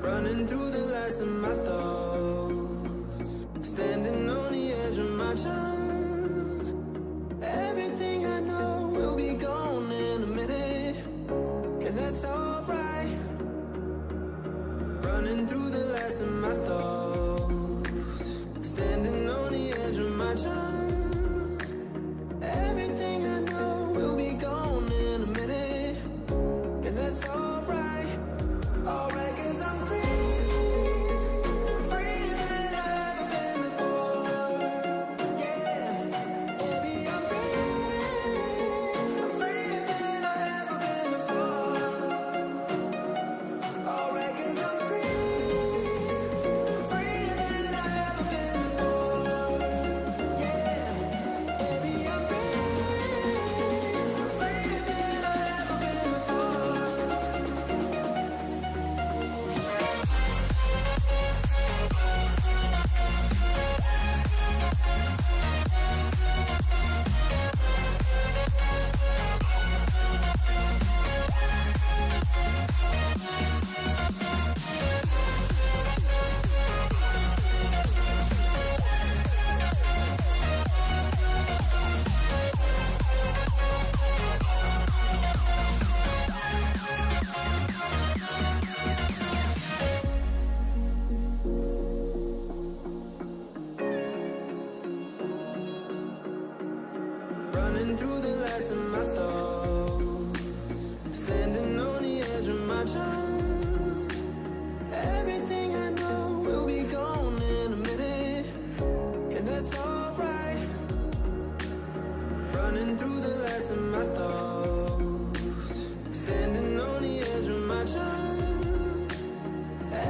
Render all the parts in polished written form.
running through the last of my thoughts, standing on the edge of my time. Everything I know will be gone in a minute, and that's alright. Running through the last of my thoughts, standing on the edge of my time. Everything I know will be gone in a minute, and that's alright. Alright, 'cause I'm free, freer than I've ever been before. Yeah, baby, I'm freer than I've ever been before. Alright, 'cause I'm free, freer than I've ever been before. Yeah, baby, I'm freer than I've ever been before. Running through the last of my thoughts, standing on the edge of my time. Everything I know will be gone in a minute, and that's alright. Running through the last of my thoughts, standing on the edge of my time.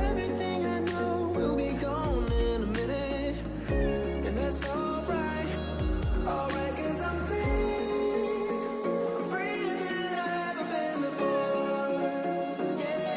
Everything I know will be gone in a minute, and that's alright. Alright, 'cause I'm free, freer than I've ever been before. Yeah,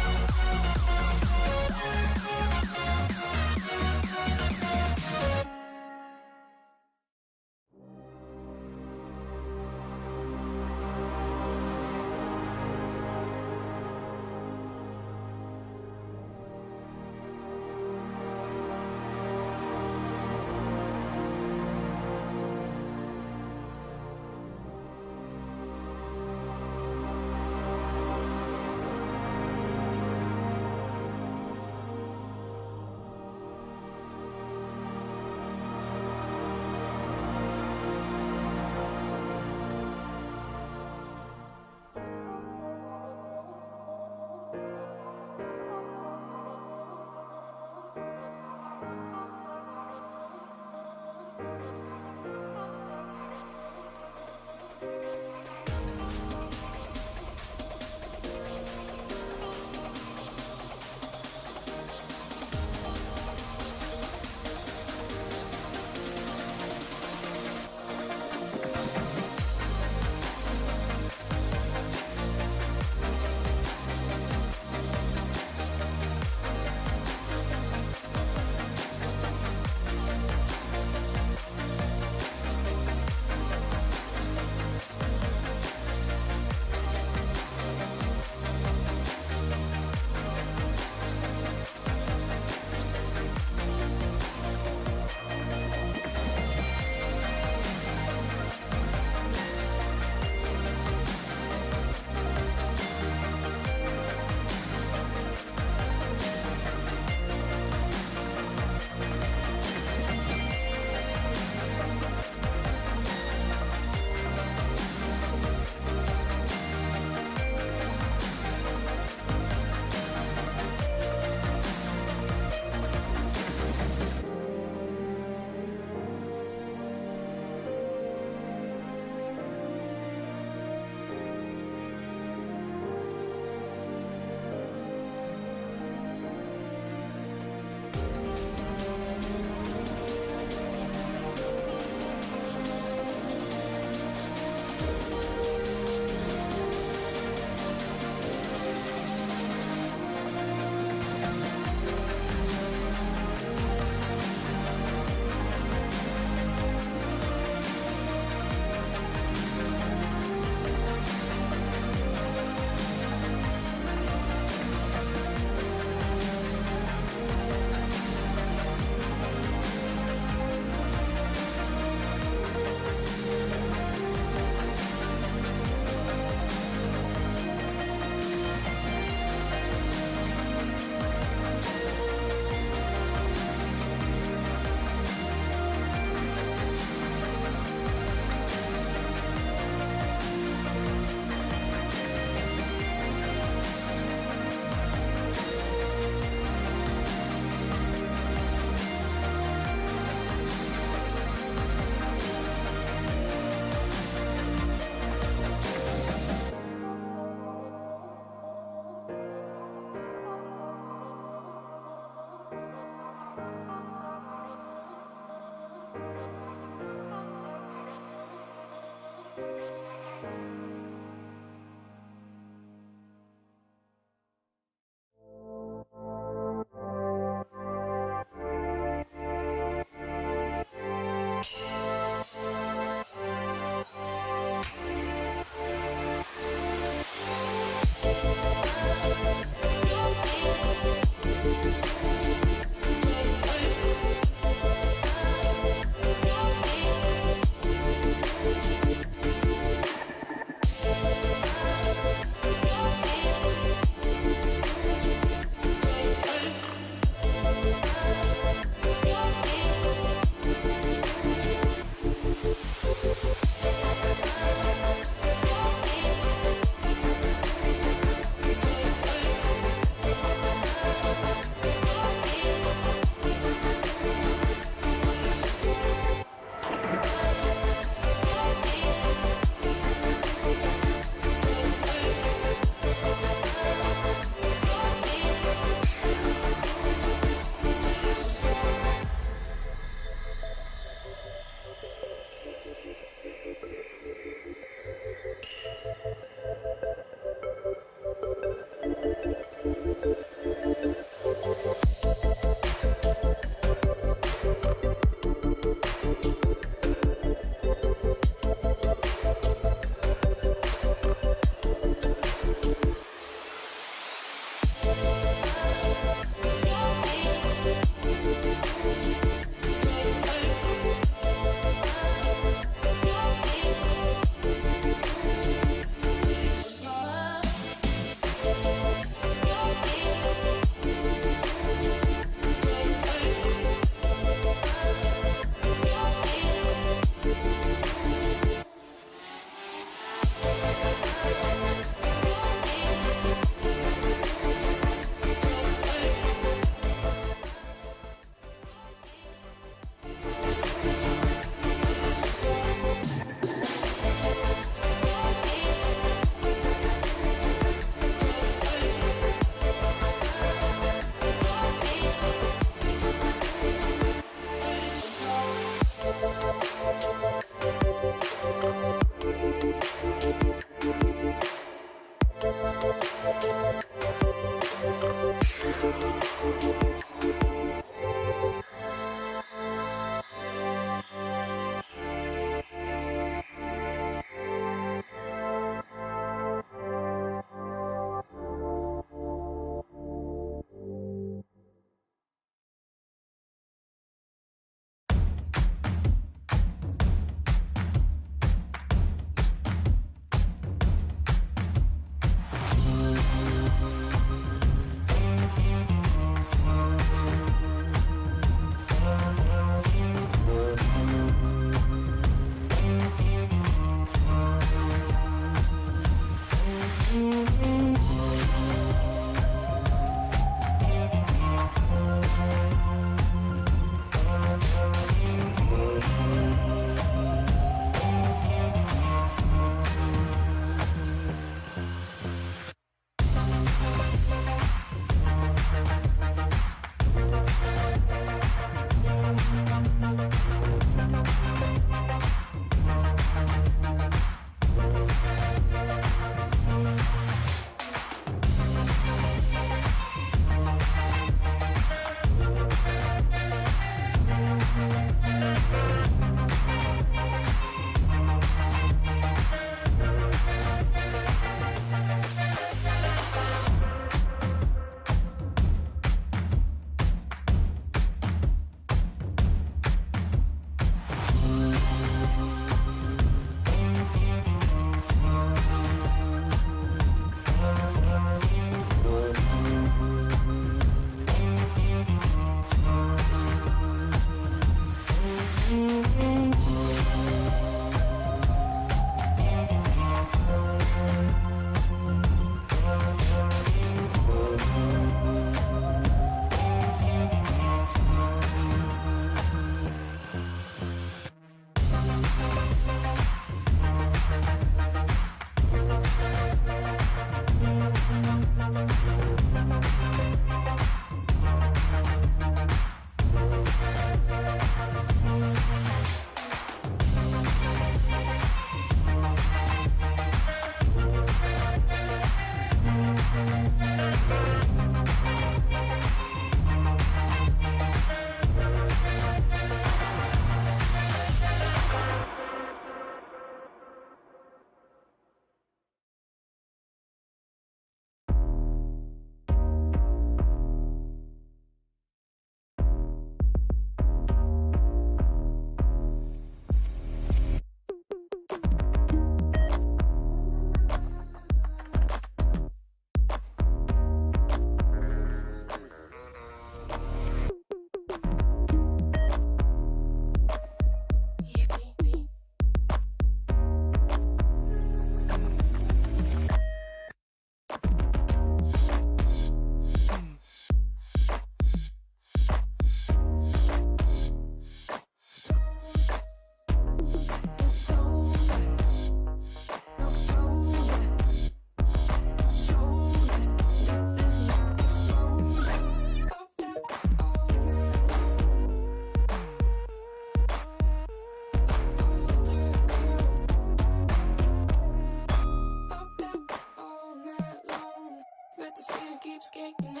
keeps kicking in.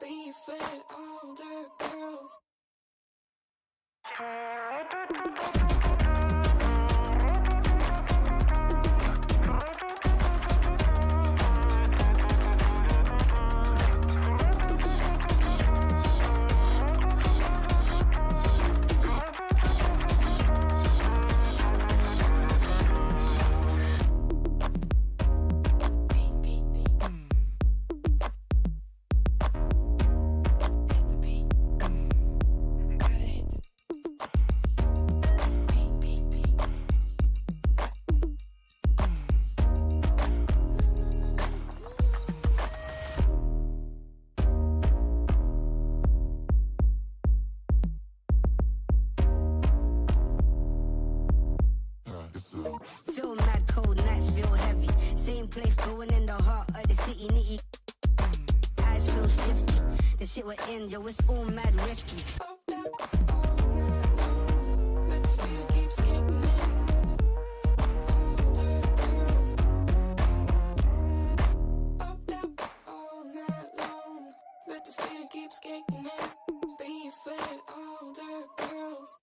Be fed all the girls. Feel mad, cold nights feel heavy. Same place, going in the heart of the city, nitty. Eyes feel shifty. The shit we're in, yo, it's all mad risky. Up, down, all night long. But the feeling keeps kicking in. All the girls. Up, down, all night long. But the feeling keeps kicking in. Being fed all the girls.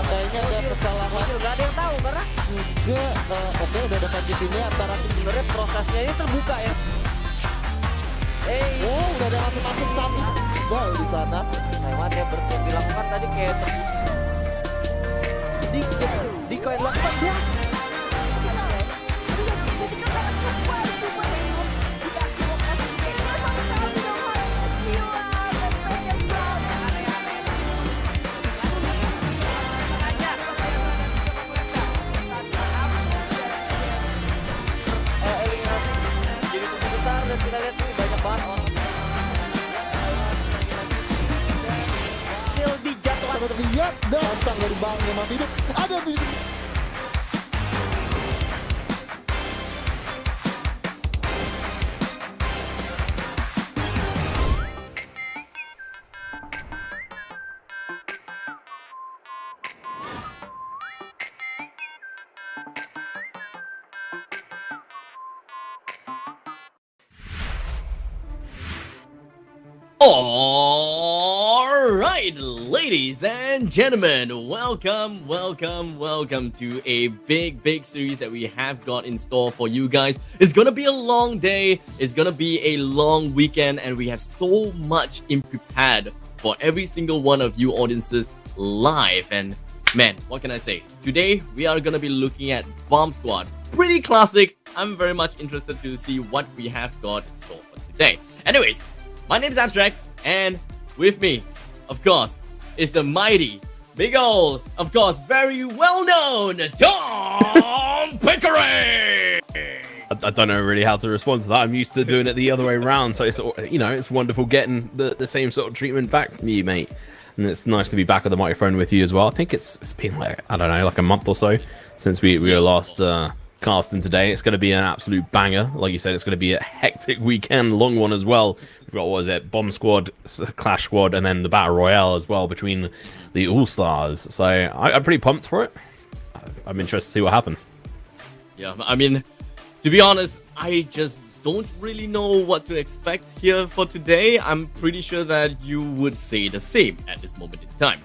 Kayaknya ada kesalahan. Nggak ada yang tahu karena juga oke udah ada di sini antara sebenarnya prosesnya ini terbuka ya. Udah ada masuk satu gol di sana. Lewat yang bersih dilakukan tadi kayak sedikit Diko yang dilakukan dia. Dan kita lihat sini banyak banget orang skill dijatuhkan terlihat dasar dari Bang yang masih hidup ada di Alright, ladies and gentlemen, welcome to a big series that we have got in store for you guys. It's gonna be a long day, it's gonna be a long weekend, and we have so much in prepared for every single one of you audiences live. And man, what can I say? Today, we are gonna be looking at Bomb Squad. Pretty classic. I'm very much interested to see what we have got in store for today. Anyways, my name is Abstract, and with me, of course, is the mighty, big old, of course, very well-known Tom Pickering! I don't know really how to respond to that. I'm used to doing it the other way around, so it's, you know, it's wonderful getting the same sort of treatment back from you, mate. And it's nice to be back at the microphone with you as well. I think it's been like, I don't know, like a month or so since we were last casting today. It's going to be an absolute banger. Like you said, it's going to be a hectic weekend, long one as well. We've got, what is it, Bomb Squad, Clash Squad, and then the Battle Royale as well between the All-Stars. So I'm pretty pumped for it. I'm interested to see what happens. Yeah, I mean, to be honest, I just don't really know what to expect here for today. I'm pretty sure that you would say the same at this moment in time.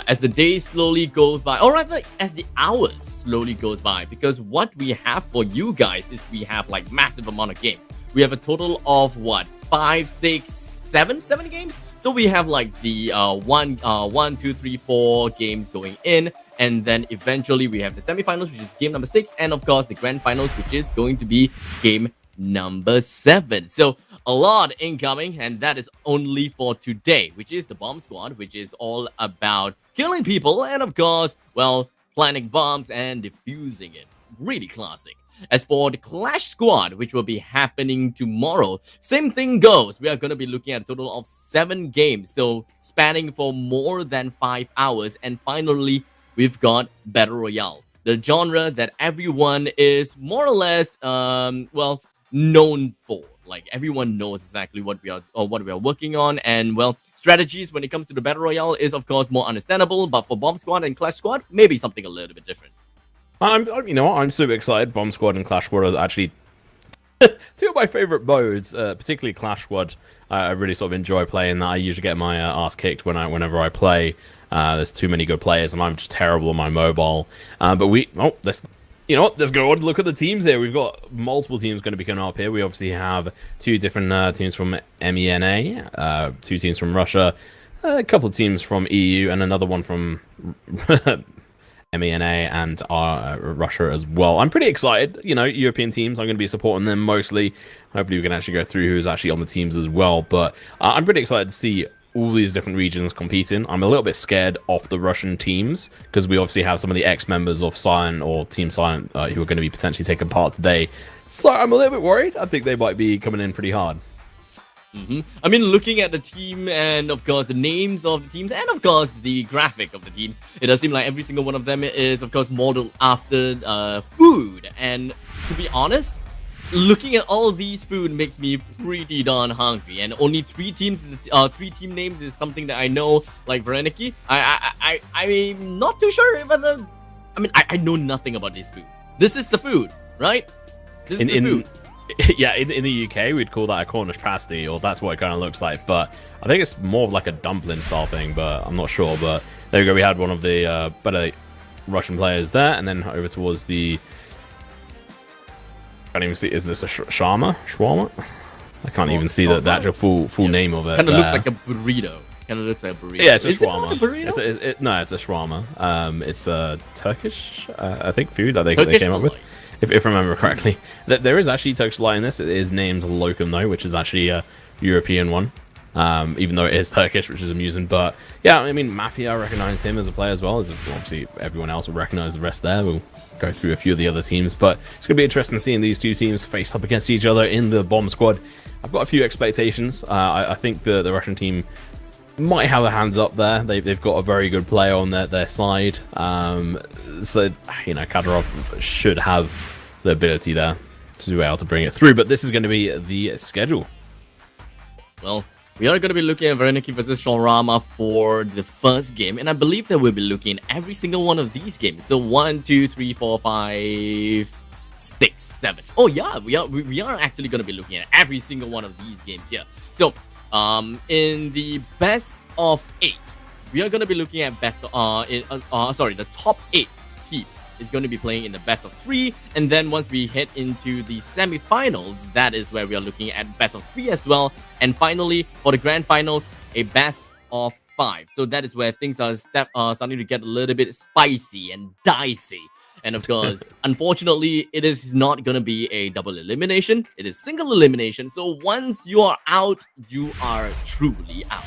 As the days slowly go by, or rather, as the hours slowly goes by, because what we have for you guys is we have like massive amount of games. We have a total of what, 5, 6, 7 games. So we have like the 1, 2, 3, 4 games going in, and then eventually we have the semifinals, which is game number 6, and of course the grand finals, which is going to be game number 7. So a lot incoming, and that is only for today, which is the Bomb Squad, which is all about killing people and of course, well, planting bombs and defusing it. Really classic. As for the Clash Squad, which will be happening tomorrow, same thing goes. We are going to be looking at a total of 7 games, so spanning for more than 5 hours. And finally, we've got Battle Royale, the genre that everyone is more or less, well, known for. Like, everyone knows exactly what we are working on, and well, strategies when it comes to the Battle Royale is of course more understandable, but for Bomb Squad and Clash Squad, maybe something a little bit different. I'm super excited. Bomb Squad and Clash Squad are actually two of my favorite modes, particularly Clash Squad. I really sort of enjoy playing that. I usually get my ass kicked whenever I play. There's too many good players, and I'm just terrible on my mobile. But let's go on and look at the teams here. We've got multiple teams going to be coming up here. We obviously have 2 different teams from MENA, 2 teams from Russia, a couple of teams from EU, and another one from MENA and Russia as well. I'm pretty excited. European teams, I'm going to be supporting them mostly. Hopefully we can actually go through who's actually on the teams as well. But I'm pretty excited to see all these different regions competing. I'm a little bit scared off the Russian teams because we obviously have some of the ex-members of Silent or Team Silent who are going to be potentially taking part today. So I'm a little bit worried. I think they might be coming in pretty hard. I mean, looking at the team and of course the names of the teams and of course the graphic of the teams, it does seem like every single one of them is of course modeled after food. And to be honest, looking at all these food makes me pretty darn hungry. And only 3 team names is something that I know, like Vereniki. I'm not too sure whether. I mean, I know nothing about this food. This is the food, right? This is the food. Yeah, in the UK, we'd call that a Cornish pasty, or that's what it kind of looks like. But I think it's more of like a dumpling style thing, but I'm not sure. But there we go. We had one of the better Russian players there, and then over towards the... I can't even see. Is this a shawarma? I can't even see the actual full name of it. Kind of looks like a burrito. Yeah, it's a shawarma. It a burrito? No, it's a shawarma. It's a Turkish, I think, food that they came up with. If I remember correctly. There is actually Turkish delight in this. It is named Lokum, though, which is actually a European one. Even though it is Turkish, which is amusing. But yeah, I mean, Mafia, I recognize him as a player as well. As obviously everyone else will recognize the rest there. We'll go through a few of the other teams. But it's going to be interesting seeing these 2 teams face up against each other in the Bomb Squad. I've got a few expectations. I think the Russian team might have their hands up there. They've got a very good player on their side. So, Kadyrov should have the ability there to be able to bring it through. But this is going to be the schedule. Well, we are going to be looking at Vereniki versus Shawarma for the first game, and I believe that we'll be looking at every single one of these games. So 1, 2, 3, 4, 5, 6, 7. Oh yeah, we are actually going to be looking at every single one of these games here. So in the best of 8, we are going to be looking at the top 8 teams is going to be playing in the best of 3, and then once we head into the semi-finals, that is where we are looking at best of 3 as well, and finally for the grand finals, a best of 5. So that is where things are starting to get a little bit spicy and dicey. And of course, unfortunately, it is not going to be a double elimination. It is single elimination. So once you are out, you are truly out.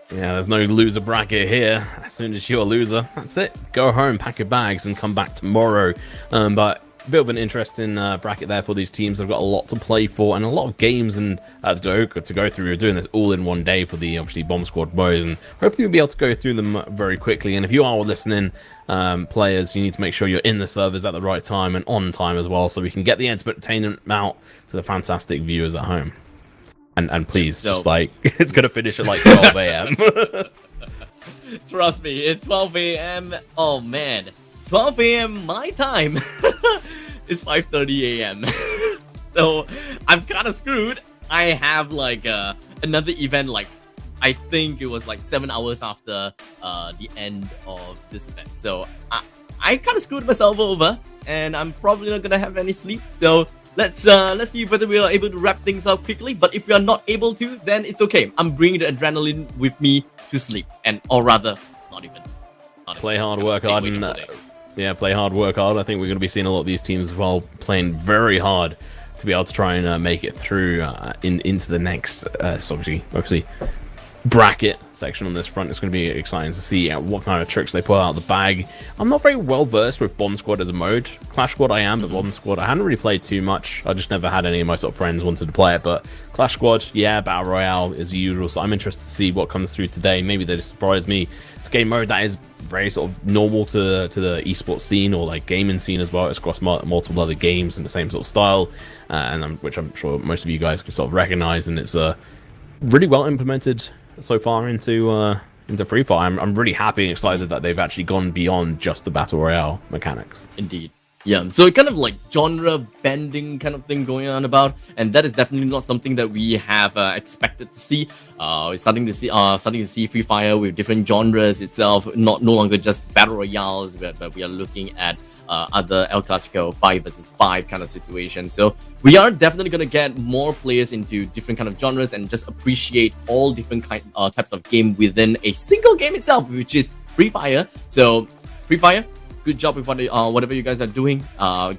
Yeah, there's no loser bracket here. As soon as you're a loser, that's it. Go home, pack your bags, and come back tomorrow. But bit of an interesting bracket there for these teams. They've got a lot to play for and a lot of games and to go through. We're doing this all in one day for the obviously Bomb Squad boys, and hopefully we'll be able to go through them very quickly. And if you are listening, players, you need to make sure you're in the servers at the right time and on time as well, so we can get the entertainment out to the fantastic viewers at home. And please, just like, it's gonna finish at like 12 a.m. Trust me, it's 12 a.m. Oh man, 12 a.m. my time is 5:30 a.m. So I'm kind of screwed. I have like another event, like I think it was like 7 hours after the end of this event. So I kind of screwed myself over, and I'm probably not gonna have any sleep. So let's see whether we are able to wrap things up quickly. But if we are not able to, then it's okay. I'm bringing the adrenaline with me to sleep, or rather, not even. Play hard, work hard, and yeah, play hard, work hard. I think we're going to be seeing a lot of these teams as well playing very hard to be able to try and make it through into the next, obviously bracket section on this front. It's going to be exciting to see what kind of tricks they pull out of the bag. I'm not very well versed with Bomb Squad as a mode. Clash Squad I am, but Bomb Squad I hadn't really played too much. I just never had any of my sort of friends wanted to play it. But Clash Squad, yeah, Battle Royale as usual. So I'm interested to see what comes through today. Maybe they surprise me. It's a game mode that is very sort of normal to the esports scene, or like gaming scene as well. It's across multiple other games in the same sort of style, which I'm sure most of you guys can sort of recognize. And it's really well implemented so far into Free Fire. I'm really happy and excited that they've actually gone beyond just the battle royale mechanics. Indeed. Yeah, so kind of like genre bending kind of thing going on about, and that is definitely not something that we have expected to see. We're starting to see Free Fire with different genres itself, no longer just battle royales, but we are looking at other El Clasico 5 versus 5 kind of situation. So we are definitely going to get more players into different kind of genres and just appreciate all different types of game within a single game itself, which is Free Fire. So Free Fire, good job with whatever you guys are doing,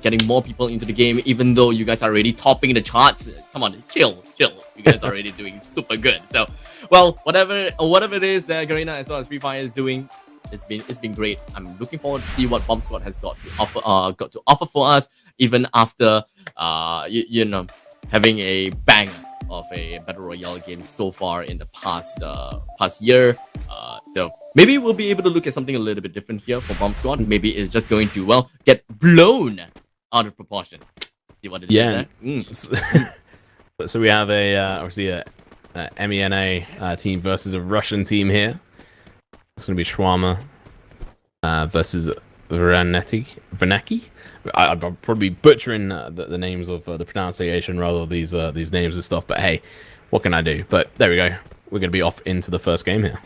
getting more people into the game, even though you guys are already topping the charts. Come on, chill. You guys are already doing super good. So, well, whatever it is that Garena as well as Free Fire is doing, it's been great. I'm looking forward to see what Bomb Squad has got to offer for us, even after you know, having a banger of a battle royale game so far in the past year. So maybe we'll be able to look at something a little bit different here for Bomb Squad. Maybe it's just going to, well, get blown out of proportion. See what it is there. So we have obviously a MENA team versus a Russian team here. It's going to be Shwama versus Verneki. I'm probably butchering the names of the pronunciation rather of these names and stuff, but hey, what can I do? But there we go. We're going to be off into the first game here.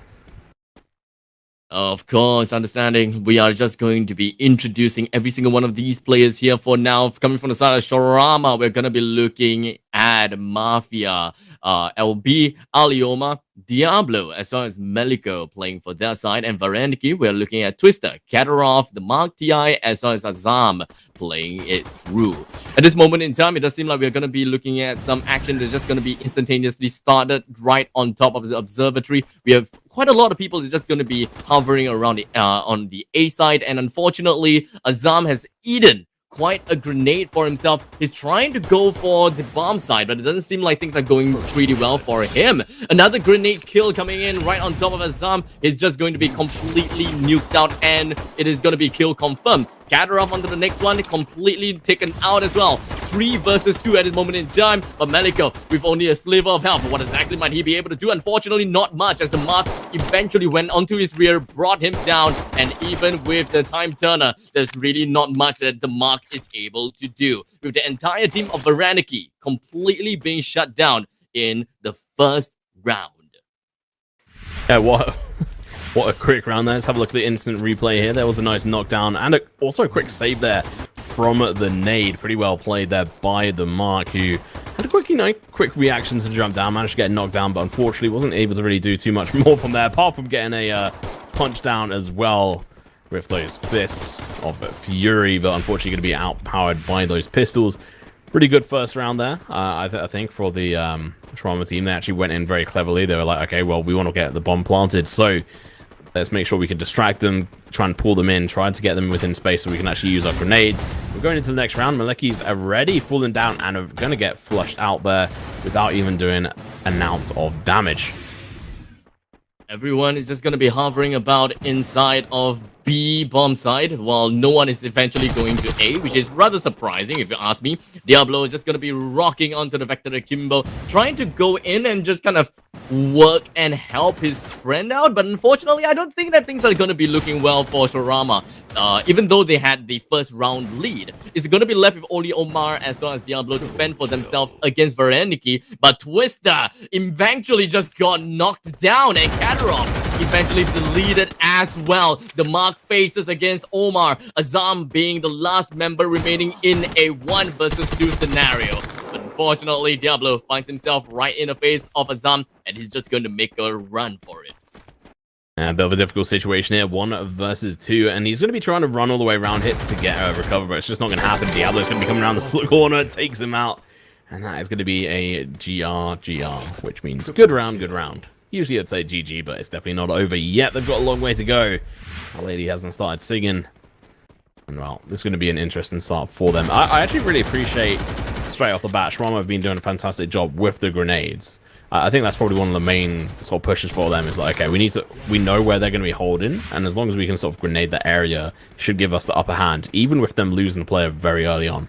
Of course, understanding. We are just going to be introducing every single one of these players here for now. Coming from the side of Shorama, we're going to be looking at Mafia, LB, Alioma, Diablo, as well as Meliko playing for their side. And Vareniki, we're looking at Twister, Katarov, the Mark TI, as well as Azam playing it through. At this moment in time, it does seem like we're going to be looking at some action that's just going to be instantaneously started right on top of the observatory. We have quite a lot of people that's just going to be hovering around on the A side. And unfortunately, Azam has eaten quite a grenade for himself. He's trying to go for the bomb side, but it doesn't seem like things are going pretty well for him. Another grenade kill coming in right on top of Azam is just going to be completely nuked out, and it is going to be kill confirmed. Katarov onto the next one, completely taken out as well. 3 versus 2 at this moment in time, but Meliko with only a sliver of health. What exactly might he be able to do? Unfortunately, not much, as the Mark eventually went onto his rear, brought him down, and even with the time turner, there's really not much that the Mark is able to do. With the entire team of Varaniki completely being shut down in the first round. Yeah, what a quick round there. Let's have a look at the instant replay here. There was a nice knockdown and also a quick save there from the nade. Pretty well played there by the Mark, who had a quick reaction to jump down, managed to get knocked down, but unfortunately wasn't able to really do too much more from there, apart from getting a punch down as well with those fists of fury, but unfortunately going to be outpowered by those pistols. Pretty good first round there, I think, for the Shwama team. They actually went in very cleverly. They were like, okay, well, we want to get the bomb planted, so Let's make sure we can distract them, try and pull them in, try to get them within space so we can actually use our grenades. We're going into the next round. Maleki's already fallen down and are going to get flushed out there without even doing an ounce of damage. Everyone is just going to be hovering about inside of B bomb side, while no one is eventually going to A, which is rather surprising if you ask me. Diablo is just going to be rocking onto the Vector Akimbo, trying to go in and just kind of work and help his friend out, but unfortunately I don't think that things are going to be looking well for Shorama. Even though they had the first round lead, it's going to be left with only Omar as well as Diablo to fend for themselves against Vareniki, but Twister eventually just got knocked down, and Katarov eventually deleted as well. The mark faces against Omar, Azam being the last member remaining in a 1 versus 2 scenario. But unfortunately, Diablo finds himself right in the face of Azam, and he's just going to make a run for it. A bit of a difficult situation here, 1 versus 2, and he's going to be trying to run all the way around hit to get a recover, but it's just not going to happen. Diablo's going to be coming around the corner, takes him out, and that is going to be a GR, which means good round, good round. Usually I'd say GG, but it's definitely not over yet. They've got a long way to go. Our lady hasn't started singing. And well, this is going to be an interesting start for them. I actually really appreciate, straight off the bat, Shramma have been doing a fantastic job with the grenades. I think that's probably one of the main sort of pushes for them, is like, okay, we know where they're going to be holding, and as long as we can sort of grenade that area, should give us the upper hand, even with them losing the player very early on.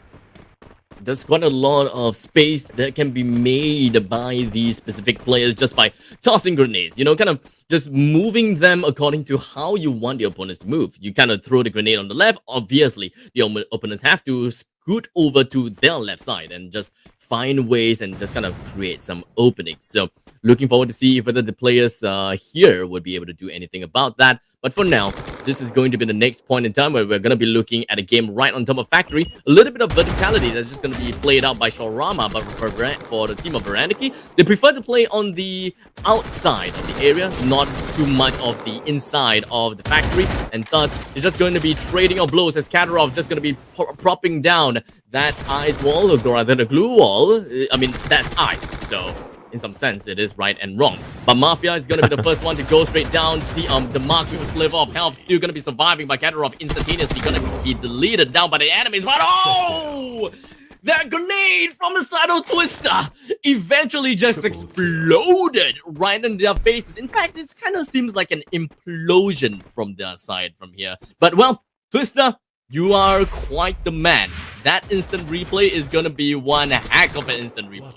There's quite a lot of space that can be made by these specific players just by tossing grenades, you know, kind of just moving them according to how you want the opponents to move. You kind of throw the grenade on the left, obviously the opponents have to scoot over to their left side and just find ways and just kind of create some openings. So looking forward to see whether the players here would be able to do anything about that. But for now, this is going to be the next point in time where we're going to be looking at a game right on top of Factory. A little bit of verticality that's just going to be played out by Shorama, but for the team of Vareniki, they prefer to play on the outside of the area, not too much of the inside of the Factory, and thus they're just going to be trading our blows as Katarov just going to be propping down that ice wall, or rather the glue wall. I mean, that's ice, so in some sense, it is right and wrong. But Mafia is going to be the first one to go straight down. The mark with a sliver of health still going to be surviving by Katarov, instantaneously going to be deleted down by the enemies. But oh! That grenade from the side of Twister eventually just exploded right in their faces. In fact, it kind of seems like an implosion from their side from here. But well, Twister, you are quite the man. That instant replay is going to be one heck of an instant replay.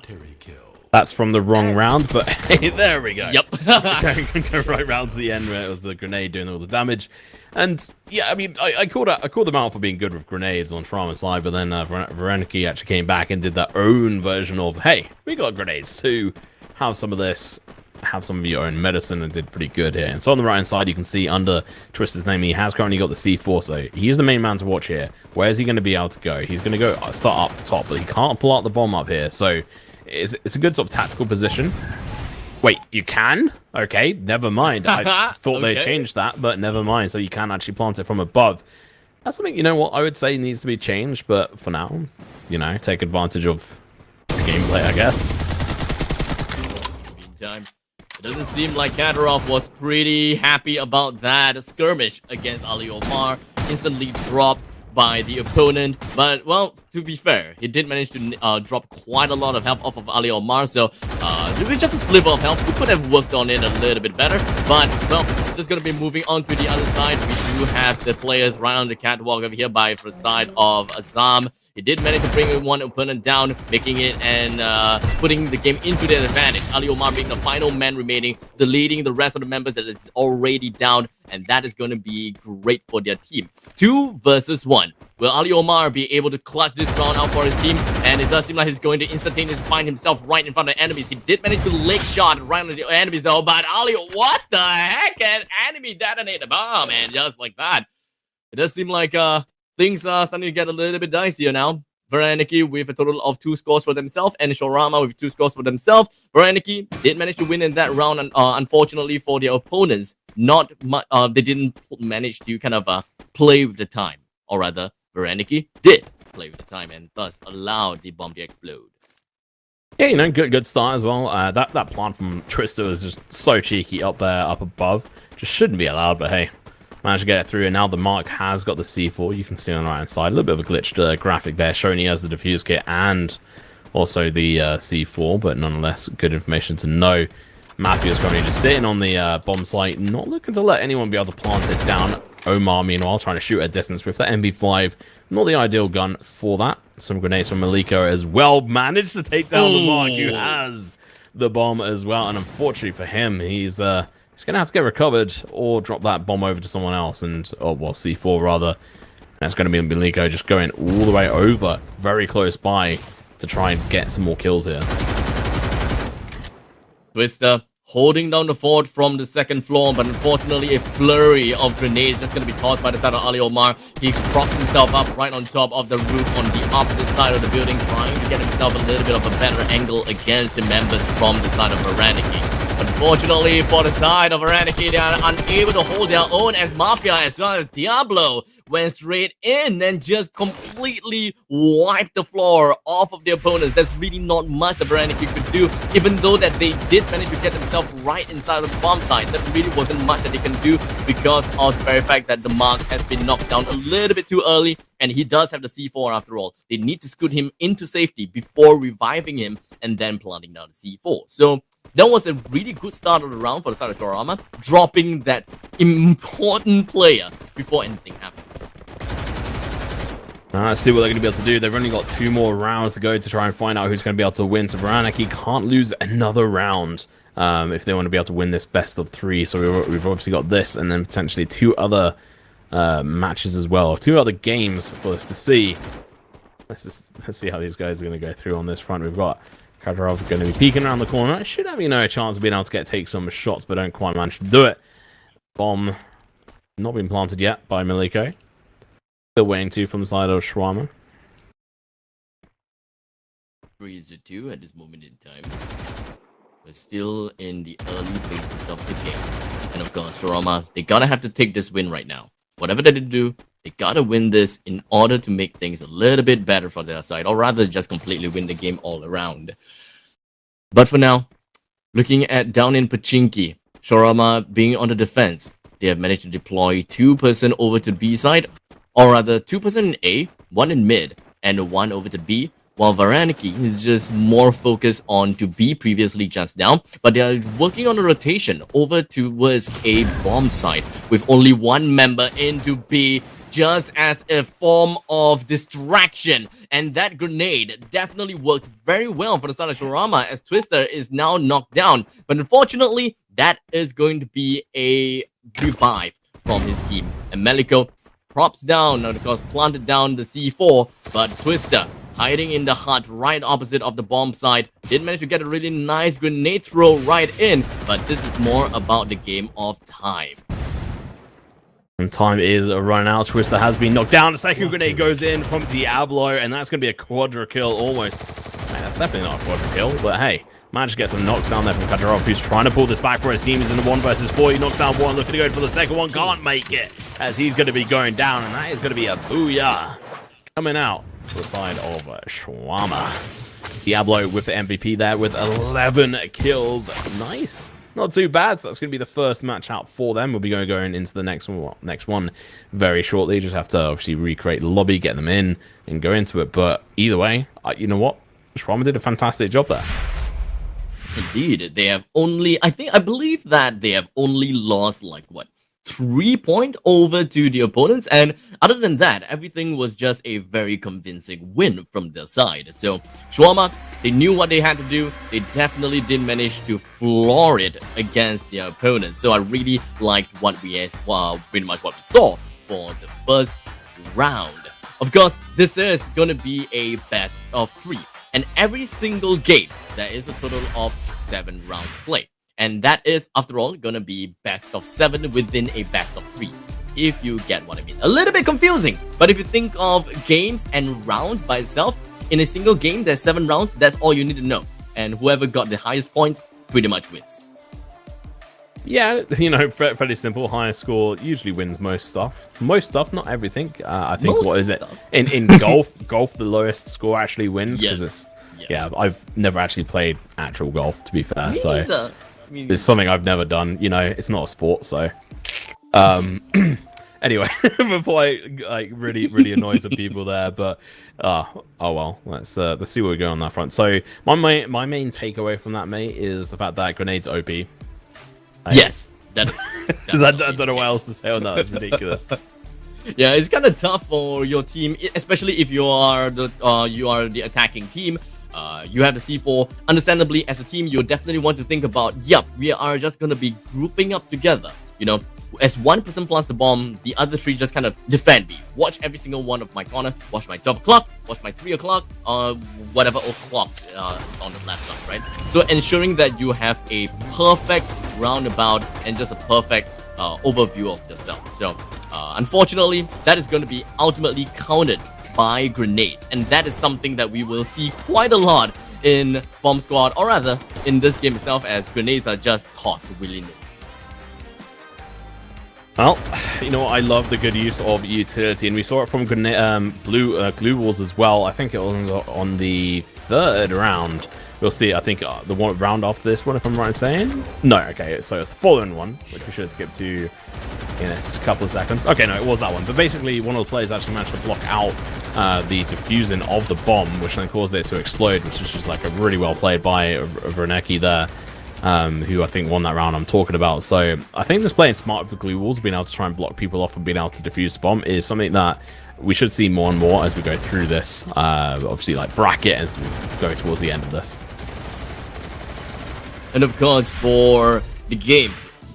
That's from the wrong round, but hey, there we go. Yep. Go right round to the end where it was the grenade doing all the damage. And yeah, I mean, I called them out for being good with grenades on Shrama's side, but then Vareniki actually came back and did their own version of, hey, we got grenades too. Have some of this. Have some of your own medicine, and did pretty good here. And so on the right hand side, you can see under Twister's name, he has currently got the C4, so he's the main man to watch here. Where's he going to be able to go? He's going to go start up top, but he can't pull out the bomb up here, so it's a good sort of tactical position. Wait, you can? Okay, never mind. I thought they changed that, but never mind. So you can actually plant it from above. That's something, you know what, I would say needs to be changed, but for now, you know, take advantage of the gameplay, I guess. Meantime, it doesn't seem like Katarov was pretty happy about that skirmish against Ali Omar. Instantly dropped by the opponent, but well, to be fair, he did manage to drop quite a lot of health off of Ali Omar, so it was just a sliver of health. We could have worked on it a little bit better, but well, just gonna be moving on to the other side. We do have the players right on the catwalk over here by the side of Azam. He did manage to bring one opponent down, making it and putting the game into their advantage. Ali Omar being the final man remaining, deleting the rest of the members that is already down, and that is going to be great for their team. 2 versus 1. Will Ali Omar be able to clutch this round out for his team? And it does seem like he's going to instantaneously find himself right in front of the enemies. He did manage to leg shot right on the enemies though, but Ali, what the heck? An enemy detonate the bomb, and just like that. It does seem like things are starting to get a little bit dicier now. Vareniki with a total of 2 scores for themselves, and Shorama with 2 scores for themselves. Vareniki did manage to win in that round, and unfortunately for their opponents, not much. They didn't manage to kind of play with the time, or rather, Vareniki did play with the time and thus allowed the bomb to explode. Yeah, you know, good start as well. That plant from Twister was just so cheeky up there, up above. Just shouldn't be allowed, but hey, managed to get it through. And now the Mark has got the C4. You can see on the right hand side a little bit of a glitched graphic there, showing he has the defuse kit and also the C4, but nonetheless, good information to know. Matthew is currently just sitting on the bomb site, not looking to let anyone be able to plant it down. Omar, meanwhile, trying to shoot at distance with that MP5. Not the ideal gun for that. Some grenades from Maliko as well. Managed to take down the Mark, who has the bomb as well. And unfortunately for him, he's going to have to get recovered or drop that bomb over to someone else. And, oh, well, C4 rather. That's going to be Maliko just going all the way over, very close by, to try and get some more kills here. Twister holding down the fort from the second floor, but unfortunately a flurry of grenades just going to be tossed by the side of Ali Omar. He props himself up right on top of the roof on the opposite side of the building, trying to get himself a little bit of a better angle against the members from the side of Varaniki. Unfortunately for the side of Varaniki, they are unable to hold their own as Mafia as well as Diablo went straight in and just completely wiped the floor off of the opponents. There's really not much that Varaniki could do, even though that they did manage to get themselves right inside of the bomb site. There really wasn't much that they can do because of the very fact that the Mark has been knocked down a little bit too early, and he does have the C4 after all. They need to scoot him into safety before reviving him and then planting down the C4. So that was a really good start of the round for the side of Torama, dropping that important player before anything happens. Let's see what they're going to be able to do. They've only got 2 more rounds to go to try and find out who's going to be able to win. So Varaniki can't lose another round if they want to be able to win this best of 3. So we've obviously got this and then potentially 2 other matches as well. 2 other games for us to see. Let's see how these guys are going to go through on this front. We've got Kadyrov going to be peeking around the corner. Should have, a chance of being able to take some shots, but don't quite manage to do it. Bomb not been planted yet by Maliko. Still waiting to from the side of Shawarma. 3-2 at this moment in time. We're still in the early phases of the game. And of course, Shawarma, they gotta have to take this win right now. Whatever they do, they gotta win this in order to make things a little bit better for their side, or rather just completely win the game all around. But for now, looking at down in Pachinki, Shawarma being on the defense, they have managed to deploy 2% over to B side, or rather 2% in A, 1 in mid, and 1 over to B, while Varaniki is just more focused on to B previously just down, but they are working on a rotation over towards A bomb site with only 1 member into B, just as a form of distraction. And that grenade definitely worked very well for the side of Shawarma as Twister is now knocked down. But unfortunately, that is going to be a revive from his team. And Maliko props down, and of course planted down the C4, but Twister hiding in the hut right opposite of the bomb site did manage to get a really nice grenade throw right in, but this is more about the game of time. And time is running out. Twister has been knocked down. The second grenade goes in from Diablo, and that's going to be a quadra kill almost. Man, that's definitely not a quadra kill, but hey, managed to get some knocks down there from Kadyrov, who's trying to pull this back for his team. He's in the 1 versus 4. He knocks down 1, looking to go for the second one. Can't make it, as he's going to be going down, and that is going to be a booyah coming out to the side of Shawarma. Diablo with the MVP there with 11 kills. Nice. Not too bad. So that's going to be the first match out for them. We'll be going into the next one very shortly. Just have to obviously recreate the lobby, get them in, and go into it. But either way, you know what? Shawarma did a fantastic job there. Indeed, they have only, I believe that they have only lost like what, 3 points over to the opponents, and other than that, everything was just a very convincing win from their side. So Shawarma, they knew what they had to do. They definitely did manage to floor it against their opponents. So I really liked what we had, pretty much what we saw for the first round. Of course, this is going to be a best of 3, and every single game there is a total of 7 rounds played. And that is, after all, gonna be best of 7 within a best of 3, if you get what I mean. A little bit confusing, but if you think of games and rounds by itself, in a single game, there's 7 rounds, that's all you need to know. And whoever got the highest points pretty much wins. Yeah, fairly simple. Highest score usually wins most stuff. Most stuff, not everything. I think, most what is it? In golf, the lowest score actually wins because it's Yeah, I've never actually played actual golf, to be fair. Me So neither. it's something I've never done. You know, it's not a sport, so. Anyway, before I like really annoy some people there, but oh well, let's see where we go on that front. So my main takeaway from that, mate, is the fact that grenades OP. Yes, I don't know what else to say on that. It's ridiculous. Yeah, it's kind of tough for your team, especially if you are the attacking team. You have the C4. Understandably, as a team, you definitely want to think about, yep, we are just going to be grouping up together. You know, as one person plants the bomb, the other three just kind of defend me. Watch every single one of my corner. Watch my 12 o'clock. Watch my 3 o'clock. Whatever o'clocks on the left side, right? So ensuring that you have a perfect roundabout and just a perfect overview of yourself. So unfortunately, that is going to be ultimately countered by grenades, and that is something that we will see quite a lot in Bomb Squad, or rather in this game itself, as grenades are just tossed willy-nilly. Well, you know what? I love the good use of utility, and we saw it from glue walls as well. I think it was on the third round. We'll see. I think the one round after this one, if I'm right in saying. No, okay. So it's the following one, which we should skip to in a couple of seconds. Okay, no, it was that one. But basically, one of the players actually managed to block out the diffusing of the bomb, which then caused it to explode, which was just like a really well played by Vernecki there. Who I think won that round I'm talking about. So I think just playing smart with the glue walls, being able to try and block people off and being able to defuse the bomb is something that we should see more and more as we go through this, obviously, like, bracket as we go towards the end of this. And of course, for the game,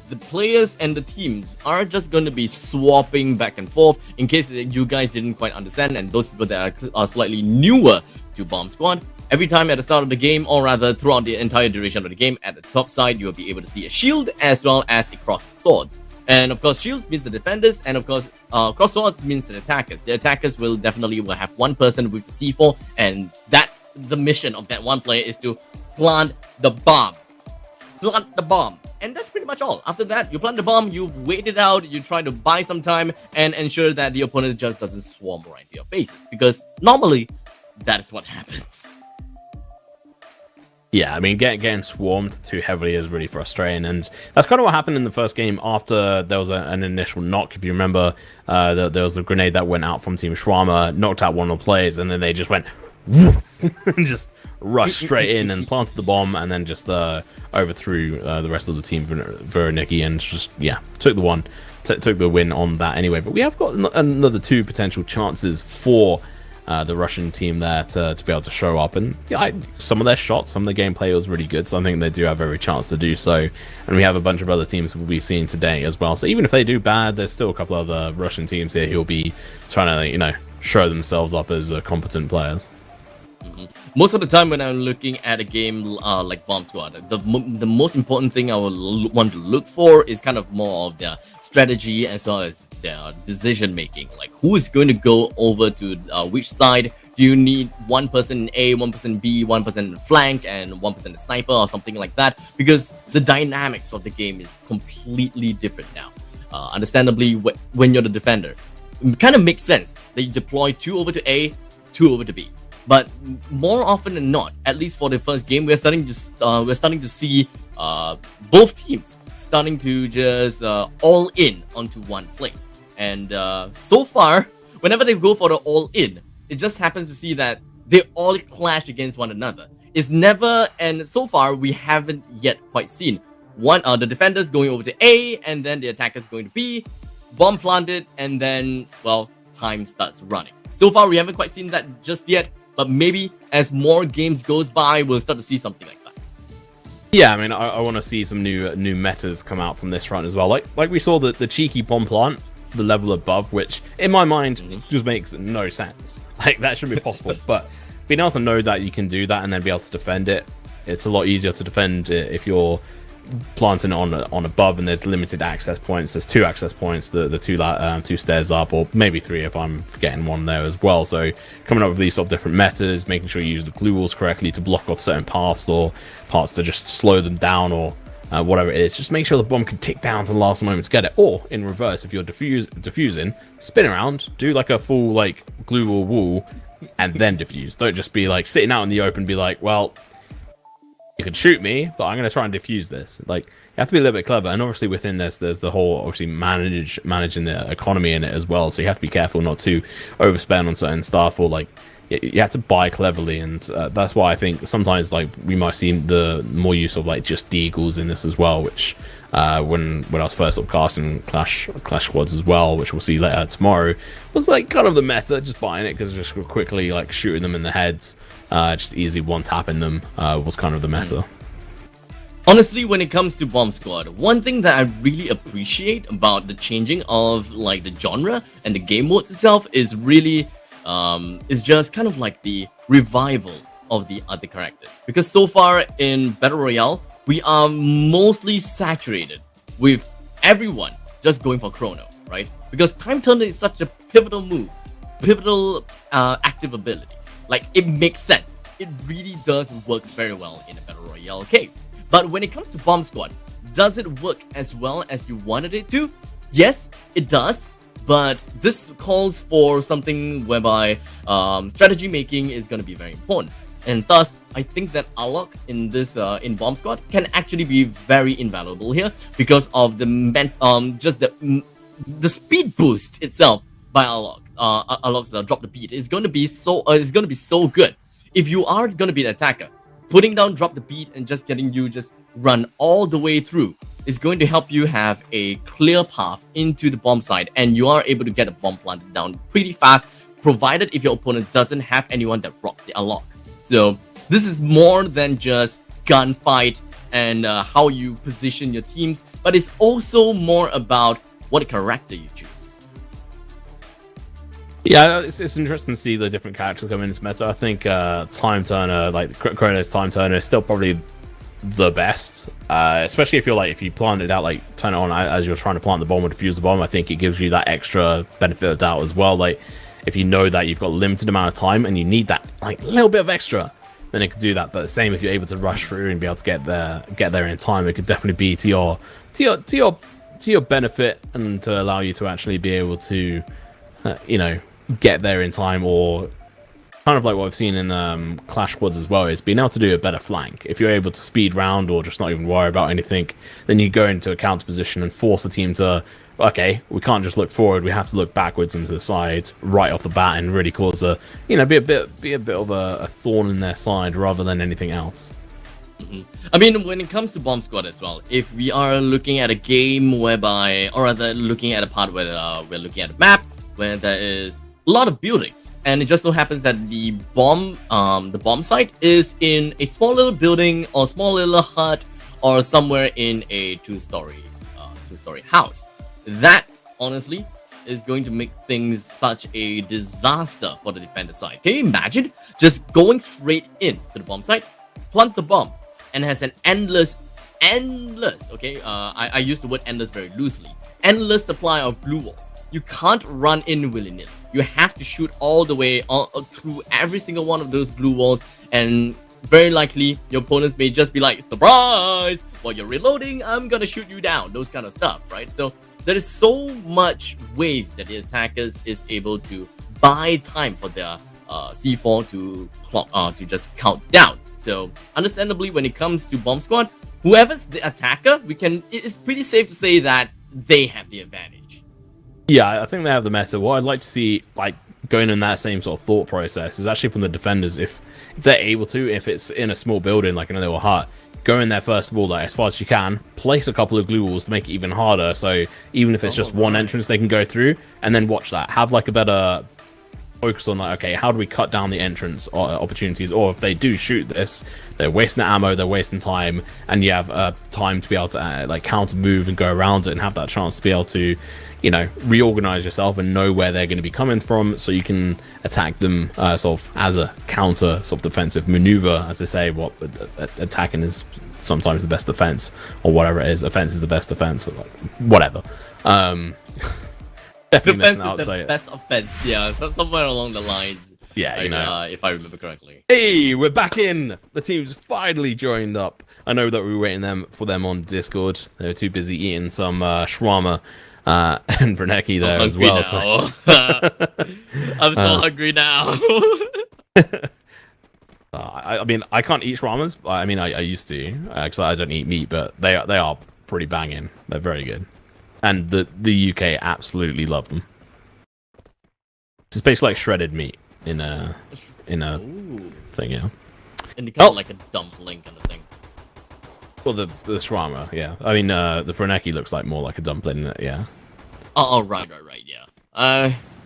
the players and the teams are just going to be swapping back and forth. In case you guys didn't quite understand, and those people that are slightly newer to Bomb Squad, every time at the start of the game, or rather throughout the entire duration of the game, at the top side, you will be able to see a shield as well as a crossed swords. And of course, shields means the defenders, and of course, cross swords means the attackers. The attackers will have one person with the C4, and the mission of that one player is to plant the bomb. Plant the bomb. And that's pretty much all. After that, you plant the bomb, you wait it out, you try to buy some time, and ensure that the opponent just doesn't swarm right into your faces. Because normally, that is what happens. Yeah, I mean, getting swarmed too heavily is really frustrating, and that's kind of what happened in the first game after there was an initial knock. If you remember, there was a grenade that went out from Team Shawarma, knocked out one of the players, and then they just went woof, and just rushed straight in and planted the bomb, and then just overthrew the rest of the team, Vernecki, and just, yeah, took the win on that anyway. But we have got another 2 potential chances for the Russian team there to be able to show up, and some of their shots, some of the gameplay was really good, so I think they do have every chance to do so. And we have a bunch of other teams we'll be seeing today as well, so even if they do bad, there's still a couple of other Russian teams here who will be trying to, you know, show themselves up as competent players. Most of the time when I'm looking at a game like Bomb Squad, the most important thing I will want to look for is kind of more of their strategy as well as their decision making. Like, who is going to go over to which side? Do you need one person in A, one person in B, one person in flank, and one person in sniper or something like that? Because the dynamics of the game is completely different now. Understandably, when you're the defender, it kind of makes sense that you deploy 2 over to A, 2 over to B. But more often than not, at least for the first game, we're starting to see both teams starting to just all in onto one place. And so far, whenever they go for the all in, it just happens to see that they all clash against one another. It's never, and so far we haven't yet quite seen the defenders going over to A, and then the attackers going to B, bomb planted, and then, well, time starts running. So far we haven't quite seen that just yet. But maybe as more games goes by, we'll start to see something like that. Yeah, I mean, I want to see some new metas come out from this front as well. Like we saw the cheeky bomb plant, the level above, which in my mind just makes no sense. Like, that shouldn't be possible. But being able to know that you can do that and then be able to defend it, it's a lot easier to defend if you're planting on above and there's limited access points. There's 2 access points, the 2 stairs up, or maybe 3 if I'm forgetting one there as well. So coming up with these sort of different metas, making sure you use the glue walls correctly to block off certain paths or parts to just slow them down, or whatever it is. Just make sure the bomb can tick down to the last moment to get it. Or in reverse, if you're diffusing, spin around, do like a full like glue wall, and then defuse. Don't just be like sitting out in the open and be like, well, you can shoot me, but I'm going to try and defuse this. Like, you have to be a little bit clever. And obviously within this, there's the whole, obviously, managing the economy in it as well. So you have to be careful not to overspend on certain stuff, or like, you have to buy cleverly. And that's why I think sometimes, like, we might see the more use of, like, just deagles in this as well, which when I was first sort of casting Clash Squads as well, which we'll see later tomorrow, was like kind of the meta, just buying it because just quickly like shooting them in the heads, just easy one tapping them was kind of the meta. Honestly, when it comes to Bomb Squad, one thing that I really appreciate about the changing of like the genre and the game modes itself is really is just kind of like the revival of the other characters, because so far in Battle Royale we are mostly saturated with everyone just going for Chrono, right? Because Time Turner is such a pivotal move, pivotal active ability. Like, it makes sense. It really does work very well in a Battle Royale case. But when it comes to Bomb Squad, does it work as well as you wanted it to? Yes, it does. But this calls for something whereby strategy making is going to be very important. And thus, I think that Alok in this in Bomb Squad can actually be very invaluable here because of the just the speed boost itself by Alok. Alok's drop the beat is going to be so good. If you are going to be an attacker, putting down drop the beat and just getting you just run all the way through is going to help you have a clear path into the bomb site, and you are able to get a bomb planted down pretty fast, provided if your opponent doesn't have anyone that rocks the Alok. So this is more than just gunfight and how you position your teams, but it's also more about what character you choose. Yeah, it's interesting to see the different characters come in this meta. I think Time Turner, like Chrono's Time Turner, is still probably the best, especially if you plant it out, like turn it on as you're trying to plant the bomb or defuse the bomb. I think it gives you that extra benefit of doubt as well. Like, if you know that you've got a limited amount of time and you need that like little bit of extra, then it could do that. But the same if you're able to rush through and be able to get there in time, it could definitely be to your benefit and to allow you to actually be able to get there in time, or kind of like what I've seen in Clash Squads as well, is being able to do a better flank. If you're able to speed round or just not even worry about anything, then you go into a counter position and force the team to, okay, we can't just look forward, we have to look backwards and to the side right off the bat, and really cause be a bit of a thorn in their side rather than anything else. I mean, when it comes to Bomb Squad as well, if we are looking at a game whereby, or rather looking at a part where we're looking at a map where there is a lot of buildings, and it just so happens that the bomb site is in a small little building or small little hut or somewhere in a two-story house. That honestly is going to make things such a disaster for the defender side. Can you imagine just going straight in to the bomb site, plant the bomb, and has an endless, okay, I use the word endless very loosely, endless supply of glue walls. You can't run in willy-nilly. You have to shoot all the way through every single one of those glue walls, and very likely your opponents may just be like, surprise, while you're reloading, I'm gonna shoot you down, those kind of stuff, right? So there is so much ways that the attackers is able to buy time for their C4 to just count down. So understandably, when it comes to Bomb Squad, whoever's the attacker, it's pretty safe to say that they have the advantage. Yeah, I think they have the meta. What I'd like to see, like, going in that same sort of thought process is actually from the defenders, if they're able to, if it's in a small building, like in a little hut, go in there first of all, like, as far as you can, place a couple of glue walls to make it even harder, so even if it's just one entrance they can go through, and then watch that. Have, like, a better focus on, like, okay, how do we cut down the entrance opportunities, or if they do shoot this, they're wasting ammo, they're wasting time, and you have time to be able to like counter move and go around it and have that chance to be able to, reorganize yourself and know where they're going to be coming from, so you can attack them sort of as a counter sort of defensive maneuver. As they say, what attacking is sometimes the best defense, or whatever it is, offense is the best defense, or like whatever. Definitely Defense missing out, is the best offense, yeah, so somewhere along the lines. Yeah, you know. if I remember correctly. Hey, we're back in. The team's finally joined up. I know that we were waiting for them on Discord. They were too busy eating some shawarma and Verneki there as well. Now. I'm so hungry now. I mean, I can't eat shawarmas. I mean, I used to because I don't eat meat, but they are pretty banging. They're very good, and the UK absolutely love them. It's basically like shredded meat in a Ooh. thing, yeah. And kind of like a dumpling kind of thing. Well, the shawarma, yeah. I mean, the Verneki looks like more like a dumpling, yeah. Oh, right, yeah.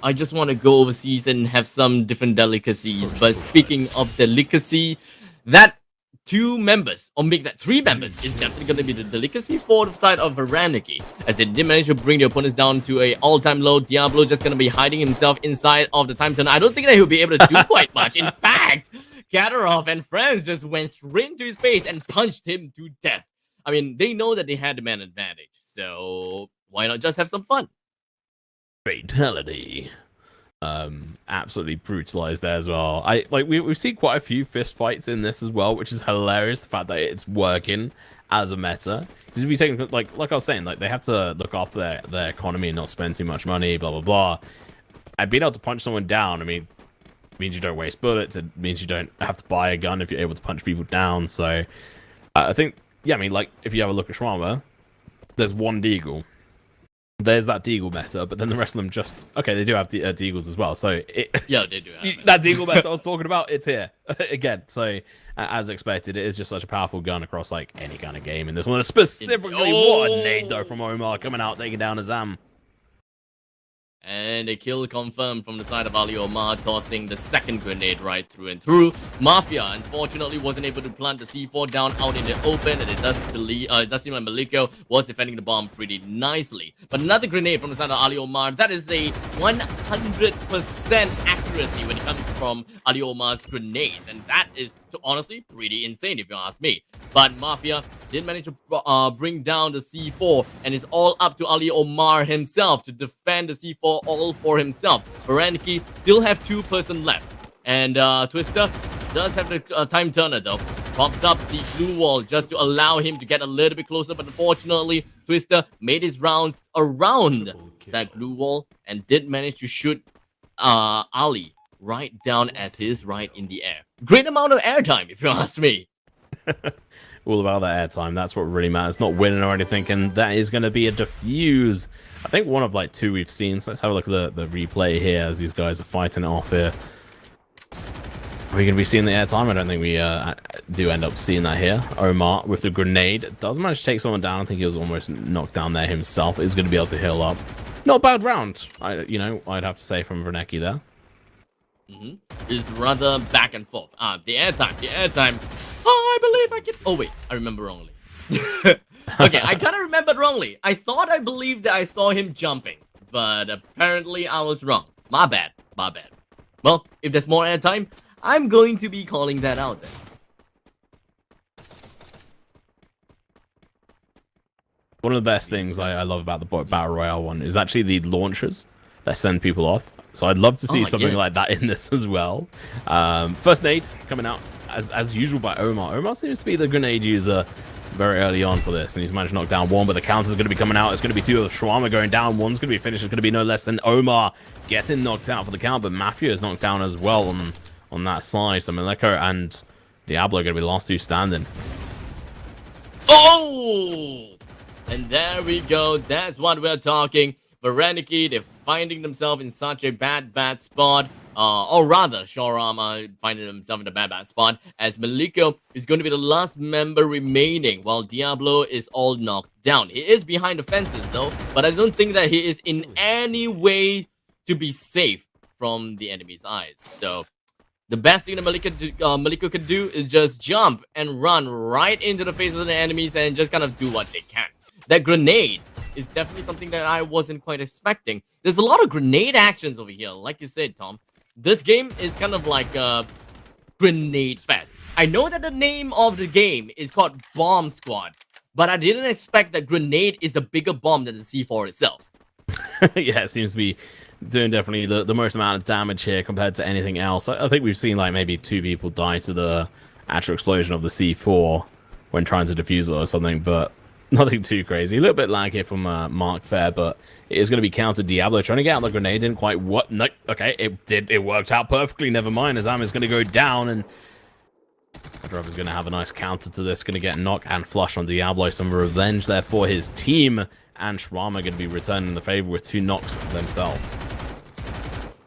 I just want to go overseas and have some different delicacies. But speaking of delicacy, that 2 members, or make that 3 members, is definitely going to be the delicacy for the side of Verneki, as they did manage to bring the opponents down to a all-time low. Diablo just going to be hiding himself inside of the time turner. I don't think that he'll be able to do quite much. In fact, Katarov and friends just went straight into his face and punched him to death. I mean, they know that they had the man advantage, so why not just have some fun? Fatality. Absolutely brutalized there as well. We've seen quite a few fist fights in this as well, which is hilarious. The fact that it's working as a meta, because if you take like I was saying, like they have to look after their economy and not spend too much money, blah blah blah. And being able to punch someone down, I mean, means you don't waste bullets. It means you don't have to buy a gun if you're able to punch people down. So I think, yeah, I mean, like if you have a look at Shawarma, there's one Deagle. There's that Deagle meta, but then the rest of them just okay. They do have Deagles as well, so Yeah, they do have that Deagle meta I was talking about. It's here again. So as expected, it is just such a powerful gun across like any kind of game. And this one specifically, what a nade though from Omar coming out taking down Azam. And a kill confirmed from the side of Ali Omar, tossing the second grenade right through and through. Mafia, unfortunately, wasn't able to plant the C4 down out in the open, and it does seem like Maliko was defending the bomb pretty nicely. But another grenade from the side of Ali Omar, that is a 100% accuracy when it comes from Ali Omar's grenades, and that is honestly pretty insane if you ask me. But Mafia did manage to bring down the C4, and it's all up to Ali Omar himself to defend the C4 all for himself. Verneki still have 2-person left, and Twister does have the time turner though. Pops up the blue wall just to allow him to get a little bit closer, but unfortunately Twister made his rounds around that blue wall and did manage to shoot Ali right down as he is right in the air. Great amount of airtime if you ask me. All about that airtime. That's what really matters. Not winning or anything. And that is going to be a defuse. I think one of like 2 we've seen. So let's have a look at the replay here as these guys are fighting it off here. Are we going to be seeing the airtime? I don't think we do end up seeing that here. Omar with the grenade does manage to take someone down. I think he was almost knocked down there himself. He's going to be able to heal up. Not a bad round. I'd have to say from Verneki there. Is rather back and forth. The airtime. Oh, I believe I can. Oh wait, I remember wrongly. Okay, I kind of remembered wrongly. I thought I believed that I saw him jumping, but apparently I was wrong. My bad. Well, if there's more airtime, I'm going to be calling that out then. One of the best things I love about the Battle Royale one is actually the launchers that send people off. So I'd love to see something like that in this as well. First nade coming out as usual by Omar. Omar seems to be the grenade user very early on for this, and he's managed to knock down one, but the counter's going to be coming out. It's going to be 2 of Shawarma going down. One's going to be finished. It's going to be no less than Omar getting knocked out for the count, but Mafia is knocked down as well on that side. So Maleko and Diablo are going to be the last 2 standing. Oh! And there we go. That's what we're talking. Verneki, they're finding themselves in such a bad spot. Or rather, Shawarma finding themselves in a bad spot, as Maliko is going to be the last member remaining, while Diablo is all knocked down. He is behind the fences, though, but I don't think that he is in any way to be safe from the enemy's eyes. So, the best thing that Maliko could do is just jump and run right into the faces of the enemies and just kind of do what they can. That grenade is definitely something that I wasn't quite expecting. There's a lot of grenade actions over here, like you said, Tom. This game is kind of like a grenade fest. I know that the name of the game is called Bomb Squad, but I didn't expect that grenade is the bigger bomb than the C4 itself. Yeah, it seems to be doing definitely the most amount of damage here compared to anything else. I think we've seen like maybe 2 people die to the actual explosion of the C4 when trying to defuse it or something, but nothing too crazy. A little bit lag here from Mark there, but it is going to be countered. Diablo trying to get out the grenade, didn't quite what? No, okay, it worked out perfectly. Never mind, Azam is going to go down, and Kadyrov is going to have a nice counter to this. Going to get knock and flush on Diablo. Some revenge there for his team, and Shwarma going to be returning the favor with 2 knocks themselves.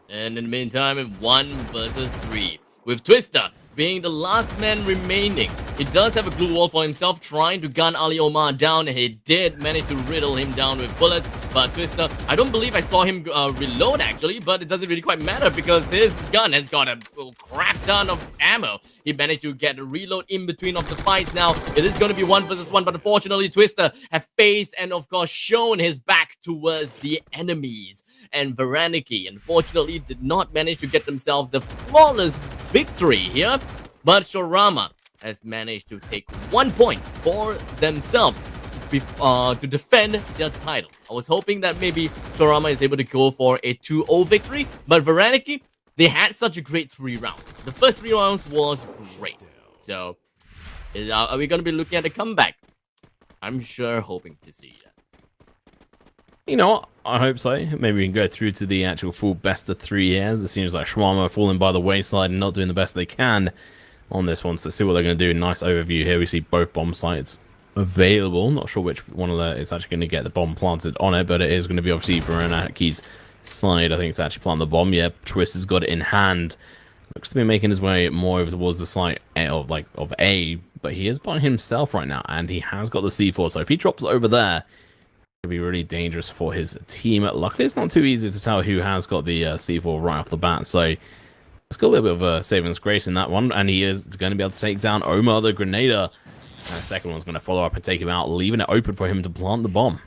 And in the meantime, 1 versus 3 with Twister being the last man remaining. He does have a glue wall for himself, trying to gun Ali Omar down, and he did manage to riddle him down with bullets. But Twister, I don't believe I saw him reload actually, but it doesn't really quite matter because his gun has got a crap ton of ammo. He managed to get a reload in between of the fights. Now it is going to be 1 versus 1, but unfortunately Twister have faced and of course shown his back towards the enemies. And Varaniki, unfortunately, did not manage to get themselves the flawless victory here. But Shorama has managed to take 1 point for themselves to defend their title. I was hoping that maybe Shorama is able to go for a 2-0 victory. But Varaniki, they had such a great 3 rounds. The first 3 rounds was great. So, are we going to be looking at a comeback? I'm sure hoping to see that. You know what? I hope so. Maybe we can go through to the actual full best of 3 years. It seems like Shwarma falling by the wayside and not doing the best they can on this one. So see what they're going to do. Nice overview here. We see both bomb sites available. Not sure which one of them is actually going to get the bomb planted on it, but it is going to be obviously Varanaki's side. I think it's actually plant the bomb. Yeah, Twist has got it in hand. Looks to be making his way more over towards the site of A, but he is by himself right now, and he has got the C4. So if he drops over there, it'll be really dangerous for his team. Luckily, it's not too easy to tell who has got the C4 right off the bat, so it's got a little bit of a savings grace in that one, and he is going to be able to take down Omar the Grenadier. And the second one's going to follow up and take him out, leaving it open for him to plant the bomb.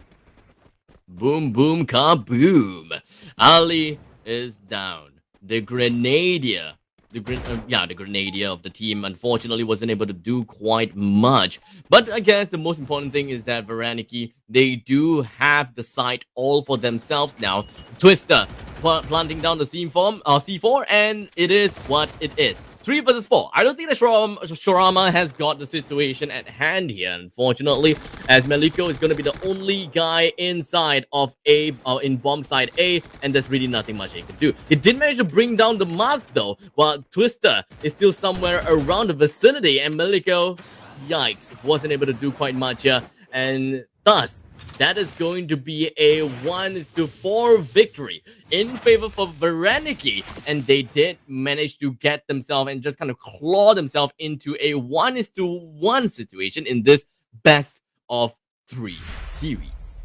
Boom, boom, kaboom. Ali is down. The Grenadier, the Grenadier of the team, unfortunately wasn't able to do quite much. But I guess the most important thing is that Varaniki, they do have the site all for themselves now. Twister planting down the C4, and it is what it is. 3 versus 4. I don't think that Shorama has got the situation at hand here, unfortunately, as Meliko is going to be the only guy inside of A, in bomb side A, and there's really nothing much he can do. He did manage to bring down the mark though, while Twister is still somewhere around the vicinity, and Meliko, yikes, wasn't able to do quite much here, and thus, that is going to be a 1-4 victory in favor for Varaniki, and they did manage to get themselves and just kind of claw themselves into a 1-1 situation in this best of 3 series.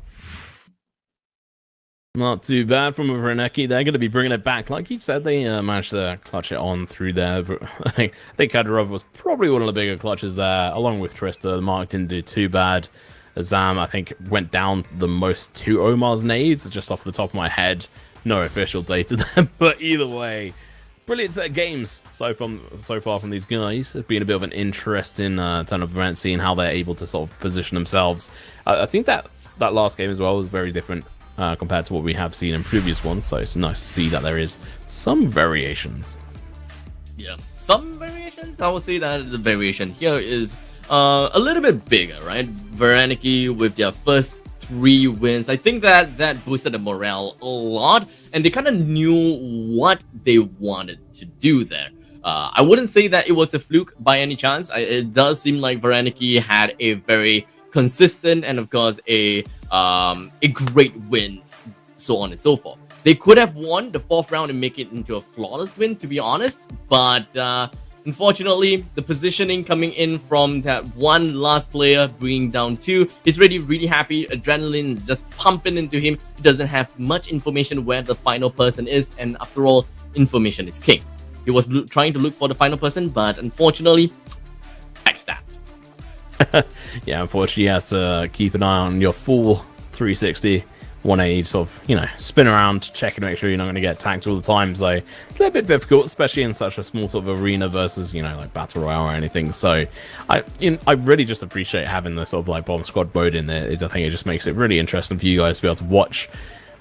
Not too bad from Varaniki. They're going to be bringing it back. Like you said, they managed to clutch it on through there. I think Kadyrov was probably one of the bigger clutches there, along with Twister. The mark didn't do too bad. Azam, I think, went down the most to Omar's nades, just off the top of my head. No official data there, but either way, brilliant set of games so far from these guys. It's been a bit of an interesting turn of events, seeing how they're able to sort of position themselves. I think that last game as well was very different compared to what we have seen in previous ones, so it's nice to see that there is some variations. Yeah, some variations. I would say that the variation here is a little bit bigger, right? Varaniki with their first 3 wins, I think that boosted the morale a lot, and they kind of knew what they wanted to do there. I wouldn't say that it was a fluke by any chance. It does seem like Varaniki had a very consistent and of course a great win, so on and so forth. They could have won the 4th round and make it into a flawless win, to be honest, but unfortunately, the positioning coming in from that one last player bringing down 2, he's really happy. Adrenaline is just pumping into him. He doesn't have much information where the final person is, and after all, information is king. He was trying to look for the final person, but unfortunately, backstabbed. Yeah, unfortunately, you have to keep an eye on your full 360. 180, sort of, spin around, check and make sure you're not going to get attacked all the time. So it's a little bit difficult, especially in such a small sort of arena versus, like Battle Royale or anything. So I really just appreciate having the sort of like bomb squad mode in there. I think it just makes it really interesting for you guys to be able to watch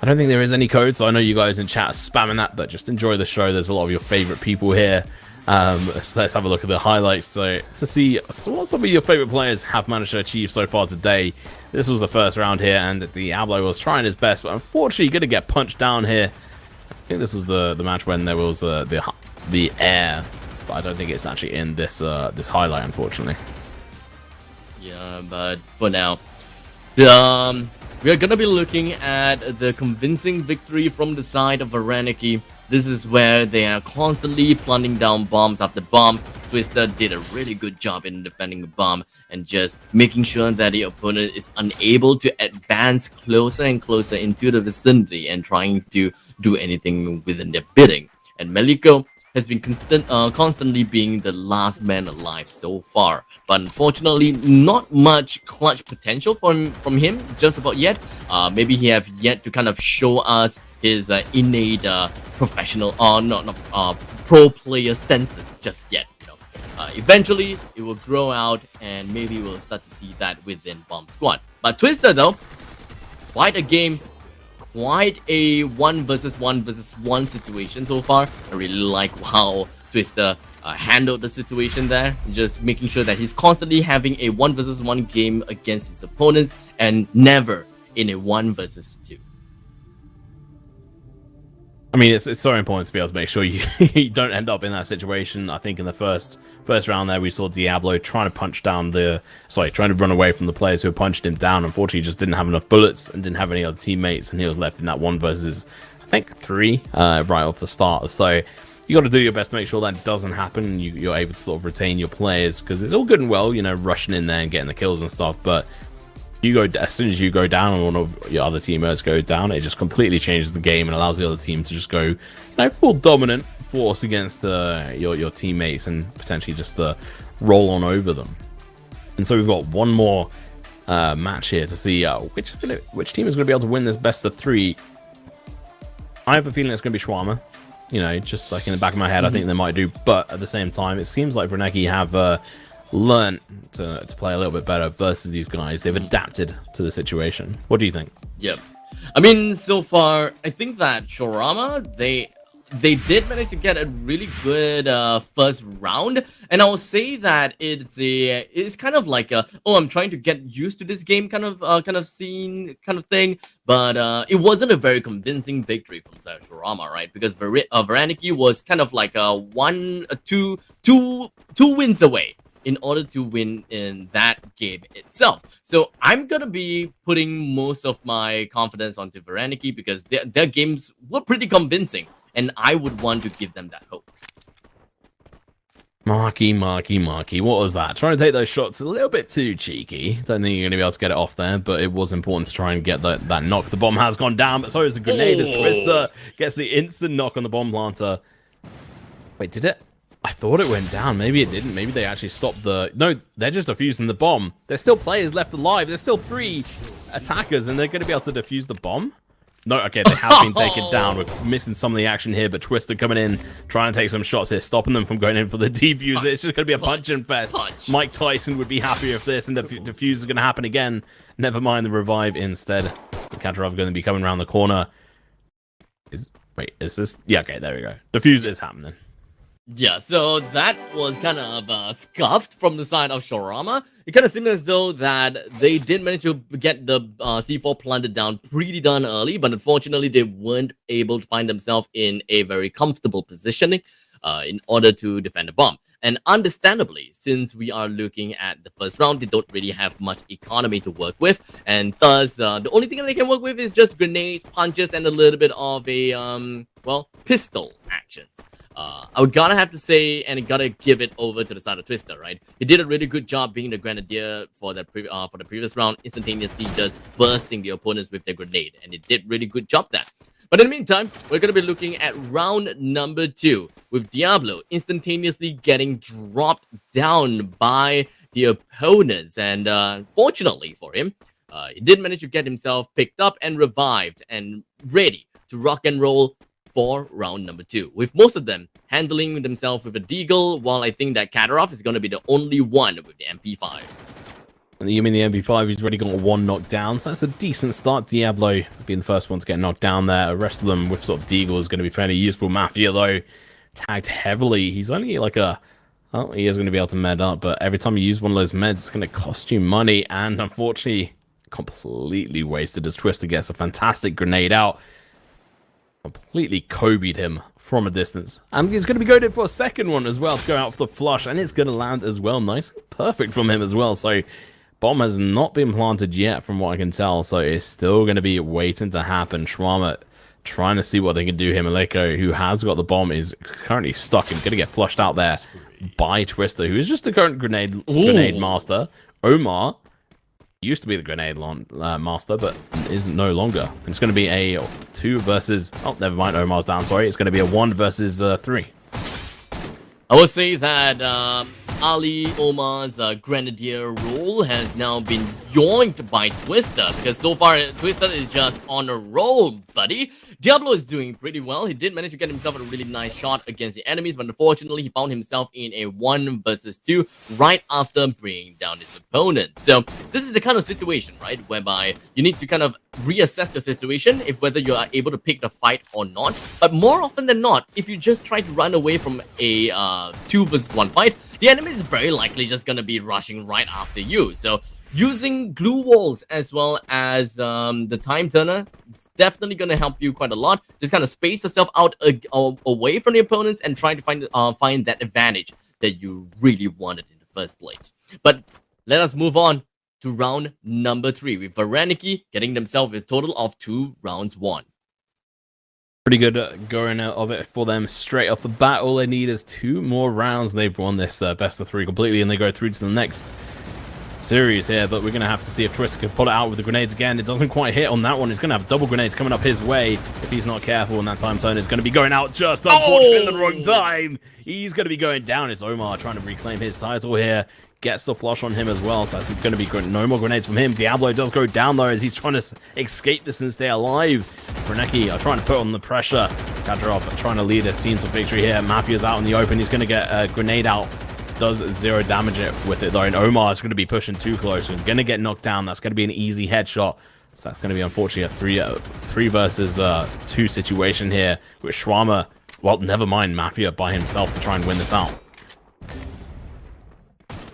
I don't think there is any code, so I know you guys in chat are spamming that, but just enjoy the show. There's a lot of your favorite people here. So let's have a look at the highlights to see what some of your favorite players have managed to achieve so far today. This was the first round here, and Diablo was trying his best, but unfortunately going to get punched down here. I think this was the match when there was the air, but I don't think it's actually in this this highlight, unfortunately. Yeah, but for now, we are gonna be looking at the convincing victory from the side of Varaniki. This is where they are constantly planting down bombs after bombs. Twister did a really good job in defending the bomb and just making sure that the opponent is unable to advance closer and closer into the vicinity and trying to do anything within their bidding. And Meliko has been constantly being the last man alive so far. But unfortunately, not much clutch potential from him just about yet. Maybe he have yet to kind of show us his innate professional pro player senses just yet. You know, eventually it will grow out, and maybe we'll start to see that within Bomb Squad. But Twister though, quite a game. Quite a 1 versus 1 situation so far. I really like how Twister handled the situation there, just making sure that he's constantly having a 1 versus 1 game against his opponents and never in a 1 versus 2. I mean, it's so important to be able to make sure you, you don't end up in that situation. I think in the first round there, we saw Diablo trying to trying to run away from the players who had punched him down. Unfortunately, he just didn't have enough bullets and didn't have any other teammates, and he was left in that 1 versus, I think, 3 right off the start. So you got to do your best to make sure that doesn't happen, and you're able to sort of retain your players, because it's all good and well, you know, rushing in there and getting the kills and stuff, but as soon as you go down and one of your other teammates go down, it just completely changes the game and allows the other team to just go, you know, full dominant force against your teammates and potentially just roll on over them. And so we've got one more match here to see which team is going to be able to win this best of 3. I have a feeling it's going to be Shawarma. You know, just like in the back of my head, I think they might do. But at the same time, it seems like Varaniki have learned to play a little bit better versus these guys. They've adapted to the situation. What do you think? Yep. I mean, so far, I think that Shawarma, they did manage to get a really good first round, and I will say that it's kind of like I'm trying to get used to this game kind of scene kind of thing, but it wasn't a very convincing victory from Shawarma, right? Because Varaniki was kind of like two wins away in order to win in that game itself. So I'm gonna be putting most of my confidence onto Varaniki because their games were pretty convincing, and I would want to give them that hope. Marky, what was that? Trying to take those shots a little bit too cheeky. Don't think you're going to be able to get it off there, but it was important to try and get that knock. The bomb has gone down, but so is the grenade as Twister gets the instant knock on the bomb planter. Wait, did it? I thought it went down. Maybe it didn't. Maybe they actually stopped the... No, they're just defusing the bomb. There's still players left alive. There's still 3 attackers, and they're going to be able to defuse the bomb? No, okay, they have been taken down. We're missing some of the action here, but Twister coming in, trying to take some shots here, stopping them from going in for the defuse. It's just going to be a punch-and fest. Mike Tyson would be happy if this, and the defuse is going to happen again. Never mind the revive instead. The Katarov going to be coming around the corner. Wait, is this... Yeah, okay, there we go. Defuse is happening. Yeah, so that was kind of scuffed from the side of Shawarma. It kind of seemed as though that they did manage to get the C4 planted down pretty darn early, but unfortunately they weren't able to find themselves in a very comfortable positioning in order to defend the bomb. And understandably, since we are looking at the first round, they don't really have much economy to work with, and thus the only thing that they can work with is just grenades, punches, and a little bit of a pistol actions. I gotta have to say, and gotta give it over to the side of Twister, right? He did a really good job being the Grenadier for the previous round, instantaneously just bursting the opponents with their grenade, and it did really good job there. But in the meantime, we're gonna be looking at round number 2 with Diablo instantaneously getting dropped down by the opponents, and fortunately for him, he did manage to get himself picked up and revived and ready to rock and roll for round number 2, with most of them handling themselves with a deagle, while I think that Katarov is going to be the only one with the MP5. You mean the MP5, he's already got one knockdown, so that's a decent start. Diablo being the first one to get knocked down there. The rest of them with sort of Deagle is going to be fairly useful. Mafia, though, tagged heavily. He's only like a... Oh, he is going to be able to med up, but every time you use one of those meds, it's going to cost you money, and unfortunately, completely wasted as Twister gets a fantastic grenade out. Completely Kobe'd him from a distance. And he's going to be going in for a second one as well to go out for the flush, and it's going to land as well. Nice. Perfect from him as well, so... Bomb has not been planted yet, from what I can tell, so it's still going to be waiting to happen. Shawarma trying to see what they can do here. Maleko, who has got the bomb, is currently stuck and going to get flushed out there by Twister, who is just the current grenade master. Omar used to be the grenade master, but is no longer. It's going to be a 2 versus... Oh, never mind. Omar's down. Sorry. It's going to be a 1 versus 3. I will say that Ali Omar's Grenadier role has now been yoinked by Twister, because so far Twister is just on a roll, buddy. Diablo is doing pretty well. He did manage to get himself a really nice shot against the enemies, but unfortunately he found himself in a 1 versus 2 right after bringing down his opponent. So this is the kind of situation, right, whereby you need to kind of reassess the situation, if whether you are able to pick the fight or not. But more often than not, if you just try to run away from a 2 versus 1 fight, the enemy is very likely just going to be rushing right after you. So using glue walls as well as the time turner definitely going to help you quite a lot. Just kind of space yourself out away from the opponents and try to find that advantage that you really wanted in the first place. But let us move on to round number 3, with Varaniki getting themselves a total of 2 rounds won. Pretty good going out of it for them straight off the bat. All they need is 2 more rounds. They've won this best of 3 completely, and they go through to the next series here. But we're going to have to see if Twister can pull it out with the grenades again. It doesn't quite hit on that one. He's going to have double grenades coming up his way if he's not careful, and that time turn is going to be going out just unfortunately in the wrong time. He's going to be going down. It's Omar trying to reclaim his title here. Gets the flush on him as well, so that's going to be good. No more grenades from him. Diablo does go down, though, as he's trying to escape this and stay alive. Reneki are trying to put on the pressure. Kadyrov trying to lead his team to victory here. Mafia's out in the open. He's going to get a grenade out. Does 0 damage it with it, though, and Omar is going to be pushing too close. He's going to get knocked down. That's going to be an easy headshot. So that's going to be, unfortunately, a 3 versus 2 situation here with Shawarma. Well, never mind, Mafia by himself to try and win this out.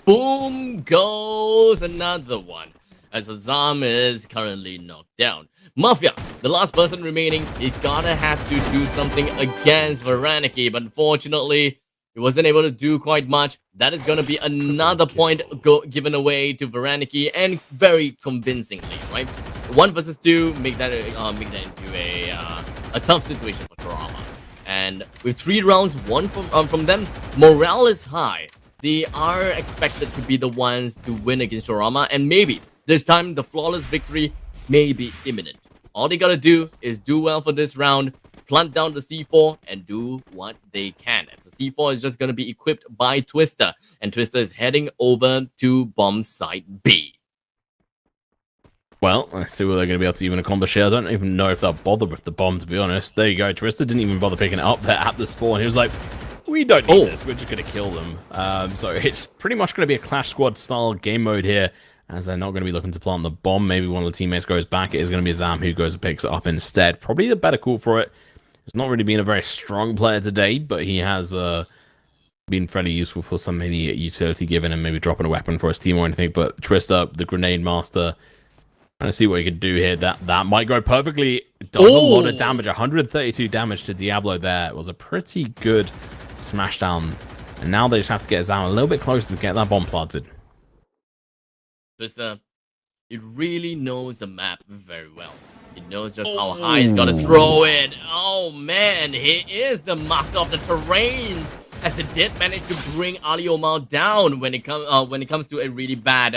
Boom goes another one, as Azam is currently knocked down. Mafia, the last person remaining, is gonna have to do something against Varaniki, but unfortunately, he wasn't able to do quite much. That is gonna be another point given away to Varaniki, and very convincingly, right? 1 versus 2 make that into a tough situation for Kurama. And with 3 rounds won from them, morale is high. They are expected to be the ones to win against Kurama, and maybe this time the flawless victory may be imminent. All they gotta do is do well for this round, plant down the C4, and do what they can. As the C4 is just gonna be equipped by Twister, and Twister is heading over to bomb site B. Well, let's see what they're going to be able to even accomplish here. I don't even know if they'll bother with the bomb, to be honest. There you go. Twister didn't even bother picking it up there at the spawn. He was like, we don't need this. We're just going to kill them. So it's pretty much going to be a Clash Squad style game mode here, as they're not going to be looking to plant the bomb. Maybe one of the teammates goes back. It is going to be Zam who goes and picks it up instead. Probably the better call for it. He's not really been a very strong player today, but he has been fairly useful for some maybe utility given and maybe dropping a weapon for his team or anything. But Twister, the grenade master, trying to see what he could do here. That might go perfectly. Does a lot of damage. 132 damage to Diablo there. It was a pretty good smashdown. And now they just have to get Zam a little bit closer to get that bomb planted. Twister, it really knows the map very well. It knows just how high he's got to throw it. Oh man, he is the master of the terrains, as it did manage to bring Ali Omar down when it comes to a really bad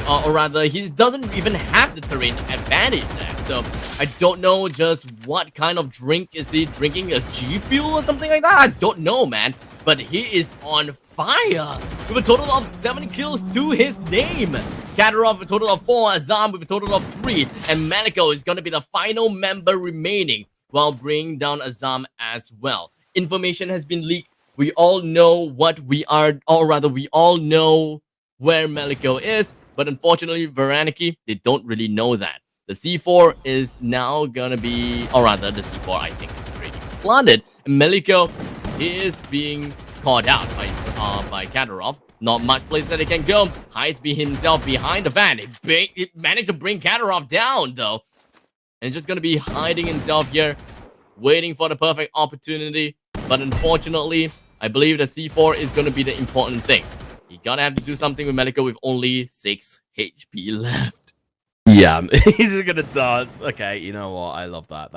or rather he doesn't even have the terrain advantage there. So I don't know just what kind of drink is he drinking, a G Fuel or something like that. I don't know, man, but he is on fire with a total of 7 kills to his name. Kadyrov with a total of 4, Azam with a total of 3, and Maliko is going to be the final member remaining while bringing down Azam as well. Information has been leaked. We all know what we are, or rather we all know where Maliko is, But unfortunately, Varaniki, they don't really know that. The C4 is now gonna be, or rather, the C4 I think is already planted. And Meliko is being caught out by Kadarov. Not much place that he can go. Heisby himself behind the van. He managed to bring Kadarov down though. And just gonna be hiding himself here, waiting for the perfect opportunity. But unfortunately, I believe the C4 is gonna be the important thing. You gotta have to do something with Meliko with only 6 HP left. Yeah, he's just gonna dance. Okay, you know what? I love that.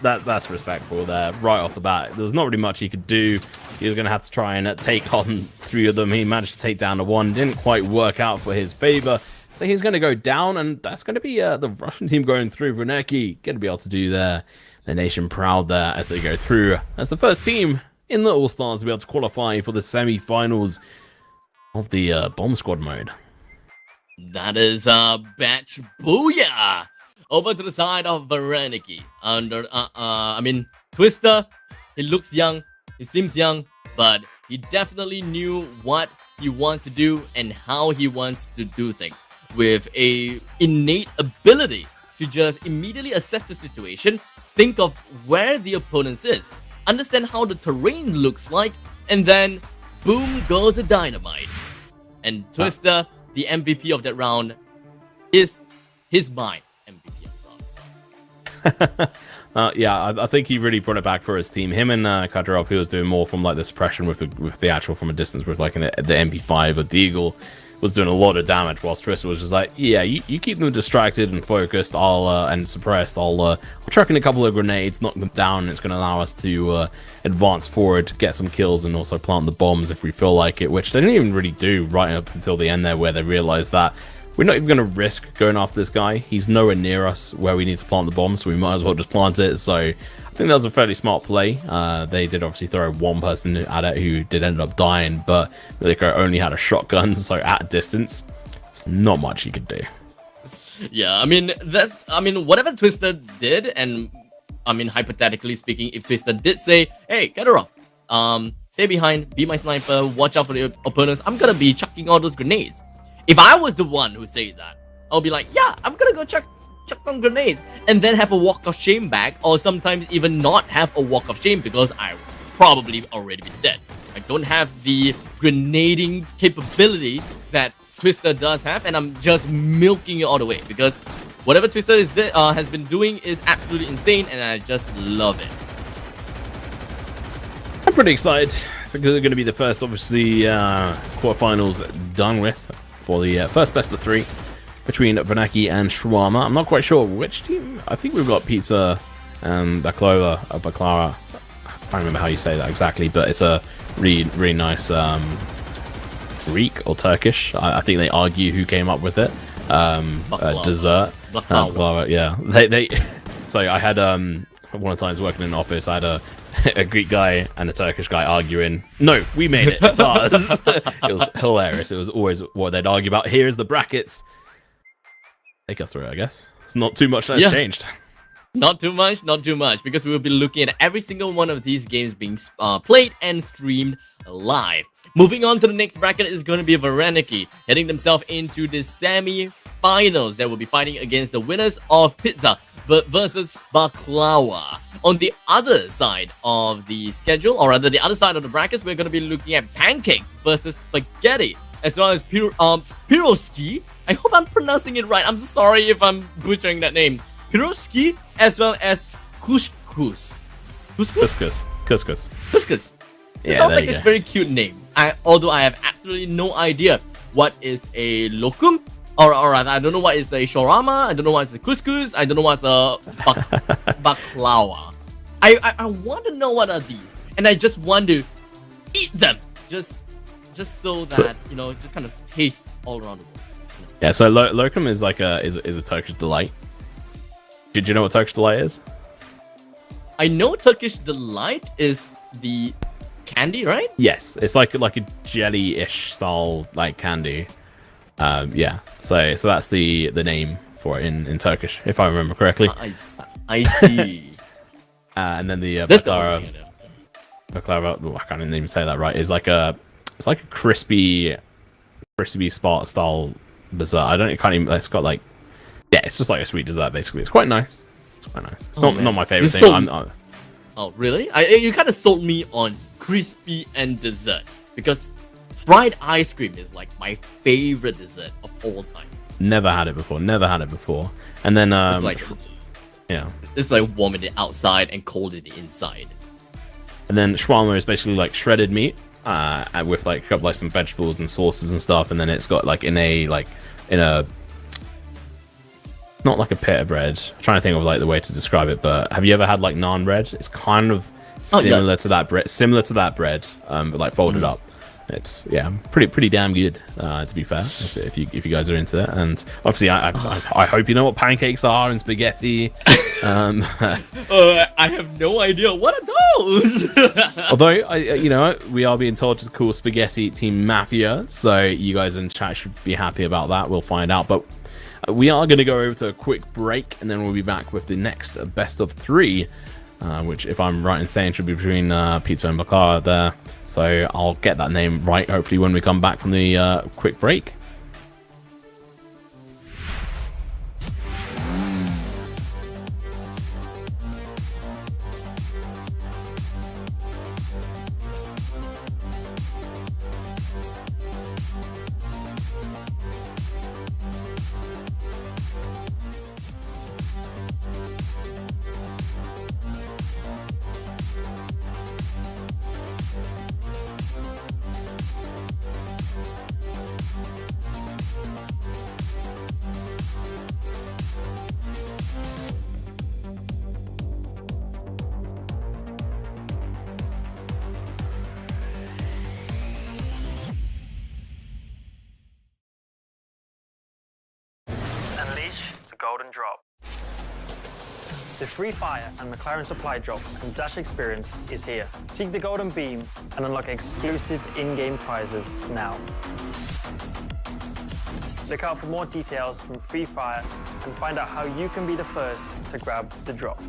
That's respectful there. Right off the bat, there's not really much he could do. He was gonna have to try and take on 3 of them. He managed to take down the 1. Didn't quite work out for his favor. So he's gonna go down, and that's gonna be the Russian team going through. Verneki gonna be able to do their nation proud there as they go through as the first team in the All Stars to be able to qualify for the semi-finals of the Bomb Squad mode. That is Batch Booyah! Over to the side of Varaniki. Twister, he looks young, he seems young, but he definitely knew what he wants to do and how he wants to do things. With a innate ability to just immediately assess the situation, think of where the opponent is, understand how the terrain looks like, and then boom goes the dynamite. And Twister, the MVP of that round, is my MVP of the round. Yeah, I think he really brought it back for his team. Him and Kadyrov, he was doing more from like the suppression with the actual from a distance with like the MP5 or Deagle, was doing a lot of damage, whilst Twister was just like, yeah, you keep them distracted and focused, and suppressed. I'll chuck in a couple of grenades, knock them down, and it's going to allow us to advance forward, get some kills, and also plant the bombs if we feel like it, which they didn't even really do right up until the end there, where they realized that we're not even going to risk going after this guy. He's nowhere near us where we need to plant the bomb, so we might as well just plant it. So I think that was a fairly smart play. They did obviously throw 1 person at it who did end up dying, but Meliko only had a shotgun, so at a distance, there's not much he could do. Yeah, whatever Twister did, and hypothetically speaking, if Twister did say, hey, get her off, stay behind, be my sniper, watch out for the opponents, I'm gonna be chucking all those grenades. If I was the one who said that, I'll be like, yeah, I'm gonna go chuck some grenades, and then have a walk of shame back, or sometimes even not have a walk of shame because I probably already be dead. I don't have the grenading capability that Twister does have, and I'm just milking it all the way because whatever Twister has been doing is absolutely insane, and I just love it. I'm pretty excited. So they're going to be the first, obviously, quarterfinals done with for the first best of 3 between Vanaki and Shawarma. I'm not quite sure which team. I think we've got Pizza and Baklava. I can't remember how you say that exactly, but it's a really, really nice Greek or Turkish. I think they argue who came up with it. Dessert. Baklava, yeah. They. So I had one of the times working in an office, I had a Greek guy and a Turkish guy arguing. No, we made it. It's ours. It was hilarious. It was always what they'd argue about. Here's the brackets. Take us through it, I guess. It's not too much that's changed. Not too much, because we will be looking at every single one of these games being played and streamed live. Moving on to the next bracket is going to be Varaniki, heading themselves into the semi-finals that will be fighting against the winners of Pizza versus Baklava. On the other side of the schedule, or rather the other side of the brackets, we're going to be looking at Pancakes versus Spaghetti, as well as Piroski. I hope I'm pronouncing it right. I'm so sorry if I'm butchering that name. Piroski, as well as Couscous. Couscous. It sounds like a very cute name. Although I have absolutely no idea what is a lokum, or rather, I don't know what is a shawarma, I don't know what is a couscous, I don't know what's a baklava. I want to know what are these, and I just want to eat them, just so that just kind of taste all around the world. Yeah, so lokum is like is a Turkish delight. Did you know what Turkish delight is? I know Turkish delight is the candy, right? Yes, it's like a jelly-ish style like candy. Yeah. So that's the name for it in Turkish, if I remember correctly. I see. And then the baklava. I can't even say that right. It's like a crispy style dessert. I can't even. It's got like, yeah, it's just like a sweet dessert basically. It's quite nice. It's quite nice. It's not my favorite thing. Oh really? You kind of sold me on crispy and dessert because fried ice cream is like my favorite dessert of all time. Never had it before. And then It's like yeah, it's like warm it outside and cold it inside. and then shawarma is basically like shredded meat with like got like some vegetables and sauces and stuff, and then it's got like in a not like a pita bread. I'm trying to think of like the way to describe it, but have you ever had like naan bread? It's kind of similar to that bread, but like folded up. It's pretty damn good, to be fair, if you guys are into that. And obviously I hope you know what pancakes are and spaghetti. I have no idea what are those. Although we are being told to call spaghetti team mafia, so you guys in chat should be happy about that. We'll find out, but we are going to go over to a quick break, and then we'll be back with the next best of 3, which, if I'm right in saying, should be between pizza and baklava there. So I'll get that name right, hopefully, when we come back from the quick break. Unleash the golden drop. The Free Fire and McLaren Supply Drop and Dash experience is here. Seek the golden beam and unlock exclusive in-game prizes now. Look out for more details from Free Fire and find out how you can be the first to grab the drop.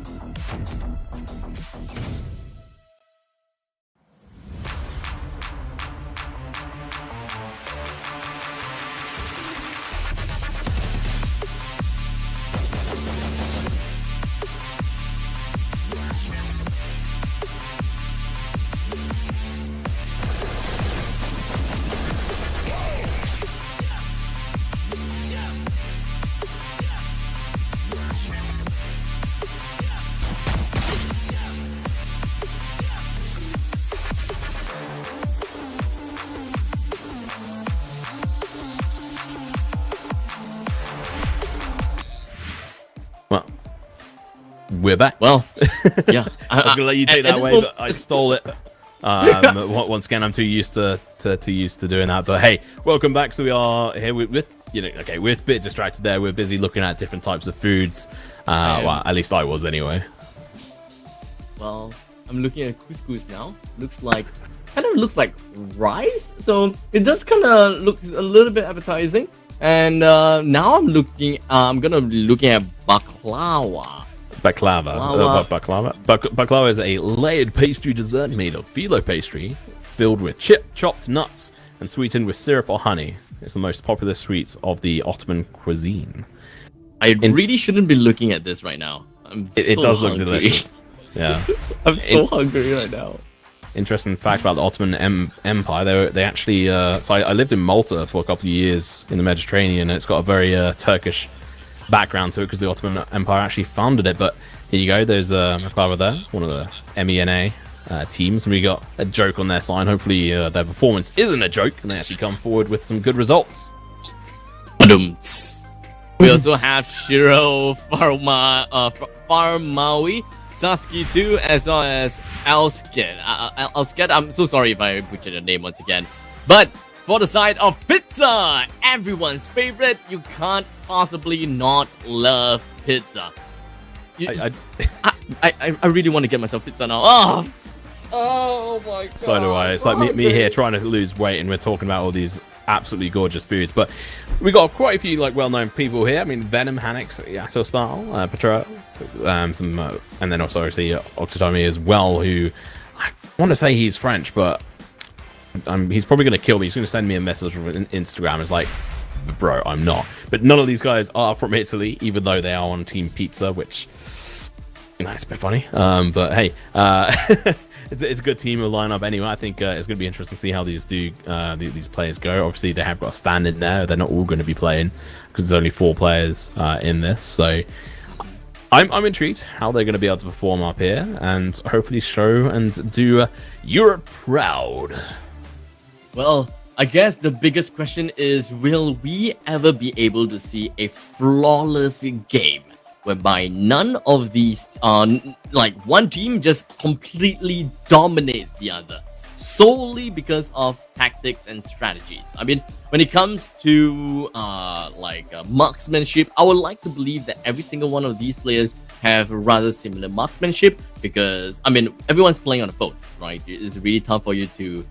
Well, we're back. Well, yeah. I was gonna let you take that away, but I stole it. Once again, I'm too used to doing that. But hey, welcome back. So we are here with we're a bit distracted there. We're busy looking at different types of foods. Well, at least I was anyway. Well, I'm looking at couscous now. Kind of looks like rice. So it does kind of look a little bit appetizing. And now I'm gonna be looking at baklava. Baklava is a layered pastry dessert made of phyllo pastry, filled with chopped nuts and sweetened with syrup or honey. It's the most popular sweets of the Ottoman cuisine. I really shouldn't be looking at this right now. It does look delicious. Yeah, I'm so hungry right now. Interesting fact about the Ottoman Empire. They actually. So I lived in Malta for a couple of years in the Mediterranean, and it's got a very Turkish background to it because the Ottoman Empire actually founded it. But here you go. There's baklava there, one of the MENA teams, and we got a joke on their sign. Hopefully, their performance isn't a joke, and they actually come forward with some good results. We also have Shiro Farmawi. Saski 2, as well as Alsked. I'm so sorry if I butchered your name once again. But for the side of pizza, everyone's favorite, you can't possibly not love pizza. I really want to get myself pizza now. Oh my god. So do I. It's like me here trying to lose weight, and we're talking about all these absolutely gorgeous foods. But we got quite a few like well-known people here. I mean, Venom, Hanix, Yasso Style, Petra, and then also obviously Octotomi as well, who I want to say he's French, but he's probably going to kill me. He's going to send me a message from Instagram. It's like, bro, I'm not. But none of these guys are from Italy, even though they are on Team Pizza, which, you know, it's a bit funny. But hey, it's a good team of lineup anyway. I think it's going to be interesting to see how these players go. Obviously, they have got a stand in there. They're not all going to be playing because there's only 4 players in this. So I'm intrigued how they're going to be able to perform up here and hopefully show and do Europe proud. Well, I guess the biggest question is, will we ever be able to see a flawless game whereby none of these, like one team just completely dominates the other solely because of tactics and strategies? I mean, when it comes to marksmanship, I would like to believe that every single one of these players have rather similar marksmanship, because I mean, everyone's playing on a phone, right? It's really tough for you to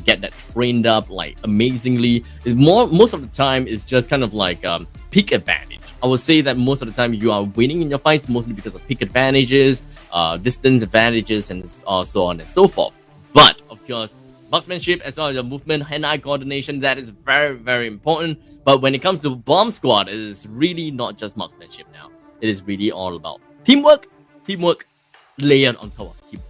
get that trained up like amazingly. Most of the time it's just kind of like pick advantage. I would say that most of the time you are winning in your fights mostly because of pick advantages, distance advantages, and so on and so forth. But of course, marksmanship as well as your movement, hand-eye coordination, that is very, very important. But when it comes to bomb squad, it is really not just marksmanship now. It is really all about teamwork layered on top of teamwork.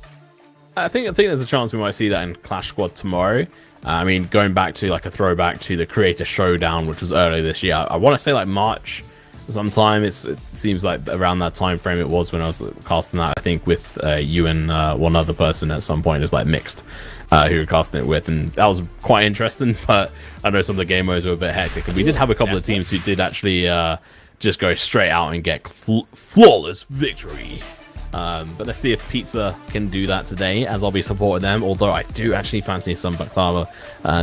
I think there's a chance we might see that in Clash Squad tomorrow. I mean, going back to like a throwback to the Creator Showdown, which was earlier this year. I want to say like March sometime. It seems like around that time frame it was when I was casting that. I think with you and one other person at some point. It was like mixed who were casting it with, and that was quite interesting. But I know some of the game modes were a bit hectic, and we did have a couple of teams who did actually just go straight out and get flawless victory. But let's see if Pizza can do that today, as I'll be supporting them. Although I do actually fancy some baklava.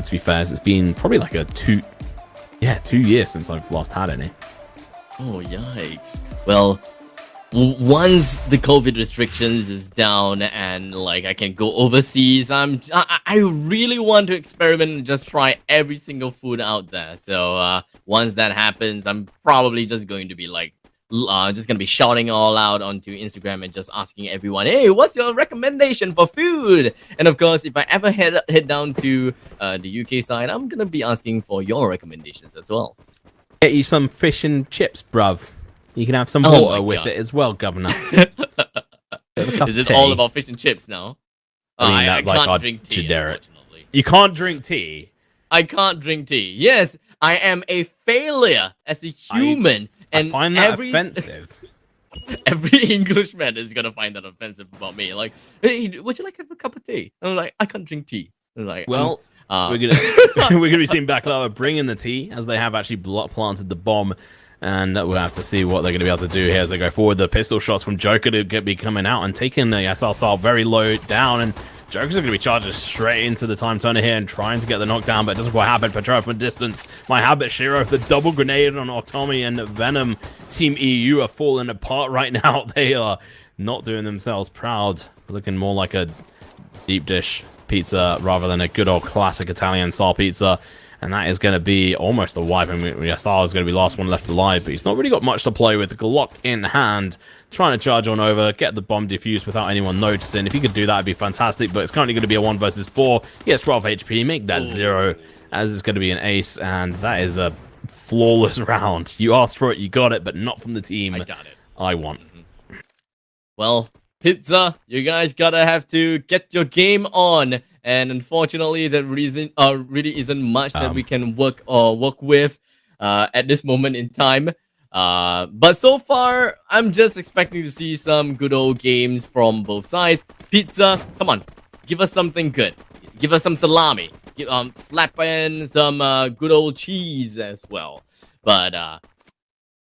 To be fair, it's been probably like 2 years since I've last had any. Oh, yikes. Well, once the COVID restrictions is down and like I can go overseas, I really want to experiment and just try every single food out there. So once that happens, I'm probably just going to be like shouting all out onto Instagram and just asking everyone, hey, what's your recommendation for food? And of course, if I ever head down to the UK side, I'm gonna be asking for your recommendations as well. Get you some fish and chips, bruv. You can have some water with it as well, Governor. Is it all about fish and chips now? I can't drink tea, unfortunately. You can't drink tea? I can't drink tea. Yes, I am a failure as a human. I find that offensive. Every Englishman is gonna find that offensive about me. Like, hey, would you like to have a cup of tea? And I'm like, I can't drink tea. I'm like, well, we're gonna be seeing Baklava bring in the tea, as they have actually planted the bomb, and we'll have to see what they're gonna be able to do here as they go forward. The pistol shots from Joker to be coming out and taking the SR style very low down, and Joker's going to be charging straight into the time turner here and trying to get the knockdown, but it doesn't quite happen. Patro from distance. My habit, Shiro, the double grenade on Octomi and Venom. Team EU are falling apart right now. They are not doing themselves proud. Looking more like a deep dish pizza rather than a good old classic Italian style pizza. And that is going to be almost a wipe. I mean, Star is going to be last one left alive, but he's not really got much to play with. Glock in hand, trying to charge on over, get the bomb defused without anyone noticing. If he could do that, it'd be fantastic, but it's currently going to be a 1 versus 4. He has 12 HP, make that 0, as it's going to be an ace, and that is a flawless round. You asked for it, you got it, but not from the team I got it. I want. Well, Pizza, you guys gotta have to get your game on. And unfortunately, the reason really isn't much that we can work with at this moment in time. But so far, I'm just expecting to see some good old games from both sides. Pizza, come on, give us something good. Give us some salami. Slap in some good old cheese as well. But at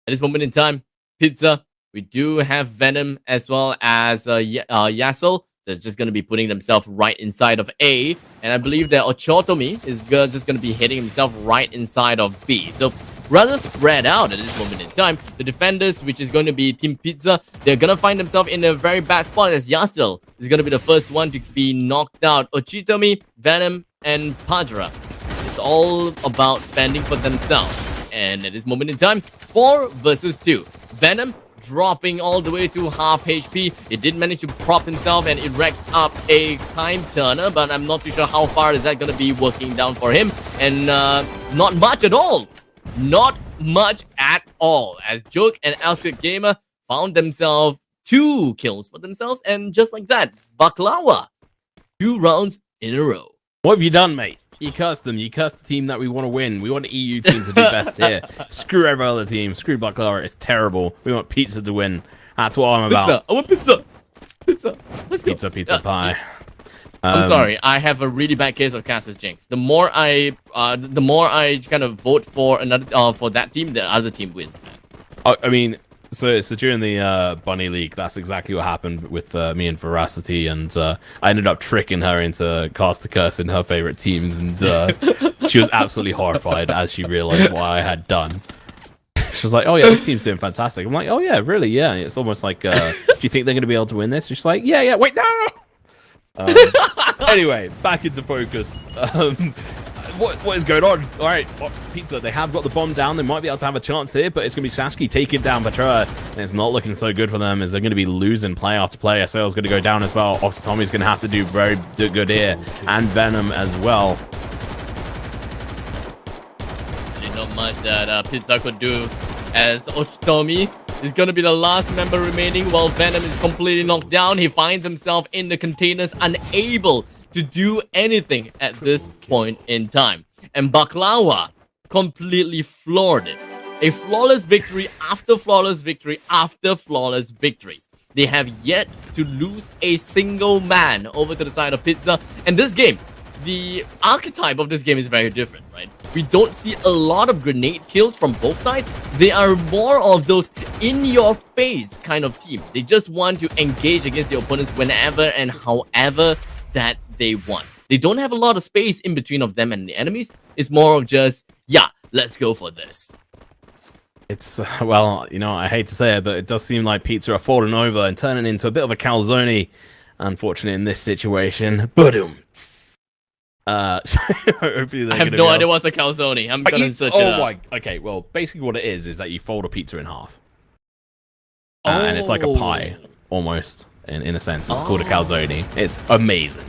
this moment in time, Pizza, we do have Venom as well as Yasel. That's just going to be putting themselves right inside of A. And I believe that Ochotomi is just going to be hitting himself right inside of B. So rather spread out at this moment in time. The defenders, which is going to be Team Pizza, they're going to find themselves in a very bad spot, as Yasel is going to be the first one to be knocked out. Ochitomi, Venom, and Padra. It's all about fending for themselves. And at this moment in time, 4 versus 2. Venom dropping all the way to half HP. It did manage to prop himself and erect up a time turner, but I'm not too sure how far is that going to be working down for him. And not much at all. Not much at all, as Joke and Alscript Gamer found themselves 2 kills for themselves, and just like that, Baklawa 2 rounds in a row. What have you done, mate? You cursed them. You cursed the team that we want to win. We want the EU team to do best here. Screw every other team. Screw Baklawa. It's terrible. We want pizza to win. That's what I'm about. Pizza. I want pizza. Pizza. Let's go. Pizza pie. I'm sorry. I have a really bad case of Casus Jinx. The more I kind of vote for another for that team, the other team wins, man. I mean, so during the Bunny League, that's exactly what happened with me and Veracity, and I ended up tricking her into cast a curse in her favorite teams, and she was absolutely horrified as she realized what I had done. She was like, "Oh yeah, this team's doing fantastic." I'm like, "Oh yeah, really? Yeah." It's almost like, "Do you think they're going to be able to win this?" She's like, "Yeah. Wait, no." Anyway, back into focus. What is going on? All right, Pizza, they have got the bomb down. They might be able to have a chance here, but it's going to be Sasuke taking down Patra, and it's not looking so good for them as they're going to be losing play after play. SL's going to go down as well. Octotommy's going to have to do very good here, and Venom as well. Really not much that Pizza could do, as Octotommy is going to be the last member remaining while Venom is completely knocked down. He finds himself in the containers, unable to do anything at this point in time. And Baklawa completely floored it. A flawless victory after flawless victory after flawless victories. They have yet to lose a single man over to the side of Pizza. And this game, the archetype of this game is very different, right? We don't see a lot of grenade kills from both sides. They are more of those in-your-face kind of team. They just want to engage against the opponents whenever and however that they want. They don't have a lot of space in between of them and the enemies. It's more of just, yeah, let's go for this. It's, well, you know, I hate to say it, but it does seem like Pizza are falling over and turning into a bit of a calzone, unfortunately, in this situation. Boom. I have no idea what's a calzone. I'm gonna search it up. Okay, well, basically what it is that you fold a pizza in half. And it's like a pie, almost, in a sense. It's called a calzone. It's amazing.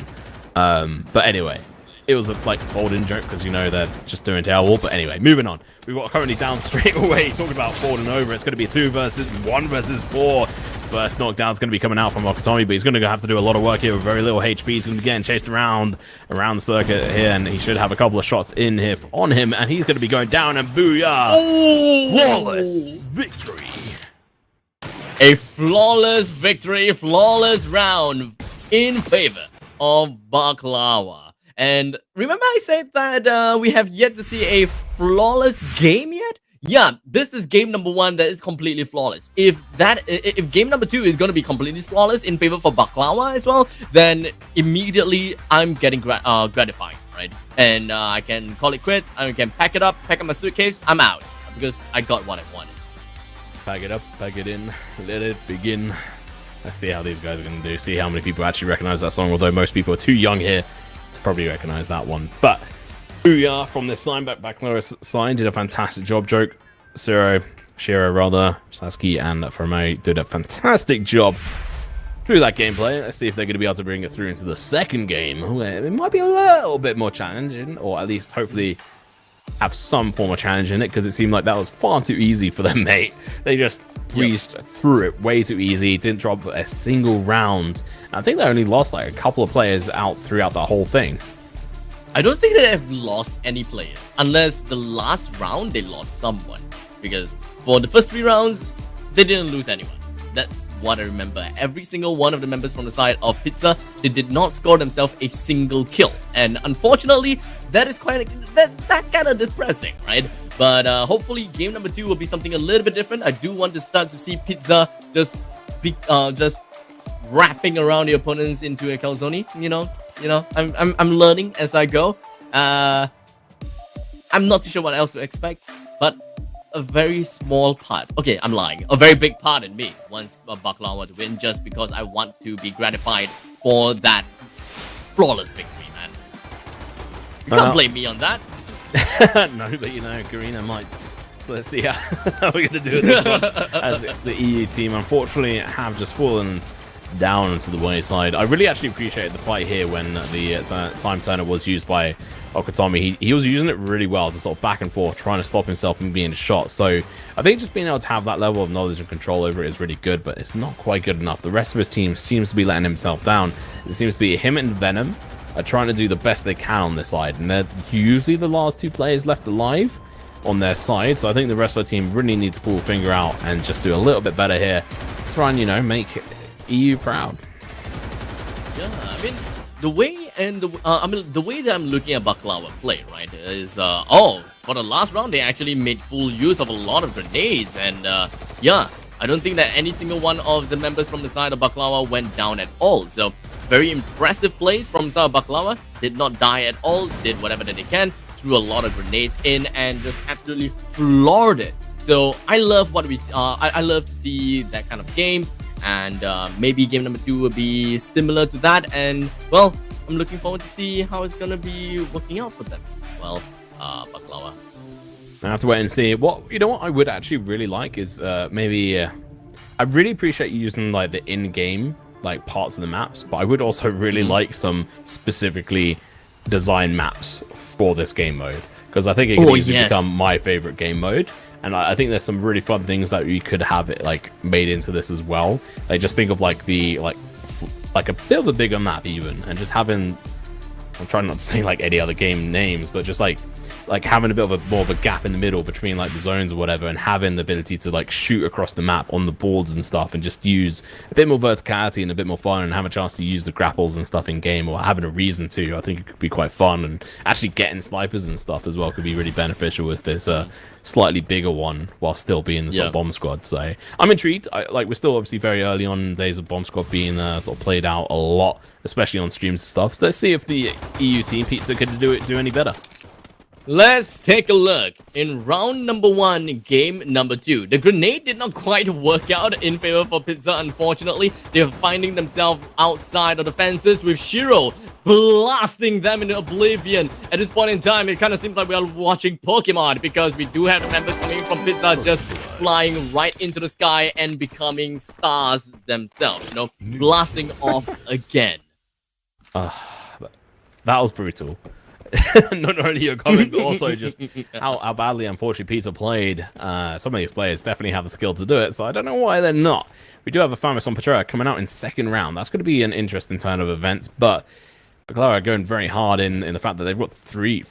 But anyway, it was a like folding joke because, you know, they're just doing terrible. But anyway, moving on. We've got currently down straight away. Talking about folding over. It's going to be a 2 versus 1 versus 4. First knockdown is going to be coming out from Okatomi, but he's going to have to do a lot of work here with very little HP. He's going to be getting chased around the circuit here, and he should have a couple of shots in here on him, and he's going to be going down, and booyah! Flawless victory! A flawless victory, flawless round in favor of Baklawa. And remember I said that we have yet to see a flawless game yet? Yeah, this is game number 1 that is completely flawless. If game number 2 is going to be completely flawless in favor for Baklawa as well, then immediately I'm getting gratified, right? And I can call it quits. I can pack it up, pack up my suitcase. I'm out because I got what I wanted. Pack it up, pack it in, let it begin. Let's see how these guys are going to do. See how many people actually recognize that song, although most people are too young here to probably recognize that one. But booyah from this side, Baklawa's side did a fantastic job. Joke, Shiro, Sasuke, and Fromo did a fantastic job through that gameplay. Let's see if they're going to be able to bring it through into the second game, where it might be a little bit more challenging, or at least hopefully have some form of challenge in it, because it seemed like that was far too easy for them, mate. They just breezed through it way too easy, didn't drop a single round. I think they only lost like a couple of players out throughout the whole thing. I don't think they have lost any players, unless the last round they lost someone. Because for the first 3 rounds, they didn't lose anyone. That's what I remember. Every single one of the members from the side of Pizza, they did not score themselves a single kill. And unfortunately, that is that's kind of depressing, right? But hopefully game number 2 will be something a little bit different. I do want to start to see Pizza just wrapping around the opponents into a calzone. You know, I'm learning as I go. I'm not too sure what else to expect, but a very small part. Okay, I'm lying. A very big part in me wants Baklawa to win, just because I want to be gratified for that flawless victory, man. You can't blame me on that. No, but you know, Karina might. So let's see how we're going to do this one. As the EU team, unfortunately, have just fallen down to the wayside. I really actually appreciated the fight here when the time turner was used by Okatami, he was using it really well to sort of back and forth, trying to stop himself from being shot. So I think just being able to have that level of knowledge and control over it is really good, but it's not quite good enough. The rest of his team seems to be letting himself down. It seems to be him and Venom are trying to do the best they can on this side, and they're usually the last two players left alive on their side. So I think the rest of the team really need to pull a finger out and just do a little bit better here. Try and, you know, make EU proud. Yeah, I mean, the way the way that I'm looking at Baklava play, right, is for the last round they actually made full use of a lot of grenades, and yeah, I don't think that any single one of the members from the side of Baklava went down at all. So very impressive plays from the side of Baklava. Did not die at all. Did whatever that they can. Threw a lot of grenades in and just absolutely floored it. So I love what we I love to see that kind of games. And maybe game number 2 will be similar to that, and well, I'm looking forward to see how it's gonna be working out for them. Well, Baklava. I have to wait and see. What I would actually really like is maybe I really appreciate you using like the in-game like parts of the maps, but I would also really like some specifically designed maps for this game mode, because I think it could easily become my favorite game mode. And I think there's some really fun things that you could have it like made into this as well. Like just think of like the like a bit of a bigger map even, and just having, I'm trying not to say like any other game names, but just like having a bit of a more of a gap in the middle between like the zones or whatever, and having the ability to like shoot across the map on the boards and stuff, and just use a bit more verticality and a bit more fun, and have a chance to use the grapples and stuff in game, or having a reason to. I think it could be quite fun, and actually getting snipers and stuff as well could be really beneficial with this slightly bigger one while still being the sort of bomb squad. So I'm intrigued. We're still obviously very early on days of bomb squad being sort of played out a lot, especially on streams and stuff. So let's see if the EU team Pizza could do any better. Let's take a look. In round number 1, game number 2, the grenade did not quite work out in favor for Pizza, unfortunately. They're finding themselves outside of the fences with Shiro blasting them into oblivion. At this point in time, it kind of seems like we are watching Pokemon, because we do have the members coming from Pizza just flying right into the sky and becoming stars themselves, you know, blasting off again. That was brutal. Not only your comment, but also just how badly, unfortunately, Pizza played. Some of these players definitely have the skill to do it, so I don't know why they're not. We do have a Famous on Petra coming out in second round. That's going to be an interesting turn of events, but Clara going very hard in the fact that they've got 4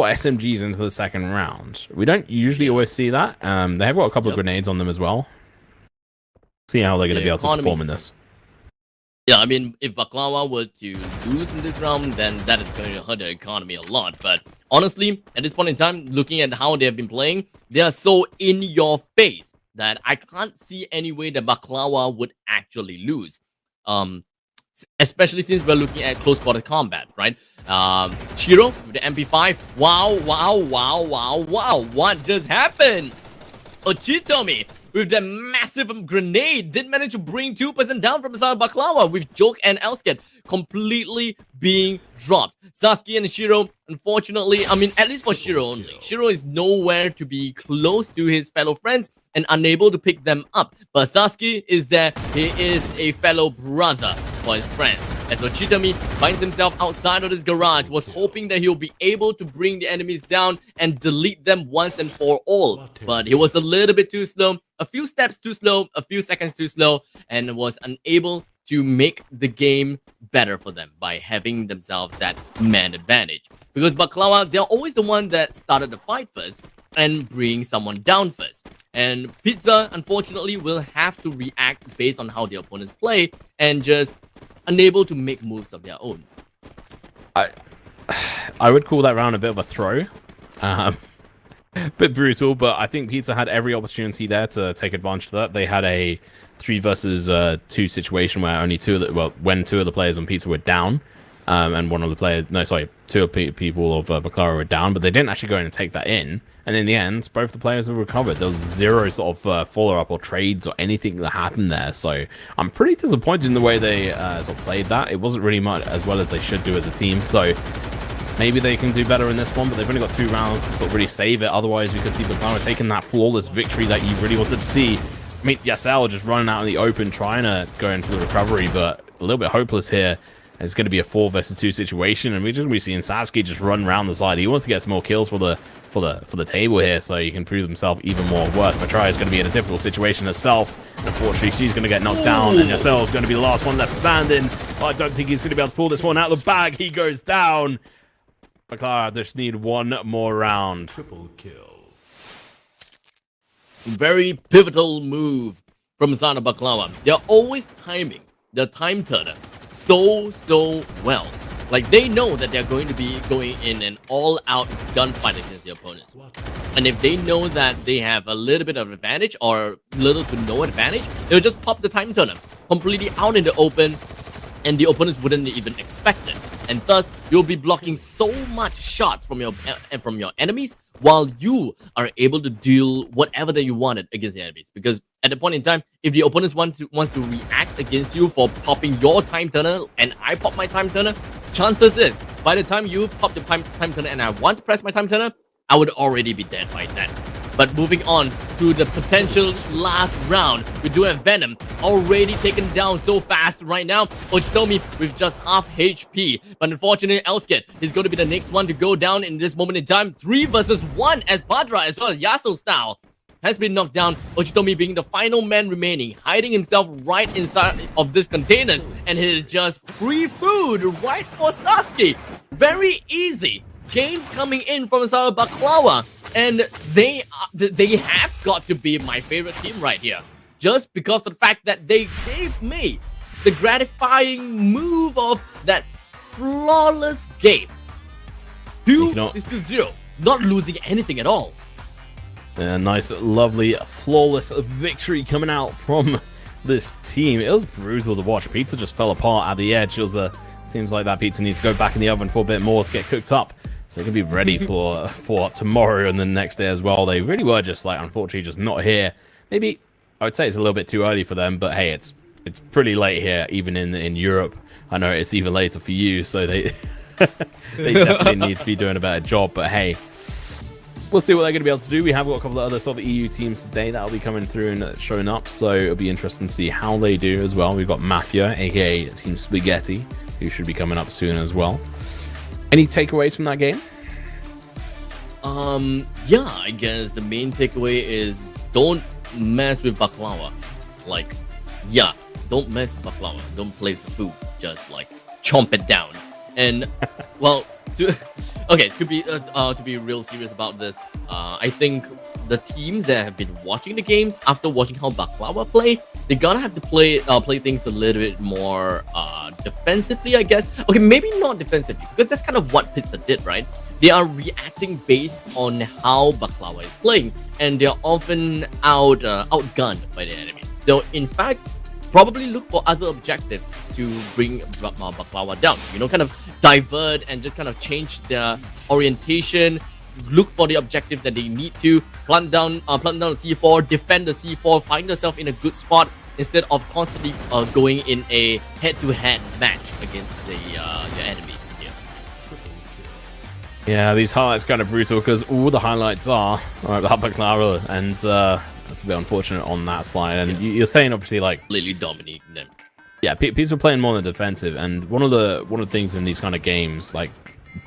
SMGs into the second round. We don't usually always see that. They have got a couple of grenades on them as well. See how they're going to be able to perform in this. Yeah, I mean, if Baklava were to lose in this round, then that is going to hurt the economy a lot. But honestly, at this point in time, looking at how they have been playing, they are so in your face that I can't see any way that Baklava would actually lose. Especially since we're looking at close quarter combat, right? Shiro with the MP5. Wow. What just happened? Ochitomi with that massive grenade did manage to bring 2% down from the side of Baklava, with Joke and Elsket completely being dropped. Sasuke and Shiro, unfortunately, I mean, at least for Shiro only, Shiro is nowhere to be close to his fellow friends and unable to pick them up. But Sasuke is there. He is a fellow brother for his friends. As Ochitomi finds himself outside of his garage, was hoping that he'll be able to bring the enemies down and delete them once and for all. But he was a little bit too slow, a few steps too slow, a few seconds too slow, and was unable to make the game better for them by having themselves that man advantage. Because Baklava, they're always the one that started the fight first and bring someone down first. And Pizza, unfortunately, will have to react based on how the opponents play and just unable to make moves of their own. I would call that round a bit of a throw. Bit brutal, but I think Pizza had every opportunity there to take advantage of that. They had a 3 versus 2 situation where only when 2 of the players on Pizza were down, and one of the players, two of people of Baklava were down, but they didn't actually go in and take that in. And in the end, both the players were recovered. There was 0 sort of follow-up or trades or anything that happened there. So I'm pretty disappointed in the way they sort of played that. It wasn't really much as well as they should do as a team. So maybe they can do better in this one, but they've only got 2 rounds to sort of really save it. Otherwise, we could see Baklava taking that flawless victory that you really wanted to see. I mean, Yasel just running out in the open, trying to go in for the recovery, but a little bit hopeless here. It's going to be a 4 versus 2 situation, and we're just going to be seeing Sasuke just run around the side. He wants to get some more kills for the table here, so he can prove himself even more worth. Matrai is going to be in a difficult situation herself. Unfortunately, she's going to get knocked down, and Yourself's going to be the last one left standing. I don't think he's going to be able to pull this one out of the bag. He goes down. Baklava just need one more round. Triple kill. Very pivotal move from Sana Baklava. They're always timing the time turner so well. Like, they know that they're going to be going in an all-out gunfight against their opponents. And if they know that they have a little bit of advantage or little to no advantage, they'll just pop the time turner completely out in the open, and the opponents wouldn't even expect it. And thus, you'll be blocking so much shots from your enemies, while you are able to deal whatever that you wanted against the enemies. Because at the point in time, if the opponents wants to react against you for popping your time turner, and I pop my time turner, chances is, by the time you pop the time turner and I want to press my time turner, I would already be dead by then. But moving on to the potential last round, we do have Venom already taken down so fast right now. Ochitomi with just half HP. But unfortunately, Elskit is going to be the next one to go down in this moment in time. 3 versus 1 as Padra as well as Yasuo style has been knocked down. Ochitomi being the final man remaining, hiding himself right inside of this containers. And he is just free food right for Sasuke. Very easy. Games coming in from Sana Baklava. And they have got to be my favorite team right here. Just because of the fact that they gave me the gratifying move of that flawless game. 2-0. Not losing anything at all. A nice, lovely, flawless victory coming out from this team. It was brutal to watch. Pizza just fell apart at the edge. It was seems like that pizza needs to go back in the oven for a bit more to get cooked up. So they're going to be ready for tomorrow and the next day as well. They really were just, like, unfortunately, just not here. Maybe, I would say it's a little bit too early for them, but hey, it's pretty late here, even in Europe. I know it's even later for you, so they they definitely need to be doing a better job. But hey, we'll see what they're going to be able to do. We have got a couple of other sort of EU teams today that will be coming through and showing up, so it'll be interesting to see how they do as well. We've got Mafia, aka Team Spaghetti, who should be coming up soon as well. Any takeaways from that game? Yeah, I guess the main takeaway is don't mess with Baklava. Like, yeah, don't mess with Baklava. Don't play for food. Just like chomp it down. And well, to be real serious about this, I think the teams that have been watching the games after watching how Baklava play, they gotta have to play things a little bit more defensively, I guess. Okay, maybe not defensively, because that's kind of what Pizza did, right? They are reacting based on how Baklava is playing, and they're often outgunned by the enemies. So in fact, probably look for other objectives to bring Baklava down. You know, kind of divert and just kind of change their orientation. Look for the objectives that they need to plant down the C4, defend the C4, find yourself in a good spot instead of constantly going in a head-to-head match against your enemies here. Yeah, these highlights kind of brutal because all the highlights are about Baklava, and that's a bit unfortunate on that slide. And you're saying obviously like completely dominating them. Yeah, people are playing more than defensive, and one of the things in these kind of games, like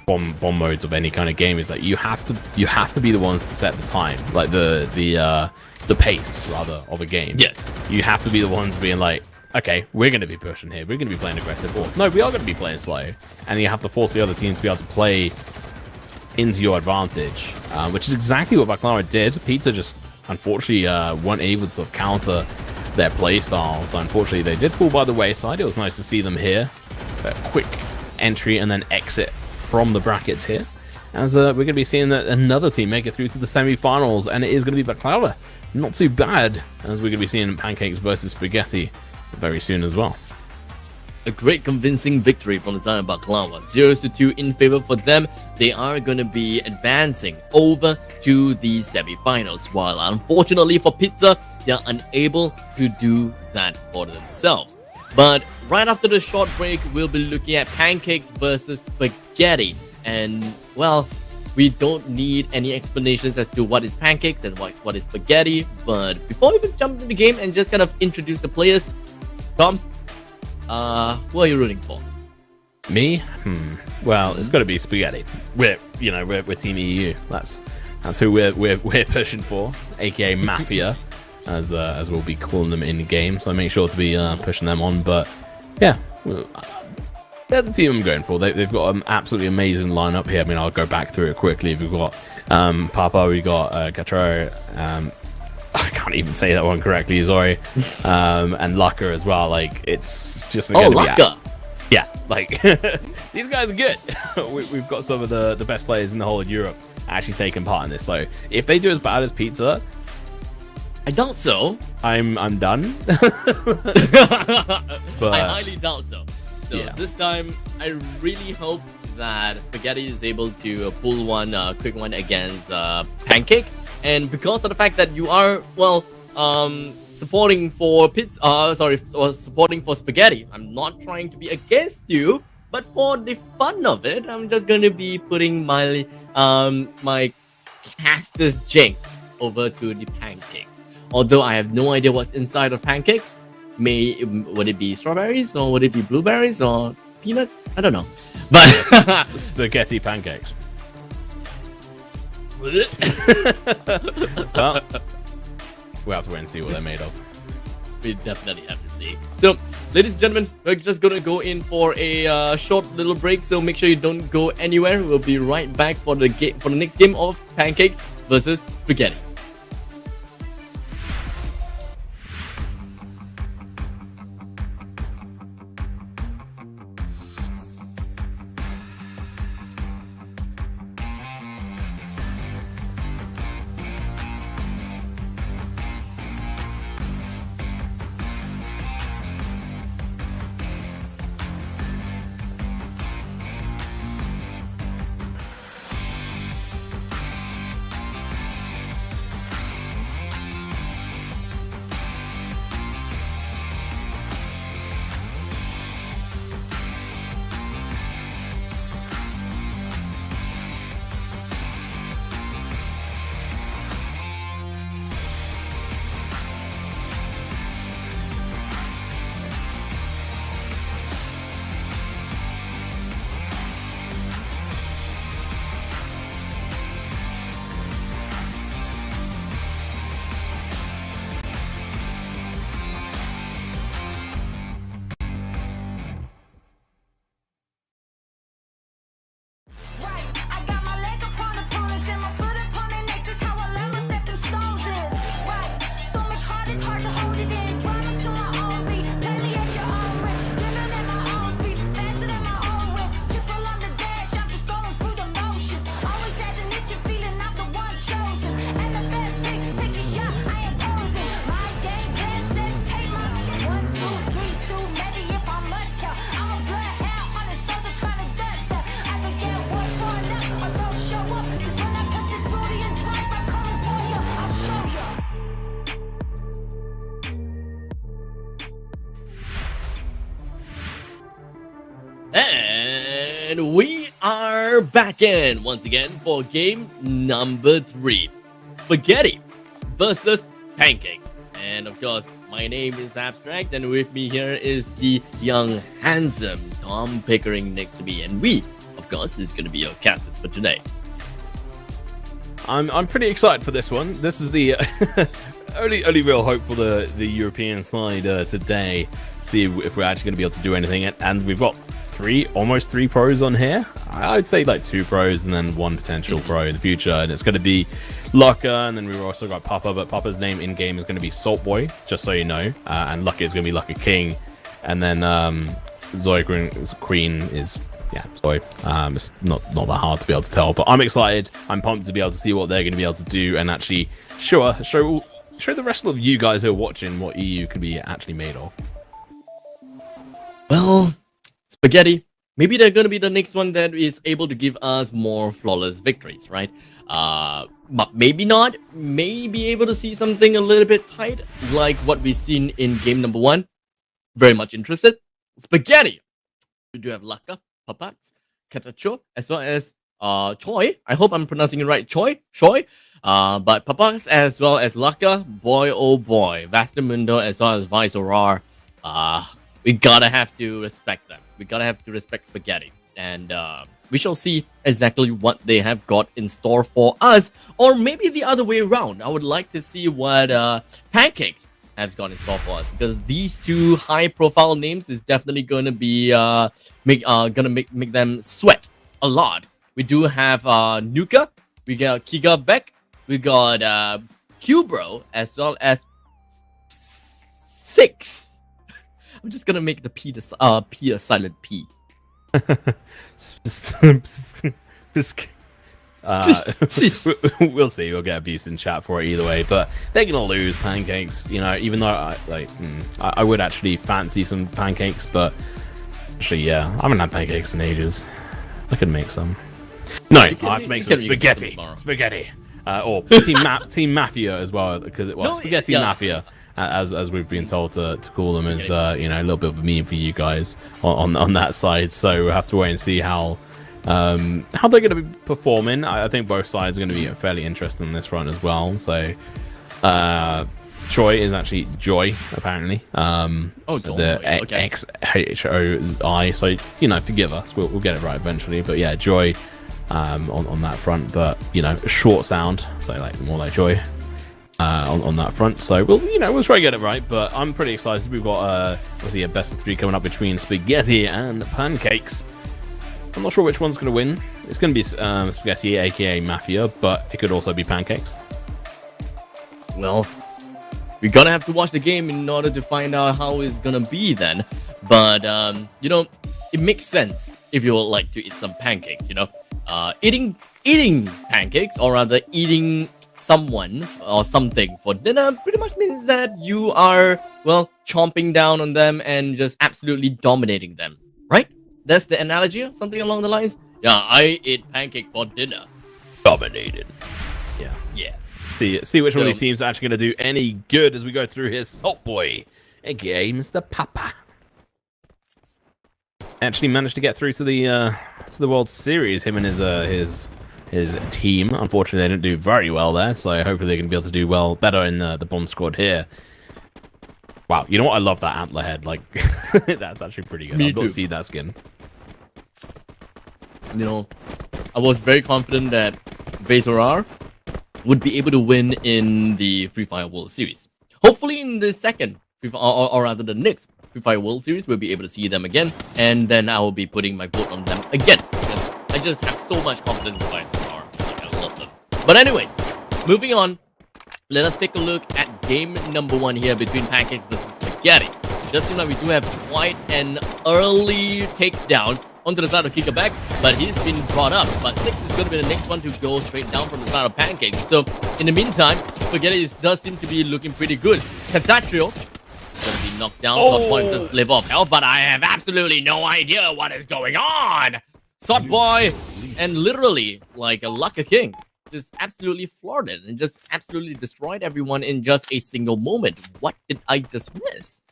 bomb modes of any kind of game, is that you have to be the ones to set the time, like the pace rather of a game. Yes, you have to be the ones being like, okay, we're going to be pushing here, we're going to be playing aggressive, or no, we are going to be playing slow, and you have to force the other team to be able to play into your advantage, which is exactly what Baklava did. Pizza just unfortunately weren't able to sort of counter their play style, so unfortunately they did fall by the wayside. It was nice to see them here, a quick entry and then exit from the brackets here, as we're going to be seeing that another team make it through to the semi-finals, and it is going to be Baklava. Not too bad, as we're going to be seeing Pancakes versus Spaghetti very soon as well. A great convincing victory from Sana Baklava. 0-2 in favor for them. They are going to be advancing over to the semi-finals, while unfortunately for Pizza, they are unable to do that for themselves. But right after the short break, we'll be looking at Pancakes versus Spaghetti. And, well, we don't need any explanations as to what is Pancakes and what is Spaghetti. But before we even jump into the game and just kind of introduce the players, Tom, who are you rooting for? Me? Well, it's got to be spaghetti. We're Team EU. That's who we're pushing for, aka Mafia, as we'll be calling them in the game. So make sure to be pushing them on. But yeah, they're the team I'm going for. They've got an absolutely amazing lineup here. I mean, I'll go back through it quickly. We've got Papa, we got Gatro, I can't even say that one correctly, sorry. And Lucka as well. Like, it's just Lucka. Yeah, like these guys are good. We've got some of the best players in the whole of Europe actually taking part in this. So if they do as bad as Pizza, I doubt so. I'm done. But I highly doubt so. So yeah. This time, I really hope that Spaghetti is able to pull one quick one against Pancake. And because of the fact that you are, supporting for supporting for Spaghetti, I'm not trying to be against you, but for the fun of it, I'm just going to be putting my my Castus Jinx over to the Pancakes. Although I have no idea what's inside of Pancakes. Would it be strawberries, or would it be blueberries, or peanuts? I don't know. But spaghetti pancakes. Well, we'll have to wait and see what they're made of. We definitely have to see. So, ladies and gentlemen, we're just gonna go in for a short little break. So make sure you don't go anywhere. We'll be right back for the next game of Pancakes versus Spaghetti. And we are back in once again for game number 3. Spaghetti versus Pancakes. And of course, my name is Abstract, and with me here is the young, handsome Tom Pickering next to me. And we, of course, is going to be your casters for today. I'm pretty excited for this one. This is the only real hope for the European side today. See if we're actually going to be able to do anything. And we've got almost three pros on here. I would say like 2 pros and then 1 potential pro in the future. And it's going to be Lucka, and then we've also got Papa. But Papa's name in game is going to be Salt Boy, just so you know. And Lucka is going to be Lucka King. And then Zoe Queen is Zoe. It's not that hard to be able to tell. But I'm excited. I'm pumped to be able to see what they're going to be able to do and actually show the rest of you guys who are watching what EU can be actually made of. Well, Spaghetti, maybe they're going to be the next one that is able to give us more flawless victories, right? But maybe not. Maybe able to see something a little bit tight, like what we've seen in game number 1. Very much interested. Spaghetti. We do have Lucka, Papax, Katacho, as well as Choi. I hope I'm pronouncing it right. Choi. But Papax as well as Lucka. Boy, oh boy. Vastamundo as well as Vice Aurora. We gotta have to respect them. we gotta have to respect Spaghetti. And we shall see exactly what they have got in store for us. Or maybe the other way around. I would like to see what Pancakes has got in store for us. Because these two high-profile names is definitely going to be make them sweat a lot. We do have Nuka. We got Kiga Beck. We got Cubro, as well as 6. I'm just gonna make the P a silent P. We'll see. We'll get abuse in chat for it either way, but they're gonna lose Pancakes. You know, even though I would actually fancy some pancakes, but actually, yeah, I haven't had pancakes in ages. I could make some. No, I have to make some spaghetti. Spaghetti. Or Team Mafia as well, because Spaghetti Mafia, as we've been told to call them, is you know, a little bit of a meme for you guys on that side. So we'll have to wait and see how they're going to be performing. I think both sides are going to be fairly interesting in this run as well. So Troy is actually Joy, apparently. The XHOI. So, you know, forgive us. We'll get it right eventually. But yeah, Joy on that front. But, you know, short sound. So, like, more like Joy on that front. So, we'll try to get it right. But I'm pretty excited. We've got, obviously, a best of 3 coming up between Spaghetti and Pancakes. I'm not sure which one's going to win. It's going to be Spaghetti, aka Mafia, but it could also be Pancakes. Well, we're gonna have to watch the game in order to find out how it's gonna be then. But you know, it makes sense if you would like to eat some pancakes. You know, eating pancakes, or rather eating someone or something for dinner, pretty much means that you are, well, chomping down on them and just absolutely dominating them, right? That's the analogy, or something along the lines. Yeah, I ate pancake for dinner. Dominated. Yeah. See which one of these teams are actually going to do any good as we go through here. Salt Boy, aka Mr. Papa, actually managed to get through to the World Series. Him and his team. Unfortunately, they didn't do very well there. So hopefully they're going to be able to do better in the bomb squad here. Wow, you know what? I love that antler head. Like, that's actually pretty good. I've not seen that skin. You know, I was very confident that Vazorar would be able to win in the Free Fire World Series. Hopefully in the second, or rather the next Free Fire World Series, we'll be able to see them again, and then I will be putting my vote on them again, because I just have so much confidence in Vazorar. Like, I love them. But anyways, moving on, let us take a look at game number 1 here between Pancakes versus Spaghetti. It does seem like we do have quite an early takedown onto the side of Kikaback, but he's been brought up. But 6 is going to be the next one to go straight down from the side of Pancakes. So, in the meantime, Spaghetti does seem to be looking pretty good. Cantatrio going to be knocked down. Sot Boy to slip off health, but I have absolutely no idea what is going on. Sot Boy, and literally, like a Lucka King, just absolutely floored it and just absolutely destroyed everyone in just a single moment. What did I just miss?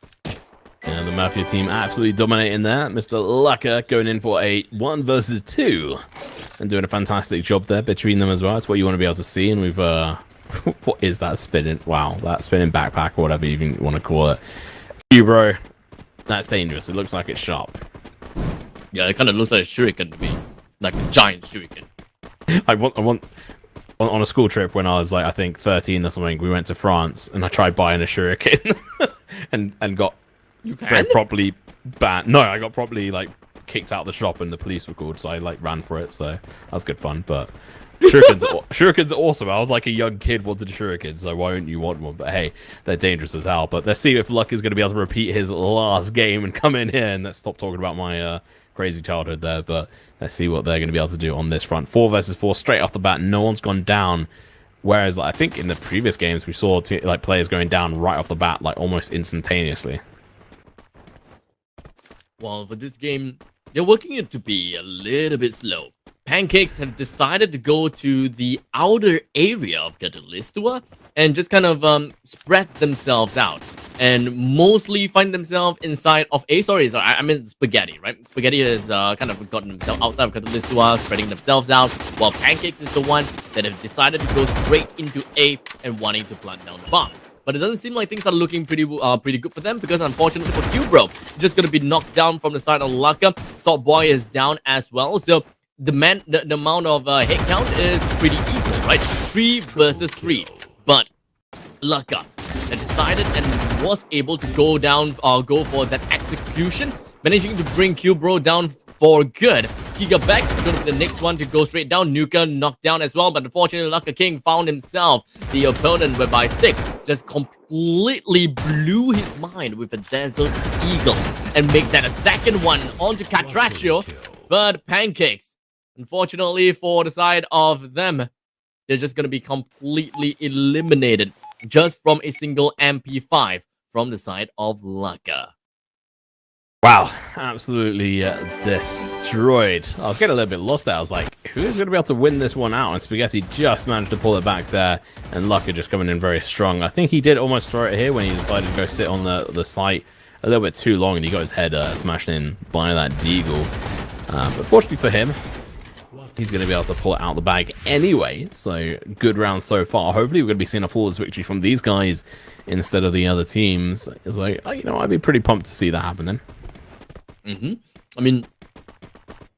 And the Mafia team absolutely dominating there. Mr. Lucka going in for a 1 versus 2 and doing a fantastic job there between them as well. That's what you want to be able to see. And we've what is that spinning? Wow, that spinning backpack or whatever you even want to call it. Bro, that's dangerous. It looks like it's sharp. Yeah, it kind of looks like a shuriken to me, like a giant shuriken. I want on a school trip when I was like, I think 13 or something. We went to France and I tried buying a shuriken and got very properly banned. No, I got properly like kicked out of the shop and the police were called, so I like ran for it. So that was good fun. But shurikens are awesome. I was like a young kid wanted a shuriken, so why wouldn't you want one? But hey, they're dangerous as hell. But let's see if Luck is going to be able to repeat his last game and come in here. And let's stop talking about my crazy childhood there. But let's see what they're going to be able to do on this front. 4 versus 4 straight off the bat. No one's gone down. Whereas like, I think in the previous games we saw like players going down right off the bat, like almost instantaneously. Well, for this game, they're working it to be a little bit slow. Pancakes have decided to go to the outer area of Catalystua and just kind of spread themselves out and mostly find themselves inside of I mean Spaghetti, right? Spaghetti has kind of gotten themselves outside of Catalystua, spreading themselves out, while Pancakes is the one that have decided to go straight into A and wanting to plant down the bomb. But it doesn't seem like things are looking pretty good for them, because unfortunately for Cubro, just going to be knocked down from the side of Laka. Salt Boy is down as well. So the amount of hit count is pretty equal, right? 3 versus 3. But Laka decided and was able to go for that execution, managing to bring Cubro down for good. Giga Beck is going to be the next one to go straight down. Nuka knocked down as well, but unfortunately Laka King found himself the opponent, whereby 6 just completely blew his mind with a Desert Eagle and make that a second one onto Catraccio. But Pancakes, unfortunately for the side of them, they're just going to be completely eliminated just from a single MP5 from the side of Laka. Wow, absolutely destroyed. I was getting a little bit lost there. I was like, who's going to be able to win this one out? And Spaghetti just managed to pull it back there, and Laka just coming in very strong. I think he did almost throw it here when he decided to go sit on the site a little bit too long, and he got his head smashed in by that Deagle. But fortunately for him, he's going to be able to pull it out of the bag anyway. So good round so far. Hopefully we're going to be seeing a flawless victory from these guys instead of the other teams. It's like, you know, I'd be pretty pumped to see that happening. I mean,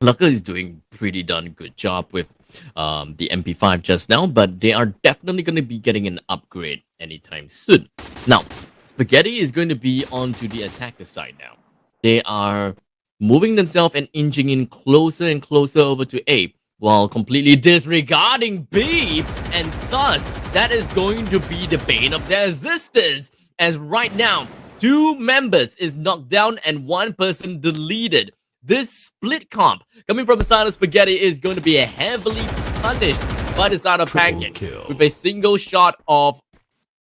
Laka is doing pretty darn good job with the MP5 just now, but they are definitely going to be getting an upgrade anytime soon. Now, Spaghetti is going to be onto the attacker side now. They are moving themselves and inching in closer and closer over to A, while completely disregarding B, and thus that is going to be the bane of their existence, as right now 2 members is knocked down and 1 person deleted. This split comp coming from the side of Spaghetti is going to be heavily punished by the side of Pancake with a single shot of,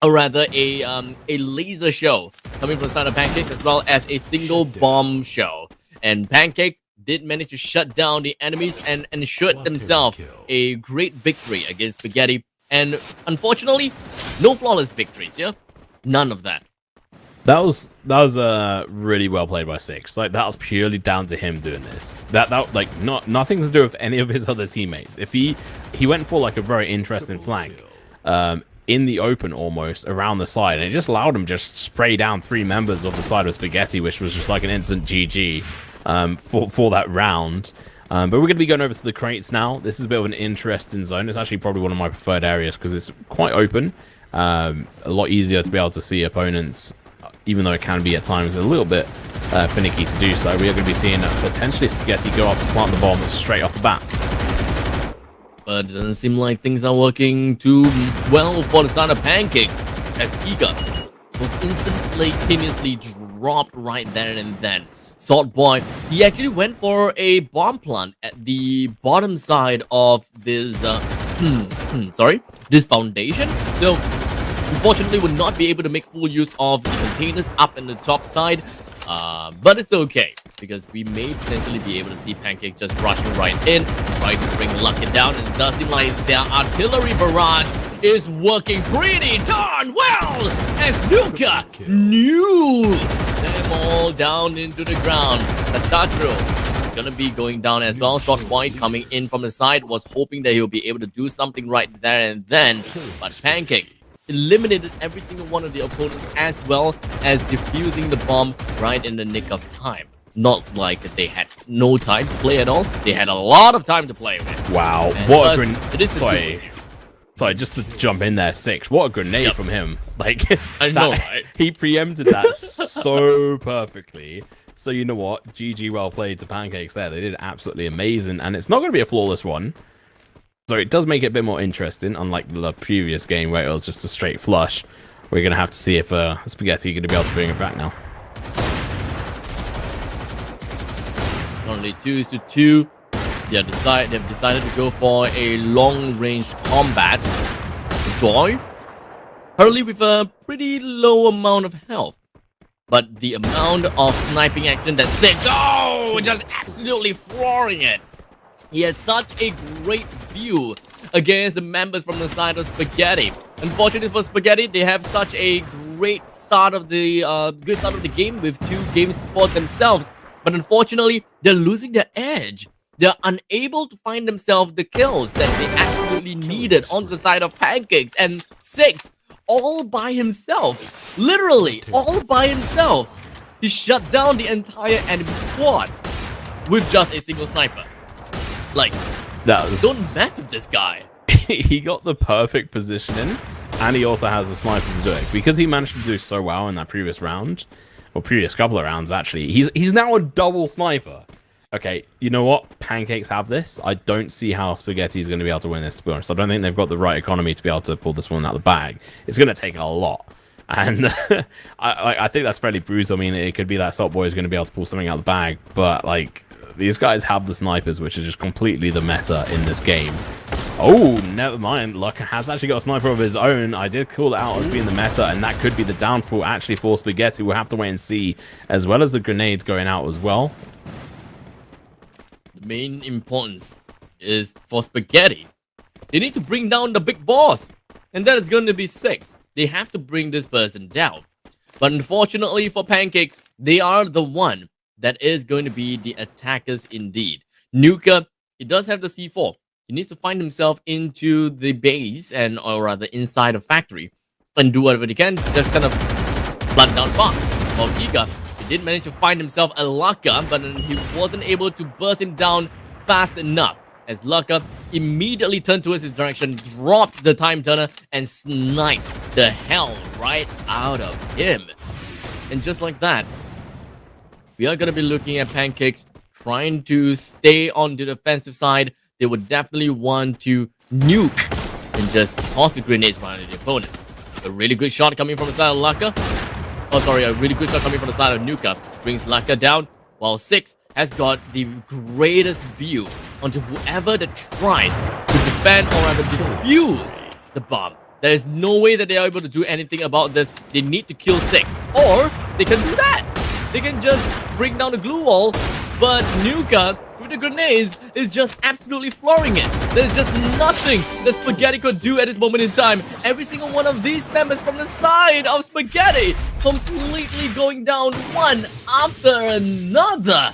or rather a laser show coming from the side of Pancakes, as well as a single bomb show. And Pancakes did manage to shut down the enemies and ensured themselves a great victory against Spaghetti. And unfortunately, no flawless victories, yeah? None of that. That was really well played by 6. Like, that was purely down to him doing this. That like nothing to do with any of his other teammates. If he went for like a very interesting flank in the open almost around the side, and it just allowed him just spray down 3 members of the side of Spaghetti, which was just like an instant GG for that round. But we're going to be going over to the crates now. This is a bit of an interesting zone. It's actually probably one of my preferred areas because it's quite open. A lot easier to be able to see opponents, even though it can be at times a little bit finicky to do so. We are going to be seeing potentially Spaghetti go up to plant the bomb straight off the bat. But it doesn't seem like things are working too well for the side of Pancake, as Giga was instantaneously dropped right there and then. Salt Boy, he actually went for a bomb plant at the bottom side of this this foundation. So unfortunately would not be able to make full use of the containers up in the top side, but it's okay, because we may potentially be able to see Pancake just rushing right in, trying to bring Lucky down, and it does seem like their artillery barrage is working pretty darn well, as Nuka knew them all down into the ground. Catatro gonna be going down as well. Short Point coming in from the side, was hoping that he'll be able to do something right there and then, but Pancakes eliminated every single one of the opponents, as well as defusing the bomb right in the nick of time. Not like they had no time to play at all. They had a lot of time to play with. Wow, And what a grenade. Sorry, just to jump in there, 6. What a grenade from him. Like, I know, right? He preempted that so perfectly. So you know what? GG, well played to Pancakes there. They did absolutely amazing. And it's not going to be a flawless one. So it does make it a bit more interesting, unlike the previous game where it was just a straight flush. We're going to have to see if Spaghetti is going to be able to bring it back now. It's currently 2-2. They've decided to go for a long-range combat. Joy, currently with a pretty low amount of health. But the amount of sniping action that 6, just absolutely flooring it. He has such a great view against the members from the side of Spaghetti. Unfortunately for Spaghetti, they have such a great start of the game with 2 games for themselves. But unfortunately, they're losing their edge. They're unable to find themselves the kills that they absolutely needed on the side of Pancakes. And 6 all by himself. Literally, all by himself. He shut down the entire enemy squad with just a single sniper. Like, don't mess with this guy. He got the perfect positioning, and he also has a sniper to do it. Because he managed to do so well in that previous round, or previous couple of rounds actually, he's now a double sniper. Okay, you know what? Pancakes have this. I don't see how Spaghetti is going to be able to win this, to be honest. I don't think they've got the right economy to be able to pull this one out of the bag. It's going to take a lot. And I think that's fairly bruised. I mean, it could be that Salt Boy is going to be able to pull something out of the bag. But, like, these guys have the snipers, which is just completely the meta in this game. Oh, never mind. Luck has actually got a sniper of his own. I did call it out as being the meta, and that could be the downfall actually for Spaghetti. We'll have to wait and see, as well as the grenades going out as well. The main importance is for Spaghetti. They need to bring down the big boss, and that is going to be 6. They have to bring this person down. But unfortunately for Pancakes, they are the one that is going to be the attackers indeed. Nuka, he does have the C4. He needs to find himself into the base, or rather inside a factory, and do whatever he can to just kind of plant down bomb. While Giga, he did manage to find himself a Laka, but he wasn't able to burst him down fast enough, as Laka immediately turned towards his direction, dropped the time turner, and sniped the hell right out of him. And just like that, we are going to be looking at Pancakes trying to stay on the defensive side. They would definitely want to nuke and just toss the grenades around the opponents. A really good shot coming from the side of Laka. Oh, sorry, a really good shot coming from the side of Nuka. Brings Laka down, while 6 has got the greatest view onto whoever that tries to defend or rather defuse the bomb. There is no way that they are able to do anything about this. They need to kill 6. Or they can do that. They can just bring down the glue wall. But Nuka, with the grenades, is just absolutely flooring it. There's just nothing that Spaghetti could do at this moment in time. Every single one of these members from the side of Spaghetti completely going down one after another.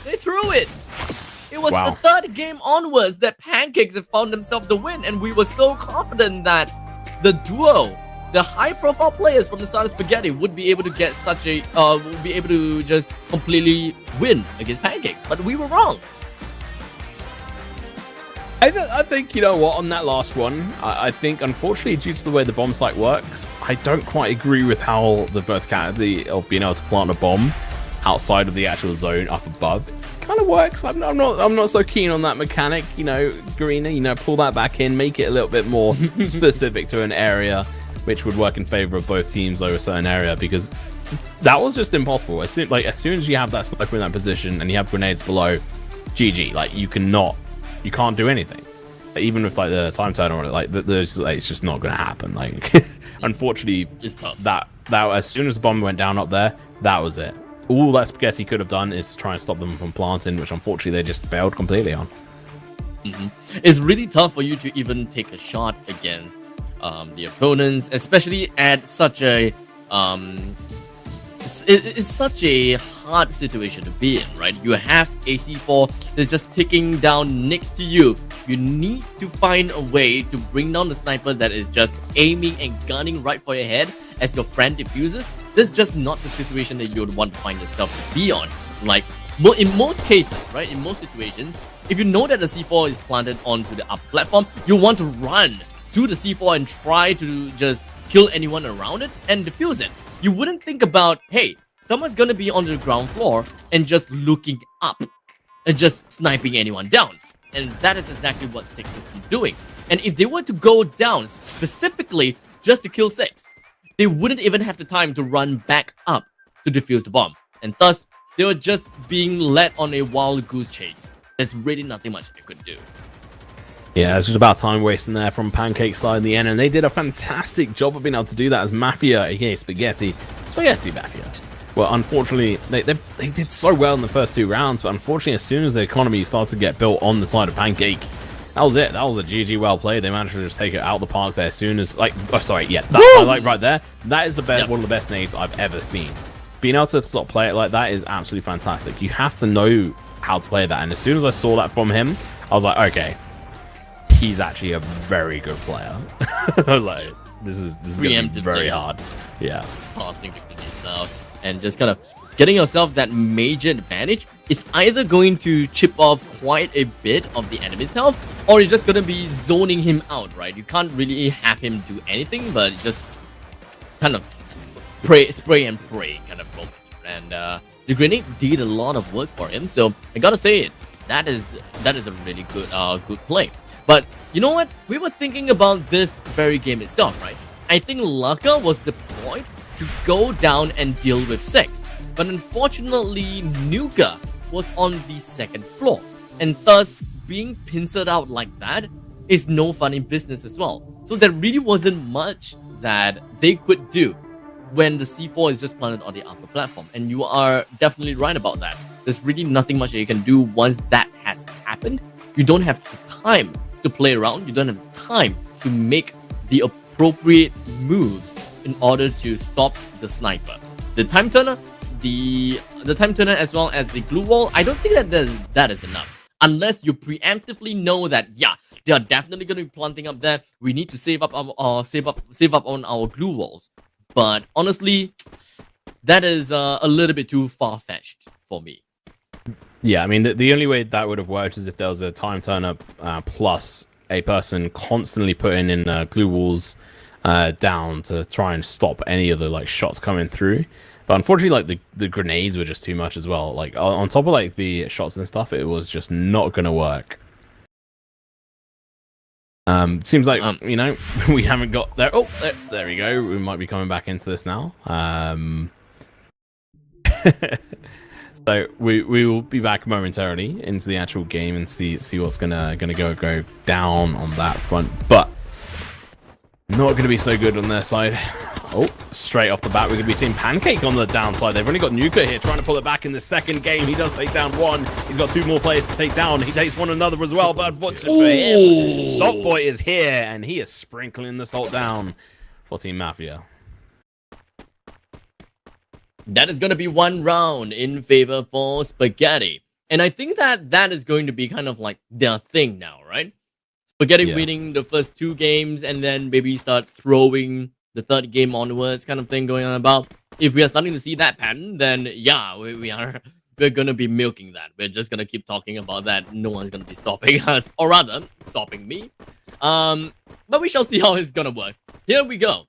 They threw it. It was the third game onwards that Pancakes have found themselves the win, and we were so confident that the duo, the high-profile players from the side of Spaghetti, would be able to get such a, would be able to just completely win against Pancakes, but we were wrong. I think, you know what, on that last one, I think, unfortunately, due to the way the bomb site works, I don't quite agree with how the verticality of being able to plant a bomb outside of the actual zone up above kind of works. I'm not so keen on that mechanic, you know, Garena, you know, pull that back in, make it a little bit more specific to an area, which would work in favor of both teams over a certain area, because that was just impossible. As soon as you have that sniper in that position and you have grenades below, GG. Like, you can't do anything. Like, even with like the time turner on it, like it's just not going to happen. Like, unfortunately, it's tough. That as soon as the bomb went down up there, that was it. All that Spaghetti could have done is to try and stop them from planting, which unfortunately they just failed completely on. It's really tough for you to even take a shot against the opponents, especially at such a it's such a hard situation to be in, right? You have AC4 that's just ticking down next to you. You need to find a way to bring down the sniper that is just aiming and gunning right for your head as your friend defuses. That's just not the situation that you would want to find yourself to be on. Like, in most cases, right? In most situations, if you know that the C4 is planted onto the upper platform, you want to run to the C4 and try to just kill anyone around it and defuse it. You wouldn't think about, hey, someone's gonna be on the ground floor and just looking up and just sniping anyone down. And that is exactly what 6 has been doing. And if they were to go down specifically just to kill 6, they wouldn't even have the time to run back up to defuse the bomb. And thus, they were just being led on a wild goose chase. There's really nothing much they could do. Yeah, it's just about time wasting there from Pancake side in the end, and they did a fantastic job of being able to do that as Mafia, aka Spaghetti Mafia. Well, unfortunately, they did so well in the first 2 rounds, but unfortunately, as soon as the economy started to get built on the side of Pancake, that was it. That was a GG well played. They managed to just take it out of the park there as soon as, like, oh, sorry, yeah, that highlight right there, that is the best, one of the best nades I've ever seen. Being able to sort of play it like that is absolutely fantastic. You have to know how to play that, and as soon as I saw that from him, I was like, okay, he's actually a very good player. I was like, this is going to be very hard. Yeah. Passing the grenades out and just kind of getting yourself that major advantage is either going to chip off quite a bit of the enemy's health, or you're just going to be zoning him out, right? You can't really have him do anything, but just kind of spray and pray kind of moment. And the grenade did a lot of work for him, so I gotta say it. That is a really good play. But you know what? We were thinking about this very game itself, right? I think Laka was deployed to go down and deal with 6. But unfortunately, Nuka was on the second floor. And thus, being pincered out like that is no funny business as well. So there really wasn't much that they could do when the C4 is just planted on the upper platform. And you are definitely right about that. There's really nothing much that you can do once that has happened. You don't have the time to play around. You don't have the time to make the appropriate moves in order to stop the sniper. The time turner, the time turner as well as the glue wall, I don't think that is enough. Unless you preemptively know that, yeah, they are definitely going to be planting up there. We need to save up on our glue walls. But honestly, that is a little bit too far-fetched for me. Yeah, I mean, the only way that would have worked is if there was a time turner plus a person constantly putting in glue walls down to try and stop any of the like shots coming through. But unfortunately, like the grenades were just too much as well. Like on top of like the shots and stuff, it was just not gonna work. Seems like you know, we haven't got there. Oh, there we go. We might be coming back into this now. So we will be back momentarily into the actual game and see what's gonna go down on that front, but not gonna be so good on their side. Oh, straight off the bat, we're going to be seeing Pancake on the downside. They've only got Nuka here trying to pull it back in the second game. He does take down one. He's got 2 more players to take down. He takes one another as well, but unfortunately for him, Salt Boy is here, and he is sprinkling the salt down for Team Mafia. That is going to be 1 round in favor for Spaghetti. And I think that is going to be kind of like their thing now, right? Spaghetti winning the first 2 games and then maybe start throwing the 3rd game onwards kind of thing going on about. If we are starting to see that pattern, then yeah, we're gonna be milking that. We're just gonna keep talking about that. No one's gonna be stopping us, or rather, stopping me. But we shall see how it's gonna work. Here we go.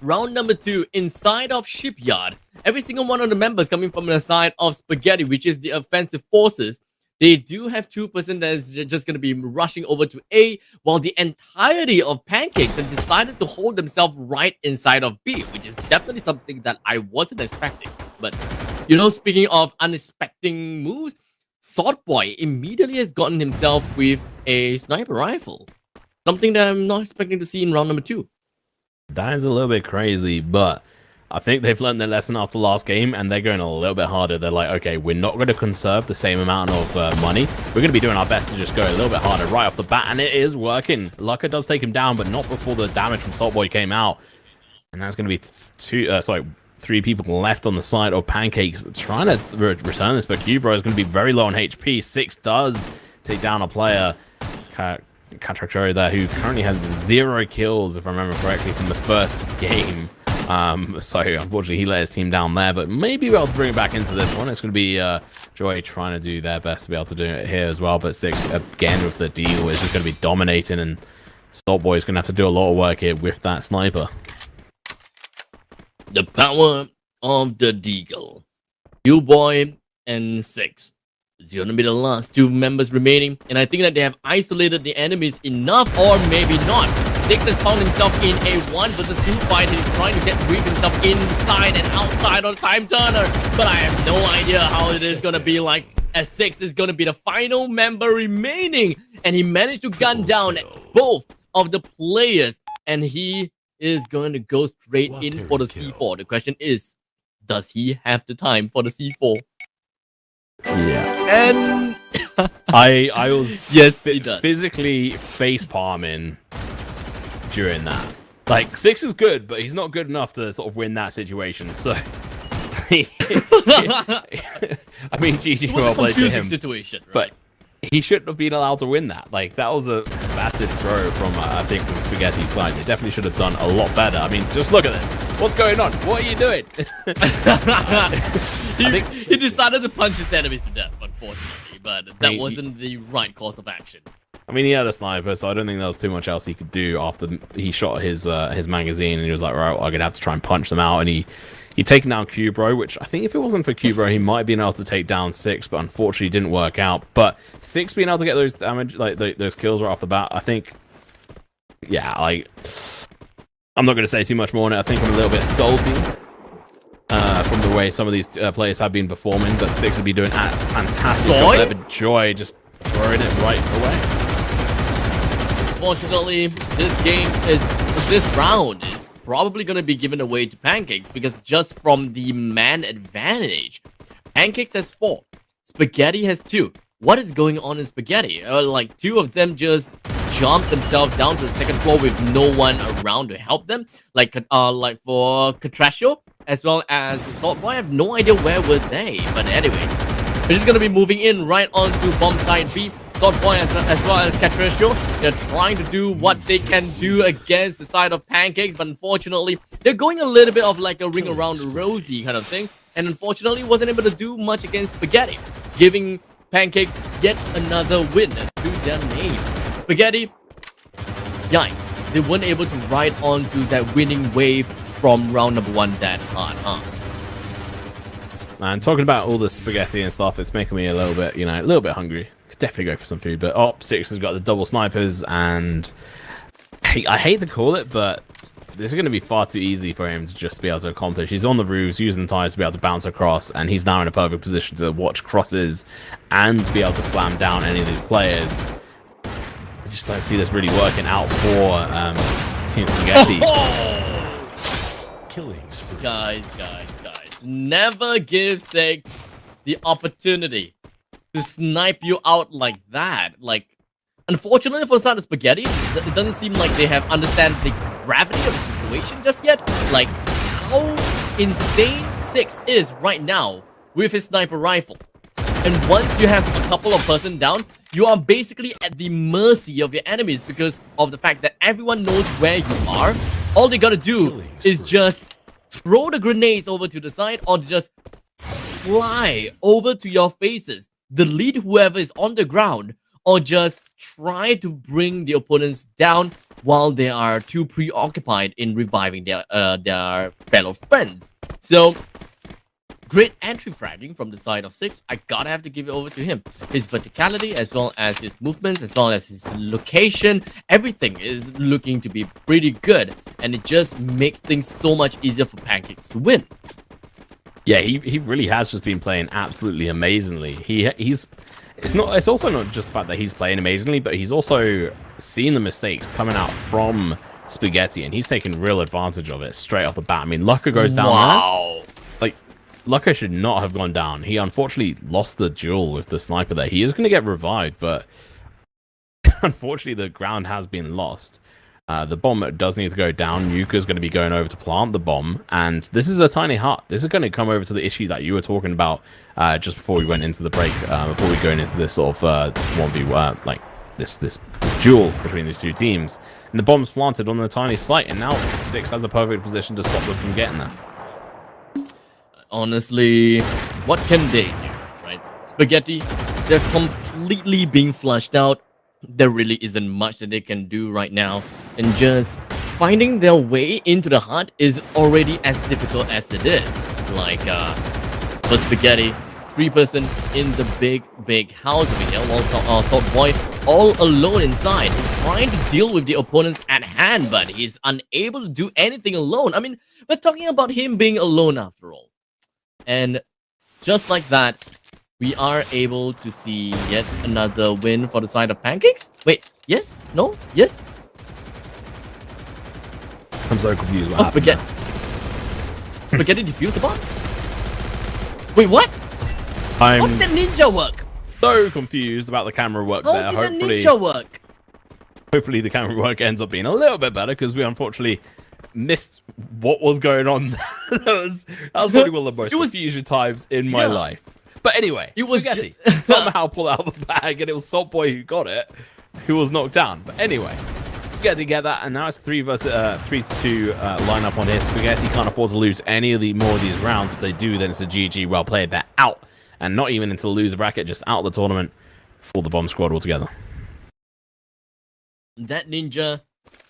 Round number 2, inside of Shipyard. Every single one of the members coming from the side of Spaghetti, which is the offensive forces. They do have 2% that is just going to be rushing over to A, while the entirety of Pancakes have decided to hold themselves right inside of B, which is definitely something that I wasn't expecting. But, you know, speaking of unexpected moves, Salt Boy immediately has gotten himself with a sniper rifle. Something that I'm not expecting to see in round number 2. That is a little bit crazy, but I think they've learned their lesson after the last game, and they're going a little bit harder. They're like, okay, we're not going to conserve the same amount of money. We're going to be doing our best to just go a little bit harder right off the bat, and it is working. Laka does take him down, but not before the damage from Salt Boy came out. And that's going to be 3 people left on the side of Pancakes trying to return this, but Cubro is going to be very low on HP. 6 does take down a player, Katrakuri there, who currently has 0 kills, if I remember correctly, from the first game. So unfortunately he let his team down there, but maybe we're able to bring it back into this one. It's going to be Joy trying to do their best to be able to do it here as well, but 6 again with the deal is just going to be dominating, and Salt Boy is going to have to do a lot of work here with that sniper. The power of the Deagle. You Boy and 6. It's going to be the last 2 members remaining, and I think that they have isolated the enemies enough, or maybe not. 6 has found himself in a 1 versus 2 fight. He's trying to weave himself inside and outside on Time Turner, but I have no idea how it is going to be like, as 6 is going to be the final member remaining, and he managed to gun down both of the players, and he is going to go straight in for the C4. The question is, does he have the time for the C4? Yeah. And I was physically face palming during that. Like, 6 is good, but he's not good enough to sort of win that situation. So I mean, GG well played to him. Situation, right? But he shouldn't have been allowed to win that. Like, that was a massive throw from, I think, from Spaghetti's side. They definitely should have done a lot better. I mean, just look at this. What's going on? What are you doing? He decided to punch his enemies to death, unfortunately, but that wasn't the right course of action. I mean, he had a sniper, so I don't think there was too much else he could do after he shot his magazine, and he was like, right, well, I'm gonna have to try and punch them out, and he taken down Cubro, which I think if it wasn't for Cubro, he might have been able to take down Six, but unfortunately didn't work out. But Six being able to get those damage, like those kills right off the bat, I think, yeah, like, I'm not gonna say too much more on it. I think I'm a little bit salty from the way some of these players have been performing, but Six would be doing a fantastic job there, but Joy just throwing it right away. Unfortunately, this round is probably going to be given away to Pancakes, because just from the man advantage, Pancakes has 4, Spaghetti has 2. What is going on in Spaghetti? Like, 2 of them just jumped themselves down to the second floor with no one around to help them. Like for Catraccio as well as Salt Boy, I have no idea where were they. But anyway, we're just going to be moving in right onto bomb side B. Salt Boy as well as Catraccio, they're trying to do what they can do against the side of Pancakes, but unfortunately, they're going a little bit of like a ring around Rosie kind of thing, and unfortunately wasn't able to do much against Spaghetti, giving Pancakes yet another win to their name. Spaghetti, yikes, they weren't able to ride onto that winning wave from round number 1 that hard, huh? And talking about all the spaghetti and stuff, it's making me a little bit, a little bit hungry. Definitely go for some food, but Six has got the double snipers, and I hate to call it, but this is going to be far too easy for him to just be able to accomplish. He's on the roofs, using the tires to be able to bounce across, and he's now in a perfect position to watch crosses and be able to slam down any of these players. I just don't see this really working out for Team Spaghetti. Killing spree. Guys, never give Six the opportunity to snipe you out like that. Like, unfortunately for the side of Spaghetti, it doesn't seem like they have understand the gravity of the situation just yet. Like, how insane Six is right now with his sniper rifle. And once you have a couple of person down, you are basically at the mercy of your enemies because of the fact that everyone knows where you are. All they gotta do is just throw the grenades over to the side or just fly over to your faces, delete whoever is on the ground, or just try to bring the opponents down while they are too preoccupied in reviving their fellow friends. So, great entry fragging from the side of Six. I gotta have to give it over to him. His verticality, as well as his movements, as well as his location, everything is looking to be pretty good, and it just makes things so much easier for Pancakes to win. Yeah, he really has just been playing absolutely amazingly. It's also not just the fact that he's playing amazingly, but he's also seen the mistakes coming out from Spaghetti, and he's taking real advantage of it straight off the bat. I mean, Lucca goes down there. Like, Lucca should not have gone down. He unfortunately lost the duel with the sniper there. He is going to get revived, but unfortunately the ground has been lost. The bomb does need to go down. Yuka's going to be going over to plant the bomb, and this is a tiny hut. This is going to come over to the issue that you were talking about just before we went into the break, before we go into this sort of 1v1, like this duel between these two teams. And the bomb's planted on the tiny site, and now Six has a perfect position to stop them from getting there. Honestly, what can they do, right? Spaghetti, they're completely being flushed out. There really isn't much that they can do right now, and just finding their way into the hut is already as difficult as it is. Like, for Spaghetti, 3-person in the big house over here, while Salt Boy all alone inside. He's trying to deal with the opponents at hand, but he's unable to do anything alone. I mean, we're talking about him being alone after all. And just like that, we are able to see yet another win for the side of Pancakes. Wait, yes? No? Yes? I'm so confused. Oh, Spaghetti. Spaghetti defused the bomb? Wait, what? How did the ninja work? So confused about the camera work there. How did the ninja work? Hopefully the camera work ends up being a little bit better, because we unfortunately missed what was going on. that was probably one of the most confusing times in my life. But anyway, It was Spaghetti somehow pulled out of the bag, and it was Salt Boy who got it, who was knocked down. But anyway, Spaghetti get that, and now it's 3 to 2 lineup on here. Spaghetti can't afford to lose any of the more of these rounds. If they do, then it's a GG. Well played. They're out, and not even into the loser bracket, just out of the tournament for the Bomb Squad altogether. That ninja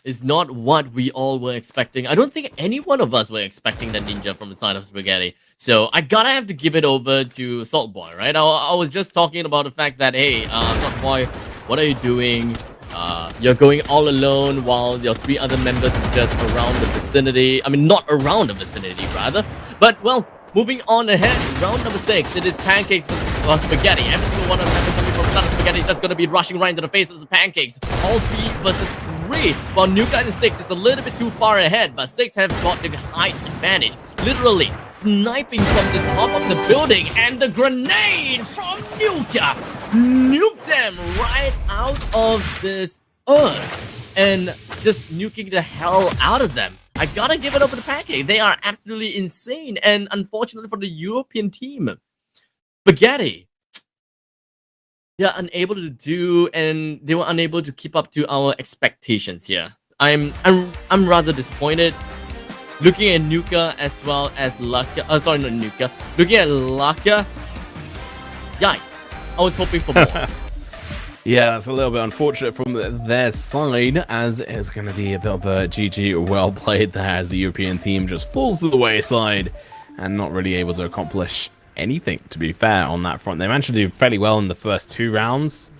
is not what we all were expecting. I don't think any one of us were expecting that ninja from the side of Spaghetti. So I gotta have to give it over to Salt Boy, right? I was just talking about the fact that, hey, Salt Boy, what are you doing? You're going all alone while your 3 other members are just around the vicinity. I mean, not around the vicinity, rather. But, well, moving on ahead, round number 6, it is Pancakes versus Spaghetti. Every single one of the members coming from the side of Spaghetti is just going to be rushing right into the faces of Pancakes. All 3 versus 3. While Nuka and 6 is a little bit too far ahead, but 6 have got the height advantage. Literally sniping from the top of the building, and the grenade from Nuka nuked them right out of this earth and just nuking the hell out of them. I gotta give it over to Pancake. They are absolutely insane, and unfortunately for the European team, Spaghetti, they're unable to do, and they were unable to keep up to our expectations here. I'm rather disappointed. Looking at Nuka as well as Laka, sorry, not Nuka. Looking at Laka, yikes! I was hoping for more. Yeah, that's a little bit unfortunate from their side, as it's going to be a bit of a GG well played there, as the European team just falls to the wayside and not really able to accomplish anything, to be fair, on that front. They managed to do fairly well in the first 2 rounds,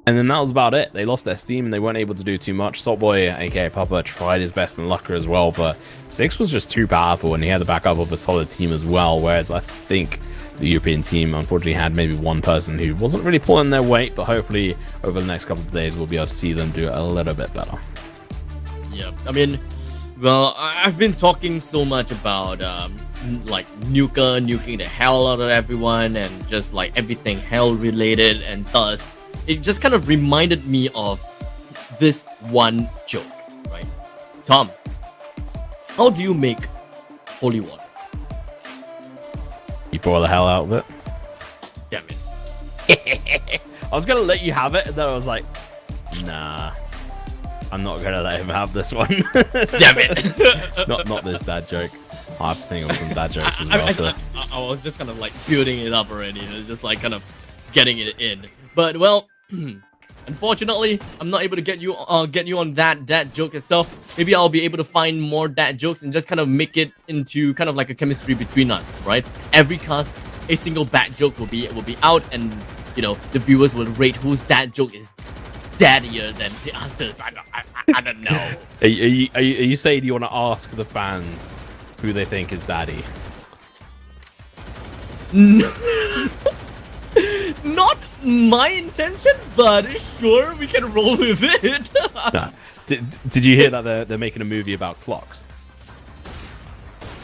and then that was about it. They lost their steam and they weren't able to do too much. Saltboy, aka Papa, tried his best in Lucker as well, but 6 was just too powerful, and he had the backup of a solid team as well, whereas I think the European team unfortunately had maybe one person who wasn't really pulling their weight, but hopefully over the next couple of days we'll be able to see them do it a little bit better. Yeah, I mean, well, I've been talking so much about like Nuka nuking the hell out of everyone and just like everything hell related, and thus it just kind of reminded me of this one joke, right? Tom, how do you make holy water? You pour the hell out of it. Damn it. I was gonna let you have it, and then I was like, nah, I'm not gonna let him have this one. Damn it. not this dad joke. I have to think of some dad jokes as well. I was just kind of like building it up already, just like kind of getting it in. But well, unfortunately, I'm not able to get you on that dad joke itself. Maybe I'll be able to find more dad jokes and just kind of make it into kind of like a chemistry between us, right? Every cast, a single bad joke will be out, and you know the viewers will rate whose dad joke is daddier than the others. I don't know. Are you saying you want to ask the fans who they think is daddy? Not my intention, but sure, we can roll with it. Nah. Did you hear that they're making a movie about clocks?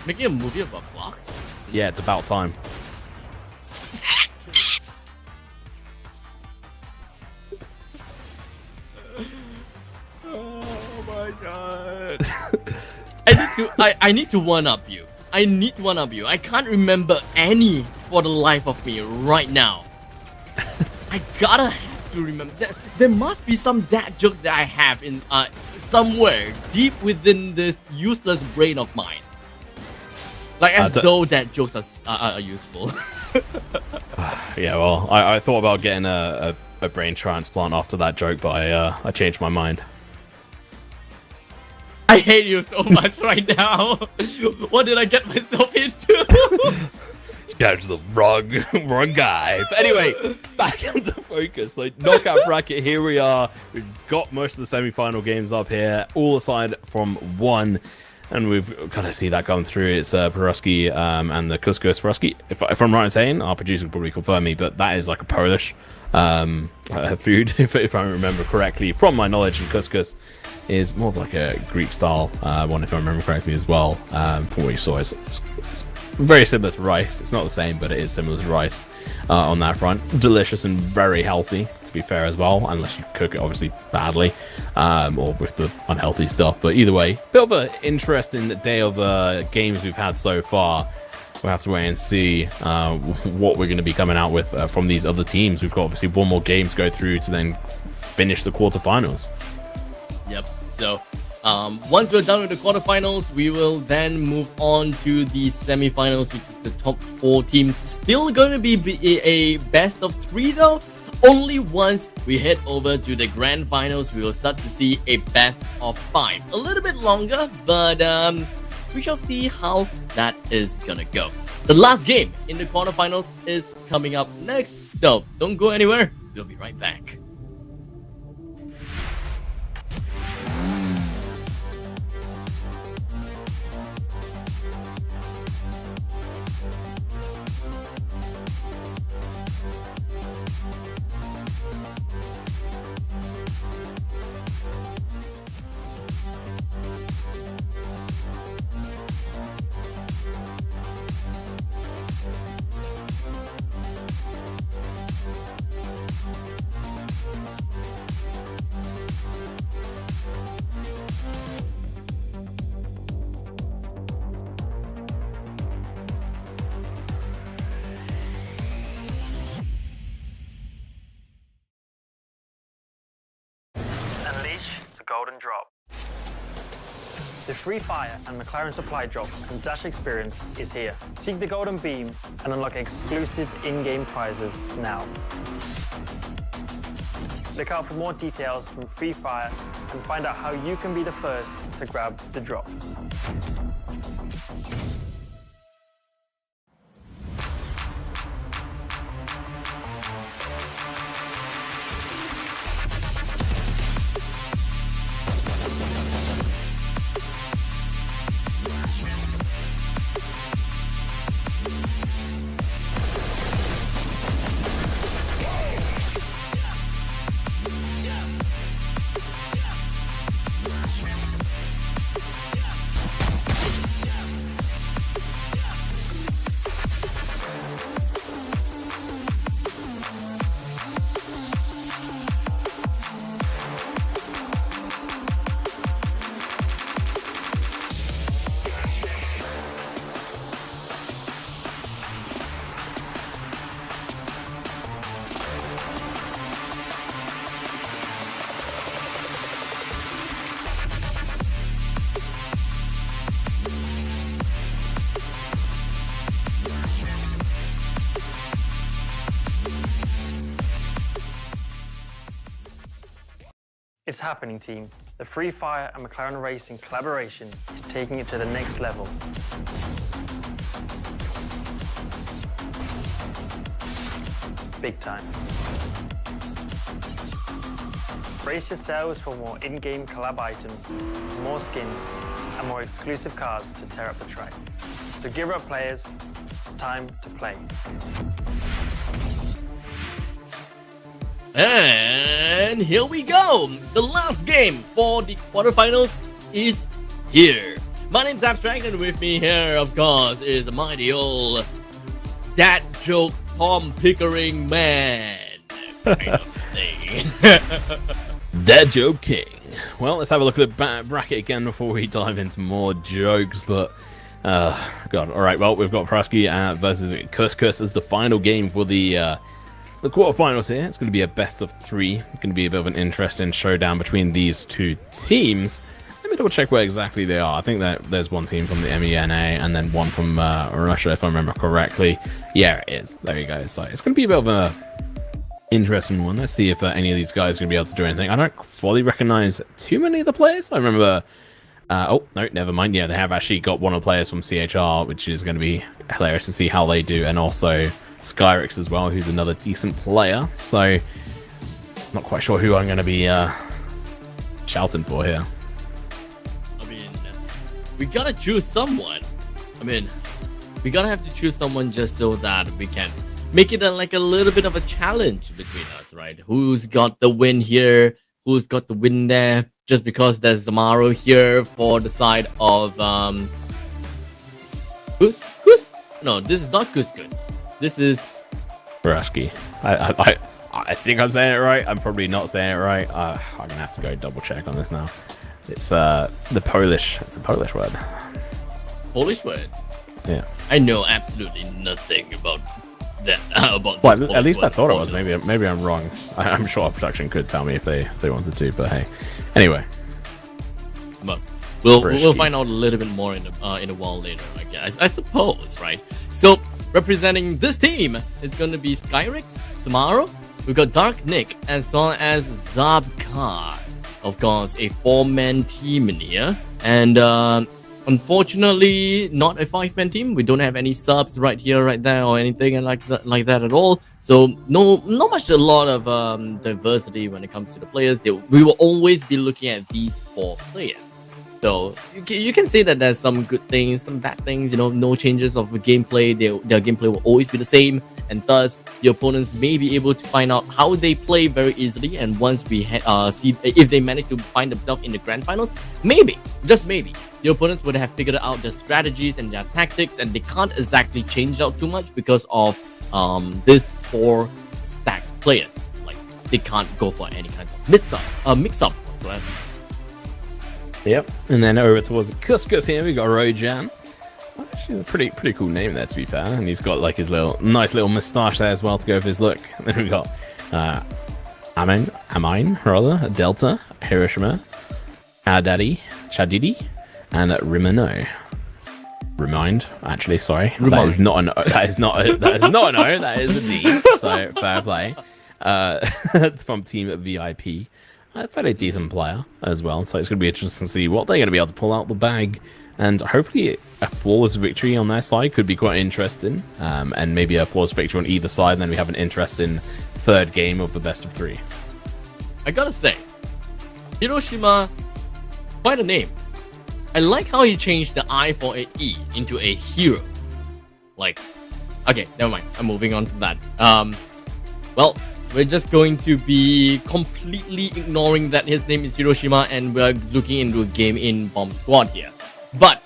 Making a movie about clocks? Yeah, it's about time. Oh my god. I need to one up you. I can't remember any for the life of me right now. I gotta have to remember. There must be some dad jokes that I have in somewhere deep within this useless brain of mine. Like as though dad jokes are useful. Yeah, well, I thought about getting a brain transplant after that joke, but I changed my mind. I hate you so much right now. What did I get myself into? That's the wrong guy. But anyway, back into focus. So knockout bracket, here we are. We've got most of the semi-final games up here, all aside from one, and we've got to see that going through. It's Pierogi and the couscous pierogi. If I'm right in saying, our producer will probably confirm me, but that is like a Polish food, if I remember correctly. From my knowledge, and couscous is more of like a Greek style one, if I remember correctly as well. From what you saw, it's very similar to rice. It's not the same, but it is similar to rice on that front. Delicious and very healthy, to be fair as well, unless you cook it obviously badly or with the unhealthy stuff. But either way, bit of an interesting day of games we've had so far. we'll have to wait and see what we're going to be coming out with from these other teams. We've got obviously one more game to go through to then finish the quarterfinals. Yep. So once we're done with the quarterfinals, we will then move on to the semifinals, because the top 4 teams still going to be a best of 3 though. Only once we head over to the grand finals, we will start to see a best of 5. A little bit longer, but we shall see how that is gonna go. The last game in the quarterfinals is coming up next, so don't go anywhere. We'll be right back. Unleash the golden drop. The Free Fire and McLaren supply drop and Dash experience is here. Seek the golden beam and unlock exclusive in-game prizes now. Look out for more details from Free Fire and find out how you can be the first to grab the drop. It's happening, team. The Free Fire and McLaren Racing collaboration is taking it to the next level. Big time. Brace yourselves for more in-game collab items, more skins, and more exclusive cars to tear up the track. So gear up, players. It's time to play. And here we go. The last game for the quarterfinals is here. My name's Abstract, and with me here, of course, is the mighty old dad joke Tom Pickering man. Kind of thing. Dad joke king. Well, let's have a look at the bracket again before we dive into more jokes. But God, all right. Well, we've got Praski versus Kus as the final game for the quarterfinals here. It's going to be a best of 3. It's going to be a bit of an interesting showdown between these two teams. Let me double check where exactly they are. I think that there's one team from the MENA and then one from Russia, if I remember correctly. Yeah, it is. There you go. So it's going to be a bit of a interesting one. Let's see if any of these guys are going to be able to do anything. I don't fully recognize too many of the players. I remember... oh, no, never mind. Yeah, they have actually got one of the players from CHR, which is going to be hilarious to see how they do. And also... Skyrix as well, who's another decent player, so not quite sure who I'm going to be shouting for here. I mean, we gotta choose someone. I mean, we gotta have to choose someone just so that we can make it like a little bit of a challenge between us, right? Who's got the win here? Who's got the win there? Just because there's Zamaro here for the side of Kus? No, this is not Kus. This is Braski. I think I'm saying it right. I'm probably not saying it right. I'm gonna have to go double check on this now. It's the Polish. It's a Polish word. Polish word. Yeah. I know absolutely nothing about that. About Well, this at least I thought it was. unfortunately. Maybe I'm wrong. I'm sure our production could tell me if they wanted to. But hey, anyway. But we'll Brisky. find out a little bit more in a while later, I guess. I suppose, right? So representing this team is going to be Skyrix, Samaro. We've got Dark Nick as well as Zabkar. Of course, a 4-man team in here, and unfortunately, not a 5-man team. We don't have any subs right here, right there, or anything like that at all. So not a lot of diversity when it comes to the players. We will always be looking at these 4 players. So you can say that there's some good things, some bad things. No changes of gameplay. Their gameplay will always be the same, and thus the opponents may be able to find out how they play very easily. And once we see if they manage to find themselves in the grand finals, maybe, just maybe, the opponents would have figured out their strategies and their tactics, and they can't exactly change out too much because of these 4 stacked players. Like, they can't go for any kind of mix-up whatsoever. Yep. And then over towards Couscous here, we got Rojan. Actually, a pretty cool name there, to be fair. And he's got like his nice little moustache there as well to go with his look. And then we got Amine, rather, Delta, Hiroshima, Adadi, Chadidi, and Rimano. Remind, actually, sorry. Remind. That is not an O. That is not an O. That is a D. So fair play. From Team VIP. A fairly decent player as well, so it's going to be interesting to see what they're going to be able to pull out the bag, and hopefully a flawless victory on their side could be quite interesting, and maybe a flawless victory on either side, and then we have an interesting 3rd game of the best of 3. I gotta say, Hiroshima, quite a name. I like how he changed the I for an E into a hero. Like, okay, never mind. I'm moving on to that. Well, we're just going to be completely ignoring that his name is Hiroshima, and we're looking into a game in Bomb Squad here. But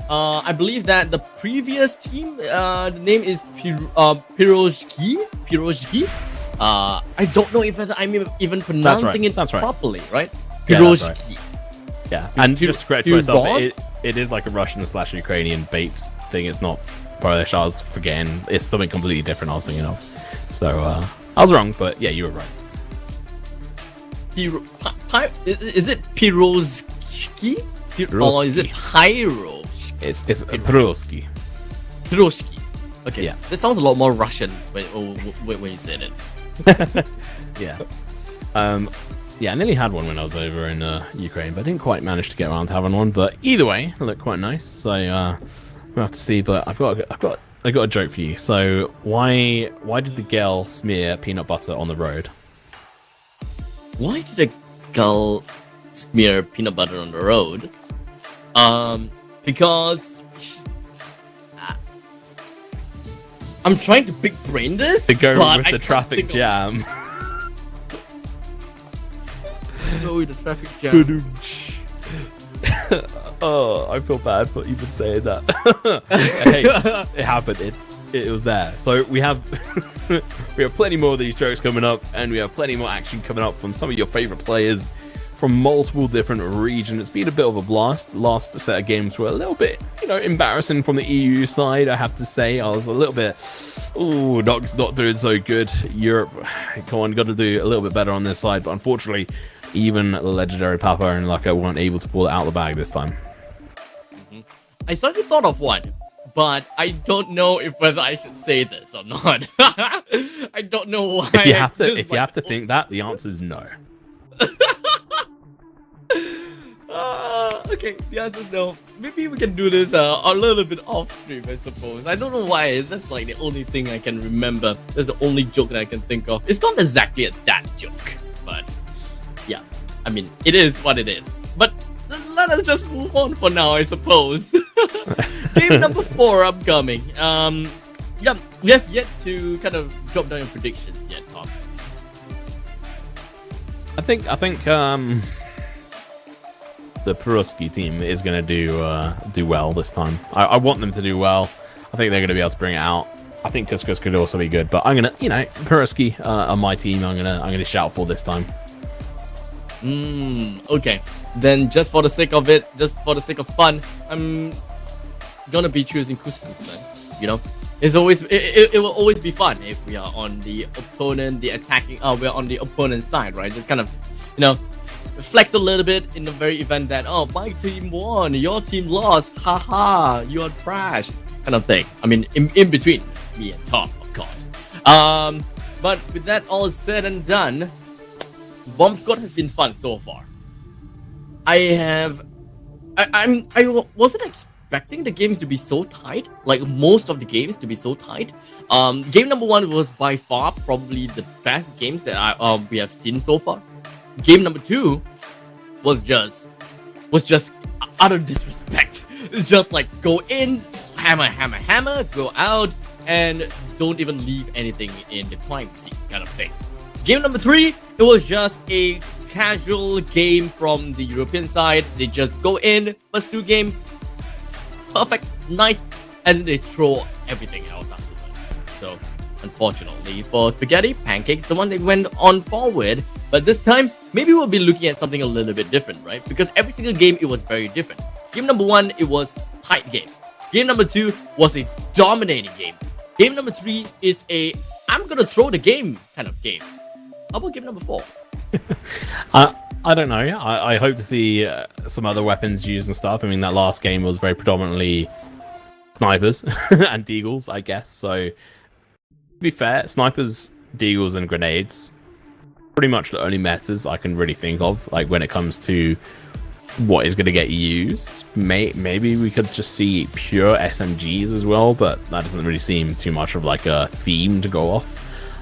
I believe that the previous team, the name is Pirozhki. I don't know if I'm even pronouncing it properly, right? Yeah, that's right. Pirozhki. Yeah, and just to correct myself, it is like a Russian/Ukrainian bait thing. It's not Polish. I was forgetting. It's something completely different I was thinking of. So, I was wrong, but yeah, you were right. Is it Pirozhki? Or is it Pyro? It's Pirozhki. Pirozhki. Okay, Yeah. That sounds a lot more Russian when you said it. Yeah. Yeah, I nearly had one when I was over in Ukraine, but I didn't quite manage to get around to having one. But either way, it looked quite nice. So we'll have to see. But I got a joke for you. So why did the girl smear peanut butter on the road? Why did a girl smear peanut butter on the road? Because I'm trying to big brain this To go but with I the can't traffic think of- jam. Go with the traffic jam. Oh, I feel bad for even saying that. Hey, it happened. It was there. So we have plenty more of these jokes coming up, and we have plenty more action coming up from some of your favorite players from multiple different regions. It's been a bit of a blast. Last set of games were a little bit, embarrassing from the EU side. I have to say, I was a little bit, not doing so good. Europe, come on, got to do a little bit better on this side. But unfortunately, even legendary Papa and Lucca weren't able to pull it out of the bag this time. I suddenly thought of one, but I don't know whether I should say this or not. I don't know why. If you have to think that, the answer is no. Okay, the answer is no. Maybe we can do this a little bit off stream, I suppose. I don't know why. That's like the only thing I can remember. That's the only joke that I can think of. It's not exactly a dad joke, but yeah. I mean, it is what it is. But let us just move on for now, I suppose. Game number 4 upcoming. Yeah, we have yet to kind of drop down your predictions yet, Tom. I think the Peruski team is going to do well this time. I want them to do well. I think they're going to be able to bring it out. I think Couscous could also be good, but I'm gonna, Peruski are my team. I'm gonna shout for this time. Okay. Then just for the sake of it, just for the sake of fun, I'm gonna be choosing couscous, man. You know, it's always it will always be fun if we are on the opponent, the attacking. We're on the opponent's side, right? Just kind of, you know, flex a little bit in the very event that, oh, my team won, your team lost, haha, you are trash, kind of thing. I mean, in between me and Tom, of course. But with that all said and done, Bomb Squad has been fun so far. I wasn't expecting the games to be so tight, like most of the games to be so tight. Game number 1 was by far probably the best games that we have seen so far. Game number 2 was just utter disrespect. It's just like go in, hammer, go out, and don't even leave anything in the crime scene kind of thing. Game number 3, it was just a casual game from the European side. They just go in, first 2 games, perfect, nice, and they throw everything else afterwards. So unfortunately for Spaghetti, Pancakes, the one that went on forward, but this time, maybe we'll be looking at something a little bit different, right? Because every single game, it was very different. Game number 1, it was tight games. Game number 2 was a dominating game. Game number 3 is a I'm gonna throw the game kind of game. How about game number 4? I don't know. I hope to see some other weapons used and stuff. I mean, that last game was very predominantly snipers and deagles, I guess. So, to be fair, snipers, deagles, and grenades, pretty much the only metas I can really think of. Like when it comes to what is going to get used, maybe we could just see pure SMGs as well, but that doesn't really seem too much of like a theme to go off.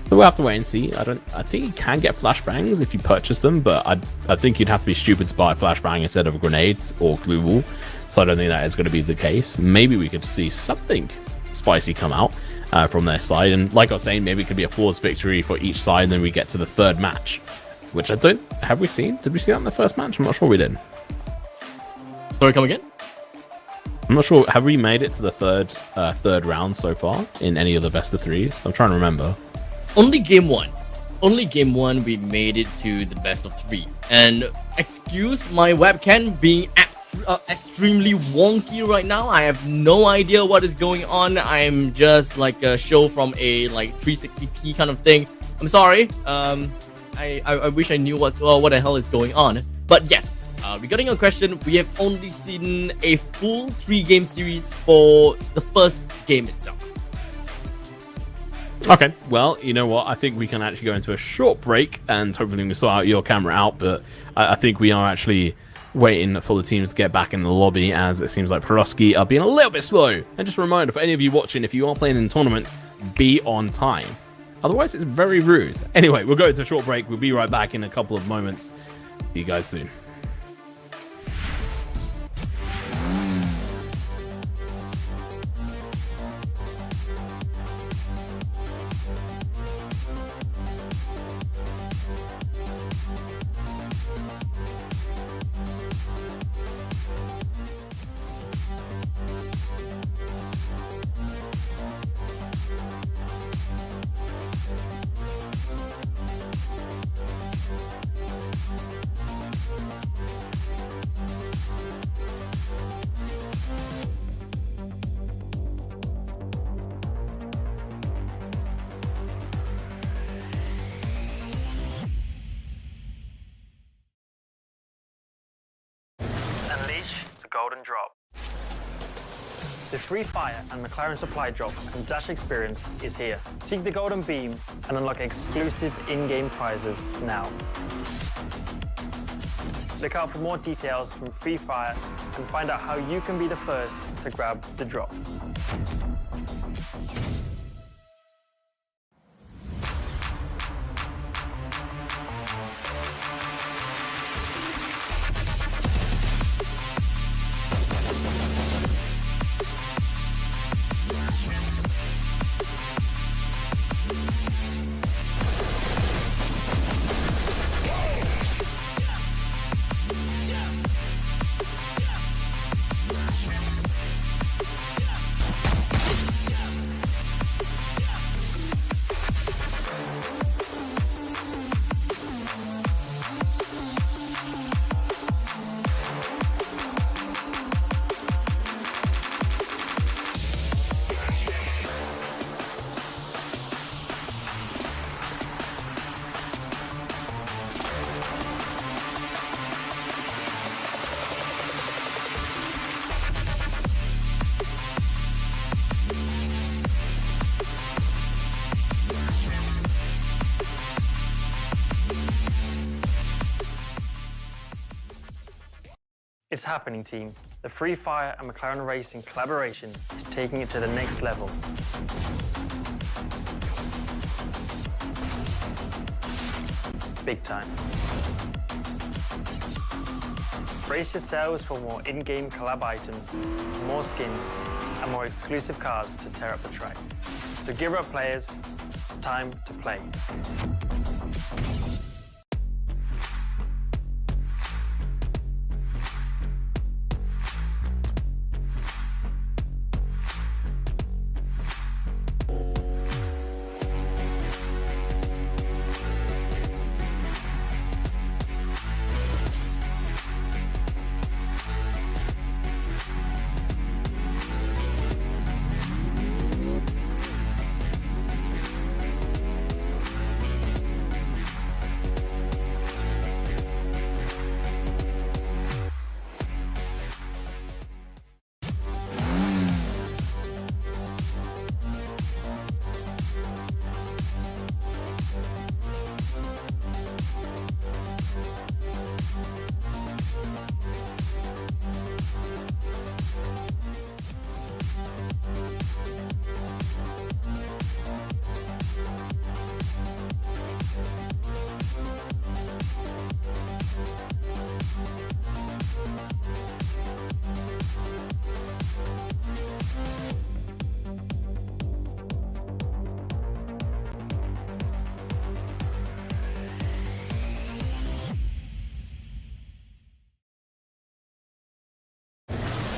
So we'll have to wait and see. I think you can get flashbangs if you purchase them, but I think you'd have to be stupid to buy a flashbang instead of a grenade or glue wall. So I don't think that is going to be the case. Maybe we could see something spicy come out from their side, and like I was saying, maybe it could be a flawless victory for each side, and then we get to the 3rd match, which have we seen? Did we see that in the 1st match? I'm not sure we did. Sorry, come again? I'm not sure. Have we made it to the third round so far in any of the best of 3s? I'm trying to remember. Only game 1. Only game 1 we made it to the best of 3. And excuse my webcam being extremely wonky right now. I have no idea what is going on. I'm just like a show from a like 360p kind of thing. I'm sorry. I wish I knew what the hell is going on. But yes, regarding your question, we have only seen a full 3-game series for the first game itself. Okay, well, you know what? I think we can actually go into a short break, and hopefully we sort out your camera out, but I think we are actually waiting for the teams to get back in the lobby, as it seems like Peroski are being a little bit slow. And just a reminder for any of you watching, if you are playing in tournaments, be on time. Otherwise, it's very rude. Anyway, we'll go into a short break. We'll be right back in a couple of moments. See you guys soon. Golden Drop. The Free Fire and McLaren Supply Drop and Dash experience is here. Seek the Golden Beam and unlock exclusive in-game prizes now. Look out for more details from Free Fire and find out how you can be the first to grab the drop. It's happening, team. The Free Fire and McLaren Racing collaboration is taking it to the next level. Big time. Brace yourselves for more in-game collab items, more skins, and more exclusive cars to tear up the track. So gear up, players. It's time to play.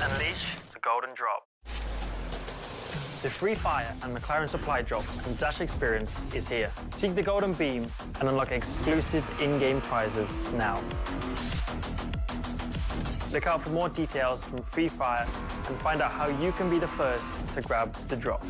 Unleash the golden drop. The Free Fire and McLaren supply drop and Dash experience is here. Seek the golden beam and unlock exclusive in-game prizes now. Look out for more details from Free Fire and find out how you can be the first to grab the drop.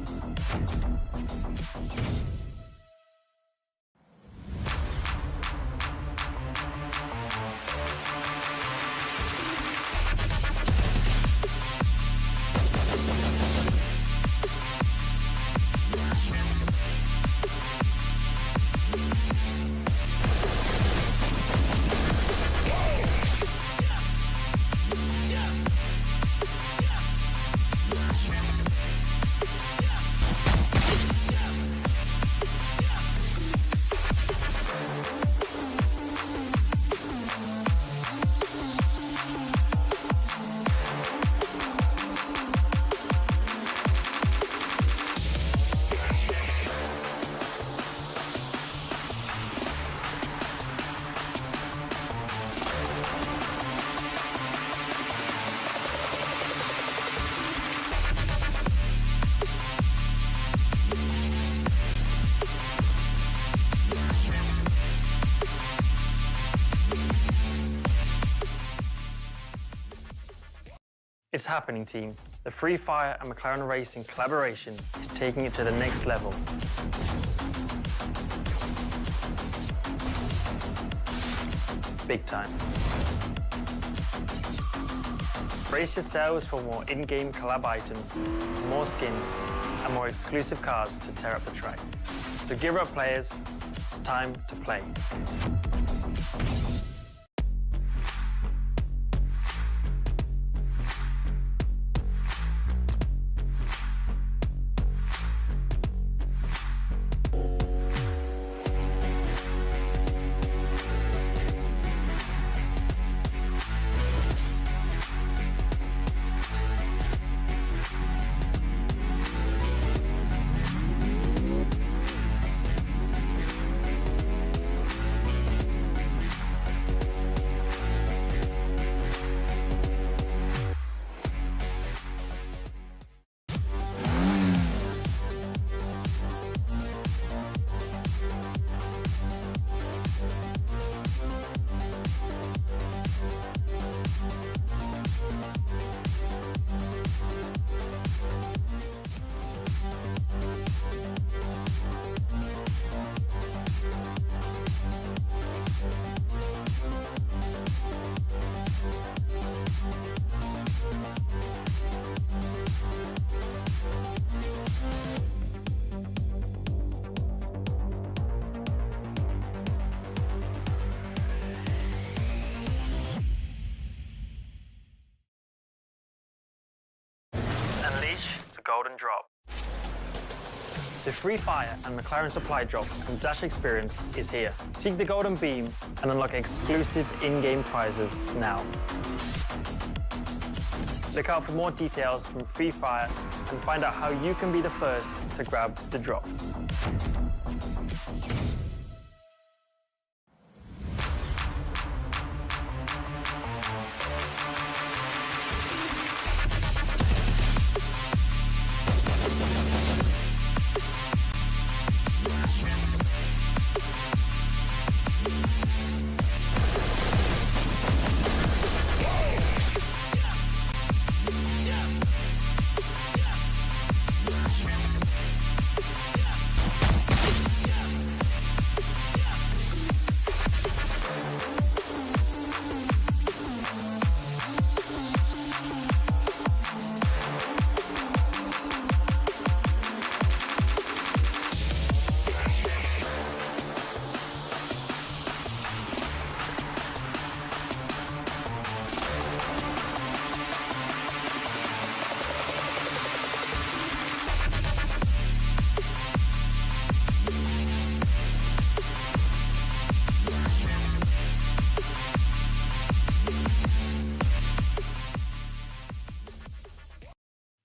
It's happening, team. The Free Fire and McLaren Racing collaboration is taking it to the next level. Big time. Brace yourselves for more in-game collab items, more skins, and more exclusive cars to tear up the track. So gear up, players. It's time to play. golden drop. The free fire and McLaren supply drop and dash experience is here. Seek the golden beam and unlock exclusive in-game prizes now. Look out for more details from Free Fire and find out how you can be the first to grab the drop.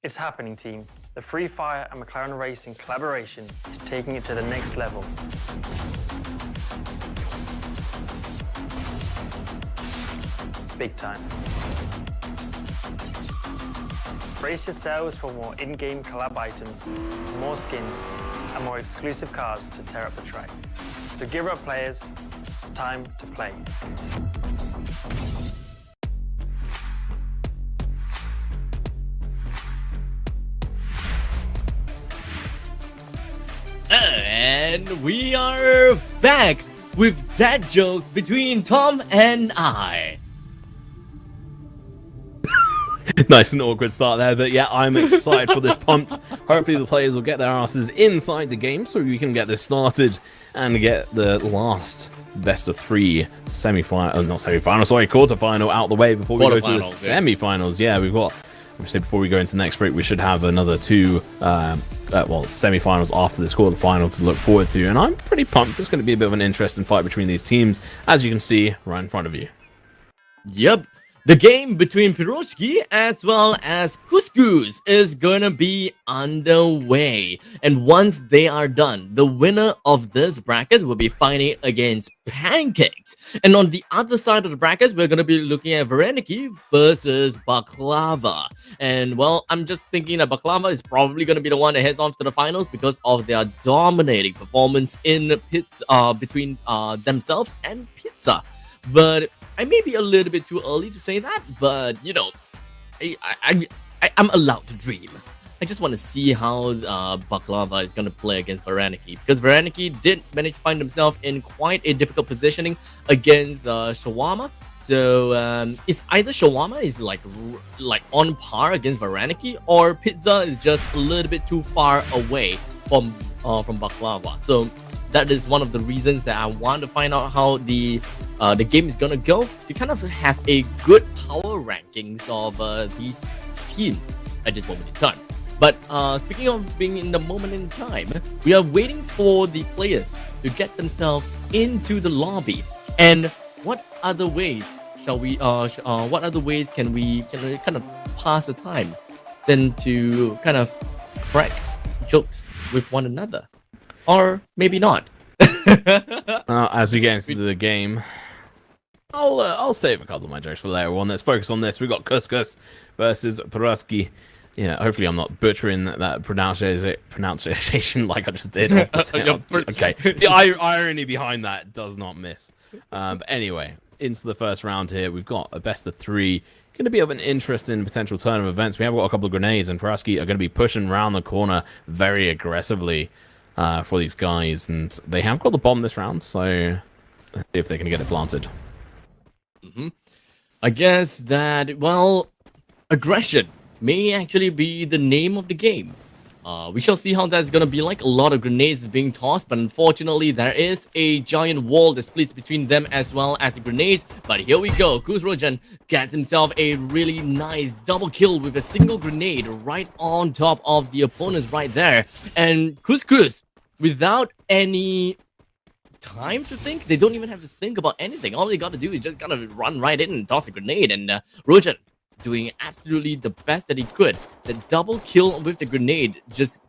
It's happening, team. The Free Fire and McLaren Racing collaboration is taking it to the next level. Big time. Brace yourselves for more in-game collab items, more skins, and more exclusive cars to tear up the track. So gear up, players. It's time to play. And we are back with dad jokes between Tom and I. Nice and awkward start there, but yeah, I'm excited for this pumped. Hopefully the players will get their asses inside the game so we can get this started and get the last best of 3 quarterfinal out the way before we go to the semi-finals. Yeah, we've got, obviously before we go into the next break, we should have another 2 semi-finals after this quarterfinal to look forward to, and I'm pretty pumped. It's going to be a bit of an interesting fight between these teams, as you can see right in front of you. Yep. The game between Piroshki as well as Couscous is gonna be underway. And once they are done, the winner of this bracket will be fighting against Pancakes. And on the other side of the brackets, we're gonna be looking at Vareniki versus Baklava. And well, I'm just thinking that Baklava is probably gonna be the one that heads off to the finals because of their dominating performance in pizza between themselves and Pizza. But I may be a little bit too early to say that, but you know, I'm allowed to dream. I just want to see how Baklava is going to play against Vareniki, because Vareniki did manage to find himself in quite a difficult positioning against Shawarma. So it's either Shawarma is like on par against Vareniki, or Pizza is just a little bit too far away from Baklava. So that is one of the reasons that I want to find out how the game is gonna go, to kind of have a good power rankings of these teams at this moment in time. But speaking of being in the moment in time, we are waiting for the players to get themselves into the lobby. And what other ways shall we? What other ways can we kind of pass the time than to kind of crack jokes with one another? Or maybe not. As we get into the game, I'll save a couple of my jokes for later on. Let's focus on this. We've got Couscous versus Piroshki. Yeah, hopefully I'm not butchering that pronunciation like I just did. Okay, the irony behind that does not miss. But anyway, into the first round here, we've got a best of 3. Going to be of an interesting potential turn of events. We have got a couple of grenades, and Piroshki are going to be pushing around the corner very aggressively for these guys, and they have got the bomb this round, so let's see if they can get it planted. I guess that, well, aggression may actually be the name of the game. We shall see how that's gonna be like. A lot of grenades being tossed, but unfortunately there is a giant wall that splits between them as well as the grenades. But here we go, Rojan gets himself a really nice double kill with a single grenade right on top of the opponents right there. And Couscous, without any time to think, they don't even have to think about anything. All they gotta do is just gotta run right in and toss a grenade. And Rojan doing absolutely the best that he could. The double kill with the grenade just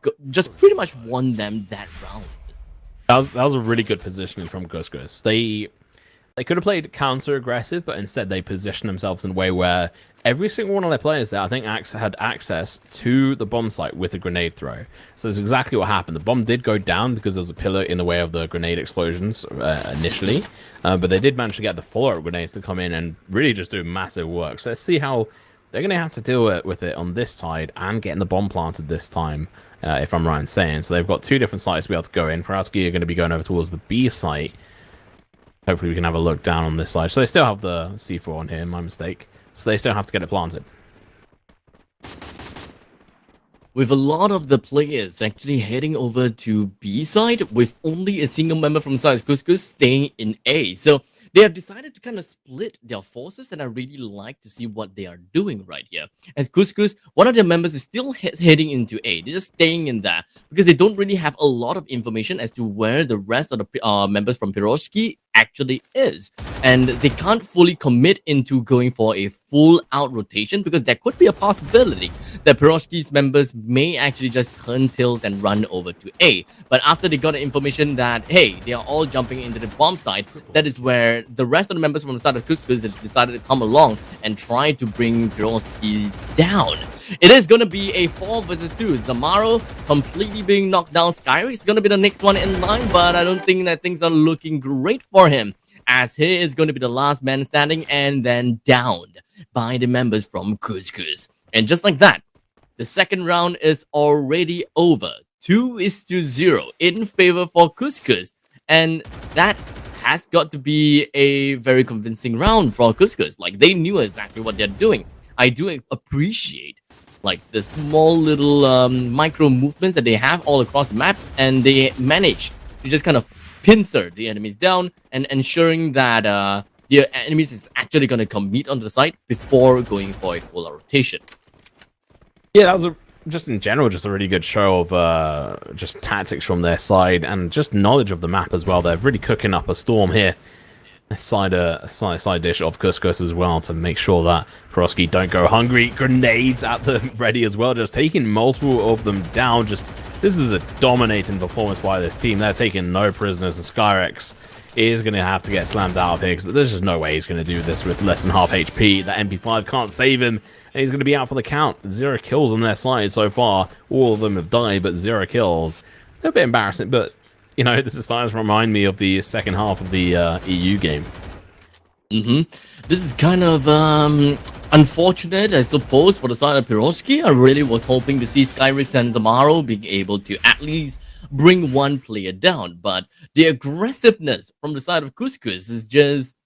pretty much won them that round. That was a really good positioning from Couscous. They could have played counter aggressive, but instead they positioned themselves in a way where every single one of their players there, I think, had access to the bomb site with a grenade throw. So that's exactly what happened. The bomb did go down because there was a pillar in the way of the grenade explosions initially, but they did manage to get the follow-up grenades to come in and really just do massive work. So let's see how they're going to have to deal with it on this side and getting the bomb planted this time, if I'm right in saying. So they've got two different sites to be able to go in. Karowski are going to be going over towards the B site. Hopefully we can have a look down on this side. So they still have the C4 on here, my mistake. So they still have to get it planted. With a lot of the players actually heading over to B side, with only a single member from side Couscous staying in A. So they have decided to kind of split their forces, and I really like to see what they are doing right here. As Couscous, one of their members is still heading into A. They're just staying in there because they don't really have a lot of information as to where the rest of the members from Piroshki actually is. And they can't fully commit into going for a full-out rotation because there could be a possibility that Piroshki's members may actually just turn tails and run over to A. But after they got the information that, hey, they are all jumping into the bomb site, that is where the rest of the members from the side of Couscous have decided to come along and try to bring Piroshki's down. It is going to be a 4 versus 2. Zamaro completely being knocked down. Skyry is going to be the next one in line, but I don't think that things are looking great for him, as he is going to be the last man standing and then downed by the members from Couscous. And just like that, the second round is already over. 2-0 in favor for Couscous. And that has got to be a very convincing round for Couscous. Like, they knew exactly what they're doing. I do appreciate like the small little micro movements that they have all across the map, and they manage to just kind of pincer the enemies down and ensuring that the enemies is actually going to come meet onto the site before going for a full rotation. Yeah, that was just in general just a really good show of just tactics from their side and just knowledge of the map as well. They're really cooking up a storm here. Side dish of Couscous as well to make sure that Piroshki don't go hungry. Grenades at the ready as well, just taking multiple of them down. This is a dominating performance by this team. They're taking no prisoners, and Skyrex is going to have to get slammed out of here because there's just no way he's going to do this with less than half HP. That MP5 can't save him, and he's going to be out for the count. 0 kills on their side so far. All of them have died, but 0 kills. A bit embarrassing, but you know, this is starting to remind me of the second half of the EU game. This is kind of unfortunate, I suppose, for the side of Piroshki. I really was hoping to see Skyrix and Zamaro being able to at least bring one player down, but the aggressiveness from the side of Couscous is just,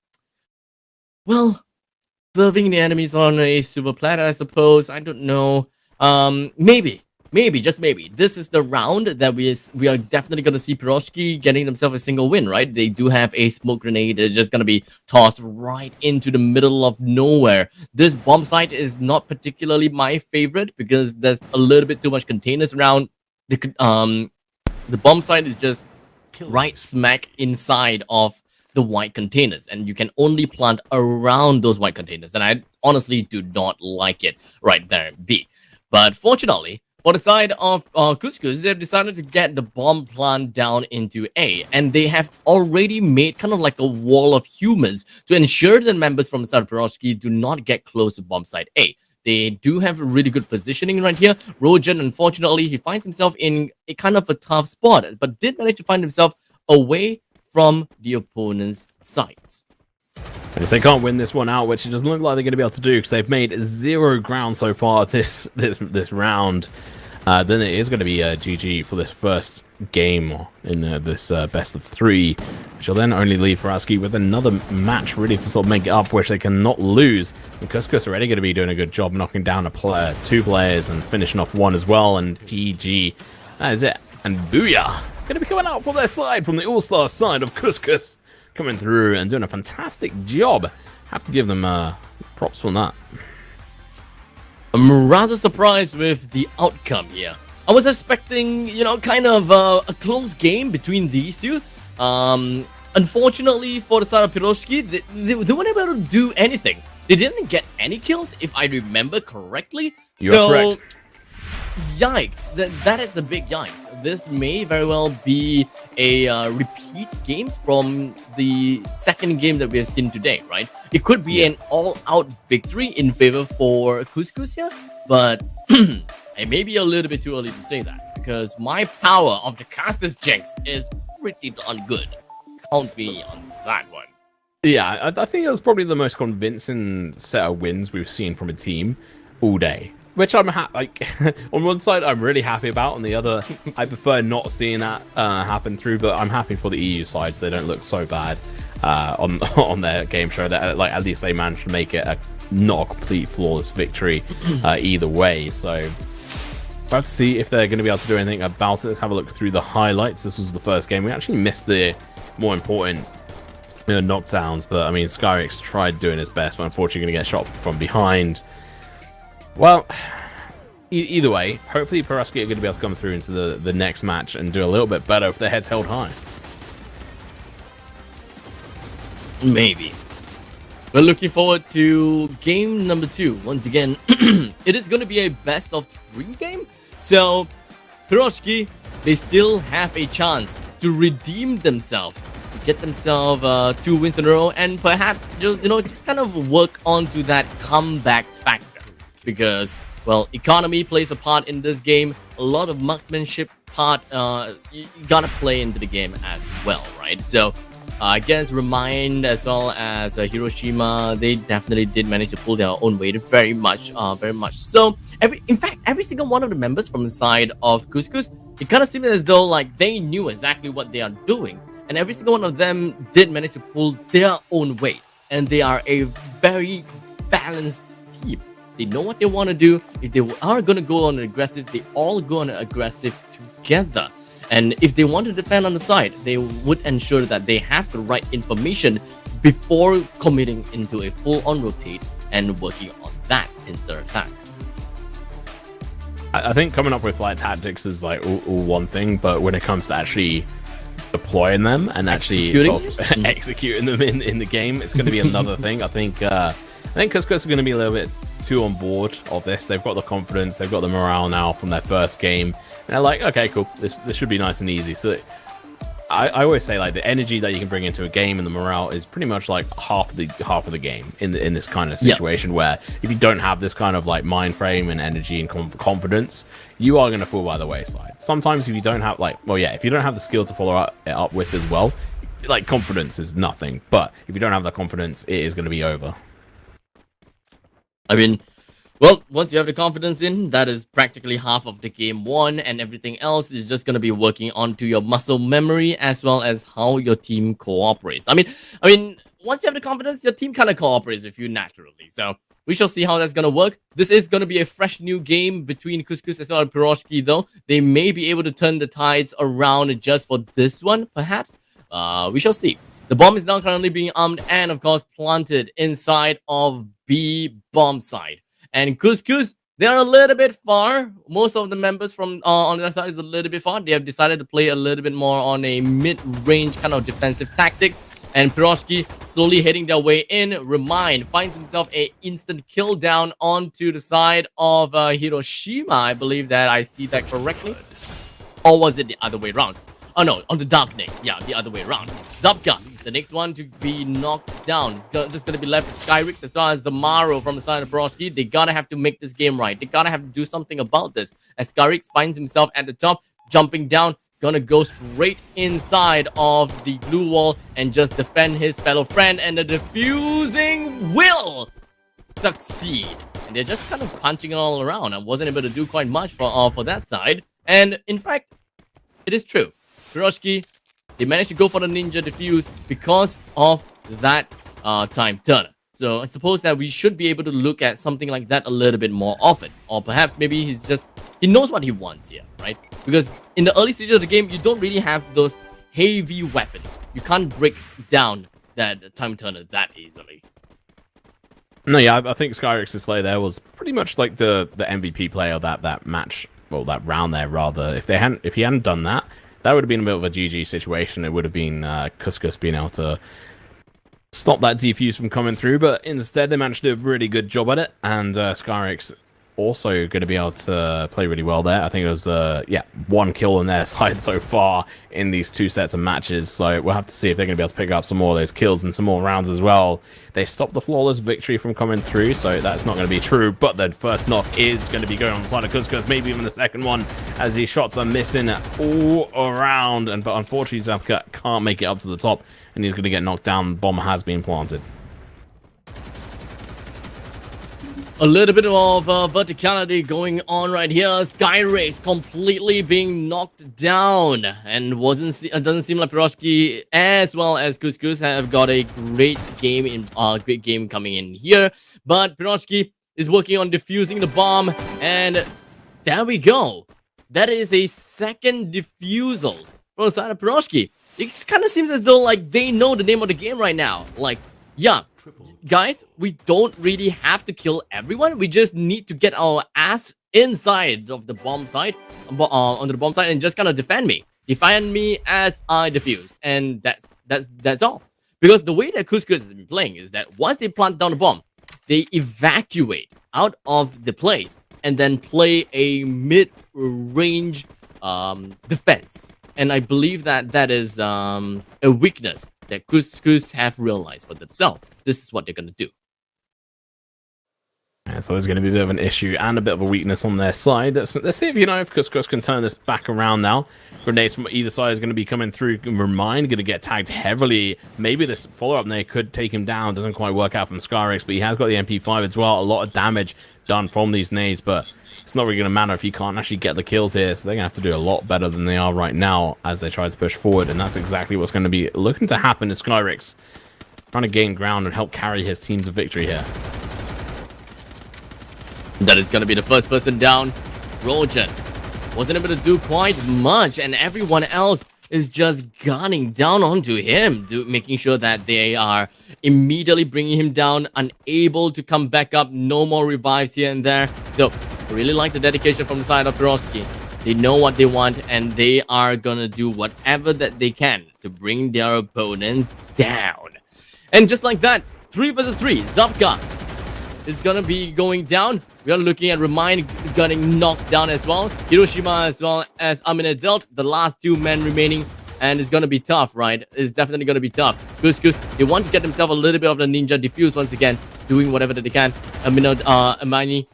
well, serving the enemies on a silver platter, I suppose. I don't know. Maybe, just maybe, this is the round that we are definitely going to see Piroshki getting themselves a single win, right? They do have a smoke grenade. It's just going to be tossed right into the middle of nowhere. This bomb site is not particularly my favorite because there's a little bit too much containers around. The bomb site is just right smack inside of the white containers, and you can only plant around those white containers, and I honestly do not like it right there in B. But fortunately, for the side of Couscous, they've decided to get the bomb plant down into A, and they have already made kind of like a wall of humans to ensure that members from the side of Piroshki do not get close to bomb site A. They do have a really good positioning right here. Rojan, unfortunately, he finds himself in a kind of a tough spot, but did manage to find himself away from the opponent's sides. And if they can't win this one out, which it doesn't look like they're going to be able to do because they've made 0 ground so far this round, then it is going to be a GG for this first game in this best of 3, which will then only leave Paraski with another match really to sort of make it up, which they cannot lose. And Couscous already going to be doing a good job knocking down two players and finishing off one as well, and TG. That is it. And Booyah going to be coming out for their side from the All-Star side of Couscous, coming through and doing a fantastic job. Have to give them props for that. I'm rather surprised with the outcome here. I was expecting, kind of a close game between these two. Unfortunately for the side of Piroshki, they weren't able to do anything. They didn't get any kills, if I remember correctly. You're correct. Yikes. That is a big yikes. This may very well be a repeat game from the second game that we have seen today, right? It could be an all-out victory in favor for Couscous here, but it may be a little bit too early to say that, because my power of the Caster's Jinx is pretty darn good. Count me on that one. Yeah, I think it was probably the most convincing set of wins we've seen from a team all day. Which I'm on one side I'm really happy about, on the other I prefer not seeing that happen through. But I'm happy for the EU side, so they don't look so bad on their game show. That at least they managed to make it not a complete flawless victory either way. So we'll have to see if they're going to be able to do anything about it. Let's have a look through the highlights. This was the first game. We actually missed the more important knockdowns, but I mean Skyrix tried doing his best, but unfortunately going to get shot from behind. Well, either way, hopefully Paraski are going to be able to come through into the next match and do a little bit better if their head's held high. Maybe. We're looking forward to game number 2. Once again, it is going to be a best of 3 game. So, Piroshki, they still have a chance to redeem themselves, to get themselves 2 wins in a row, and perhaps just kind of work onto that comeback factor. Because, well, economy plays a part in this game. A lot of marksmanship part you gotta play into the game as well, right? So, I guess Remind as well as Hiroshima, they definitely did manage to pull their own weight very much so. In fact, every single one of the members from the side of Couscous, it kind of seemed as though like they knew exactly what they are doing, and every single one of them did manage to pull their own weight, and they are a very balanced team. They know what they want to do. If they are going to go on aggressive, they all go on aggressive together. And if they want to defend on the side, they would ensure that they have the right information before committing into a full-on rotate and working on that pincer attack. I think coming up with like tactics is like all one thing, but when it comes to actually deploying them and actually sort of executing them in the game, it's going to be another thing. I think Couscous are going to be a little bit too on board of this. They've got the confidence, they've got the morale now from their first game, and they're like, okay, cool, this should be nice and easy. So I always say like the energy that you can bring into a game and the morale is pretty much like half of the game in this kind of situation. Where if you don't have this kind of like mind frame and energy and confidence, you are going to fall by the wayside. Sometimes if you don't have if you don't have the skill to follow it up with as well, like confidence is nothing. But if you don't have that confidence, it is going to be over. I mean, well, once you have the confidence in, that is practically half of the game won, and everything else is just going to be working onto your muscle memory as well as how your team cooperates. I mean, once you have the confidence, your team kind of cooperates with you naturally. So we shall see how that's going to work. This is going to be a fresh new game between Couscous as well as Piroshki, though. They may be able to turn the tides around just for this one, perhaps. We shall see. The bomb is now currently being armed and, of course, planted inside of B bomb side. And Couscous, they are a little bit far. Most of the members from on the other side is a little bit far. They have decided to play a little bit more on a mid-range kind of defensive tactics. And Piroshki slowly heading their way in. Remind finds himself a instant kill down onto the side of Hiroshima. I believe that I see that correctly. Or was it the other way around? Oh no, on the Darknik. Yeah, the other way around. Zapka, the next one to be knocked down. It's just going to be left with Skyrix as well as Zamaro from the side of Piroshki. They gotta have to make this game right. They gotta have to do something about this. As Skyrix finds himself at the top, jumping down, gonna go straight inside of the blue wall and just defend his fellow friend. And the defusing will succeed. And they're just kind of punching it all around. I wasn't able to do quite much for that side. And in fact, it is true. Piroshki, They managed to go for the ninja defuse because of that time turner. So I suppose that we should be able to look at something like that a little bit more often. Or perhaps maybe he knows what he wants here, right? Because in the early stages of the game, you don't really have those heavy weapons. You can't break down that time turner that easily. No, yeah, I think Skyrix's play there was pretty much like the MVP play of that match, well, that round there rather. If he hadn't done that, that would have been a bit of a GG situation. It would have been Cuscus being able to stop that defuse from coming through, but instead they managed to do a really good job at it, and Skyrix also going to be able to play really well there. I think it was, one kill on their side so far in these 2 sets of matches, so we'll have to see if they're going to be able to pick up some more of those kills and some more rounds as well. They've stopped the flawless victory from coming through, so that's not going to be true, but the first knock is going to be going on the side of Cuscus, maybe even the second one, as these shots are missing all around, but unfortunately Zafka can't make it up to the top, and he's going to get knocked down. The bomb has been planted. A little bit of verticality going on right here. Skyrix completely being knocked down, and doesn't seem like Piroshki as well as Cuscus have got a great game coming in here. But Piroshki is working on defusing the bomb, and there we go. That is a second defusal from the side of Piroshki. It kind of seems as though like they know the name of the game right now. Like, yeah, guys, we don't really have to kill everyone. We just need to get our ass inside of the bomb site, onto the bomb site, and just kind of defend me as I defuse, and that's all. Because the way that Cuscus has been playing is that once they plant down the bomb, they evacuate out of the place and then play a mid-range defense. And I believe that is a weakness that Cuscus have realized for themselves. This is what they're going to do. Yeah, so there's going to be a bit of an issue and a bit of a weakness on their side. Let's see if Cuscus can turn this back around now. Grenades from either side is going to be coming through. Remind going to get tagged heavily. Maybe this follow-up there could take him down. Doesn't quite work out from Skyrix, but he has got the MP5 as well. A lot of damage done from these nades, but it's not really going to matter if he can't actually get the kills here, so they're going to have to do a lot better than they are right now as they try to push forward, and that's exactly what's going to be looking to happen to Skyrix, trying to gain ground and help carry his team to victory here. That is going to be the first person down. Rojan wasn't able to do quite much, and everyone else is just gunning down onto him, making sure that they are immediately bringing him down, unable to come back up. No more revives here and there. So I really like the dedication from the side of Piroshki. They know what they want, and they are gonna do whatever that they can to bring their opponents down. And just like that, 3 versus 3, Zapka is gonna be going down. We are looking at Remind getting knocked down as well. Hiroshima as well as Amine dealt, the last 2 men remaining. And it's gonna be tough, right? It's definitely gonna be tough. Cuscus, they want to get themselves a little bit of the ninja defuse once again, doing whatever that they can. Amani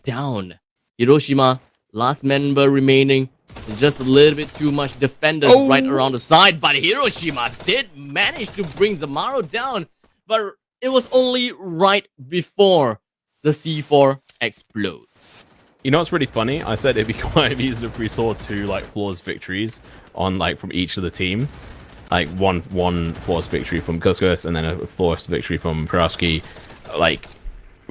down. Hiroshima, last member remaining. Just a little bit too much defenders right around the side. But Hiroshima did manage to bring Zamaro down. But it was only right before the C4 explodes. You know what's really funny? I said it'd be quite easy if we saw 2 like flawless victories on like from each of the team. Like one flawless victory from Cuscus and then a flawless victory from Piroshki. Like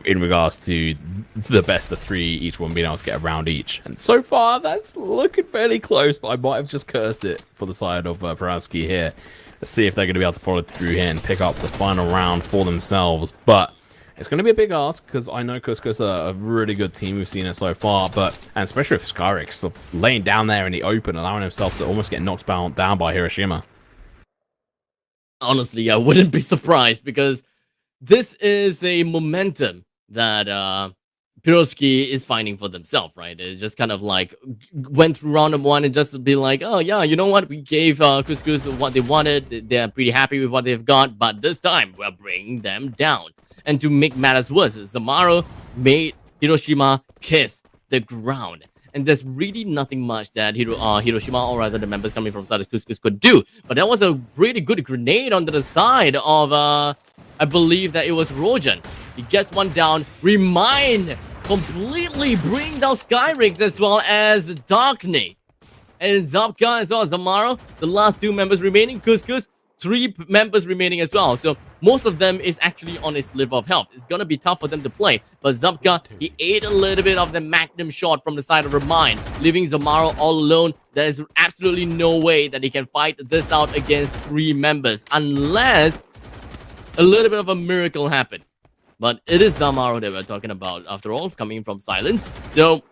in regards to the best of 3, each one being able to get a round each. And so far, that's looking fairly close, but I might have just cursed it for the side of Piroshki here. Let's see if they're going to be able to follow through here and pick up the final round for themselves. But it's going to be a big ask, because I know Cuscus are a really good team. We've seen it so far, and especially with Skyrix sort of laying down there in the open, allowing himself to almost get knocked down by Hiroshima. Honestly, I wouldn't be surprised, because this is a momentum that Piroshki is finding for themselves, right? It just kind of like went through round 1 and just be like, oh yeah, you know what? We gave Cuscus what they wanted. They're pretty happy with what they've got, but this time we're bringing them down. And to make matters worse, Zamaro made Hiroshima kiss the ground. And there's really nothing much that Hiroshima, or rather the members coming from side of Cuscus, could do. But that was a really good grenade onto the side of, I believe that it was Rojan. He gets one down. Remind completely bring down Skyrix as well as Darkney. And Zabka as well as Zamaro, the last 2 members remaining. Couscous, 3 members remaining as well. So most of them is actually on a sliver of health. It's gonna be tough for them to play. But Zabka, he ate a little bit of the magnum shot from the side of Remind, leaving Zamaro all alone. There's absolutely no way that he can fight this out against 3 members unless a little bit of a miracle happened. But it is Zamaro that we're talking about after all, coming from silence. So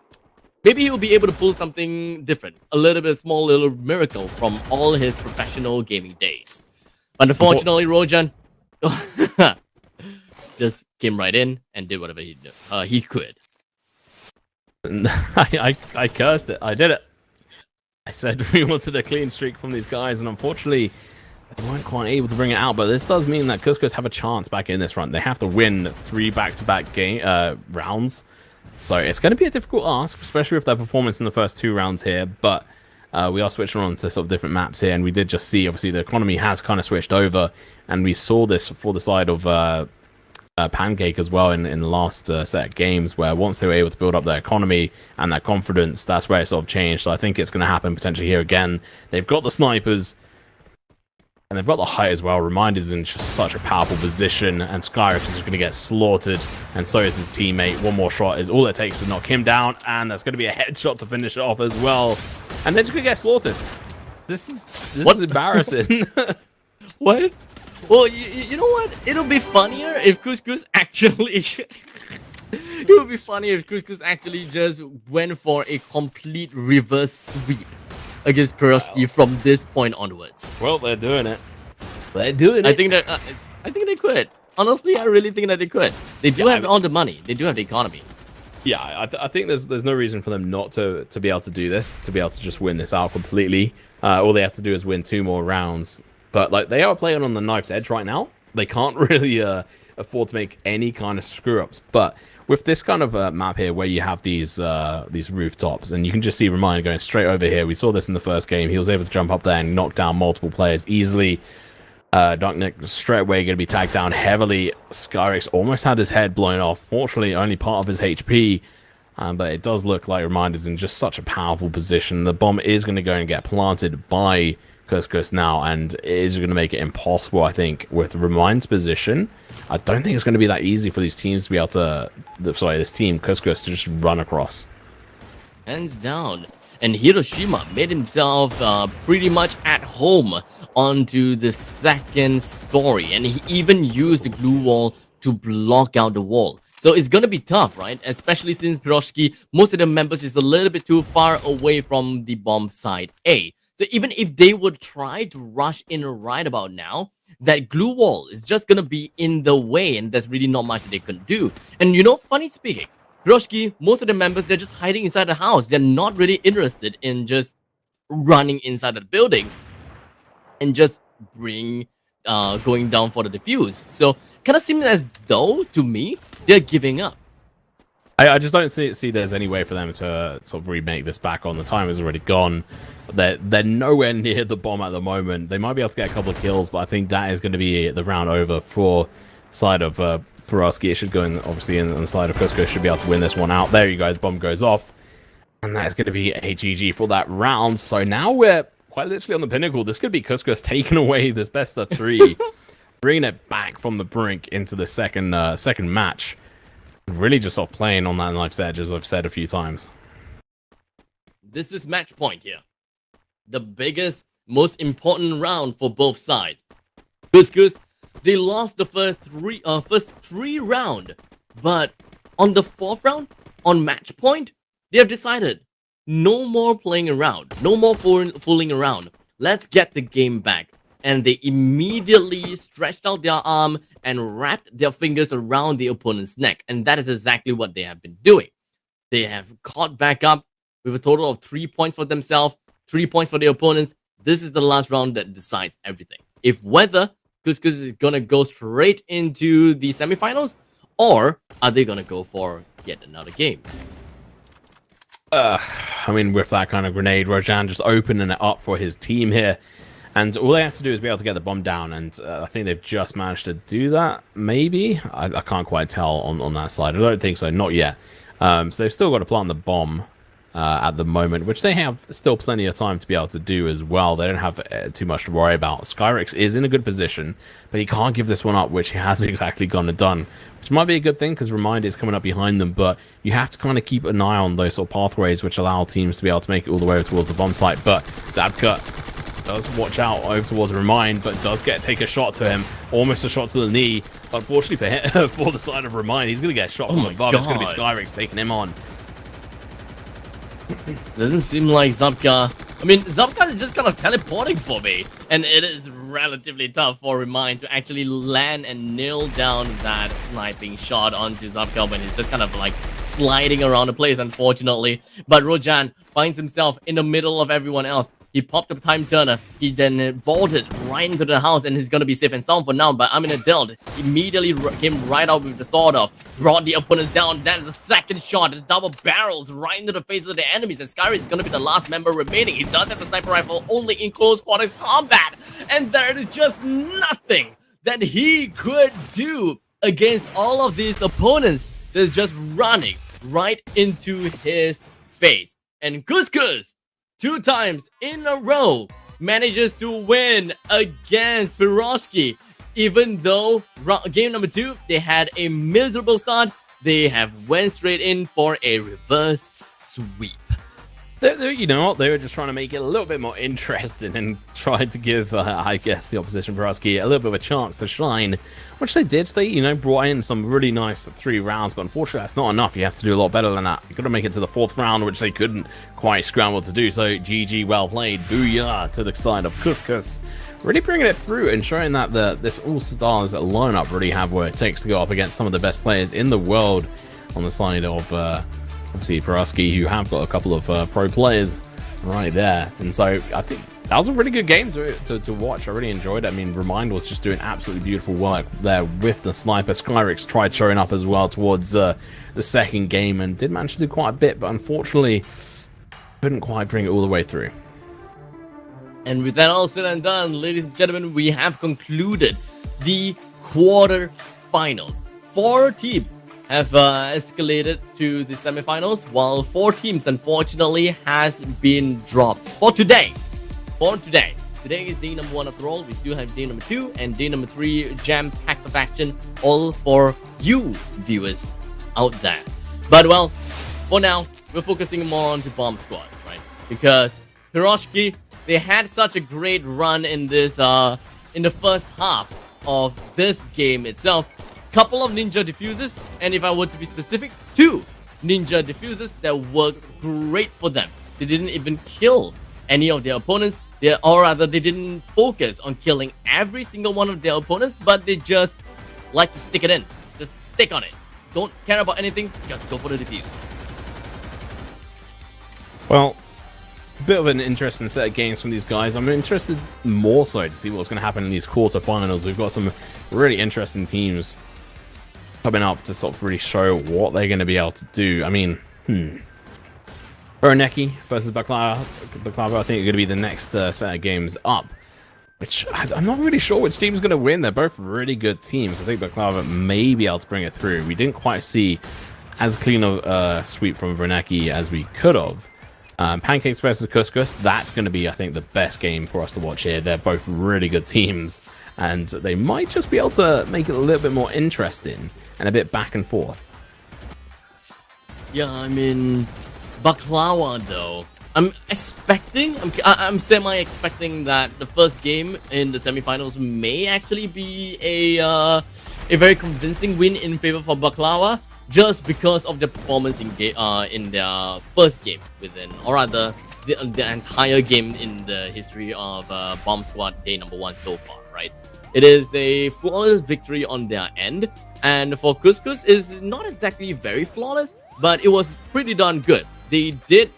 maybe he'll be able to pull something different, a little bit small little miracle from all his professional gaming days. But unfortunately, Rojan just came right in and did whatever he could. I cursed it. I did it. I said we wanted a clean streak from these guys, and unfortunately, they weren't quite able to bring it out. But this does mean that Couscous have a chance back in this run. They have to win 3 back-to-back rounds. So it's going to be a difficult ask, especially with their performance in the first 2 rounds here. But we are switching on to sort of different maps here, and we did just see, obviously, the economy has kind of switched over, and we saw this for the side of Pancake as well in the last set of games, where once they were able to build up their economy and their confidence, that's where it sort of changed. So I think it's going to happen potentially here again. They've got the snipers, and they've got the height as well. Remind is in just such a powerful position, and Skyrex is going to get slaughtered, and so is his teammate. One more shot is all it takes to knock him down, and that's going to be a headshot to finish it off as well. And they're just going to get slaughtered. This is embarrassing. What? Well, you know what? It'll be funnier if Couscous actually... It would be funny if Couscous actually just went for a complete reverse sweep against Perovsky from this point onwards. Well, they're doing it. They're doing it. I think they could. Honestly, I really think that they could. They do have all the money. They do have the economy. Yeah, I think there's no reason for them not to be able to do this, to be able to just win this out completely. All they have to do is win 2 more rounds. But like, they are playing on the knife's edge right now. They can't really afford to make any kind of screw-ups. But with this kind of map here, where you have these rooftops, and you can just see Reminder going straight over here. We saw this in the first game. He was able to jump up there and knock down multiple players easily. Dunknick straight away going to be tagged down heavily. Skyrex almost had his head blown off. Fortunately, only part of his HP. But it does look like Reminder's in just such a powerful position. The bomb is going to go and get planted by Couscous now, and it is going to make it impossible, I think, with Remind's position. I don't think it's going to be that easy for these teams to be able to... this team, Couscous, to just run across. Hands down. And Hiroshima made himself pretty much at home onto the second story, and he even used the glue wall to block out the wall. So it's gonna be tough, right? Especially since Piroshki, most of the members is a little bit too far away from the bomb side A. So even if they would try to rush in right about now, that glue wall is just gonna be in the way, and there's really not much they can do. And you know, funny speaking, Piroshki, most of the members, they're just hiding inside the house. They're not really interested in just running inside the building and just going down for the defuse. So kind of seems as though, to me, they're giving up. I just don't see there's any way for them to sort of remake this back on. The time is already gone. They're nowhere near the bomb at the moment. They might be able to get a couple of kills, but I think that is going to be the round over for side of Perovsky. It should go in, obviously, in on the side of Cusco. Should be able to win this one out. There you go. The bomb goes off. And that is going to be a GG for that round. So now we're quite literally on the pinnacle. This could be Cusco's taking away this best of 3. Bringing it back from the brink into the second match. Really just sort of playing on that knife's edge, as I've said a few times. This is match point here. The biggest, most important round for both sides. Because they lost the first three round, but on the 4th round, on match point, they have decided no more playing around, no more fooling around. Let's get the game back. And they immediately stretched out their arm and wrapped their fingers around the opponent's neck. And that is exactly what they have been doing. They have caught back up with a total of 3 points for themselves, 3 points for the opponents. This is the last round that decides everything. If whether Cuscus is going to go straight into the semifinals, or are they going to go for yet another game? I mean, with that kind of grenade, Rojan just opening it up for his team here. And all they have to do is be able to get the bomb down, and I think they've just managed to do that, maybe? I can't quite tell on that side. I don't think so, not yet. So they've still got to plant the bomb. at the moment, which they have still plenty of time to be able to do as well. They don't have too much to worry about. Skyrix is in a good position, but he can't give this one up, which he has exactly gone and done, which might be a good thing because Remind is coming up behind them, but you have to kind of keep an eye on those sort of pathways which allow teams to be able to make it all the way towards the bomb site. But Zabka does watch out over towards Remind, but does take a shot to him, almost a shot to the knee. Unfortunately for him, for the side of Remind, he's going to get a shot from above. It's going to be Skyrix taking him on. Doesn't seem like Zabka. I mean, Zabka is just kind of teleporting for me, and it is relatively tough for Remind to actually land and nail down that sniping shot onto Zabka when he's just kind of like sliding around the place, unfortunately. But Rojan finds himself in the middle of everyone else. He popped up time turner. He then vaulted right into the house, and he's gonna be safe and sound for now. But Dealt immediately came right out with the sword off, brought the opponents down. That is the second shot. The double barrels right into the faces of the enemies. And Skyrim is gonna be the last member remaining. He does have the sniper rifle only in close quarters combat, and there is just nothing that he could do against all of these opponents. They're just running right into his face. And Couscous, 2 times in a row, manages to win against Piroshki. Even though game number 2, they had a miserable start, they have went straight in for a reverse sweep. You know what? They were just trying to make it a little bit more interesting and trying to give, I guess, the opposition Piroshki a little bit of a chance to shine, which they did. They, brought in some really nice 3 rounds, but unfortunately, that's not enough. You have to do a lot better than that. You've got to make it to the 4th round, which they couldn't quite scramble to do. So, GG, well played. Booyah to the side of Couscous. Really bringing it through and showing that this All-Stars lineup really have what it takes to go up against some of the best players in the world on the side of obviously Piroshki, who have got a couple of pro players right there. And so I think that was a really good game to watch. I really enjoyed it. I mean, Remind was just doing absolutely beautiful work there with the sniper. Skyrix tried showing up as well towards the second game and did manage to do quite a bit, but unfortunately couldn't quite bring it all the way through. And with that all said and done, ladies and gentlemen, we have concluded the quarterfinals. 4 teams have escalated to the semifinals, while 4 teams unfortunately has been dropped for today. Today is day number 1 after all. We still have day number 2 and day number 3 jam-packed of action, all for you viewers out there. But well, for now, we're focusing more on the bomb squad, right? Because Piroshki, they had such a great run in this in the first half of this game itself. Couple of ninja diffusers, and if I were to be specific, 2 ninja diffusers that worked great for them. They didn't even kill any of their opponents, or rather they didn't focus on killing every single one of their opponents, but they just like to stick it in. Just stick on it. Don't care about anything, just go for the diffuse. Well, a bit of an interesting set of games from these guys. I'm interested more so to see what's going to happen in these quarterfinals. We've got some really interesting teams coming up to sort of really show what they're going to be able to do. I mean, Veroneki versus Baklava, I think, are going to be the next set of games up, which I'm not really sure which team's going to win. They're both really good teams. I think Baklava may be able to bring it through. We didn't quite see as clean a sweep from Veroneki as we could have. Pancakes versus Couscous, that's going to be, I think, the best game for us to watch here. They're both really good teams, and they might just be able to make it a little bit more interesting and a bit back and forth. Yeah, I mean, Baklava though, I'm semi-expecting that the first game in the semifinals may actually be a very convincing win in favor for Baklava, just because of the performance in their first game within, or rather, the entire game in the history of Bomb Squad day number 1 so far, right? It is a flawless victory on their end, and for Couscous is not exactly very flawless, but it was pretty darn good. They did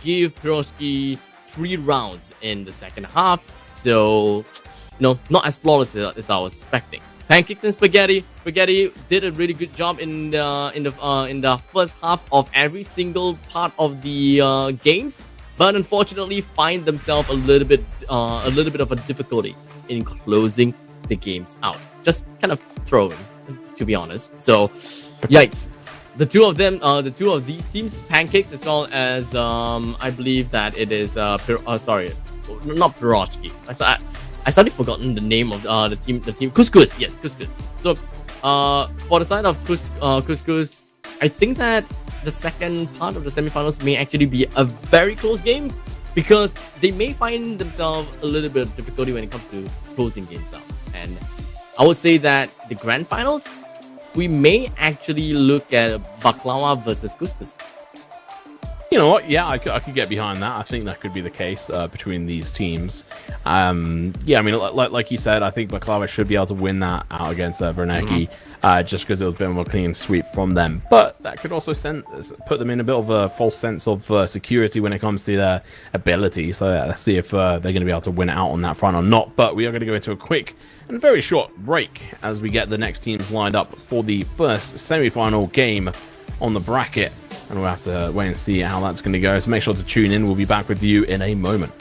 give Piroshki 3 rounds in the second half, so not as flawless as I was expecting. Pancakes and Spaghetti did a really good job in the first half of every single part of the games, but unfortunately find themselves a little bit of a difficulty in closing the games out. Just kind of throwing, to be honest. So, yikes. the two of them, the two of these teams, Pancakes as well as I believe that it is sorry, not Piroshki. I suddenly forgotten the name of the team. Couscous. Yes, Couscous. So for the side of Couscous, I think that the second part of the semifinals may actually be a very close game, because they may find themselves a little bit of difficulty when it comes to closing games out. And I would say that the grand finals, we may actually look at Baklava versus Couscous. You know what? Yeah, I could get behind that. I think that could be the case between these teams. Yeah, I mean, like you said, I think Baklava should be able to win that out against Verneki, just because it was a bit of a clean sweep from them. But that could also put them in a bit of a false sense of security when it comes to their ability. So yeah, let's see if they're going to be able to win out on that front or not. But we are going to go into a quick and very short break as we get the next teams lined up for the first semi-final game on the bracket. And we'll have to wait and see how that's going to go. So make sure to tune in. We'll be back with you in a moment.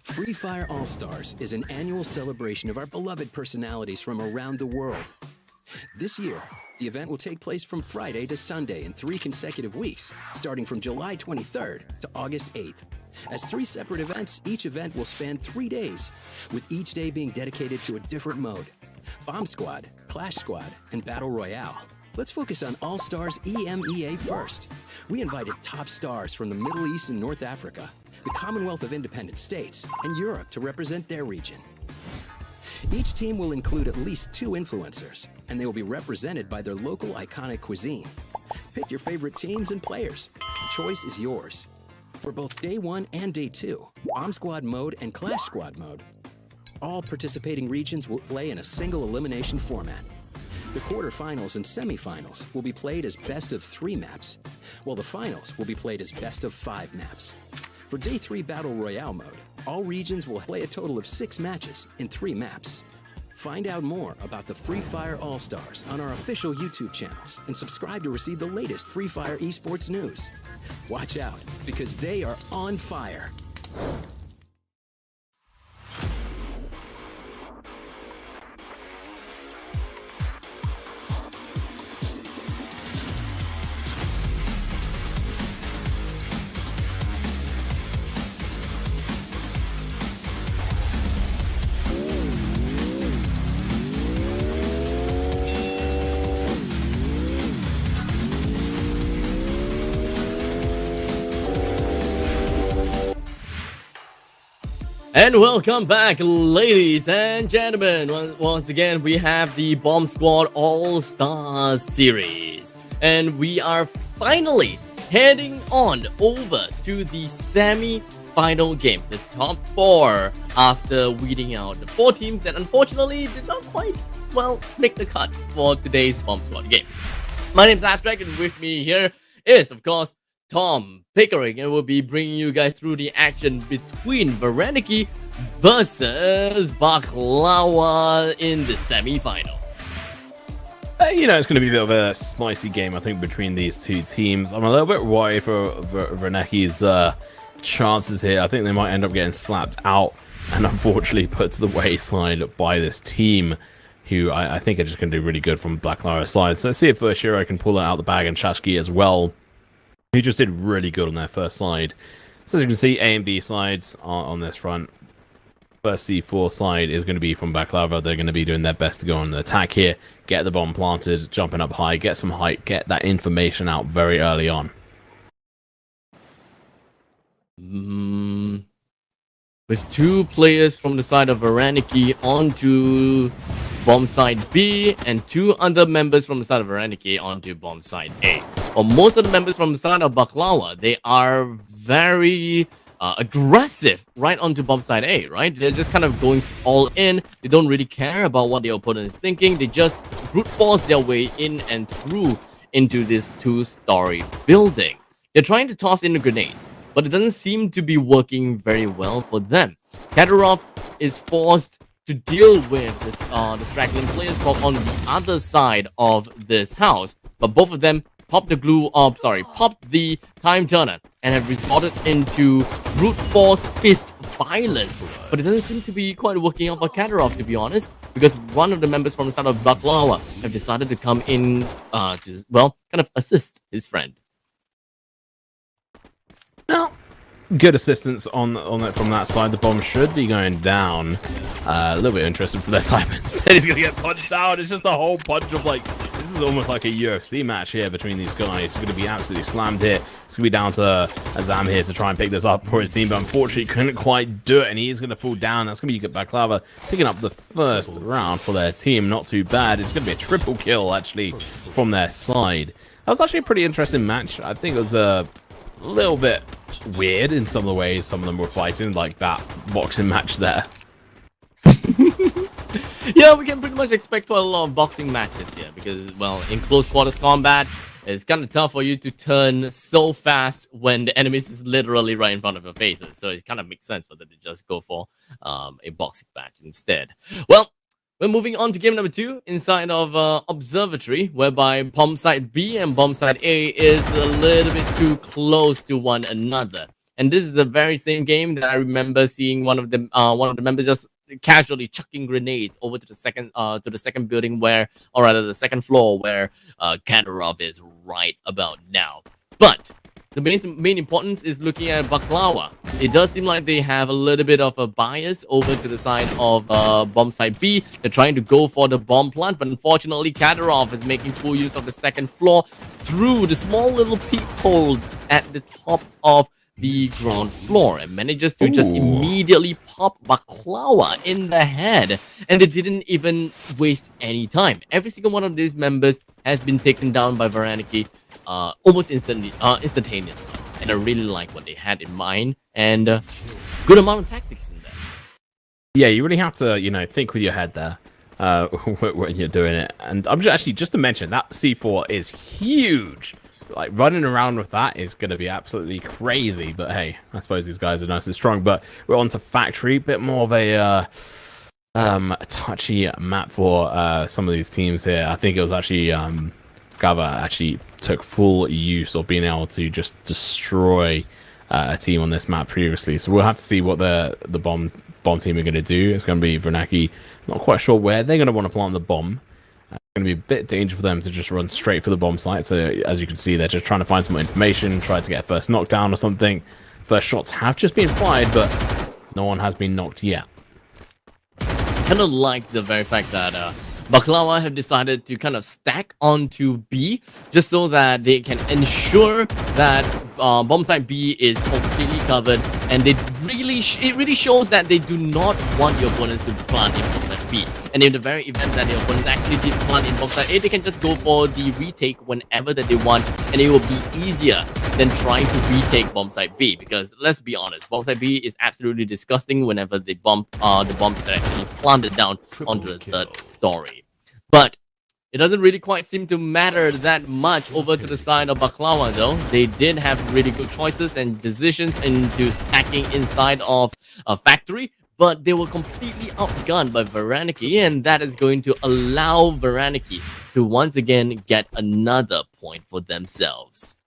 Free Fire All-Stars is an annual celebration of our beloved personalities from around the world. This year, the event will take place from Friday to Sunday in 3 consecutive weeks, starting from July 23rd to August 8th. As 3 separate events, each event will span 3 days, with each day being dedicated to a different mode: Bomb Squad, Clash Squad, and Battle Royale. Let's focus on All-Stars EMEA first. We invited top stars from the Middle East and North Africa, the Commonwealth of Independent States, and Europe to represent their region. Each team will include at least 2 influencers, and they will be represented by their local iconic cuisine. Pick your favorite teams and players. The choice is yours. For both Day 1 and Day 2, Bomb Squad mode and Clash Squad mode, all participating regions will play in a single elimination format. The quarterfinals and semifinals will be played as best of 3 maps, while the finals will be played as best of 5 maps. For Day 3 Battle Royale mode, all regions will play a total of 6 matches in 3 maps. Find out more about the Free Fire All-Stars on our official YouTube channels and subscribe to receive the latest Free Fire esports news. Watch out, because they are on fire. And welcome back, ladies and gentlemen. Once again, we have the Bomb Squad All-Stars series. And we are finally heading on over to the semi final games, the top 4, after weeding out the 4 teams that unfortunately did not quite, well, make the cut for today's Bomb Squad game. My name is Abstract, and with me here is, of course, Tom Pickering, and we'll be bringing you guys through the action between Varaniki versus Baklawa in the semi-finals. You know, it's going to be a bit of a spicy game, I think, between these two teams. I'm a little bit worried for Varaniki's chances here. I think they might end up getting slapped out and unfortunately put to the wayside by this team, who I think are just going to do really good from Baklawa's side. So let's see if Shiro can pull it out the bag, and Shashki as well, who just did really good on their first side. So as you can see, A and B sides are on this front. First C4 side is going to be from Baklava. They're going to be doing their best to go on the attack here, get the bomb planted, jumping up high, get some height, get that information out very early on. With 2 players from the side of Varaniki onto bomb side B, and 2 other members from the side of Varaniki onto bomb side A. Well, most of the members from the side of Baklawa, they are very aggressive right onto bomb side A, right? They're just kind of going all in. They don't really care about what the opponent is thinking. They just brute force their way in and through into this 2-story building. They're trying to toss in the grenades, but it doesn't seem to be working very well for them. Kadyrov is forced to deal with the straggling players from on the other side of this house, but both of them popped the time turner and have resorted into brute force fist violence. But it doesn't seem to be quite working out for Kadyrov, to be honest, because one of the members from the side of Baklawa have decided to come in to, well, kind of assist his friend. Now, good assistance on that from that side. The bomb should be going down. A little bit interested for their side, but instead he's going to get punched out. It's just a whole bunch of, like, this is almost like a UFC match here between these guys. It's going to be absolutely slammed here. It's going to be down to Azam here to try and pick this up for his team, but unfortunately couldn't quite do it, and he is going to fall down. That's going to be Baklava picking up the first round for their team. Not too bad. It's going to be a triple kill, actually, from their side. That was actually a pretty interesting match. I think it was a little bit weird in some of the ways some of them were fighting, like that boxing match there. Yeah, we can pretty much expect quite a lot of boxing matches here because, well, in close quarters combat, it's kind of tough for you to turn so fast when the enemy is literally right in front of your faces. So it kind of makes sense for them to just go for a boxing match instead. Well, we're moving on to game number 2 inside of Observatory, whereby bomb side B and bomb side A is a little bit too close to one another. And this is the very same game that I remember seeing one of the members just casually chucking grenades over to the second building where, or rather the second floor where Kadyrov is right about now. But the main importance is looking at Baklawa. It does seem like they have a little bit of a bias over to the side of bomb side B. They're trying to go for the bomb plant, but unfortunately Kadyrov is making full use of the second floor through the small little peephole at the top of the ground floor and manages to just immediately pop Baklawa in the head, and they didn't even waste any time. Every single one of these members has been taken down by Varaniki almost instantaneously, and I really like what they had in mind, and good amount of tactics in there. Yeah, you really have to, you know, think with your head there when you're doing it. And I'm just to mention that C4 is huge. Like, running around with that is going to be absolutely crazy. But hey, I suppose these guys are nice and strong. But we're on to Factory. Bit more of a touchy map for some of these teams here. I think it was actually Gava actually took full use of being able to just destroy a team on this map previously. So we'll have to see what the bomb team are going to do. It's going to be Vernaki. Not quite sure where they're going to want to plant the bomb. Going to be a bit dangerous for them to just run straight for the bomb site. So as you can see, they're just trying to find some more information, try to get a first knockdown or something. First shots have just been fired, but no one has been knocked yet. Kind of like the very fact that Baklawa have decided to kind of stack onto B just so that they can ensure that bomb site B is completely covered, and it really shows that they do not want your opponents to plant in bomb site B. And in the very event that the opponents actually did plant in bomb site A, they can just go for the retake whenever that they want, and it will be easier than trying to retake bomb site B. Because let's be honest, bomb site B is absolutely disgusting whenever they bomb the bombs that actually planted down onto the third story. But it doesn't really quite seem to matter that much over to the side of Baklawa though. They did have really good choices and decisions into stacking inside of a factory, but they were completely outgunned by Varaniki, and that is going to allow Varaniki to once again get another point for themselves.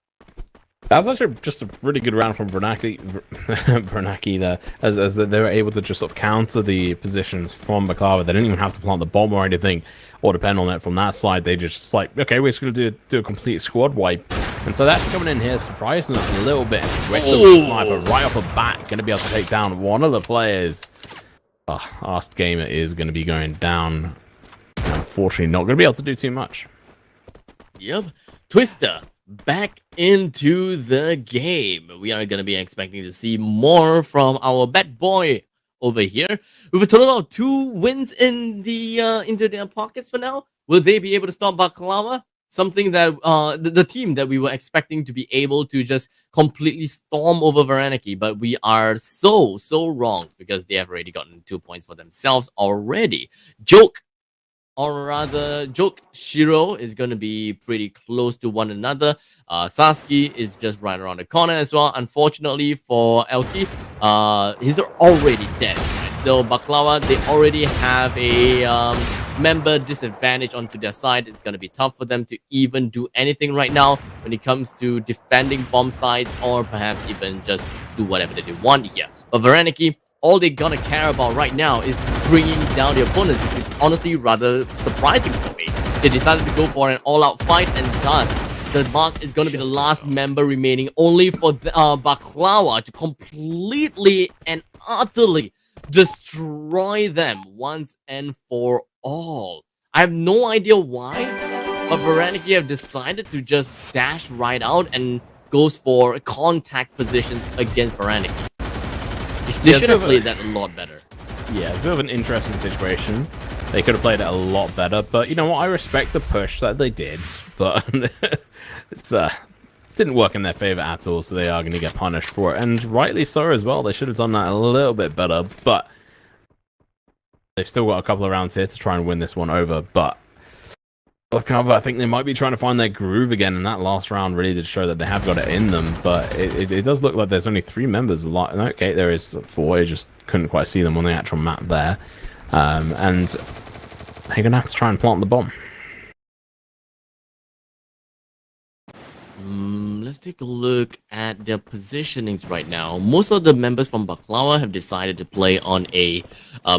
That was actually just a really good round from Vernaki there, as they were able to just sort of counter the positions from Baklava. They didn't even have to plant the bomb or anything, or depend on it from that side. They just like, okay, we're just going to do a complete squad wipe. And so that's coming in here, surprising us a little bit. Twister with the sniper right off the bat, going to be able to take down one of the players. Asked Gamer is going to be going down. Unfortunately, not going to be able to do too much. Yep, Twister back into the game. We are going to be expecting to see more from our bad boy over here. With a total of 2 wins in the into their pockets for now. Will they be able to stop Baklava? Something that the team that we were expecting to be able to just completely storm over Varaniki, but we are so wrong, because they have already gotten 2 points for themselves already. Joke Shiro is going to be pretty close to one another. Sasuke is just right around the corner as well. Unfortunately for Elki, he's already dead. Right? So Baklawa, they already have a member disadvantage onto their side. It's going to be tough for them to even do anything right now when it comes to defending bomb sites, or perhaps even just do whatever that they want here. But Varaniki, all they gonna care about right now is bringing down the opponents, which is honestly rather surprising for me. They decided to go for an all-out fight, and thus the Mark is gonna be the last member remaining, only for the, Baklawa to completely and utterly destroy them once and for all. I have no idea why, but Varaniki have decided to just dash right out and goes for contact positions against Varaniki. They should have played that a lot better. Yeah, it's a bit of an interesting situation. They could have played it a lot better, but you know what? I respect the push that they did, but it's didn't work in their favor at all, so they are going to get punished for it, and rightly so as well. They should have done that a little bit better, but they've still got a couple of rounds here to try and win this one over. But I think they might be trying to find their groove again, and that last round really did show that they have got it in them. But it does look like there's only 3 members. Okay, there is 4. I just couldn't quite see them on the actual map there. And they're going to have to try and plant the bomb. Let's take a look at their positionings right now. Most of the members from Baklawa have decided to play on a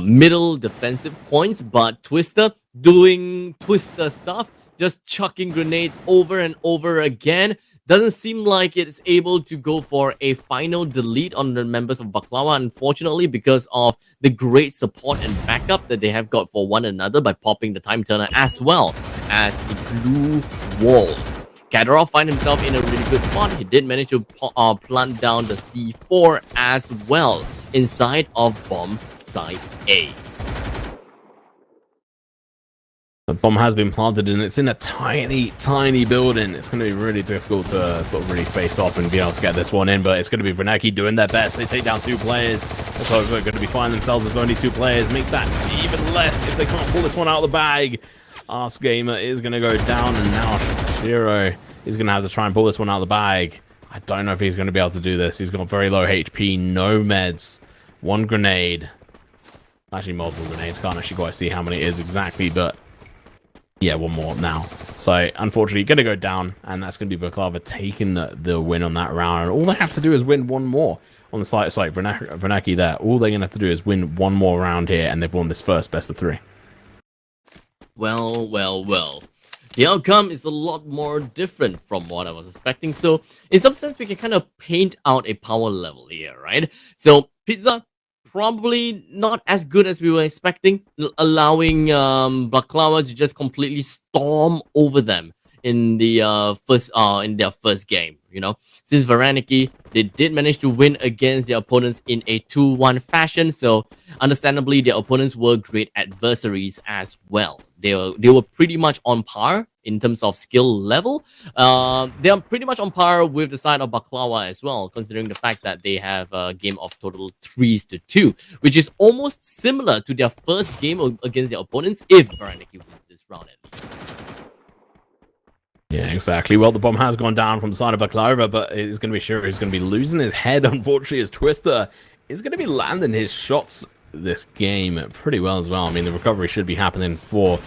middle defensive points, but Twister doing Twister stuff, just chucking grenades over and over again. Doesn't seem like it's able to go for a final delete on the members of Baklawa, unfortunately, because of the great support and backup that they have got for one another by popping the time turner as well as the blue walls. Kadarov finds himself in a really good spot. He did manage to plant down the C4 as well inside of bomb site A. The bomb has been planted, and it's in a tiny building. It's going to be really difficult to sort of really face off and be able to get this one in, but it's going to be Vernaki doing their best. They take down 2 players. So they're going to be finding themselves with only 2 players. Make that even less if they can't pull this one out of the bag. Ask Gamer is going to go down, and now Shiro is going to have to try and pull this one out of the bag. I don't know if he's going to be able to do this. He's got very low HP, no meds, 1 grenade. Actually, multiple grenades. Can't actually quite see how many it is exactly, but yeah, 1 more now. So, unfortunately, going to go down, and that's going to be Baklava taking the win on that round. And all they have to do is win 1 more on the site. It's like Vernaki there. All they're going to have to do is win 1 more round here, and they've won this first best of 3. Well. The outcome is a lot more different from what I was expecting. So, in some sense, we can kind of paint out a power level here, right? So, Pizza, probably not as good as we were expecting, allowing Baklava to just completely storm over them in the in their first game, You know, since Varaniki, they did manage to win against their opponents in a 2-1 fashion. So understandably, their opponents were great adversaries as well. They were pretty much on par in terms of skill level. They are pretty much on par with the side of Baklawa as well, considering the fact that they have a game of total 3-2, which is almost similar to their first game against their opponents if Varaniki wins this round at least. Yeah, exactly. Well, the bomb has gone down from the side of Baklava, but it's going to be Shiro who's going to be losing his head, unfortunately, as Twister is going to be landing his shots this game pretty well as well. I mean, the recovery should be happening for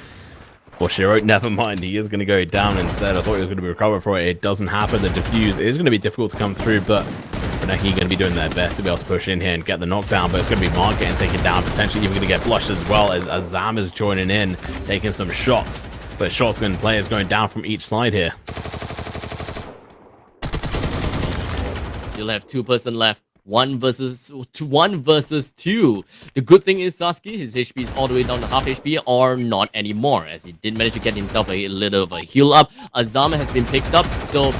Shiro. Never mind, he is going to go down instead. I thought he was going to be recovered for it. It doesn't happen. The defuse is going to be difficult to come through, but Reneki going to be doing their best to be able to push in here and get the knockdown, but it's going to be Mark getting taken down, potentially even going to get flushed as well as Zam is joining in, taking some shots. But shotgun players going down from each side here. You'll have 2-person left. 1 versus 2. The good thing is Sasuke, his HP is all the way down to half HP, or not anymore, as he did manage to get himself a little of a heal up. Azama has been picked up, so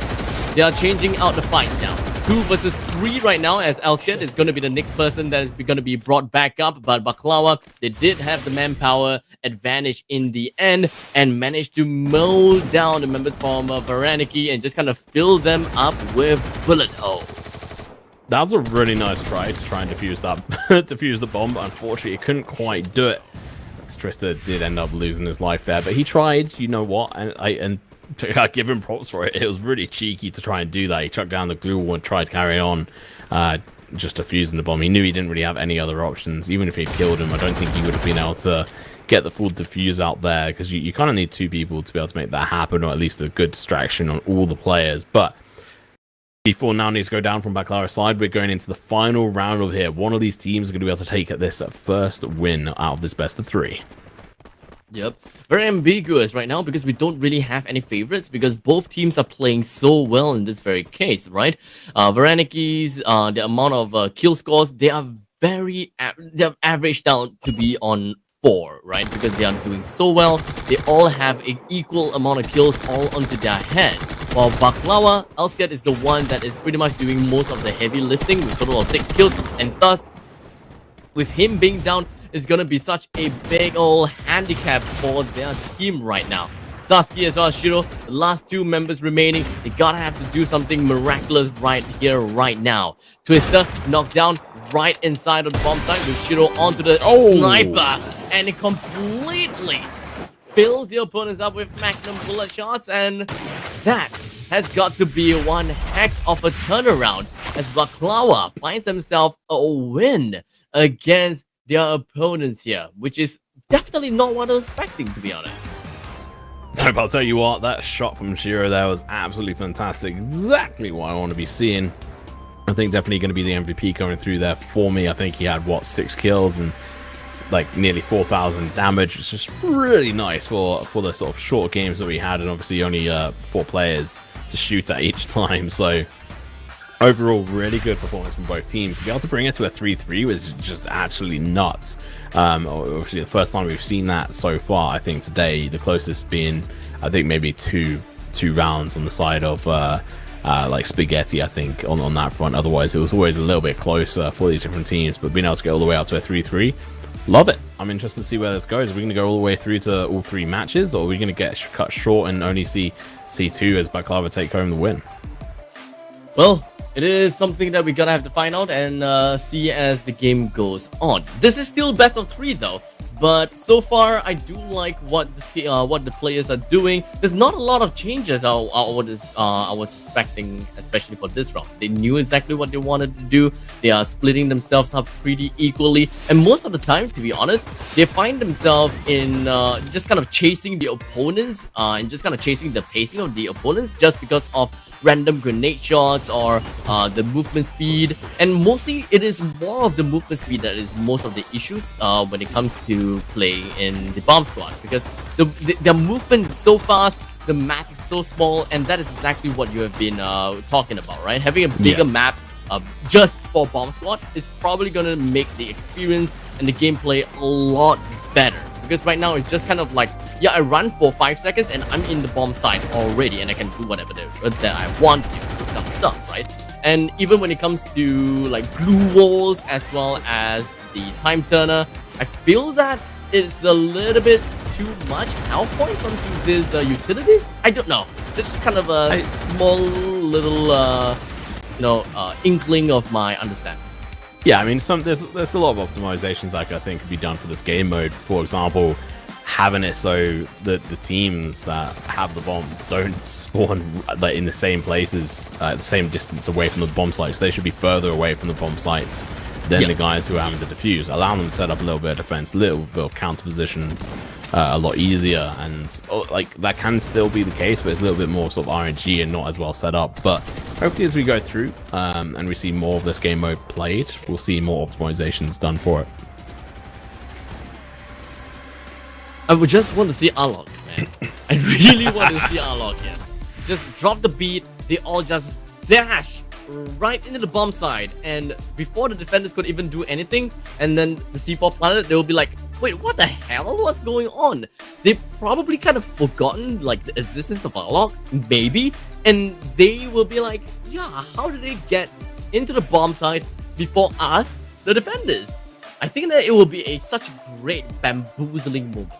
they are changing out the fight now. 2 versus 3 right now, as Elsket is going to be the next person that is going to be brought back up. But Baklawa, they did have the manpower advantage in the end and managed to mow down the members from Varaniki and just kind of fill them up with bullet holes. That was a really nice try to try and defuse that, defuse the bomb, but unfortunately, he couldn't quite do it. Twister did end up losing his life there, but he tried. You know what? And I give him props for it. It was really cheeky to try and do that. He chucked down the glue wall and tried to carry on, just defusing the bomb. He knew he didn't really have any other options. Even if he'd killed him, I don't think he would have been able to get the full defuse out there, because you kind of need 2 people to be able to make that happen, or at least a good distraction on all the players. But before now needs to go down from Baklara's side, we're going into the final round of here. One of these teams is going to be able to take this first win out of this best of 3. Yep. Very ambiguous right now because we don't really have any favorites because both teams are playing so well in this very case, right? Varaniki's, the amount of kill scores, they are very, they're averaged out to be on 4, right? Because they are doing so well, they all have an equal amount of kills all onto their heads. While Baklawa, Elsket is the one that is pretty much doing most of the heavy lifting with a total of 6 kills, and thus, with him being down, is going to be such a big old handicap for their team right now. Sasuke as well as Shiro, the last 2 members remaining, they gotta have to do something miraculous right here, right now. Twister knocked down right inside of the bomb site with Shiro onto the sniper, and it completely fills the opponents up with magnum bullet shots, and that has got to be one heck of a turnaround as Baklawa finds himself a win against their opponents here, which is definitely not what I was expecting, to be honest. But I'll tell you what, that shot from Shiro there was absolutely fantastic. Exactly what I want to be seeing. I think definitely going to be the MVP coming through there for me. I think he had, what, 6 kills and like nearly 4,000 damage. It's just really nice for the sort of short games that we had, and obviously only 4 players to shoot at each time. So overall, really good performance from both teams. To be able to bring it to a 3-3 was just absolutely nuts. Obviously, the first time we've seen that so far, I think today, the closest being, I think, maybe two rounds on the side of like Spaghetti, I think, on that front. Otherwise, it was always a little bit closer for these different teams, but being able to get all the way up to a 3-3, love it. I'm interested to see where this goes. Are we going to go all the way through to all 3 matches, or are we going to get cut short and only see C2 as Baklava take home the win? Well, it is something that we gotta have to find out and see as the game goes on. This is still best of 3 though, but so far I do like what the players are doing. There's not a lot of changes I was expecting, especially for this round. They knew exactly what they wanted to do. They are splitting themselves up pretty equally, and most of the time, to be honest, they find themselves in just kind of chasing the opponents and just kind of chasing the pacing of the opponents just because of random grenade shots or the movement speed, and mostly it is more of the movement speed that is most of the issues when it comes to playing in the bomb squad, because their movement is so fast, the map is so small, and that is exactly what you have been talking about, right? Having a bigger map just for bomb squad is probably going to make the experience and the gameplay a lot better, because right now it's just kind of like yeah, I run for 5 seconds and I'm in the bomb site already, and I can do whatever that I want to, this kind of stuff, right? And even when it comes to like glue walls as well as the time turner, I feel that it's a little bit too much health points onto these utilities. I don't know. This is kind of a small little, inkling of my understanding. Yeah, I mean, there's a lot of optimizations that I think could be done for this game mode. For example, having it so that the teams that have the bomb don't spawn like in the same places, the same distance away from the bomb sites. They should be further away from the bomb sites than the guys who are having to defuse. Allow them to set up a little bit of defense, a little bit of counter positions, a lot easier, and like that can still be the case, but it's a little bit more sort of RNG and not as well set up. But hopefully as we go through and we see more of this game mode played, we'll see more optimizations done for it. I would just want to see Arlok, man. I really want to see Arlok here. Just drop the beat, they all just dash right into the bomb side, and before the defenders could even do anything, and then the C4 planet, they will be like, wait, what the hell was going on? They've probably kind of forgotten like the existence of Arlok, maybe, and they will be like, yeah, how did they get into the bomb side before us, the defenders? I think that it will be such a great bamboozling moment.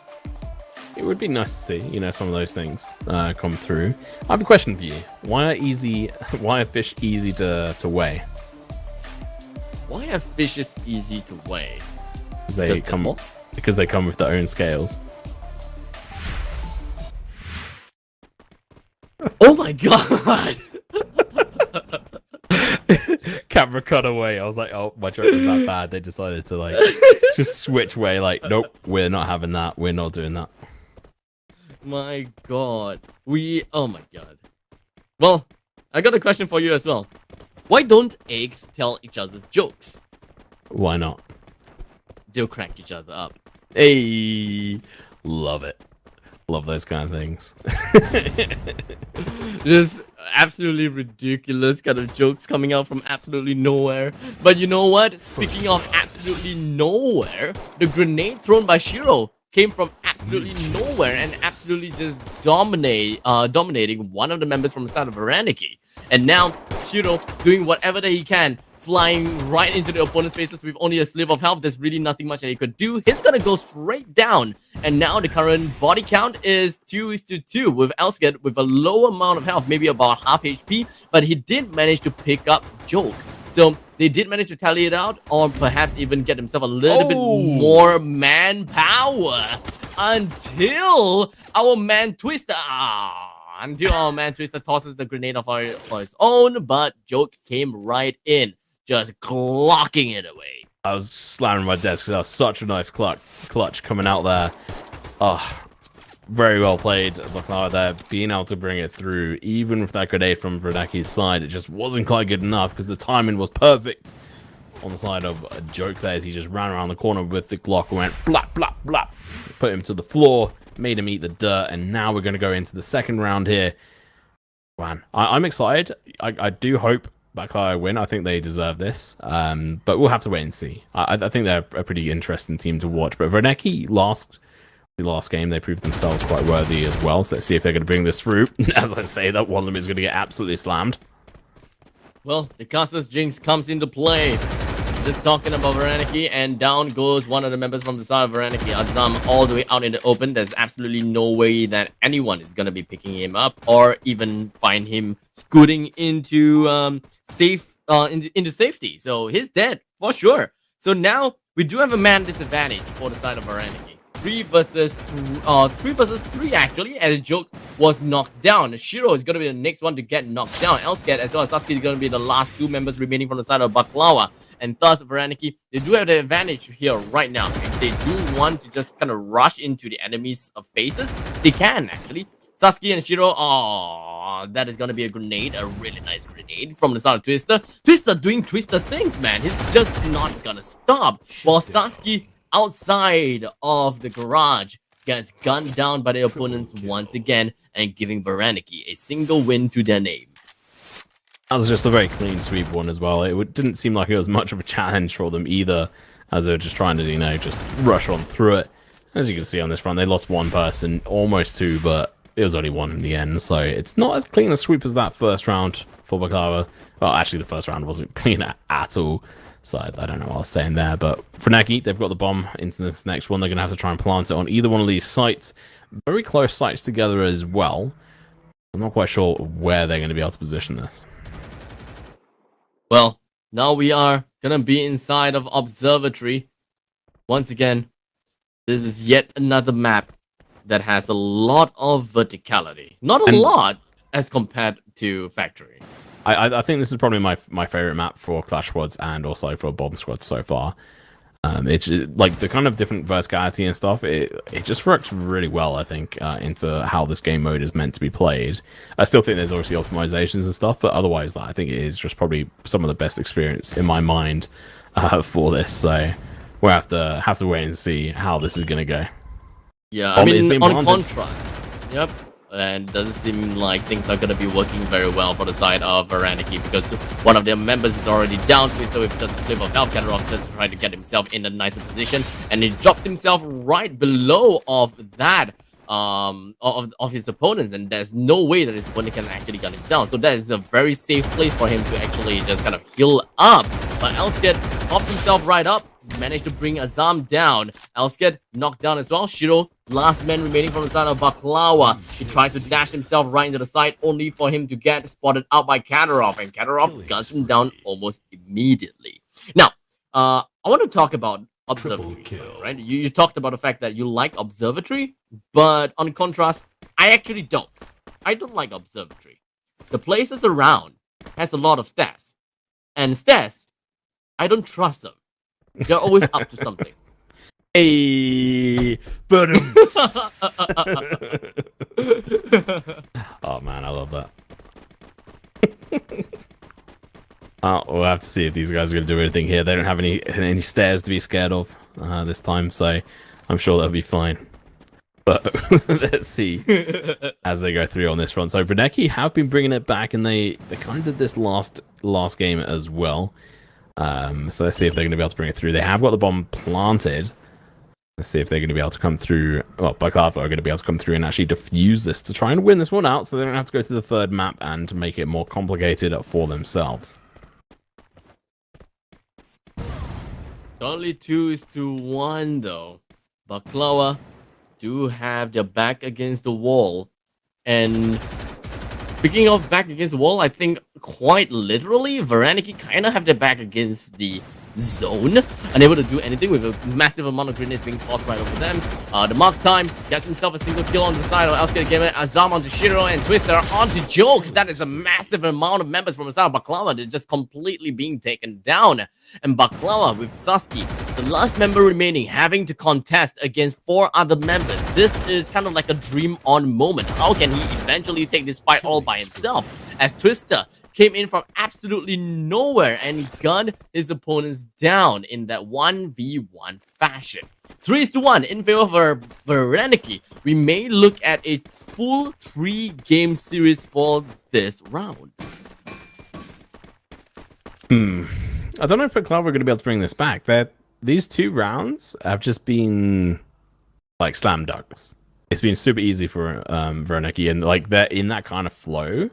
It would be nice to see, some of those things come through. I have a question for you. Why are fish easy to weigh? Why are fishes easy to weigh? Because they come with their own scales. Oh my god! Camera cut away. I was like, oh, my joke was that bad. They decided to just switch way. Like, nope, we're not having that. We're not doing that. My god. Oh my god. Well, I got a question for you as well. Why don't eggs tell each other's jokes? Why not? They'll crack each other up. Hey, love it. Love those kind of things. Just absolutely ridiculous kind of jokes coming out from absolutely nowhere. But you know what? Speaking of absolutely nowhere, the grenade thrown by Shiro came from absolutely nowhere and absolutely just dominating one of the members from the side of Varaniki. And now Shiro doing whatever that he can, flying right into the opponent's faces with only a sliver of health. There's really nothing much that he could do. He's gonna go straight down. And now the current body count is 2:2 with Elsket with a low amount of health, maybe about half HP, but he did manage to pick up Joke. So they did manage to tally it out, or perhaps even get himself a little bit more manpower until our man Twister. Until our man Twister tosses the grenade for his own, but Joke came right in, just clocking it away. I was slamming my desk because that was such a nice clutch coming out there. Oh, very well played, Baklava there, being able to bring it through. Even with that grenade from Vernaki's side, it just wasn't quite good enough because the timing was perfect on the side of a Joke there as he just ran around the corner with the Glock and went blap, blap, blap. Put him to the floor, made him eat the dirt, and now we're going to go into the second round here. Man, I'm excited. I do hope Baklava win. I think they deserve this, but we'll have to wait and see. I think they're a pretty interesting team to watch, but Verneki the last game, they proved themselves quite worthy as well. So let's see if they're going to bring this through. As I say, that one of them is going to get absolutely slammed. Well, the Caster's Jinx comes into play. Just talking about Varaniki, and down goes one of the members from the side of Varaniki. Azam all the way out in the open. There's absolutely no way that anyone is going to be picking him up or even find him scooting into into safety. So he's dead for sure. So now we do have a man disadvantage for the side of Varaniki. 3 versus 3 actually, as Joke was knocked down. Shiro is going to be the next one to get knocked down. Elsket as well as Sasuke is going to be the last 2 members remaining from the side of Baklava. And thus, Varaniki, they do have the advantage here right now. If they do want to just kind of rush into the enemy's faces, they can actually. Sasuke and Shiro, that is going to be a grenade, a really nice grenade from the side of Twister. Twister doing Twister things, man. He's just not going to stop. While Sasuke, outside of the garage, gets gunned down by the opponents once again and giving Varaniki a single win to their name. That was just a very clean sweep one as well. It didn't seem like it was much of a challenge for them either, as they were just trying to, just rush on through it. As you can see on this front, they lost one person, almost two, but it was only one in the end. So it's not as clean a sweep as that first round for Baklava. Well, actually, the first round wasn't clean at all. So I don't know what I was saying there. But for Neki, they've got the bomb into this next one. They're going to have to try and plant it on either one of these sites. Very close sites together as well. I'm not quite sure where they're going to be able to position this. Well, now we are going to be inside of Observatory. Once again, this is yet another map that has a lot of verticality. Not a lot as compared to Factory. I think this is probably my favorite map for Clash Squads and also for Bomb Squads so far. It's like the kind of different verticality and stuff. It just works really well, I think, into how this game mode is meant to be played. I still think there's obviously optimizations and stuff, but otherwise, I think it is just probably some of the best experience in my mind for this. So we'll have to wait and see how this is gonna go. Yeah, I mean, on contrast, yep. And it doesn't seem like things are going to be working very well for the side of Varaniki, because one of their members is already down. Twister with just a slip of health. Katarov just trying to get himself in a nicer position, and he drops himself right below of that of his opponents, and there's no way that his opponent can actually get him down. So that is a very safe place for him to actually just kind of heal up. But Elsked popped himself right up, managed to bring Azam down. Elsked knocked down as well. Shiro, last man remaining from the side of Baklawa. He tries to dash himself right into the side, only for him to get spotted out by Katarov, and Katarov guns him down almost immediately. Now, I want to talk about Observatory, right? You talked about the fact that you like Observatory, but on contrast, I actually don't. I don't like Observatory. The places around has a lot of stats, and stats, I don't trust them. They're always up to something. Hey, but oh man, I love that. We'll have to see if these guys are going to do anything here. They don't have any stairs to be scared of this time, so I'm sure they'll be fine. But let's see as they go through on this front. So Vreneki have been bringing it back, and they kind of did this last game as well. So let's see if they're going to be able to bring it through. They have got the bomb planted. Let's see if they're going to be able to come through. Well, Baklava are going to be able to come through and actually defuse this to try and win this one out, so they don't have to go to the third map and make it more complicated for themselves. Only 2-1 though. Baklava do have their back against the wall. And speaking of back against the wall, I think quite literally, Varaniki kind of have their back against the zone, unable to do anything with a massive amount of grenades being tossed right over them. The mark time gets himself a single kill on the side of Elsked Gamer. Azam onto Shiro and Twister onto Joke. That is a massive amount of members from the side of Baklava. They're just completely being taken down. And Baklava with Sasuke, the last member remaining, having to contest against 4 other members. This is kind of like a dream on moment. How can he eventually take this fight all by himself? As Twister came in from absolutely nowhere and gunned his opponents down in that 1v1 fashion. 3-1 in favor of Varaniki. We may look at a full 3-game series for this round. I don't know if Baklava are going to be able to bring this back. These 2 rounds have just been like slam dunks. It's been super easy for Varaniki, and like they're in that kind of flow.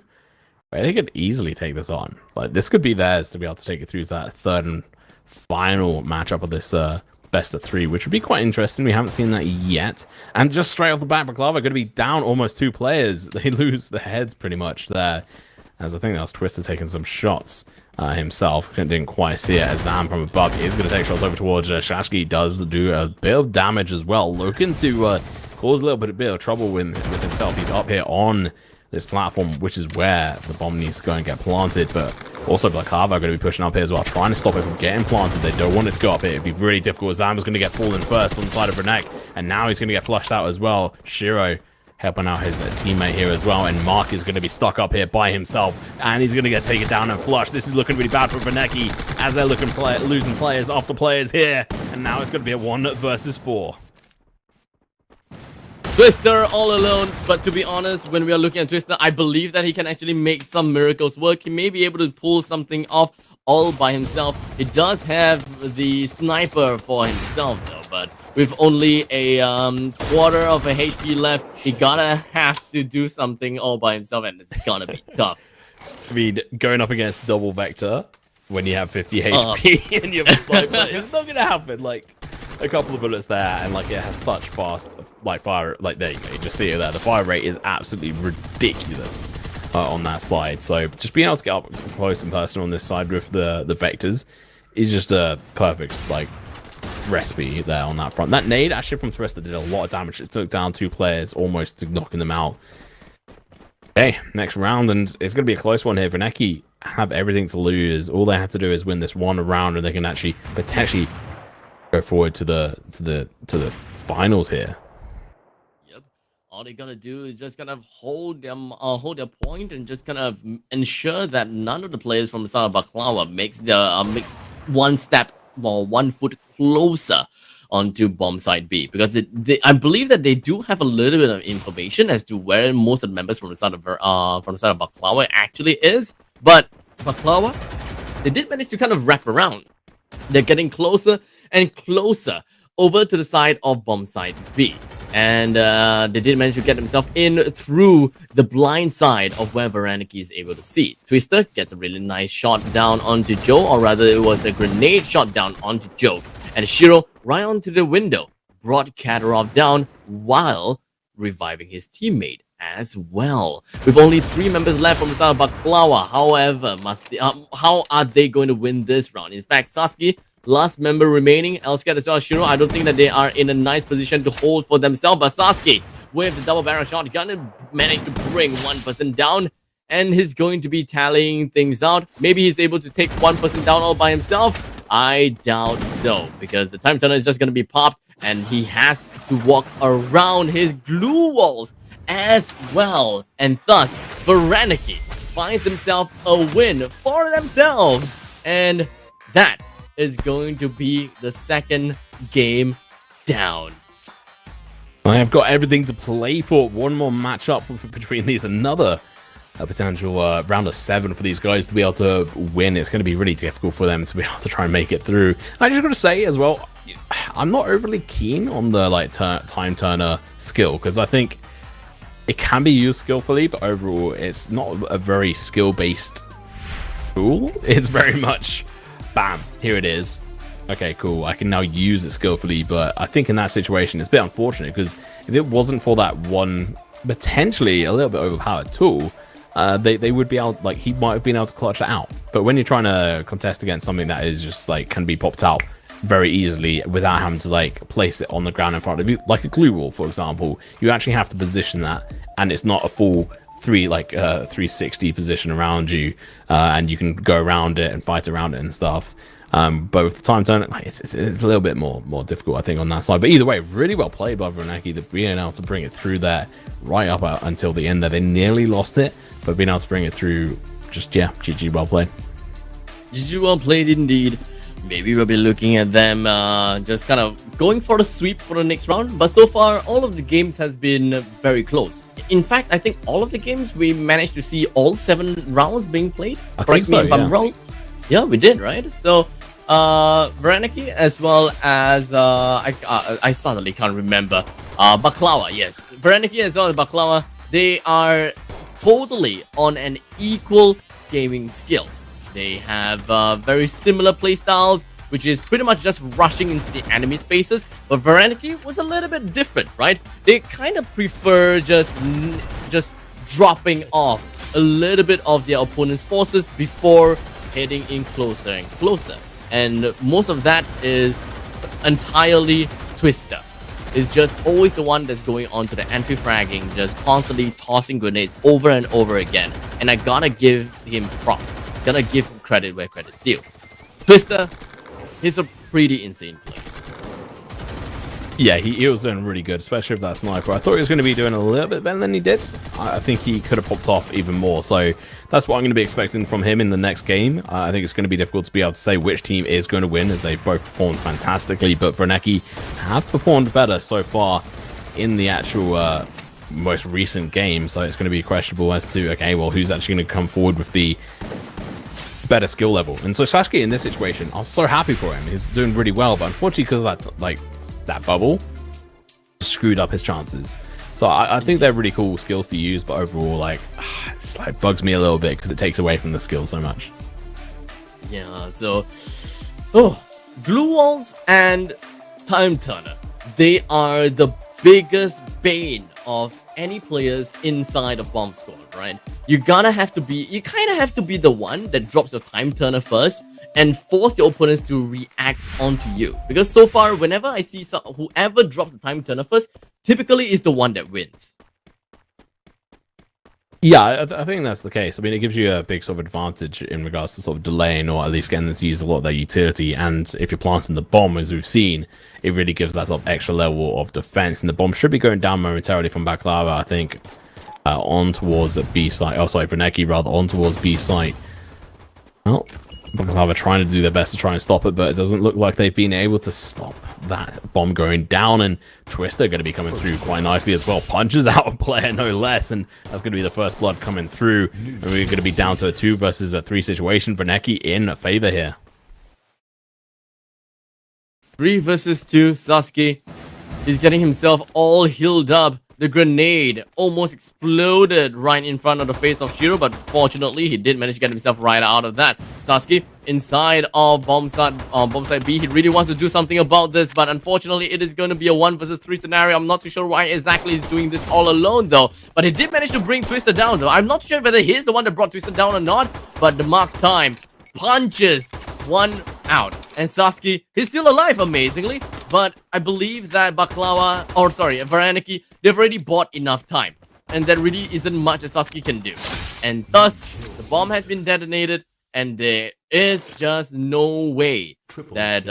They could easily take this on. Like, this could be theirs to be able to take it through to that third and final matchup of this best of 3, which would be quite interesting. We haven't seen that yet. And just straight off the bat, Baklava are going to be down almost 2 players. They lose their heads pretty much there, as I think that was Twister taking some shots himself. Didn't quite see it. Azam from above is going to take shots over towards Shashki. Does do a bit of damage as well, looking to cause a little bit of trouble with himself. He's up here on this platform, which is where the bomb needs to go and get planted. But also Baklava are going to be pushing up here as well, trying to stop it from getting planted. They don't want it to go up here. It'd be really difficult. Zam's going to get fallen first on the side of Renek, and now he's going to get flushed out as well. Shiro helping out his teammate here as well, and Mark is going to be stuck up here by himself, and he's going to get taken down and flushed. This is looking really bad for Vreneki, as they're losing players after players here, and now it's going to be a 1 versus 4. Twister all alone, but to be honest, when we are looking at Twister, I believe that he can actually make some miracles work. He may be able to pull something off all by himself. He does have the sniper for himself though, but with only a quarter of a HP left. He gotta have to do something all by himself, and it's gonna be tough. I mean, going up against double vector when you have 50 HP and you have a sniper, it's not gonna happen. Like, a couple of bullets there, and like it has such fast like fire. Like, there you go, you just see it there. The fire rate is absolutely ridiculous on that side. So just being able to get up close and personal on this side with the vectors is just a perfect like recipe there on that front. That nade actually from Twista did a lot of damage. It took down 2 players almost to knocking them out. Okay, next round, and it's going to be a close one here. Verneki have everything to lose. All they have to do is win this one round, and they can actually potentially go forward to the finals here. Yep. All they gotta do is just kind of hold their point and just kind of ensure that none of the players from the side of Baklawa makes one step or 1 foot closer onto bomb side B, because I believe that they do have a little bit of information as to where most of the members from the side of Baklawa actually is, but Baklawa, they did manage to kind of wrap around. They're getting closer and closer over to the side of bomb side B, and they did manage to get themselves in through the blind side of where Varaniki is able to see. Twister gets a really nice shot down onto Joe, or rather it was a grenade shot down onto Joe, and Shiro right onto the window brought Katarov down while reviving his teammate as well. With only 3 members left from the side of Baklawa, however, how are they going to win this round? In fact, Sasuke, last member remaining, Elskat as well as Shiro, I don't think that they are in a nice position to hold for themselves, but Sasuke, with the double barrel shotgun, managed to bring one person down, and he's going to be tallying things out. Maybe he's able to take one person down all by himself. I doubt so, because the time turner is just going to be popped, and he has to walk around his glue walls as well. And thus, Varaniki finds themselves a win for themselves. And that is going to be the second game down. I have got everything to play for. One more matchup between these. Another potential round of 7 for these guys to be able to win. It's going to be really difficult for them to be able to try and make it through. I just got to say as well, I'm not overly keen on the like time turner skill, because I think it can be used skillfully, but overall it's not a very skill based tool. It's very much bam, here it is. Okay, cool, I can now use it skillfully. But I think in that situation it's a bit unfortunate, because if it wasn't for that one potentially a little bit overpowered tool, they would be able, like, he might have been able to clutch it out. But when you're trying to contest against something that is just like can be popped out very easily without having to like place it on the ground in front of you, like a glue wall for example, you actually have to position that, and it's not a full 360 position around you, and you can go around it and fight around it and stuff. But with the time turner, like, it's a little bit more difficult, I think, on that side. But either way, really well played by Varaniki, the being able to bring it through there right up until the end there. They nearly lost it, but being able to bring it through, just, yeah, GG, well played. GG, well played indeed. Maybe we'll be looking at them just kind of going for a sweep for the next round. But so far, all of the games has been very close. In fact, I think all of the games we managed to see all 7 rounds being played. I think so, if I'm wrong. Yeah, we did, right? So Varaniki as well as I suddenly can't remember. Baklawa, yes. Varaniki as well as Baklawa, they are totally on an equal gaming skill. They have very similar playstyles, which is pretty much just rushing into the enemy spaces. But Varaniki was a little bit different, right? They kind of prefer just dropping off a little bit of their opponent's forces before heading in closer and closer. And most of that is entirely Twister. Is just always the one that's going on to the anti-fragging, just constantly tossing grenades over and over again. And I gotta give him props. Gotta give him credit where credit's due. Twister, he's a pretty insane player. Yeah, he was doing really good, especially with that sniper. I thought he was going to be doing a little bit better than he did. I think he could have popped off even more. So that's what I'm going to be expecting from him in the next game. I think it's going to be difficult to be able to say which team is going to win, as they both performed fantastically. But Varaniki have performed better so far in the actual most recent game. So it's going to be questionable as to, okay, well, who's actually going to come forward with the better skill level. And so Sasuke in this situation, I was so happy for him. He's doing really well. But unfortunately, because of that, like, that bubble screwed up his chances. So I think they're really cool skills to use, but overall, like, it's like bugs me a little bit because it takes away from the skill so much. Yeah, so glue walls and time turner, they are the biggest bane of any players inside of bomb squad, right? You kind of have to be the one that drops your time turner first and force your opponents to react onto you. Because so far, whenever I see whoever drops the time turner first, typically is the one that wins. Yeah, I think that's the case. I mean, it gives you a big sort of advantage in regards to sort of delaying, or at least getting them to use a lot of their utility. And if you're planting the bomb, as we've seen, it really gives that sort of extra level of defense. And the bomb should be going down momentarily from Baklava, I think, on towards B site. Oh, sorry, Vernecki rather, on towards B site. Well, Baklava trying to do their best to try and stop it, but it doesn't look like they've been able to stop that bomb going down. And Twister going to be coming through quite nicely as well. Punches out a player, no less, and that's going to be the first blood coming through. And we're going to be down to a 2 versus a 3 situation. Vernecki in favor here. 3 versus 2, Sasuke. He's getting himself all healed up. The grenade almost exploded right in front of the face of Shiro, but fortunately, he did manage to get himself right out of that. Sasuke inside of bomb site B. He really wants to do something about this, but unfortunately, it is going to be a 1 versus 3 scenario. I'm not too sure why exactly he's doing this all alone, though. But he did manage to bring Twister down, though. I'm not sure whether he's the one that brought Twister down or not, but the mark time punches one out. And Sasuke, he's still alive, amazingly. But I believe that Vernecki, they've already bought enough time. And there really isn't much that Sasuke can do. And thus, the bomb has been detonated. And there is just no way that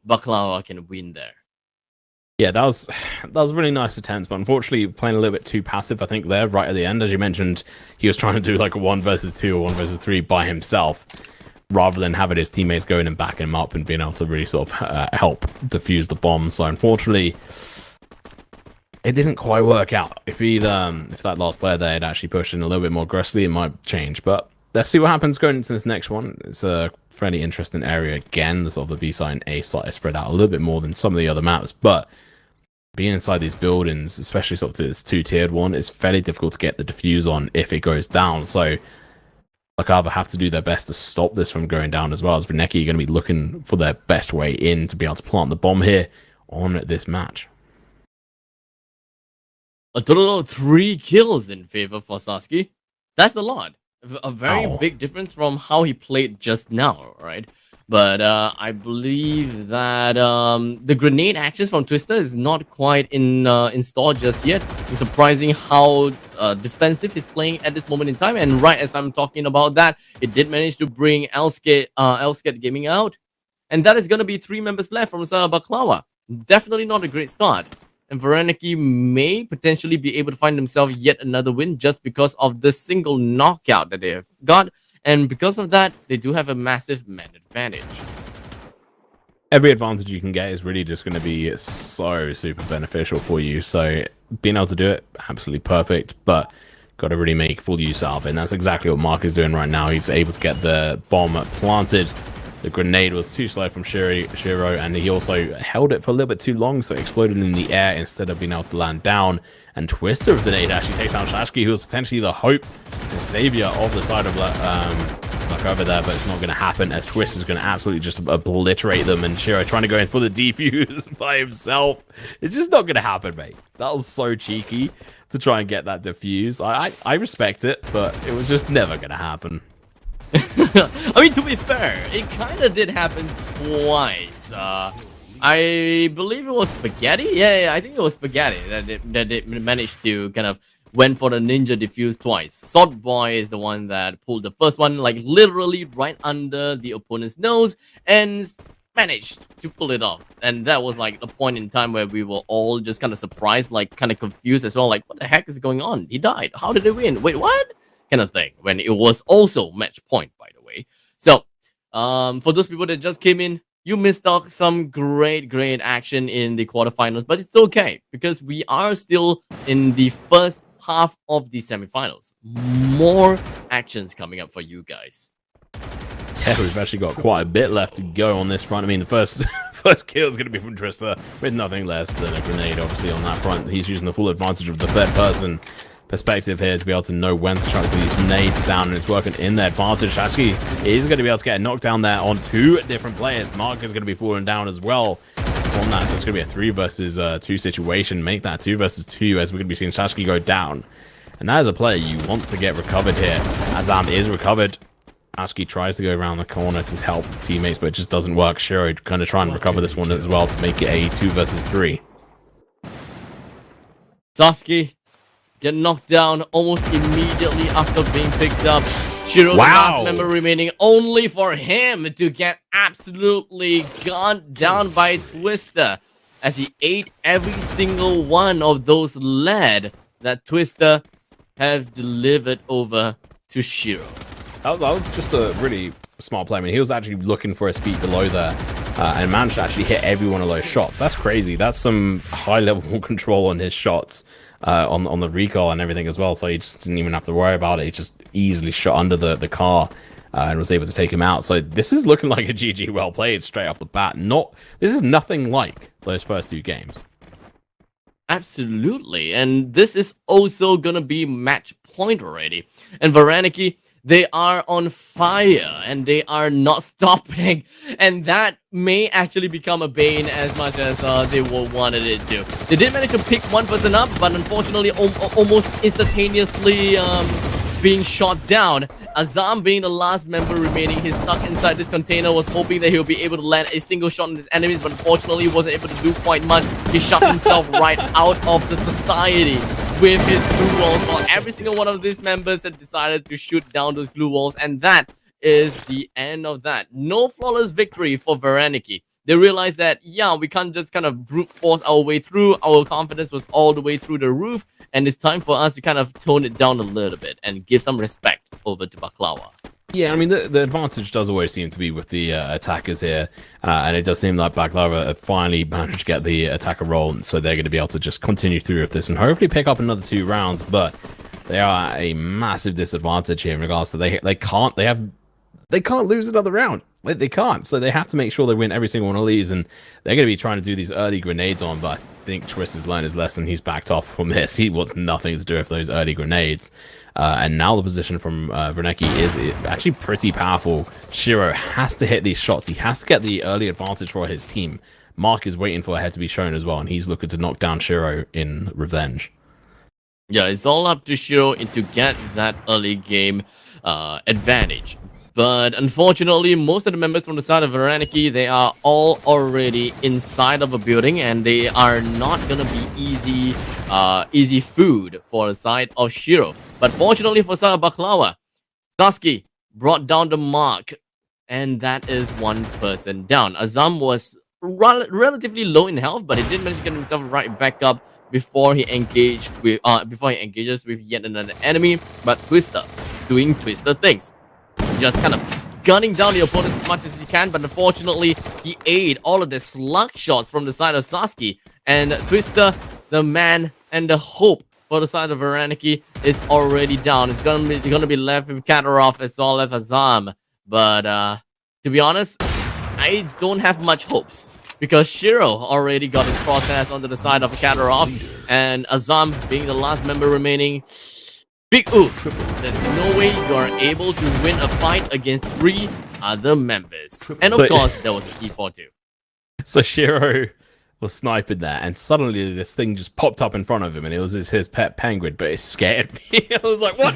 Baklava can win there. Yeah, that was a really nice attempt, but unfortunately playing a little bit too passive, I think, there, right at the end. As you mentioned, he was trying to do like a 1 versus 2 or 1 versus 3 by himself, rather than having his teammates going and backing him up and being able to really sort of help defuse the bomb. So unfortunately, it didn't quite work out. If that last player there had actually pushed in a little bit more aggressively, it might change. But let's see what happens going into this next one. It's a fairly interesting area again. The sort of the B side and A side is spread out a little bit more than some of the other maps, but being inside these buildings, especially sort of this 2-tiered one, is fairly difficult to get the defuse on if it goes down. So Baklava have to do their best to stop this from going down, as well as Vernecki are going to be looking for their best way in to be able to plant the bomb here on this match. A total of 3 kills in favor for Sasuke. That's a lot. A very big difference from how he played just now, right? But I believe that the grenade actions from Twister is not quite installed just yet. It's surprising how defensive he's playing at this moment in time. And right as I'm talking about that, it did manage to bring Elskate Gaming out. And that is going to be 3 members left from Baklava. Definitely not a great start. And Vernecki may potentially be able to find himself yet another win just because of the single knockout that they have got. And because of that, they do have a massive man advantage. Every advantage you can get is really just going to be so super beneficial for you. So being able to do it, absolutely perfect. But got to really make full use out of it. And that's exactly what Mark is doing right now. He's able to get the bomb planted. The grenade was too slow from Shiro, and he also held it for a little bit too long, so it exploded in the air instead of being able to land down. And Twister of the Nade actually takes down Shashki, who was potentially the hope and savior of the side of Luck over there, but it's not going to happen, as Twister's going to absolutely just obliterate them, and Shiro trying to go in for the defuse by himself. It's just not going to happen, mate. That was so cheeky to try and get that defuse. I respect it, but it was just never going to happen. I mean, to be fair, it kind of did happen twice. I believe it was Spaghetti. Yeah, I think it was Spaghetti that it managed to kind of went for the ninja defuse twice. Salt Boy is the one that pulled the first one, like literally right under the opponent's nose, and managed to pull it off. And that was like the point in time where we were all just kind of surprised, like kind of confused as well. Like, what the heck is going on? He died. How did he win? Wait, what? Kind of thing, when it was also match point, by the way. So for those people that just came in, you missed out some great action in the quarterfinals, but it's okay because we are still in the first half of the semifinals. More actions coming up for you guys. Yeah, we've actually got quite a bit left to go on this front. I mean, the first first kill is going to be from Trista with nothing less than a grenade, obviously, on that front. He's using the full advantage of the third person perspective here to be able to know when to try to put these grenades down, and it's working in their advantage. Shasky is going to be able to get a knockdown there on 2 different players. Mark is going to be falling down as well from that, so it's going to be a 3 versus 2 situation. Make that 2 versus 2 as we're going to be seeing Shasky go down. And that is a player you want to get recovered here. Azam is recovered. Shasky tries to go around the corner to help teammates, but it just doesn't work. Shiro going to try and recover this one as well to make it a 2 versus 3. Sasuke get knocked down almost immediately after being picked up. Shiro, the Wow. last member remaining, only for him to get absolutely gunned down by Twister as he ate every single one of those lead that Twister have delivered over to Shiro. That was just a really smart play. I mean, he was actually looking for his feet below there and managed to actually hit every one of those shots. That's crazy. That's some high-level control on his shots. On the recoil and everything as well, so he just didn't even have to worry about it. He just easily shot under the car and was able to take him out. So this is looking like a GG well played straight off the bat. This is nothing like those first 2 games. Absolutely, and this is also gonna be match point already. And Varaniki, they are on fire and they are not stopping, and that may actually become a bane as much as they wanted it to. They did manage to pick one person up, but unfortunately almost instantaneously being shot down. Azam, being the last member remaining, he's stuck inside this container, was hoping that he'll be able to land a single shot on his enemies, but unfortunately he wasn't able to do quite much. He shot himself right out of the society with his glue walls, while every single one of these members had decided to shoot down those glue walls, and that is the end of that. No flawless victory for Varaniki. They realized that, yeah, we can't just kind of brute force our way through. Our confidence was all the way through the roof, and it's time for us to kind of tone it down a little bit and give some respect over to Baklawa. Yeah, I mean, the advantage does always seem to be with the attackers here, and it does seem like Baklava have finally managed to get the attacker role, so they're going to be able to just continue through with this and hopefully pick up another 2 rounds, but they are at a massive disadvantage here in regards to they can't lose another round. They can't, so they have to make sure they win every single one of these, and they're going to be trying to do these early grenades on, but I think Twist has learned his lesson. He's backed off from this. He wants nothing to do with those early grenades, and now the position from Vernecki is actually pretty powerful. Shiro has to hit these shots. He has to get the early advantage for his team. Mark is waiting for a head to be shown as well, and he's looking to knock down Shiro in revenge. Yeah, it's all up to Shiro to get that early game advantage. But unfortunately, most of the members from the side of Varaniki, they are all already inside of a building, and they are not gonna be easy food for the side of Shiro. But fortunately for the side of Baklawa, Sasuke brought down the mark, and that is 1 person down. Azam was relatively low in health, but he did manage to get himself right back up before he engages with yet another enemy. But Twister doing Twister things, just kind of gunning down the opponent as much as he can, but unfortunately he ate all of the slug shots from the side of Sasuke, and Twister, the man and the hope for the side of Varaniki, is already down. It's gonna be left with Katarov as well as Azam, but to be honest, I don't have much hopes, because Shiro already got his process onto the side of Katarov, and Azam being the last member remaining. Big oops. There's no way you are able to win a fight against 3 other members. And of course, there was a T4 too. So Shiro was sniping there, and suddenly this thing just popped up in front of him, and it was his pet penguin, but it scared me. I was like, what?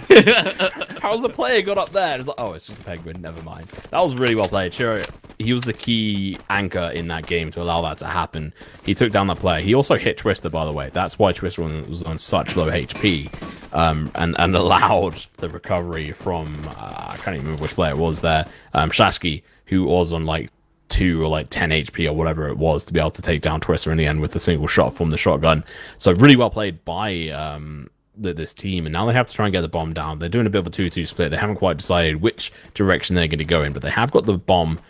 How's the player got up there? It's like, oh, it's just a penguin, never mind. That was really well played. Shiro, he was the key anchor in that game to allow that to happen. He took down that player. He also hit Twister, by the way. That's why Twister was on such low HP, and allowed the recovery from, I can't even remember which player it was there, Shasky, who was on like 2 or like 10 HP or whatever it was, to be able to take down Twister in the end with a single shot from the shotgun. So really well played by this team, and now they have to try and get the bomb down. They're doing a bit of a 2-2 split. They haven't quite decided which direction they're going to go in, but they have got the bomb.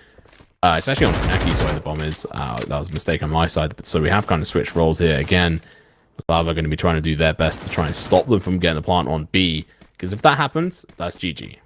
It's actually on Funecki's side the bomb is. That was a mistake on my side, so we have kind of switched roles here again. Lava are going to be trying to do their best to try and stop them from getting the plant on B, because if that happens, that's GG.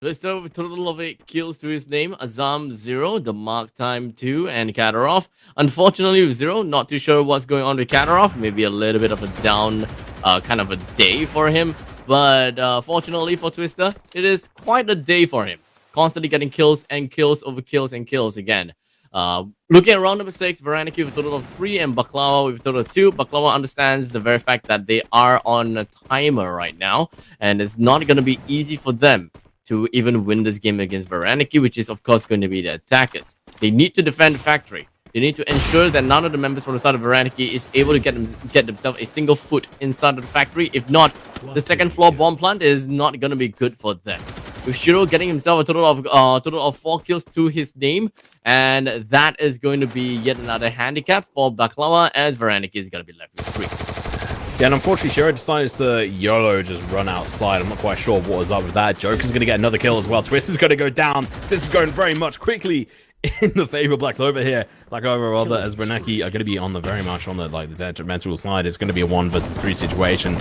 Twister with a total of 8 kills to his name. Azam 0, the Mark Time 2, and Katarov. Unfortunately, with 0, not too sure what's going on with Katarov. Maybe a little bit of a down kind of a day for him. But fortunately for Twister, it is quite a day for him. Constantly getting kills and kills over kills and kills again. Looking at round number 6, Varaniki with a total of 3 and Baklava with a total of 2. Baklava understands the very fact that they are on a timer right now, and it's not going to be easy for them to even win this game against Varaniki, which is of course going to be the attackers. They need to defend factory. They need to ensure that none of the members from the side of Varaniki is able to get themselves a single foot inside of the factory. If not, the second floor bomb plant is not going to be good for them. With Shiro getting himself a total of 4 kills to his name, and that is going to be yet another handicap for Baklava, as Varaniki is going to be left with 3. Yeah, and unfortunately, Shiro decides to YOLO just run outside. I'm not quite sure what was up with that. Joker's going to get another kill as well. Twist is going to go down. This is going very much quickly in the favor of Black Clover here. Black Clover, rather, as Varaniki are going to be on the very much on the detrimental side. It's going to be a 1 versus 3 situation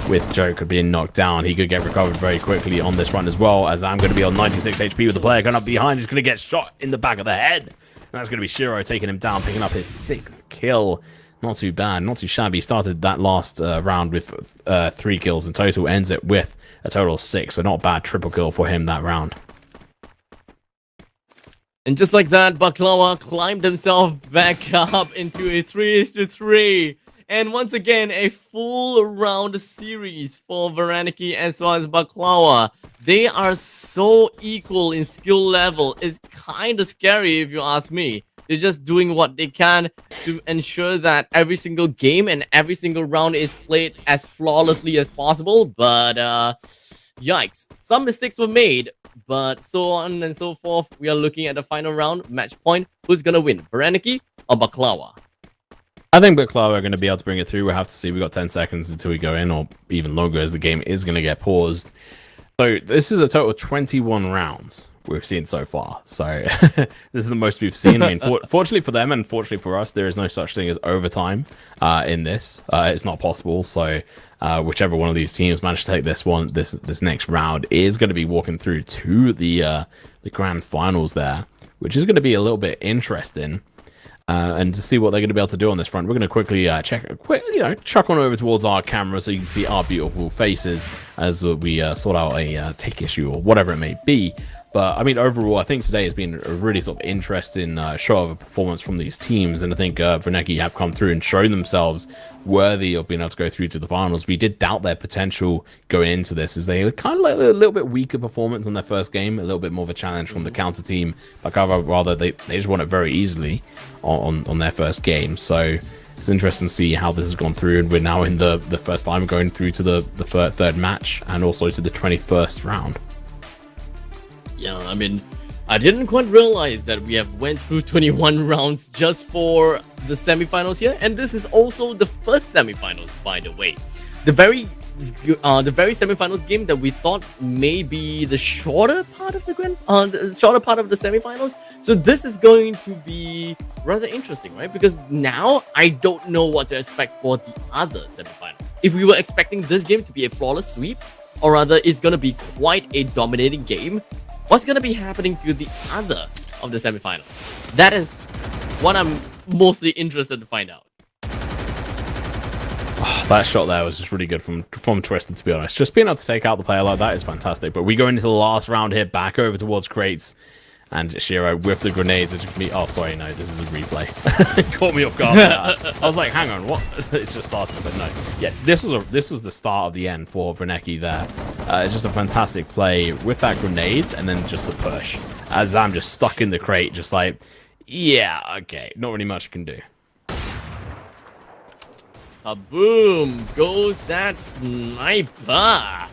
with Joker being knocked down. He could get recovered very quickly on this run as well, as I'm going to be on 96 HP with the player going up behind. He's going to get shot in the back of the head. And that's going to be Shiro taking him down, picking up his 6th kill. Not too bad, not too shabby. Started that last round with 3 kills in total, ends it with a total of 6. So not bad, triple kill for him that round. And just like that, Baklava climbed himself back up into a 3-3. And once again, a full round series for Varaniki as well as Baklava. They are so equal in skill level. It's kind of scary if you ask me. They're just doing what they can to ensure that every single game and every single round is played as flawlessly as possible. But yikes, some mistakes were made, but so on and so forth. We are looking at the final round, match point. Who's gonna win, Varaniki or Baklava? I think Baklava are going to be able to bring it through. We'll have to see. We've got 10 seconds until we go in, or even longer, as the game is going to get paused. So this is a total of 21 rounds we've seen so far. So this is the most we've seen. I mean, fortunately for them and fortunately for us, there is no such thing as overtime in this. It's not possible. So whichever one of these teams managed to take this next round is going to be walking through to the grand finals there, which is going to be a little bit interesting. And to see what they're going to be able to do on this front, we're going to quickly chuck on over towards our camera so you can see our beautiful faces as we sort out a tech issue or whatever it may be. But I mean, overall, I think today has been a really sort of interesting show of a performance from these teams, and I think Varaniki have come through and shown themselves worthy of being able to go through to the finals. We did doubt their potential going into this, as they were kind of like a little bit weaker performance on their first game, a little bit more of a challenge from the counter team. Like rather, they just won it very easily on their first game. So it's interesting to see how this has gone through, and we're now in the first time going through to the third match and also to the 21st round. Yeah, I mean, I didn't quite realize that we have went through 21 rounds just for the semifinals here, and this is also the first semifinals, by the way. The very semifinals game that we thought may be the shorter part of the semifinals. So this is going to be rather interesting, right? Because now I don't know what to expect for the other semifinals. If we were expecting this game to be a flawless sweep, or rather it's going to be quite a dominating game, what's going to be happening to the other of the semifinals? That is what I'm mostly interested to find out. Oh, that shot there was just really good from Twisted, to be honest. Just being able to take out the player like that is fantastic. But we go into the last round here, back over towards Crates. And Shiro with the grenades. Oh, sorry, no, this is a replay. Caught me off guard. I was like, hang on, what? It's just started, but no. Yeah, this was the start of the end for Varaniki there. It's just a fantastic play with that grenade and then just the push. As I'm just stuck in the crate, just like, yeah, okay, not really much I can do. Boom goes that sniper.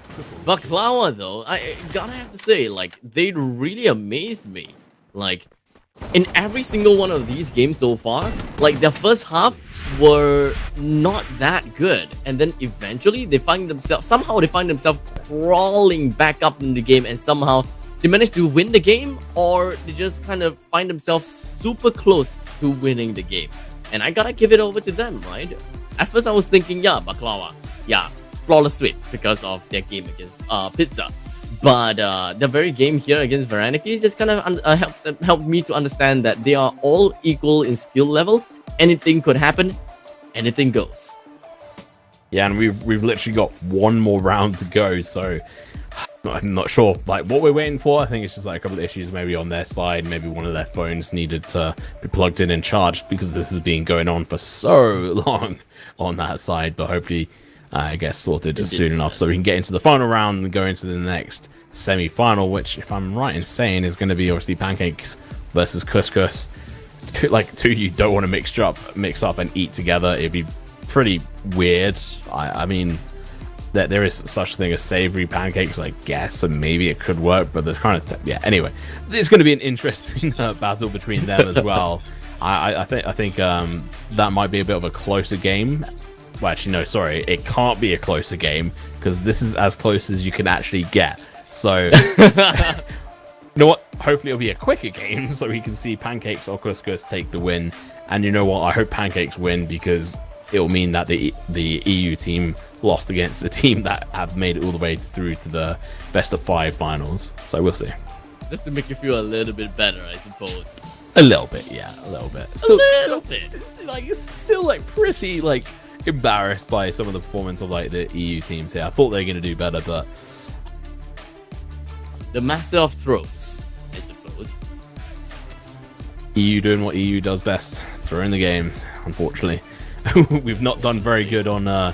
Baklava, though, I gotta have to say, like, they really amazed me. Like, in every single one of these games so far, like, their first half were not that good, and then eventually they find themselves crawling back up in the game, and somehow they manage to win the game, or they just kind of find themselves super close to winning the game. And I gotta give it over to them, right? At first I was thinking, yeah, Baklava, yeah, flawless sweep because of their game against Pizza. But the very game here against Varaniki just kind of helped me to understand that they are all equal in skill level. Anything could happen, anything goes. Yeah, and we've literally got one more round to go, so I'm not sure like what we're waiting for. I think it's just like a couple of issues maybe on their side. Maybe one of their phones needed to be plugged in and charged because this has been going on for so long on that side. But hopefully it gets sorted soon enough so we can get into the final round and go into the next semi-final, which, if I'm right in saying, is going to be obviously Pancakes versus Couscous. Two you don't want to mix up and eat together. It'd be pretty weird. I mean, that there is such a thing as savory pancakes, I guess, and maybe it could work, but there's kind of yeah. Anyway, it's going to be an interesting battle between them as well. I think that might be a bit of a closer game. Well, actually, no, sorry, it can't be a closer game because this is as close as you can actually get. So, you know what? Hopefully, it'll be a quicker game so we can see Pancakes or Couscous take the win. And you know what? I hope Pancakes win because it'll mean that the EU team lost against a team that have made it all the way through to the best of 5 finals. So we'll see. Just to make you feel a little bit better, I suppose. A little bit, yeah, a little bit. It's still like pretty like embarrassed by some of the performance of like the EU teams here. I thought they were going to do better, but the master of throws, I suppose. EU doing what EU does best, throwing the games. Unfortunately, we've not done very good on the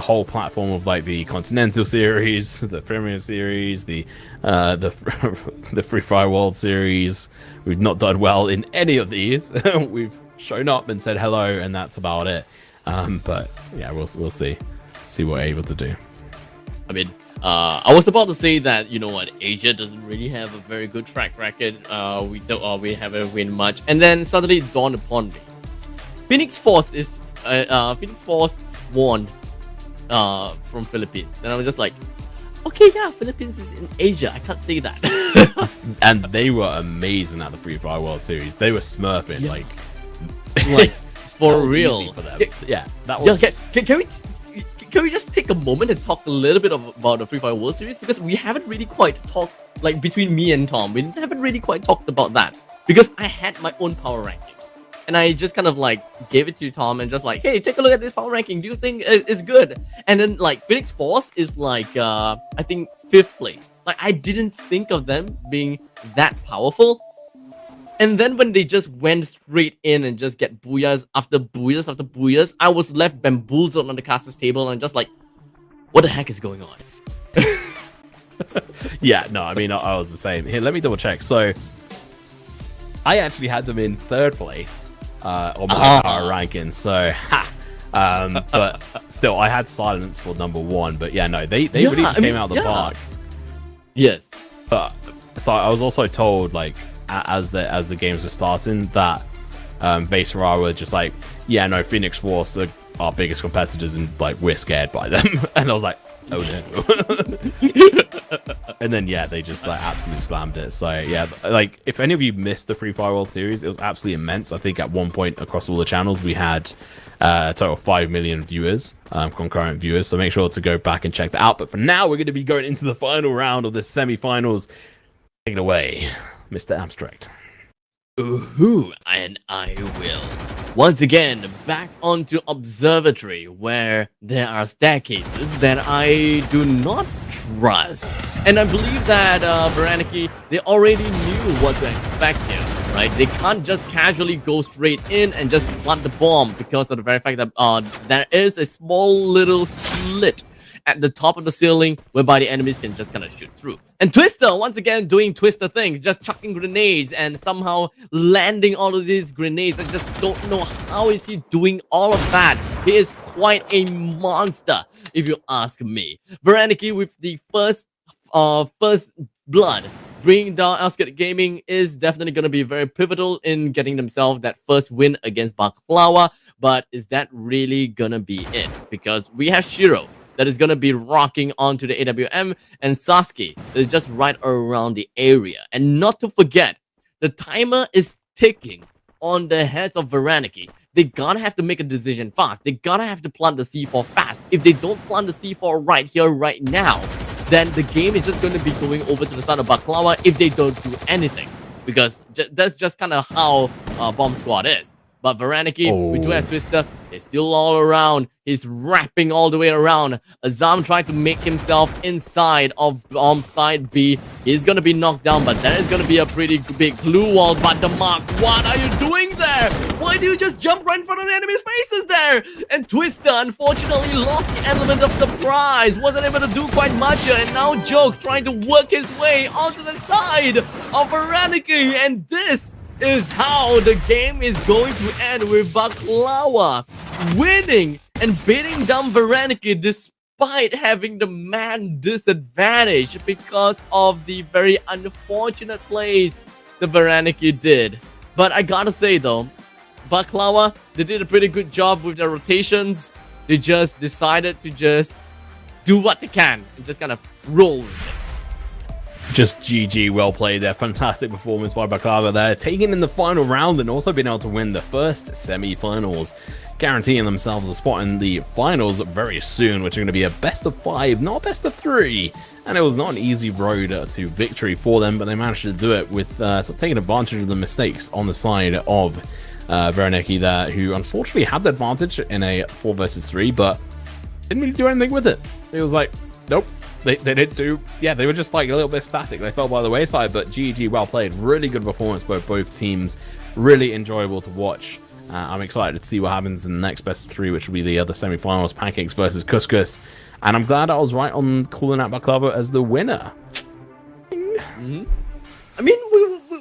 whole platform of like the Continental Series, the Premier Series, the Free Fire World Series. We've not done well in any of these. We've shown up and said hello, and that's about it. But yeah, we'll see what we're able to do. I mean, I was about to say that, you know what, Asia doesn't really have a very good track record. We haven't win much, and then suddenly it dawned upon me. Phoenix Force won from Philippines, and I was just like, okay, yeah, Philippines is in Asia. I can't say that. And they were amazing at the Free Fire World Series. They were smurfing like for real. For them. Yeah, that was. Yeah, can we just take a moment and talk a little bit about the Free Fire World Series, because we haven't really quite talked, like between me and Tom, we haven't really quite talked about that, because I had my own power rankings and I just kind of like gave it to Tom and just like, hey, take a look at this power ranking. Do you think it's good? And then like Phoenix Force is like I think 5th place. Like I didn't think of them being that powerful. And then when they just went straight in and just get booyahs after booyahs after booyahs, I was left bamboozled on the caster's table and just like, what the heck is going on? Yeah, no, I mean, I was the same. Here, let me double check. So, I actually had them in 3rd place on my power rankings. So, but still, I had Silence for number 1. But yeah, no, they really came out of the park. Yes. But so I was also told, like, as the games were starting, that Vaysara were just like, yeah, no, Phoenix Force are our biggest competitors and like we're scared by them. And I was like, oh no. And then yeah, they just like absolutely slammed it. So yeah, like if any of you missed the Free Fire World Series, it was absolutely immense. I think at one point across all the channels we had a total of 5 million viewers, concurrent viewers. So make sure to go back and check that out. But for now, we're going to be going into the final round of the semi-finals. Take it away, Mr. Abstract. Ooh, and I will. Once again, back onto Observatory, where there are staircases that I do not trust. And I believe that Varaniki, they already knew what to expect here, right? They can't just casually go straight in and just plant the bomb because of the very fact that there is a small little slit at the top of the ceiling whereby the enemies can just kind of shoot through. And Twister, once again, doing Twister things, just chucking grenades and somehow landing all of these grenades. I just don't know how is he doing all of that. He is quite a monster, if you ask me. Varaniki with the first blood, bringing down Ascot Gaming, is definitely going to be very pivotal in getting themselves that first win against Baklawa. But is that really going to be it? Because we have Shiro that is going to be rocking onto the AWM, and Sasuke that is just right around the area. And not to forget, the timer is ticking on the heads of Varaniki. They gotta have to make a decision fast. They gotta have to plant the C4 fast. If they don't plant the C4 right here, right now, then the game is just going to be going over to the side of Baklava if they don't do anything. Because that's just kind of how Bomb Squad is. But Varaniki, we do have Twister. He's still all around. He's wrapping all the way around. Azam trying to make himself inside of Bomb Side B. He's going to be knocked down, but that is going to be a pretty big glue wall. But the Mark, what are you doing there? Why do you just jump right in front of the enemy's faces there? And Twister, unfortunately, lost the element of surprise. Wasn't able to do quite much here. And now Joke trying to work his way onto the side of Varaniki. And this is how the game is going to end, with Baklawa winning and beating down Varaniki despite having the man disadvantage because of the very unfortunate plays the Varaniki did. But I gotta say though, Baklawa, they did a pretty good job with their rotations. They just decided to just do what they can and just kind of roll with it. Just GG, well played there. Fantastic performance by Baklava there, taking in the final round and also being able to win the first semi-finals, guaranteeing themselves a spot in the finals very soon, which are going to be a best of 5, not a best of 3. And it was not an easy road to victory for them, but they managed to do it with sort of taking advantage of the mistakes on the side of Varaniki there, who unfortunately had the advantage in a 4 versus 3, but didn't really do anything with it. It was like, nope. They didn't do, yeah, they were just like a little bit static. They fell by the wayside, but GG, well played. Really good performance by both teams. Really enjoyable to watch. I'm excited to see what happens in the next best of 3, which will be the other semi-finals, Pancakes versus Couscous. And I'm glad I was right on calling out Baklava as the winner. Mm-hmm. I mean,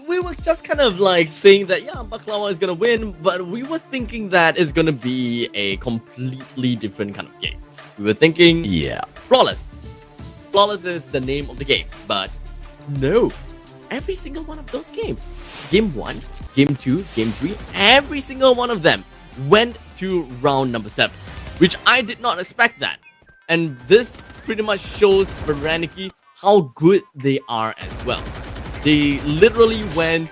we were just kind of like saying that, yeah, Baklava is going to win, but we were thinking that it's going to be a completely different kind of game. We were thinking, yeah, Flawless. Flawless is the name of the game, but no. Every single one of those games, Game 1, Game 2, Game 3, every single one of them went to round number 7, which I did not expect that. And this pretty much shows Varaniki how good they are as well. They literally went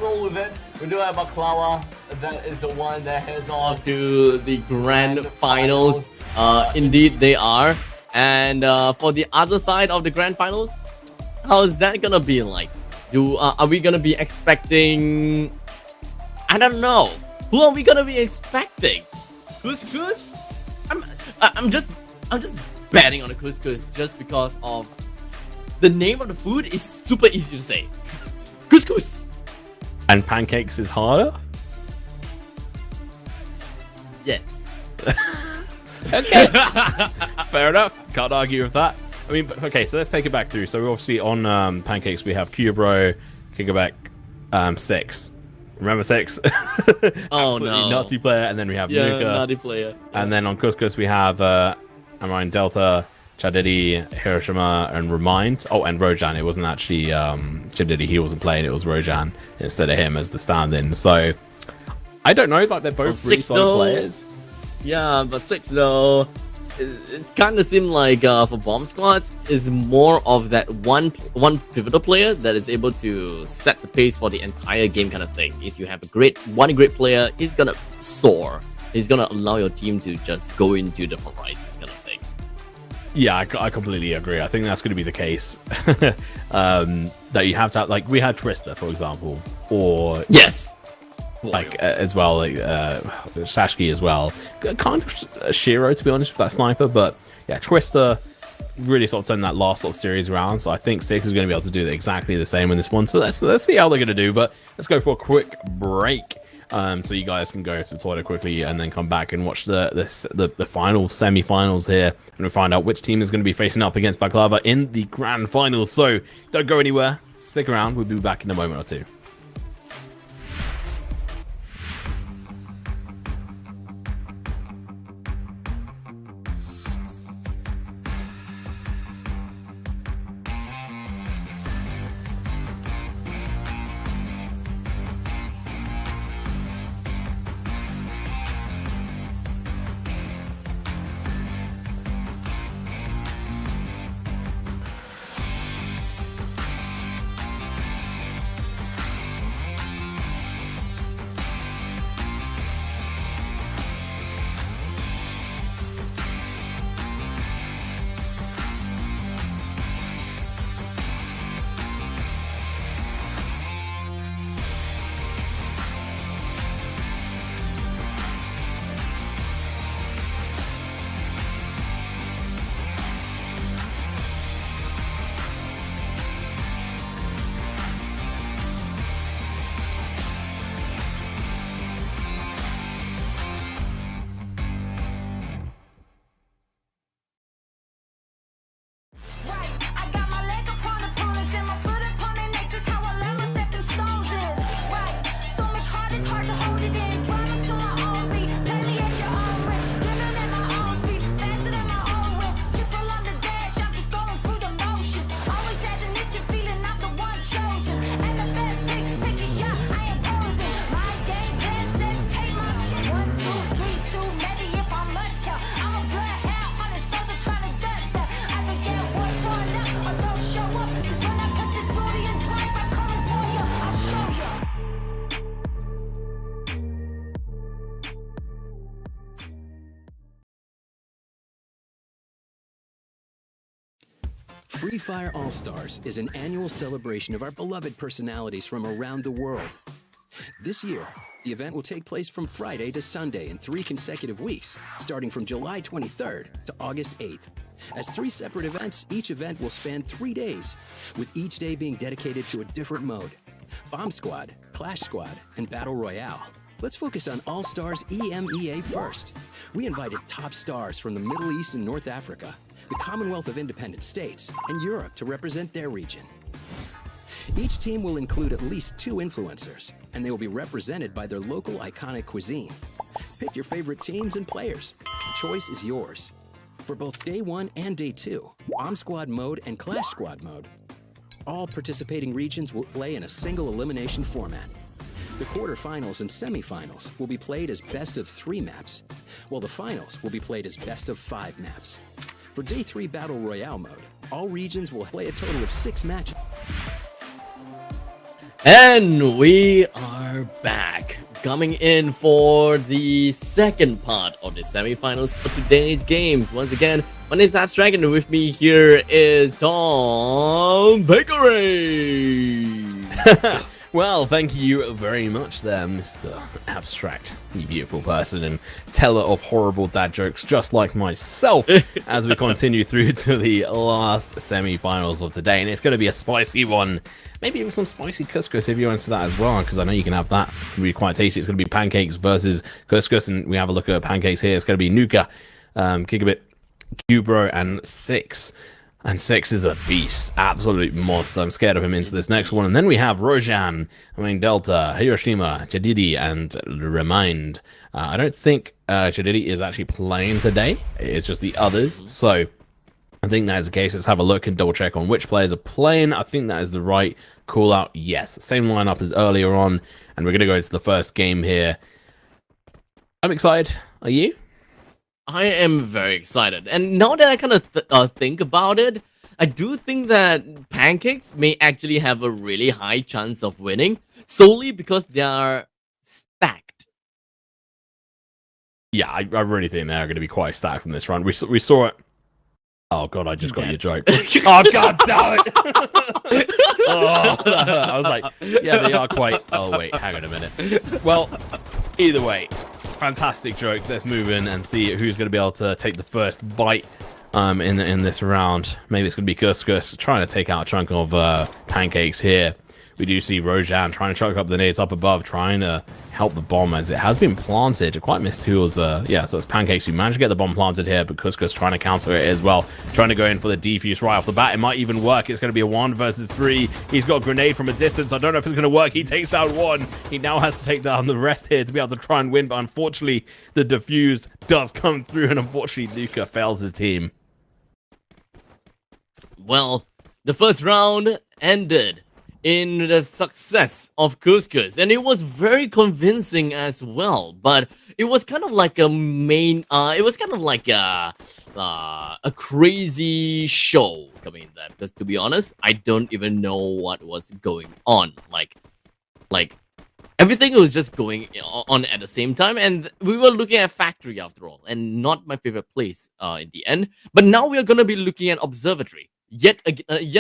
roll with it. We do have Baklava. That is the one that heads off to the grand finals. Indeed, they are. And for the other side of the grand finals, how is that gonna be like? Are we gonna be expecting? I don't know. Who are we gonna be expecting? Couscous? I'm just betting on the Couscous just because of the name of the food is super easy to say. Couscous. And Pancakes is harder? Yes. Okay. Fair enough. Can't argue with that. I mean, okay, so let's take it back through. So we're obviously on Pancakes, we have Cubro, Kickback, 6. Remember 6? Oh no. Nutty player, and then we have Nuka. Nutty player. And then on Couscous we have Amine Delta, Chadidi, Hiroshima, and Remind. Oh, and Rojan. It wasn't actually Chadidi, he wasn't playing, it was Rojan instead of him as the stand-in. So I don't know, like they're both really solid players. Yeah, but 6 though, it kind of seemed like for Bomb Squads is more of that one pivotal player that is able to set the pace for the entire game kind of thing. If you have one great player, he's gonna soar. He's gonna allow your team to just go into the horizons kind of thing. Yeah, I completely agree. I think that's going to be the case. That you have to have, like we had Twister, for example, or yes, like as well, like Sashki as well. Kind of Shiro, to be honest, with that sniper, but yeah, Twister really sort of turned that last sort of series around. So I think Six is going to be able to do exactly the same in this one. So let's see how they're going to do. But let's go for a quick break. So you guys can go to the toilet quickly and then come back and watch the final semi-finals here, and we'll find out which team is going to be facing up against Baklava in the grand finals. So don't go anywhere. Stick around. We'll be back in a moment or two. Free Fire All-Stars is an annual celebration of our beloved personalities from around the world. This year, the event will take place from Friday to Sunday in 3 consecutive weeks, starting from July 23rd to August 8th. As 3 separate events, each event will span 3 days, with each day being dedicated to a different mode: Bomb Squad, Clash Squad, and Battle Royale. Let's focus on All-Stars EMEA first. We invited top stars from the Middle East and North Africa, the Commonwealth of Independent States, and Europe to represent their region. Each team will include at least 2 influencers, and they will be represented by their local iconic cuisine. Pick your favorite teams and players. The choice is yours. For both Day 1 and Day 2, Bomb Squad mode and Clash Squad mode, all participating regions will play in a single elimination format. The quarterfinals and semifinals will be played as best of 3 maps, while the finals will be played as best of 5 maps. For Day 3 Battle Royale mode, all regions will play a total of 6 matches. And we are back, coming in for the second part of the semifinals for today's games. Once again, my name is Abstract, and with me here is Tom Bakery. Well, thank you very much there, Mr. Abstract, you beautiful person and teller of horrible dad jokes just like myself, as we continue through to the last semi-finals of today. And it's going to be a spicy one, maybe even some spicy couscous if you're into that as well, because I know you can have that. It's going to be quite tasty. It's going to be pancakes versus couscous, and we have a look at pancakes here. It's going to be Nuka, Gigabit, Cubro, and Six. And Six is a beast, absolute monster. I'm scared of him into this next one. And then we have Rojan, Delta, Hiroshima, Jadidi, and Remind. I don't think Jadidi is actually playing today. It's just the others. So I think that is the case. Let's have a look and double check on which players are playing. I think that is the right call out. Yes, same lineup as earlier on. And we're going to go into the first game here. I'm excited. Are you? I am very excited, and now that I kind of think about it, I do think that Pancakes may actually have a really high chance of winning, solely because they are stacked. Yeah, I really think they're going to be quite stacked in this run. We saw it. Oh god, I just got your joke. Oh god damn it! I was like, yeah, they are quite. Oh wait, hang on a minute. Well, either way, fantastic joke. Let's move in and see who's going to be able to take the first bite in this round. Maybe it's going to be Couscous trying to take out a chunk of pancakes here. We do see Rojan trying to chuck up the nades up above, trying to help the bomb as it has been planted. It quite missed who was, yeah, so it's Pancakes who managed to get the bomb planted here, but Couscous trying to counter it as well, trying to go in for the defuse right off the bat. It might even work. It's going to be a 1 versus 3. He's got a grenade from a distance. I don't know if it's going to work. He takes down 1. He now has to take down the rest here to be able to try and win, but unfortunately, the defuse does come through, and unfortunately, Luca fails his team. Well, the first round ended in the success of Couscous, and it was very convincing as well, but it was kind of like a a crazy show coming in there, because to be honest, I don't even know what was going on. Like everything was just going on at the same time, and we were looking at Factory after all, and not my favorite place in the end. But now we are going to be looking at Observatory. Yet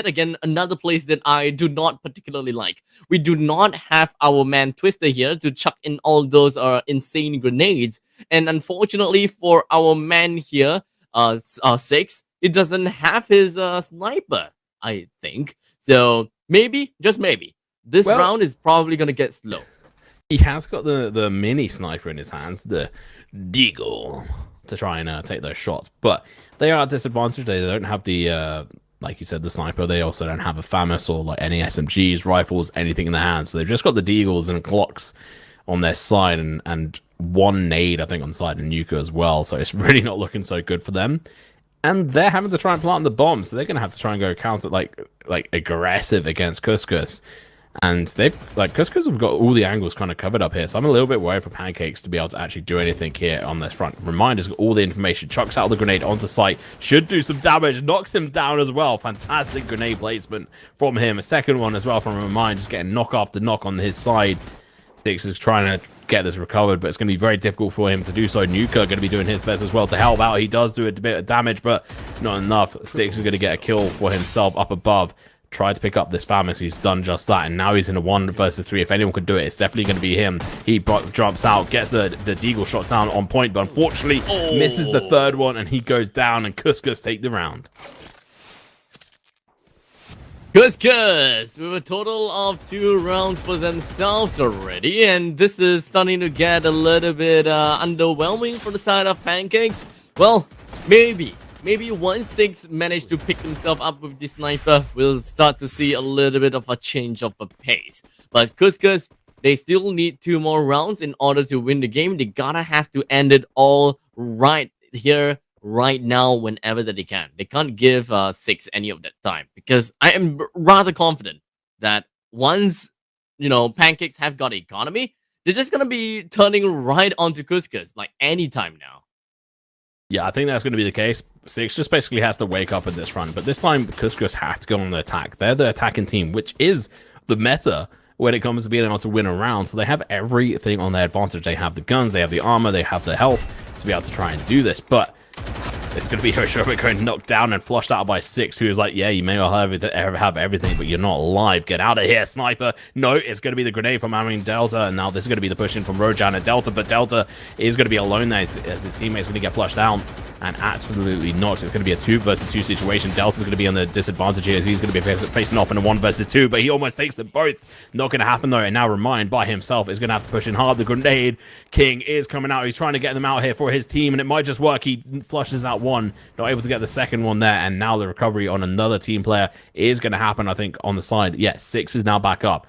again, another place that I do not particularly like. We do not have our man Twister here to chuck in all those insane grenades, and unfortunately for our man here, 6, it doesn't have his sniper, I think. So maybe, just maybe, this round is probably gonna get slow. He has got the mini sniper in his hands, the Deagle, to try and take those shots, but they are at disadvantage. They don't have the like you said, the sniper. They also don't have a FAMAS or like any SMGs, rifles, anything in their hands. So they've just got the Deagles and Glocks on their side, and 1 nade, I think, on the side of Nuka as well. So it's really not looking so good for them. And they're having to try and plant the bomb, so they're going to have to try and go counter, like aggressive against Couscous. And they've, like, Couscous have got all the angles kind of covered up here, so I'm a little bit worried for Pancakes to be able to actually do anything here on this front. Reminder's got all the information, chucks out the grenade onto site, should do some damage, knocks him down as well. Fantastic grenade placement from him. A second one as well from Remind, just getting knock after knock on his side. Six is trying to get this recovered, but it's going to be very difficult for him to do so. Nuka going to be doing his best as well to help out. He does do a bit of damage, but not enough. Six is going to get a kill for himself up above. Tried to pick up this FAMAS, he's done just that, and now he's in a 1 versus 3. If anyone could do it, it's definitely going to be him. He jumps out, gets the Deagle shot down on point, but unfortunately misses the third one, and he goes down, and Couscous take the round. Couscous with a total of 2 rounds for themselves already, and this is starting to get a little bit underwhelming for the side of Pancakes. Well, maybe once 6 managed to pick himself up with this sniper, we'll start to see a little bit of a change of a pace. But Couscous, they still need 2 more rounds in order to win the game. They gotta have to end it all right here, right now, whenever that they can. They can't give 6 any of that time, because I am rather confident that once, you know, Pancakes have got economy, they're just gonna be turning right onto Couscous like anytime now. Yeah, I think that's going to be the case. 6 just basically has to wake up at this front, but this time Couscous have to go on the attack. They're the attacking team, which is the meta when it comes to being able to win a round. So they have everything on their advantage. They have the guns, they have the armor, they have the health to be able to try and do this. But it's going to be Hoshoba going knocked down and flushed out by 6, who is like, yeah, you may well have everything, but you're not alive. Get out of here, sniper. No, it's going to be the grenade from Marine Delta, and now this is going to be the push in from Rojan and Delta, but Delta is going to be alone there as his teammate's going to get flushed out. And absolutely not. It's going to be a 2 versus 2 situation. Delta's going to be on the disadvantage here. He's going to be facing off in a 1 versus 2, but he almost takes them both. Not going to happen though. And now Remind by himself is going to have to push in hard. The grenade king is coming out. He's trying to get them out here for his team, and it might just work. He flushes out 1, not able to get the second one there. And now the recovery on another team player is going to happen, I think, on the side. Yes, 6 is now back up.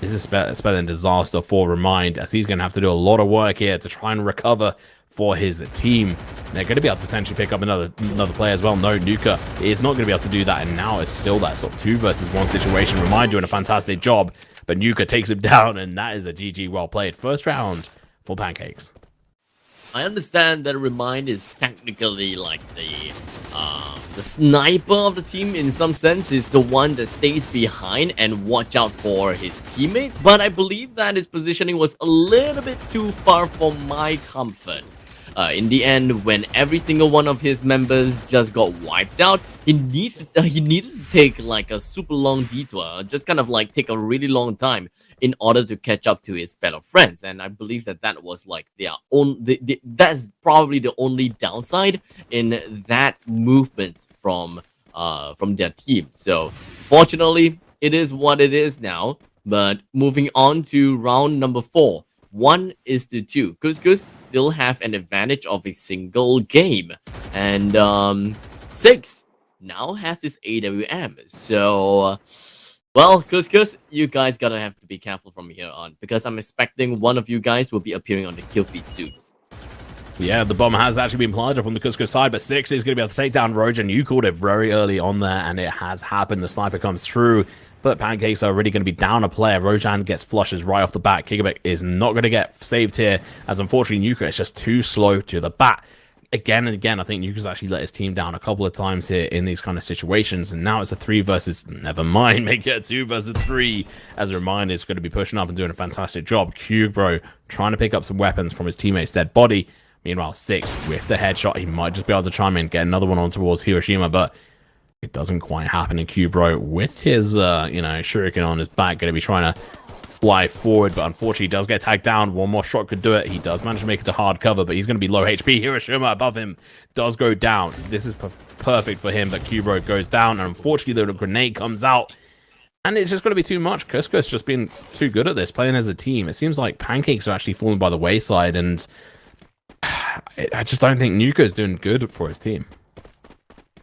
This is spelling disaster for Remind, as he's going to have to do a lot of work here to try and recover for his team. They're going to be able to potentially pick up another player as well. No, Nuka is not going to be able to do that, and now it's still that sort of 2 versus 1 situation. Remind doing a fantastic job, but Nuka takes him down, and that is a GG well played. First round for Pancakes. I understand that Remind is technically like the sniper of the team in some sense, is the one that stays behind and watch out for his teammates, but I believe that his positioning was a little bit too far for my comfort. In the end, when every single one of his members just got wiped out, he needed to take like a super long detour, just kind of like take a really long time in order to catch up to his fellow friends. And I believe that was like their own. That's probably the only downside in that movement from their team. So fortunately, it is what it is now. But moving on to round number 4. 1-2. Couscous still have an advantage of a single game. And 6 now has this AWM. So, well, Couscous, you guys gotta have to be careful from here on, because I'm expecting one of you guys will be appearing on the kill feed soon. Yeah, the bomb has actually been planted from the Couscous side, but 6 is going to be able to take down Rojan. You called it very early on there, and it has happened. The sniper comes through, but Pancakes are already going to be down a player. Rojan gets flushes right off the bat. Kigabek is not going to get saved here, as unfortunately Nuka is just too slow to the bat. Again and again, I think Nuka's actually let his team down a couple of times here in these kind of situations, and now it's a 3 versus, never mind, make it a 2 versus 3, as a reminder, is going to be pushing up and doing a fantastic job. Bro trying to pick up some weapons from his teammate's dead body. Meanwhile, 6 with the headshot, he might just be able to chime in, get another one on towards Hiroshima, but it doesn't quite happen. And Bro with his, shuriken on his back, going to be trying to fly forward, but unfortunately he does get tagged down. One more shot could do it. He does manage to make it to hard cover, but he's going to be low HP. Hiroshima above him does go down. This is perfect for him, but Bro goes down, and unfortunately the grenade comes out. And it's just going to be too much. Couscous just been too good at this, playing as a team. It seems like Pancakes are actually falling by the wayside, and I just don't think Nuka is doing good for his team.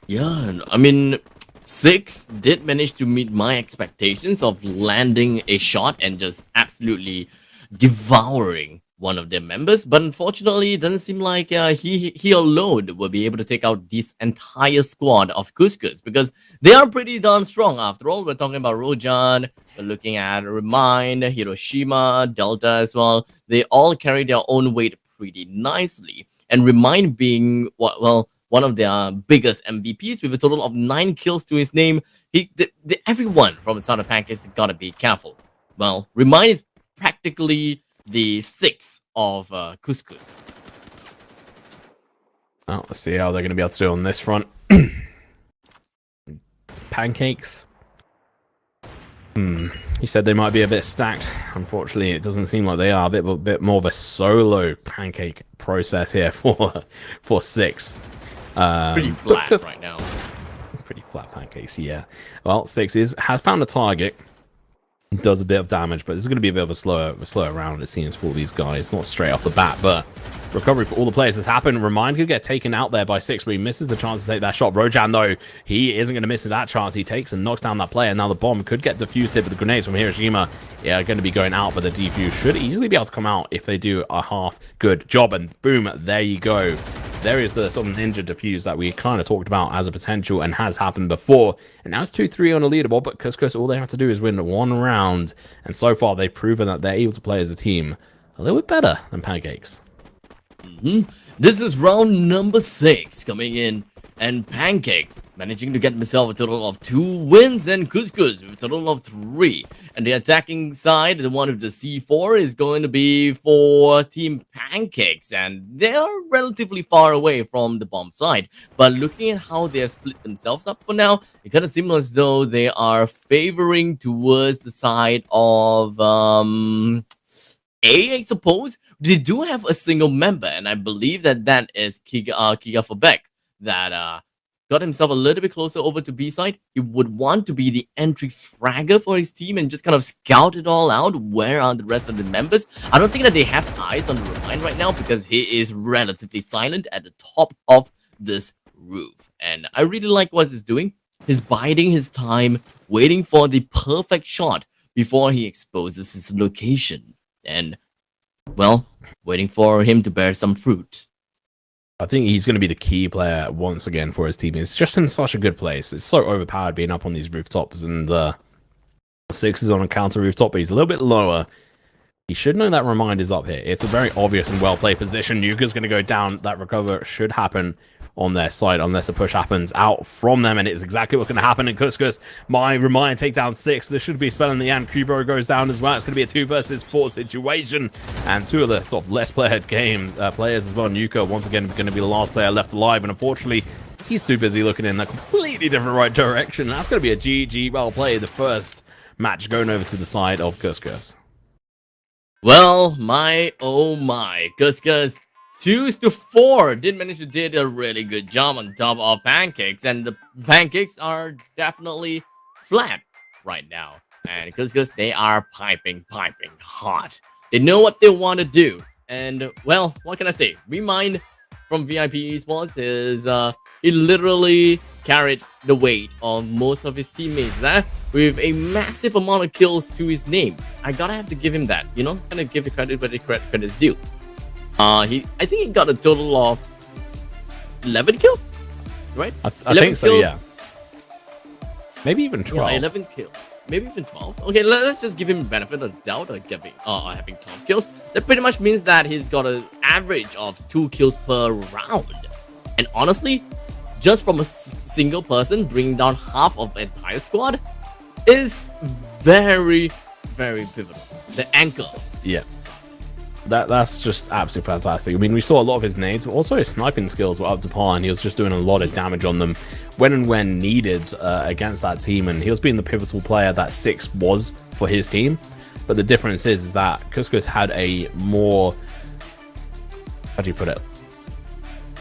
Yeah, I mean, 6 did manage to meet my expectations of landing a shot and just absolutely devouring one of their members, but unfortunately it doesn't seem like he alone will be able to take out this entire squad of Couscous, because they are pretty darn strong. After all, we're talking about Rojan, we're looking at Remind, Hiroshima, Delta as well. They all carry their own weight pretty nicely, and Remind being one of their biggest MVPs with a total of 9 kills to his name. Everyone from the side of Pancakes gotta be careful. Well, Remind is practically the 6 of Couscous. Well, let's see how they're going to be able to do on this front. Pancakes. You said they might be a bit stacked. Unfortunately, it doesn't seem like they are. A bit more of a solo Pancake process here for 6. Pretty flat right now. Pretty flat Pancakes, yeah. Well, 6 has found a target. Does a bit of damage, but this is going to be a bit of a slower round, it seems, for these guys. Not straight off the bat, but recovery for all the players has happened. Remind could get taken out there by 6, but he misses the chance to take that shot. Rojan, though, he isn't going to miss that chance. He takes and knocks down that player. Now the bomb could get defused here, but the grenades from Hiroshima are going to be going out, but the defuse should easily be able to come out if they do a half good job. And boom, there you go. There is the sort of ninja defuse that we kind of talked about as a potential and has happened before. And now it's 2-3 on the leaderboard, but Couscous, all they have to do is win 1 round. And so far, they've proven that they're able to play as a team a little bit better than Pancakes. This is round number 6 coming in, and Pancakes managing to get himself a total of 2 wins, and Couscous with a total of 3. And the attacking side, the one with the C4, is going to be for Team Pancakes, and they are relatively far away from the bomb side. But looking at how they have split themselves up for now, it kind of seems as though they are favoring towards the side of A, I suppose. They do have a single member, and I believe that is Kiga for Beck, that got himself a little bit closer over to B side. He would want to be the entry fragger for his team and just kind of scout it all out. Where are the rest of the members? I don't think that they have eyes on the Remind right now, because he is relatively silent at the top of this roof. And I really like what he's doing. He's biding his time, waiting for the perfect shot before he exposes his location. And, well, waiting for him to bear some fruit. I think he's going to be the key player once again for his team. It's just in such a good place. It's so overpowered being up on these rooftops. And 6 is on a counter rooftop, but he's a little bit lower. He should know that Remind is up here. It's a very obvious and well-played position. Nuka's going to go down. That recover should happen on their side unless a push happens out from them, and it's exactly what's going to happen in Couscous. My remind take down 6. There should be a spell in the end. Kubro goes down as well. It's going to be a 2 versus 4 situation, and 2 of the sort of less players as well. Nuka once again going to be the last player left alive, and unfortunately he's too busy looking in a completely different right direction. That's going to be a GG. Well played. The first match going over to the side of Couscous. Well, oh my, Couscous 2-4 did a really good job on top of Pancakes, and the Pancakes are definitely flat right now. And Couscous, they are piping hot. They know what they want to do, and well, what can I say? Remind from VIP Esports is he literally carried the weight of most of his teammates with a massive amount of kills to his name. I gotta have to give him that, you know, gonna give the credit where the credit is due. I think he got a total of 11 kills, right? I think so, kills. Yeah. Maybe even 12. Yeah, 11 kills. Maybe even 12. Okay, let's just give him benefit of the doubt of having 12 kills. That pretty much means that he's got an average of 2 kills per round. And honestly, just from a single person bringing down half of an entire squad is very, very pivotal. The anchor. Yeah. That's just absolutely fantastic. I mean, we saw a lot of his nades, but also his sniping skills were up to par, and he was just doing a lot of damage on them when needed against that team, and he was being the pivotal player that 6 was for his team. But the difference is that Couscous had a more, how do you put it,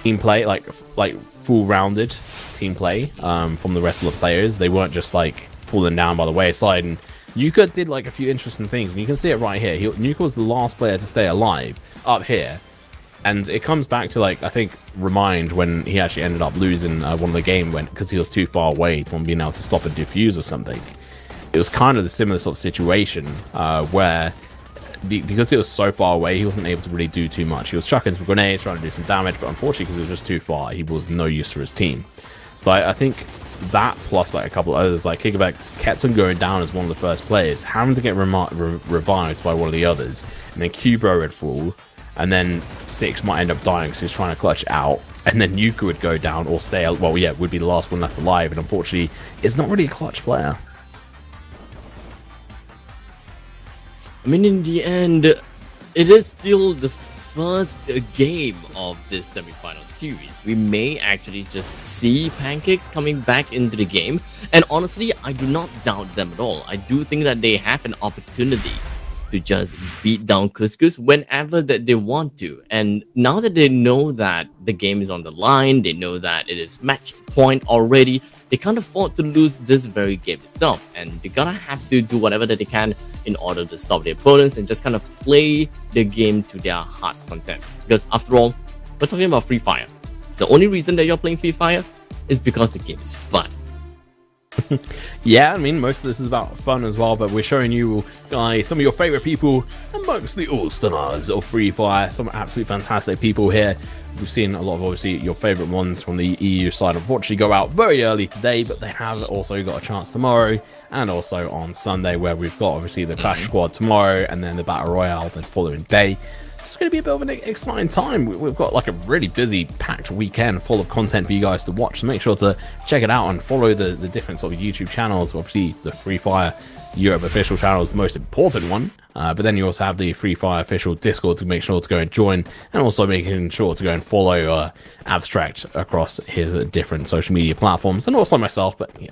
team play, like full-rounded team play from the rest of the players. They weren't just like falling down by the wayside, and Nuka did like a few interesting things, and you can see it right here. Nuka was the last player to stay alive up here, and it comes back to, like, I think Remind when he actually ended up losing one of the game because he was too far away from being able to stop a defuse or something. It was kind of the similar sort of situation where because he was so far away, he wasn't able to really do too much. He was chucking some grenades, trying to do some damage, but unfortunately because he was just too far, he was no use for his team. So I think that plus like a couple others, like Kickback kept on going down as one of the first players, having to get revived by one of the others, and then Kubro would fall, and then 6 might end up dying because he's trying to clutch out, and then Nuka would go down or stay, well, yeah, would be the last one left alive, and unfortunately is not really a clutch player. I mean, in the end, it is still the first game of this semi-final series. We may actually just see Pancakes coming back into the game, and honestly, I do not doubt them at all. I do think that they have an opportunity to just beat down Couscous whenever that they want to. And now that they know that the game is on the line, they know that it is match point already, they can't afford to lose this very game itself, and they're gonna have to do whatever that they can in order to stop their opponents and just kind of play the game to their heart's content. Because after all, we're talking about Free Fire. The only reason that you're playing Free Fire is because the game is fun. Yeah, I mean, most of this is about fun as well, but we're showing you guys some of your favorite people amongst the all-stars of Free Fire. Some absolutely fantastic people here. We've seen a lot of, obviously, your favorite ones from the EU side unfortunately go out very early today, but they have also got a chance tomorrow and also on Sunday, where we've got obviously the Clash Squad tomorrow and then the Battle Royale the following day. It's going to be a bit of an exciting time. We've got like a really busy, packed weekend full of content for you guys to watch. So make sure to check it out and follow the different sort of YouTube channels. Obviously, the Free Fire Europe official channel is the most important one. But then you also have the Free Fire official Discord to make sure to go and join, and also making sure to go and follow Abstract across his different social media platforms, and also myself. But yeah,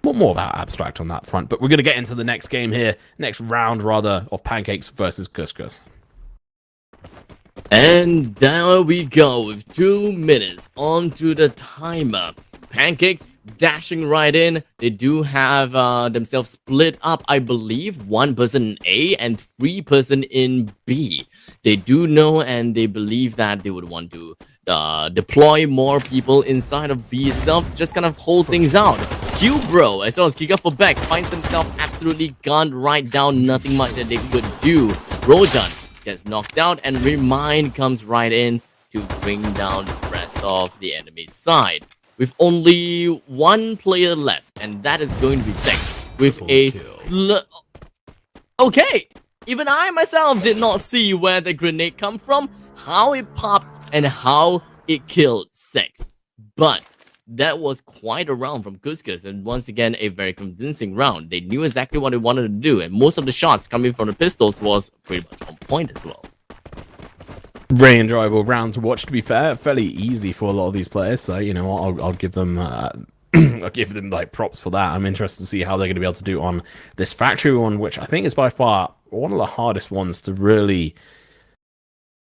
more about Abstract on that front. But we're going to get into the next game here, next round rather, of Pancakes versus Couscous. And there we go with 2 minutes onto the timer. Pancakes dashing right in. They do have themselves split up, I believe, 1 person in A and 3 person in B. They do know and they believe that they would want to deploy more people inside of B itself, just kind of hold things out. Q-Bro, as well as Kika for back, finds himself absolutely gunned right down, nothing much that they could do. Rojan gets knocked out, and Remind comes right in to bring down the rest of the enemy's side. With only 1 player left, and that is going to be Sex with a okay, even I myself did not see where the grenade come from, how it popped, and how it killed Sex. but that was quite a round from Couscous, and once again, a very convincing round. They knew exactly what they wanted to do, and most of the shots coming from the pistols was pretty much on point as well. Very enjoyable round to watch, to be fair. Fairly easy for a lot of these players, so, you know, I'll give them... I'll give them like props for that. I'm interested to see how they're going to be able to do on this factory one, which I think is by far one of the hardest ones to really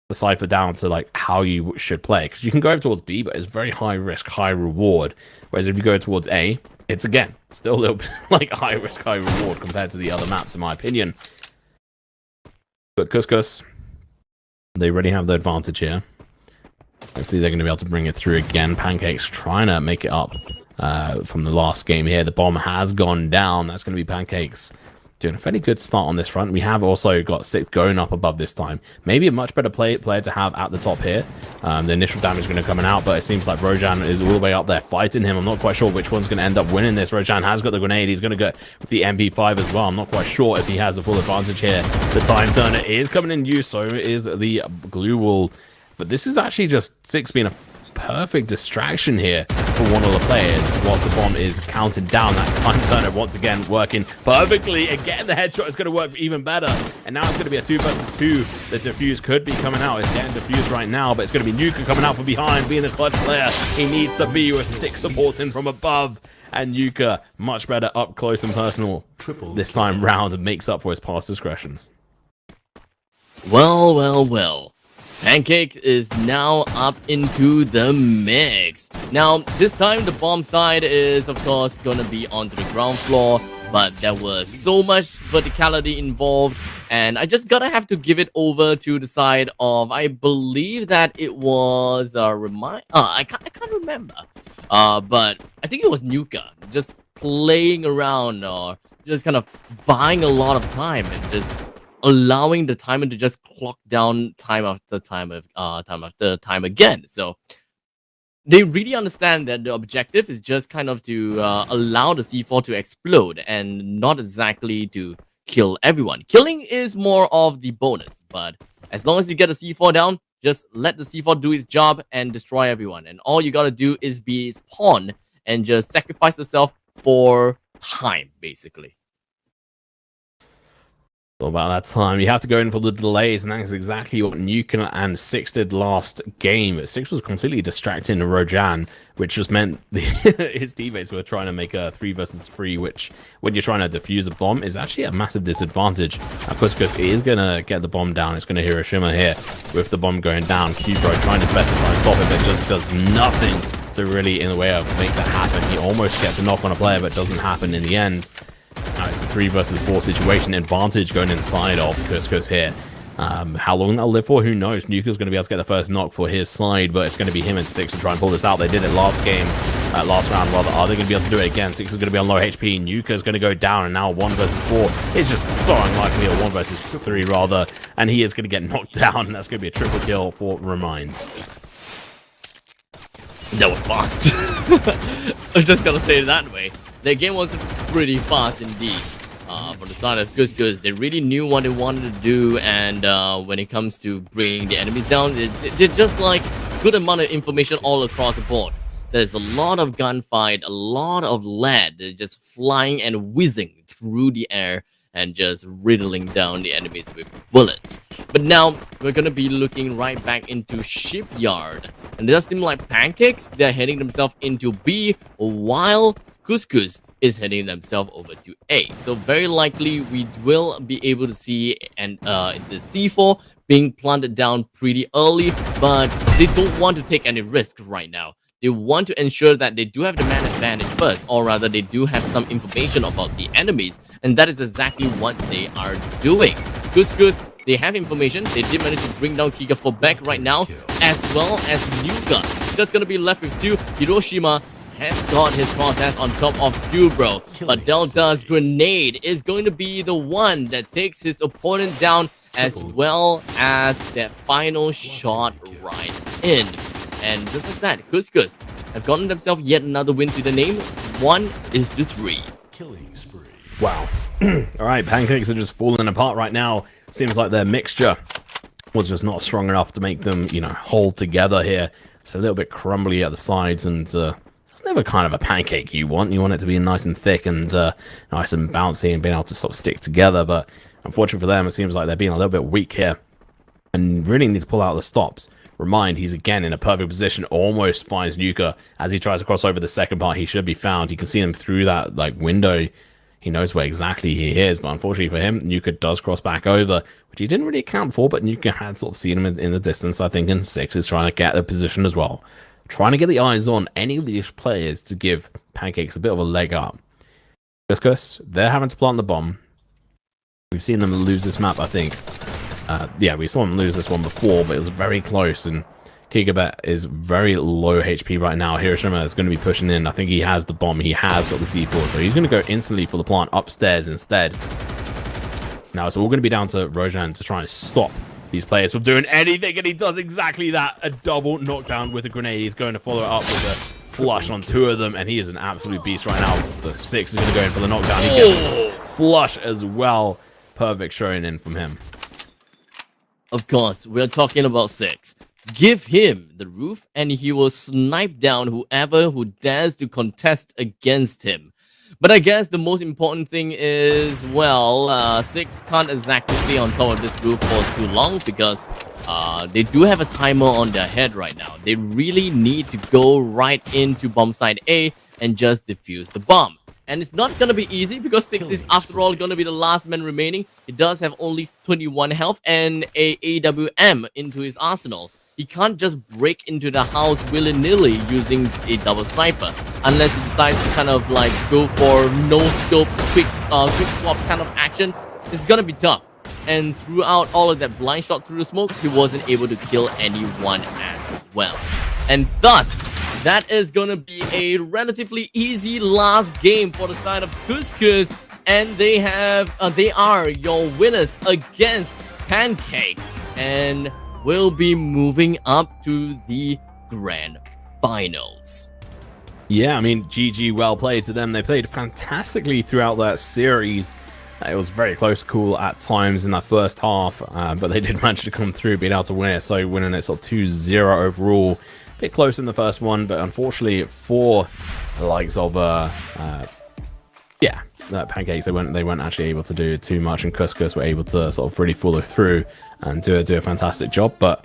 decipher down to like how you should play, because you can go over towards B, but it's very high risk, high reward, whereas if you go towards A, it's again still a little bit like high risk, high reward compared to the other maps, in my opinion. But Couscous, they already have the advantage here. Hopefully they're going to be able to bring it through again. Pancakes trying to make it up from the last game here. The bomb has gone down. That's going to be Pancakes doing a fairly good start on this front. We have also got 6th going up above this time. Maybe a much better player to have at the top here. The initial damage is going to come out, but it seems like Rojan is all the way up there fighting him. I'm not quite sure which one's going to end up winning this. Rojan has got the grenade. He's going to go with the MP5 as well. I'm not quite sure if he has the full advantage here. The time turner is coming in use, so is the glue wall. But this is actually just 6 being a perfect distraction here for one of the players whilst the bomb is counted down. That time turner once again working perfectly. Again, the headshot is going to work even better. And now it's going to be a 2 versus 2. The defuse could be coming out. It's getting defused right now, but it's going to be Nuka coming out from behind, being the clutch player. He needs to be with 6 supporting from above. And Nuka, much better up close and personal this time round, and makes up for his past discretions. Well, well, well. Pancake is now up into the mix. Now, this time the bomb side is, of course, gonna be onto the ground floor, but there was so much verticality involved, and I just gotta have to give it over to the side of, I believe that it was I can't remember. But I think it was Nuka, just playing around or just kind of buying a lot of time and just allowing the timer to just clock down time after time after time again. So they really understand that the objective is just kind of to allow the C4 to explode and not exactly to kill everyone. Killing is more of the bonus, but as long as you get the C4 down, just let the C4 do its job and destroy everyone. And all you gotta do is be its pawn and just sacrifice yourself for time, basically. About that time, you have to go in for the delays, and that is exactly what Nuka and 6 did last game. 6 was completely distracting Rojan, which just meant his teammates were trying to make a 3 versus 3, which, when you're trying to defuse a bomb, is actually a massive disadvantage. Couscous is going to get the bomb down. It's going to Hiroshima here with the bomb going down. Cubro trying his best to try and stop it, but just does nothing to really, in the way of make that happen. He almost gets a knock on a player, but doesn't happen in the end. Now it's a 3 versus 4 situation. Advantage going inside of Couscous here. How long they'll live for, who knows? Nuka's going to be able to get the first knock for his side, but it's going to be him and 6 to try and pull this out. They did it last game, last round rather. Are they going to be able to do it again? 6 is going to be on low HP. Nuka's going to go down, and now 1 versus 4 is just so unlikely, or 1 versus 3 rather, and he is going to get knocked down, and that's going to be a triple kill for Remind. That was fast. I was just gonna say it that way. The game was pretty fast indeed. For the side of Couscous, they really knew what they wanted to do, and when it comes to bringing the enemies down, they're just like good amount of information all across the board. There's a lot of gunfight, a lot of lead. They're just flying and whizzing through the air and just riddling down the enemies with bullets. But now we're gonna be looking right back into Shipyard, and it does seem like Pancakes, they're heading themselves into B, while Couscous is heading themselves over to A. So very likely we will be able to see the C4 being planted down pretty early, but they don't want to take any risk right now. They want to ensure that they do have the man advantage first, or rather they do have some information about the enemies, and that is exactly what they are doing. Couscous, they have information. They did manage to bring down Kika for back right now, as well as Nuka. Just gonna be left with 2. Hiroshima has got his process on top of Cubro, but Delta's grenade is going to be the one that takes his opponent down, as well as that final shot right in. And just like that, Couscous have gotten themselves yet another win to the name. 1-3. Killing spree. Wow. Alright, Pancakes are just falling apart right now. Seems like their mixture was just not strong enough to make them, you know, hold together here. It's a little bit crumbly at the sides, and it's never kind of a pancake you want. You want it to be nice and thick and nice and bouncy and being able to sort of stick together. But unfortunately for them, it seems like they're being a little bit weak here and really need to pull out the stops. Remind, he's again in a perfect position, almost finds Nuka as he tries to cross over the second part. He should be found. You can see him through that like window. He knows where exactly he is, but unfortunately for him, Nuka does cross back over, which he didn't really account for, but Nuka had sort of seen him in the distance. I think in 6 is trying to get the position as well. Trying to get the eyes on any of these players to give Pancakes a bit of a leg up. Cuscus, they're having to plant the bomb. We've seen them lose this map, I think. Yeah, we saw him lose this one before, but it was very close, and Gigabet is very low HP right now. Hiroshima is going to be pushing in. I think he has the bomb. He has got the C4, so he's going to go instantly for the plant upstairs instead. Now it's all going to be down to Rojan to try and stop these players from doing anything, and he does exactly that. A double knockdown with a grenade. He's going to follow it up with a flush on 2 of them, and he is an absolute beast right now. The 6 is going to go in for the knockdown. He gets flush as well. Perfect showing in from him. Of course, we're talking about 6. Give him the roof and he will snipe down whoever who dares to contest against him. But I guess the most important thing is, well, 6 can't exactly stay on top of this roof for too long because they do have a timer on their head right now. They really need to go right into bomb site A and just defuse the bomb. And it's not going to be easy because 6 is, after all, going to be the last man remaining. He does have only 21 health and a AWM into his arsenal. He can't just break into the house willy-nilly using a double sniper unless he decides to kind of like go for no-scopes, quick swaps kind of action. It's going to be tough. And throughout all of that blind shot through the smoke, he wasn't able to kill anyone as well. And thus, that is going to be a relatively easy last game for the side of Couscous, and they are your winners against Pancake, and will be moving up to the grand finals. Yeah, I mean, GG, well played to them. They played fantastically throughout that series. It was very close call at times in that first half, but they did manage to come through, being able to win it, so winning it sort of 2-0 overall. Bit close in the first one, but unfortunately for the likes of Pancakes, they weren't actually able to do too much, and Couscous were able to sort of really follow through and do a fantastic job. But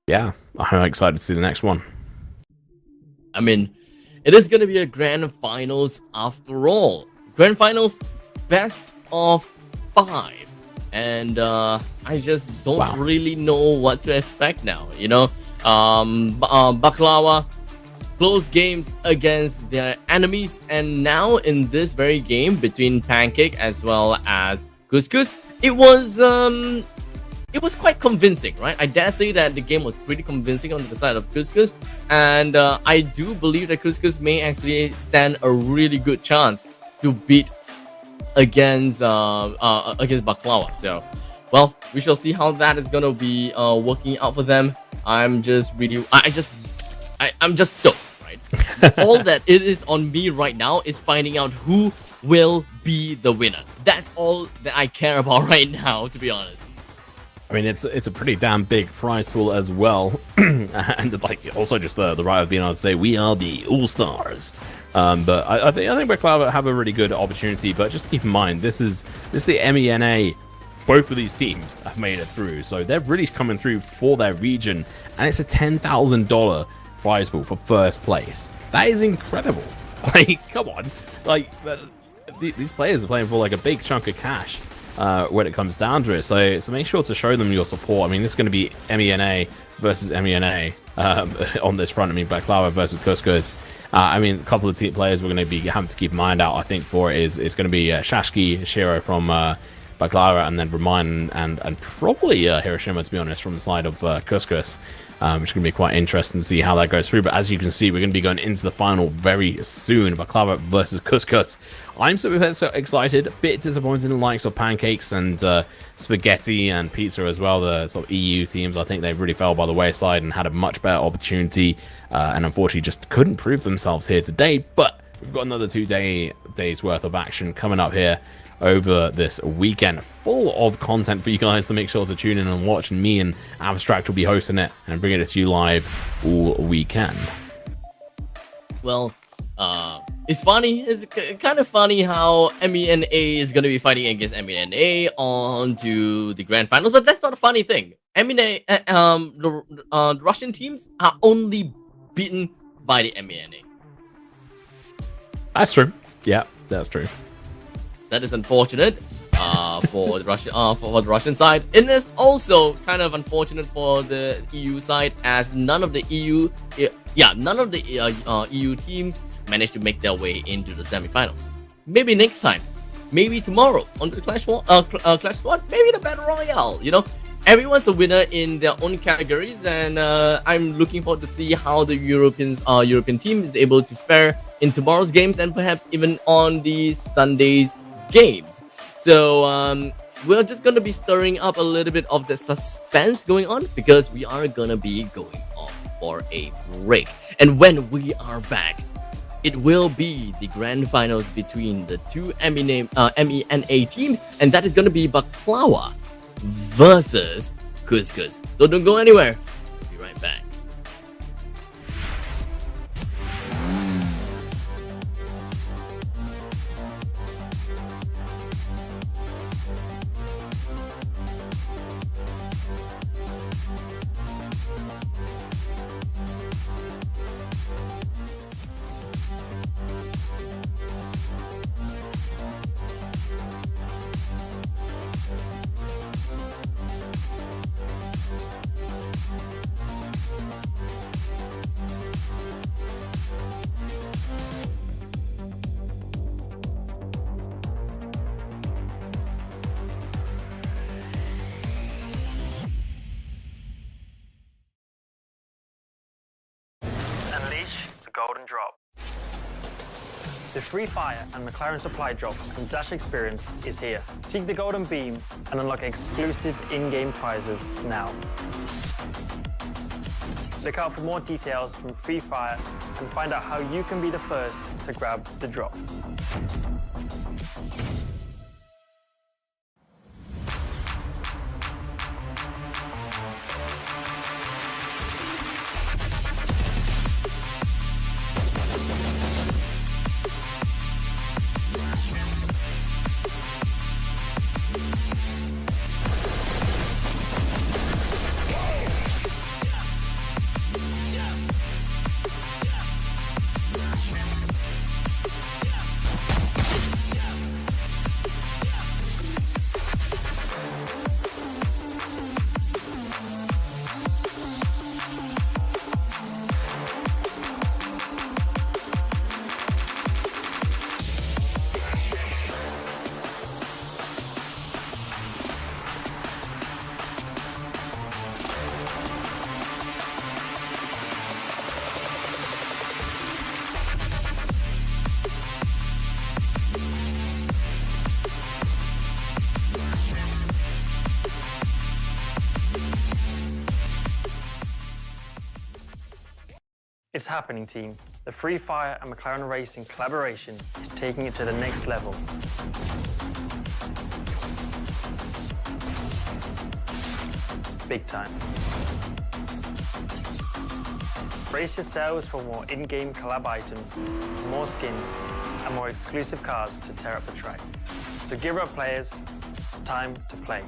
yeah, I'm excited to see the next one. I mean, it is going to be a grand finals after all. Grand finals, best of 5, and I just don't really know what to expect now, you know. Baklava close games against their enemies, and now in this very game between Pancake as well as Couscous, it was quite convincing, right? I dare say that the game was pretty convincing on the side of Couscous, and I do believe that Couscous may actually stand a really good chance to beat against Baklava. So, well, we shall see how that is gonna be working out for them. I'm just stoked, right? All that it is on me right now is finding out who will be the winner. That's all that I care about right now, to be honest. I mean, it's a pretty damn big prize pool as well, and like also just the right of being able to say we are the All Stars. But I think Baklava have a really good opportunity. But just keep in mind, this is the MENA. Both of these teams have made it through, so they're really coming through for their region, and it's a $10,000 prize pool for first place. That is incredible. Like, come on, like these players are playing for like a big chunk of cash when it comes down to it. So make sure to show them your support. I mean, this is going to be MENA versus MENA on this front. I mean, Baklava versus Couscous. I mean, a couple of team players we're going to be having to keep in mind out, I think, for it is going to be Shashki Shiro from Baklava, and then Romain and probably Hiroshima, to be honest, from the side of Couscous, which is going to be quite interesting to see how that goes through. But as you can see, we're going to be going into the final very soon. Baklava versus Couscous. I'm so excited. A bit disappointed in the likes of Pancakes and Spaghetti and Pizza as well. The sort of EU teams, I think they really fell by the wayside and had a much better opportunity, and unfortunately just couldn't prove themselves here today. But we've got another 2 days worth of action coming up here over this weekend. Full of content for you guys to make sure to tune in and watch. And me and Abstract will be hosting it and bringing it to you live all weekend. Well, it's funny. It's kind of funny how MENA is going to be fighting against MENA on to the grand finals, but that's not a funny thing. MENA, the Russian teams are only beaten by the MENA. That's true. Yeah, that's true. That is unfortunate for the Russian side. It is also kind of unfortunate for the EU side, as none of the EU teams managed to make their way into the semifinals. Maybe next time, maybe tomorrow on the Clash Squad, maybe the Battle Royale. You know, everyone's a winner in their own categories, and I'm looking forward to see how the European team is able to fare in tomorrow's games, and perhaps even on the Sunday's games. So we're just gonna be stirring up a little bit of the suspense going on, because we are gonna be going off for a break, and when we are back, it will be the grand finals between the two MENA teams, and that is going to be Baklawa versus Couscous. So don't go anywhere. We'll be right back. Golden Drop. The Free Fire and McLaren supply drop and Dash experience is here. Seek the Golden Beam and unlock exclusive in-game prizes now. Look out for more details from Free Fire and find out how you can be the first to grab the drop. It's happening, team. The Free Fire and McLaren Racing collaboration is taking it to the next level. Big time. Brace yourselves for more in-game collab items, more skins, and more exclusive cars to tear up the track. So gear up, players. It's time to play.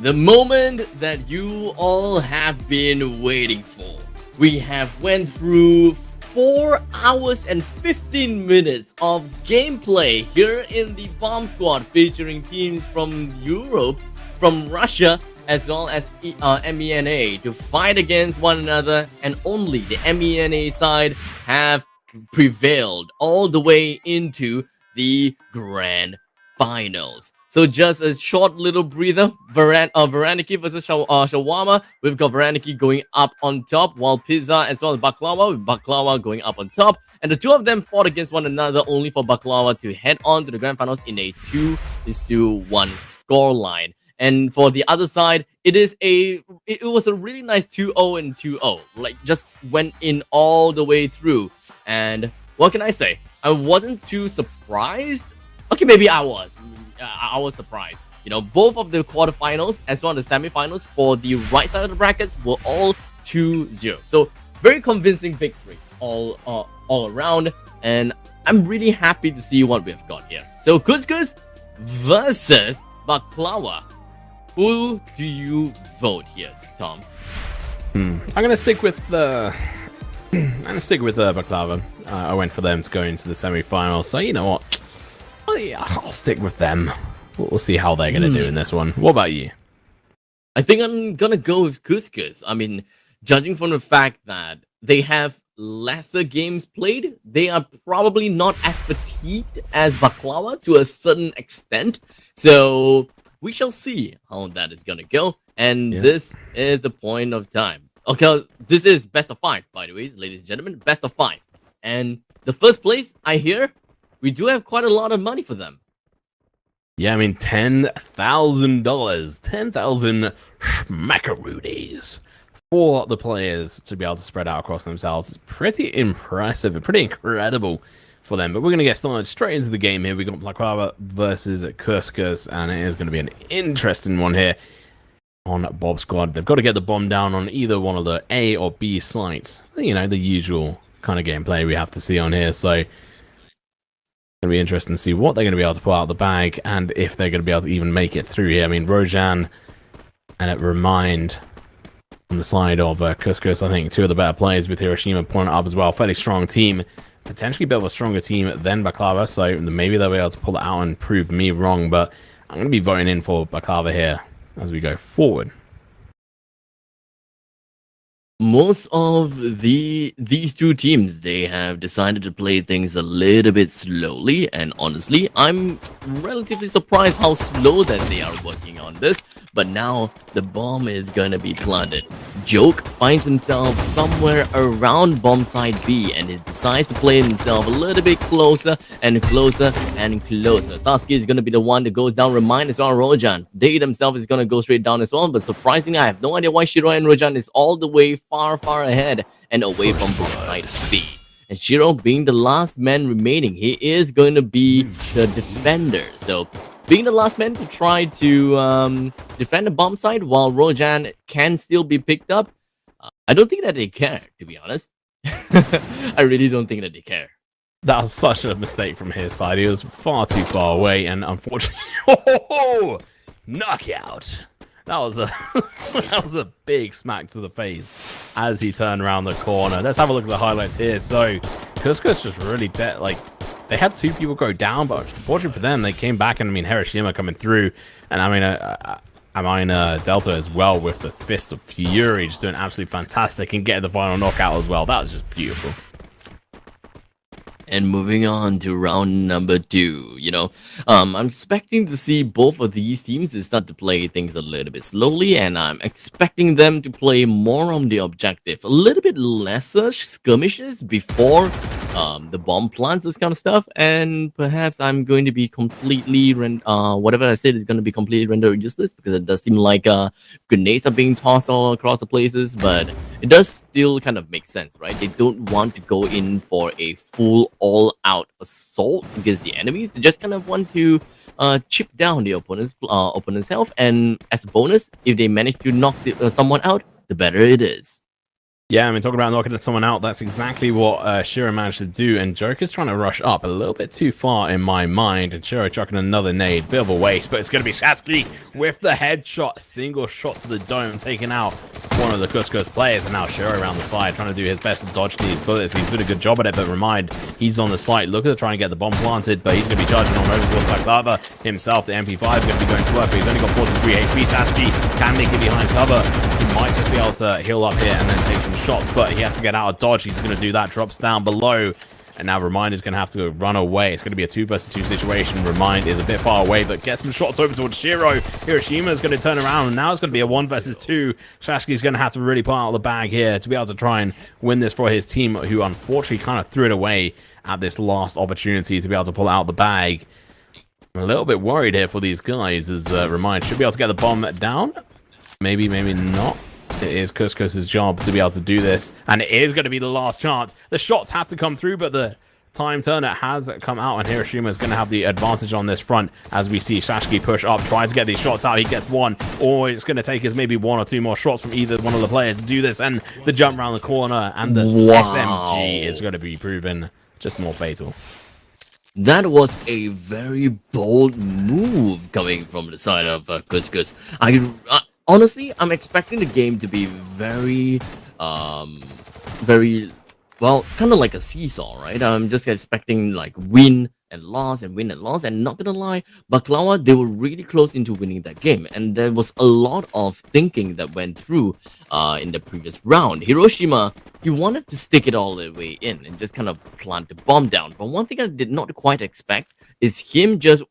the moment that you all have been waiting for. We have went through 4 hours and 15 minutes of gameplay here in the Bomb Squad, featuring teams from Europe, from Russia, as well as MENA to fight against one another, and only the MENA side have prevailed all the way into the grand finals. So just a short little breather. Varaniki versus Shawarma. We've got Varaniki going up on top, while Pizza as well as Baklava, with Baklava going up on top. And the two of them fought against one another, only for Baklava to head on to the grand finals in a 2-1 scoreline. And for the other side, it was a really nice 2-0 and 2-0. Like, just went in all the way through. And what can I say? I wasn't too surprised. Okay, maybe I was. I was surprised. You know, both of the quarterfinals as well as the semifinals for the right side of the brackets were all 2-0. So very convincing victory all around. And I'm really happy to see what we've got here. So Couscous versus Baklava. Who do you vote here, Tom? I'm gonna stick with the. I'm gonna stick with Baklava. I went for them to go into the semi-final, so you know what? I'll stick with them. We'll see how they're gonna do in this one. What about you? I think I'm gonna go with Couscous. I mean, judging from the fact that they have lesser games played, they are probably not as fatigued as Baklava to a certain extent. So we shall see how that is gonna go. And this is the point of time. Okay, this is best of 5, by the way, ladies and gentlemen. Best of 5. And the first place, I hear, we do have quite a lot of money for them. Yeah, I mean, $10,000. 10,000 schmackaroonies for the players to be able to spread out across themselves. It's pretty impressive and pretty incredible for them. But we're going to get started straight into the game here. We got Baklava versus Couscous, and it is going to be an interesting one here on Bob Squad. They've got to get the bomb down on either one of the A or B sites. You know, the usual kind of gameplay we have to see on here. So it's going to be interesting to see what they're going to be able to pull out of the bag and if they're going to be able to even make it through here. I mean, Rojan and Remind on the side of Couscous, I think two of the better players, with Hiroshima pulling it up as well. Fairly strong team. Potentially a bit of a stronger team than Baklava, so maybe they'll be able to pull it out and prove me wrong, but I'm going to be voting in for Baklava here as we go forward. Most of these two teams, they have decided to play things a little bit slowly, and honestly, I'm relatively surprised how slow that they are working on this. But now the bomb is gonna be planted. Joke finds himself somewhere around bomb side B, and he decides to play himself a little bit closer and closer and closer. Sasuke is gonna be the one that goes down. Remind as well, Rojan. They themselves is gonna go straight down as well. But surprisingly, I have no idea why Shiro and Rojan is all the way far ahead and away from bomb side B. And Shiro, being the last man remaining, he is going to be the defender. So being the last man to try to defend the bomb side while Rojan can still be picked up, I don't think that they care, to be honest. I really don't think that they care. That was such a mistake from his side. He was far too far away, and unfortunately, knockout. That was a that was a big smack to the face as he turned around the corner. Let's have a look at the highlights here. So Couscous just really they had two people go down, but unfortunately for them, they came back, and I mean Hiroshima coming through, and I mean Delta as well with the Fist of Fury, just doing absolutely fantastic and getting the final knockout as well. That was just beautiful. And moving on to round number 2, you know, I'm expecting to see both of these teams to start to play things a little bit slowly, and I'm expecting them to play more on the objective, a little bit lesser skirmishes before the bomb plants, this kind of stuff, and perhaps I'm going to be completely whatever I said is going to be completely rendered useless, because it does seem like grenades are being tossed all across the places, but it does still kind of make sense, right? They don't want to go in for a full all-out assault against the enemies. They just kind of want to chip down the opponent's health, and as a bonus, if they manage to knock someone out, the better it is. Yeah, I mean, talking about knocking someone out, that's exactly what Shiro managed to do, and Joker's trying to rush up a little bit too far in my mind, and Shiro chucking another nade, bit of a waste, but it's going to be Sasuke with the headshot, single shot to the dome, taking out one of the Cusco's players, and now Shiro around the side, trying to do his best to dodge these bullets. He's doing a good job at it, but remind, he's on the site, looking to try and get the bomb planted, but he's going to be charging on over towards Baklava himself. The MP5 is going to be going to work, but he's only got 43 HP. Sasuke can make it behind cover. He might just be able to heal up here and then take some shots, but he has to get out of dodge. He's going to do that, drops down below, and now Remind is going to have to run away. It's going to be a 2 versus 2 situation. Remind is a bit far away, but gets some shots over towards Shiro. Hiroshima is going to turn around, and now it's going to be a 1 versus 2. Sasuke is going to have to really pull out of the bag here to be able to try and win this for his team, who unfortunately kind of threw it away at this last opportunity to be able to pull it out of the bag. I'm a little bit worried here for these guys, as Remind should be able to get the bomb down. Maybe, maybe not. It is Cusco's job to be able to do this, and it is going to be the last chance. The shots have to come through, but the time turner has come out, and Hiroshima is going to have the advantage on this front as we see Sasuke push up, try to get these shots out. He gets one, or it's going to take us maybe 1 or 2 more shots from either one of the players to do this, and the jump around the corner and the SMG is going to be proven just more fatal. That was a very bold move coming from the side of Cuscus. Honestly, I'm expecting the game to be very, well, kind of like a seesaw, right? I'm just expecting like win and loss and win and loss. And not gonna lie, Baklava, they were really close into winning that game. And there was a lot of thinking that went through in the previous round. Hiroshima, he wanted to stick it all the way in and just kind of plant the bomb down. But one thing I did not quite expect is him just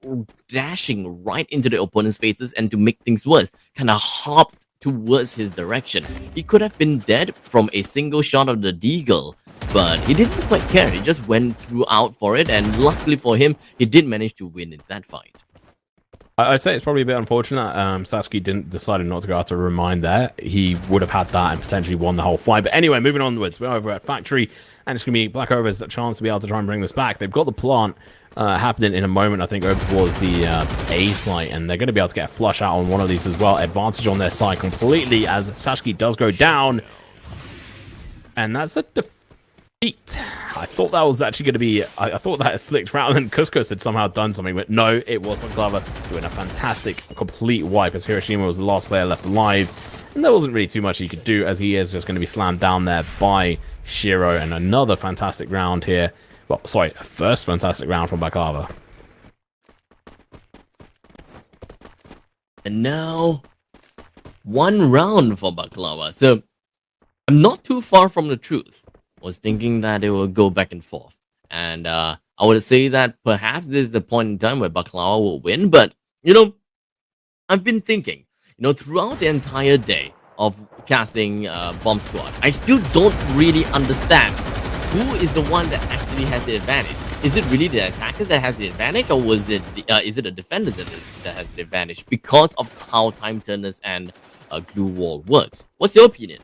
dashing right into the opponent's faces, and to make things worse, kind of hopped towards his direction. He could have been dead from a single shot of the deagle, but he didn't quite care. He just went throughout for it, and luckily for him, he did manage to win in that fight. I'd say it's probably a bit unfortunate Sasuke decided not to go after Remind there. He would have had that and potentially won the whole fight. But anyway, moving onwards, we're over at Factory, and it's going to be Black Over's chance to be able to try and bring this back. They've got the plant happening in a moment, I think, over towards the A site, and they're going to be able to get a flush out on one of these as well. Advantage on their side completely as Sasuke does go down, and that's a defeat. I thought that was actually going to be, I thought that had flicked around and Cusco had somehow done something, but no, it was Baklava doing a fantastic complete wipe as Hiroshima was the last player left alive, and there wasn't really too much he could do, as he is just going to be slammed down there by Shiro. And another fantastic round here. Well, sorry, a first fantastic round from Baklava. And now, 1 round for Baklava. So, I'm not too far from the truth. Was thinking that it will go back and forth. And I would say that perhaps this is the point in time where Baklava will win. But, you know, I've been thinking, you know, throughout the entire day of casting Bomb Squad, I still don't really understand who is the one that actually has the advantage. Is it really the attackers that has the advantage, or was it is it the defenders that has the advantage because of how time turners and glue wall works? What's your opinion?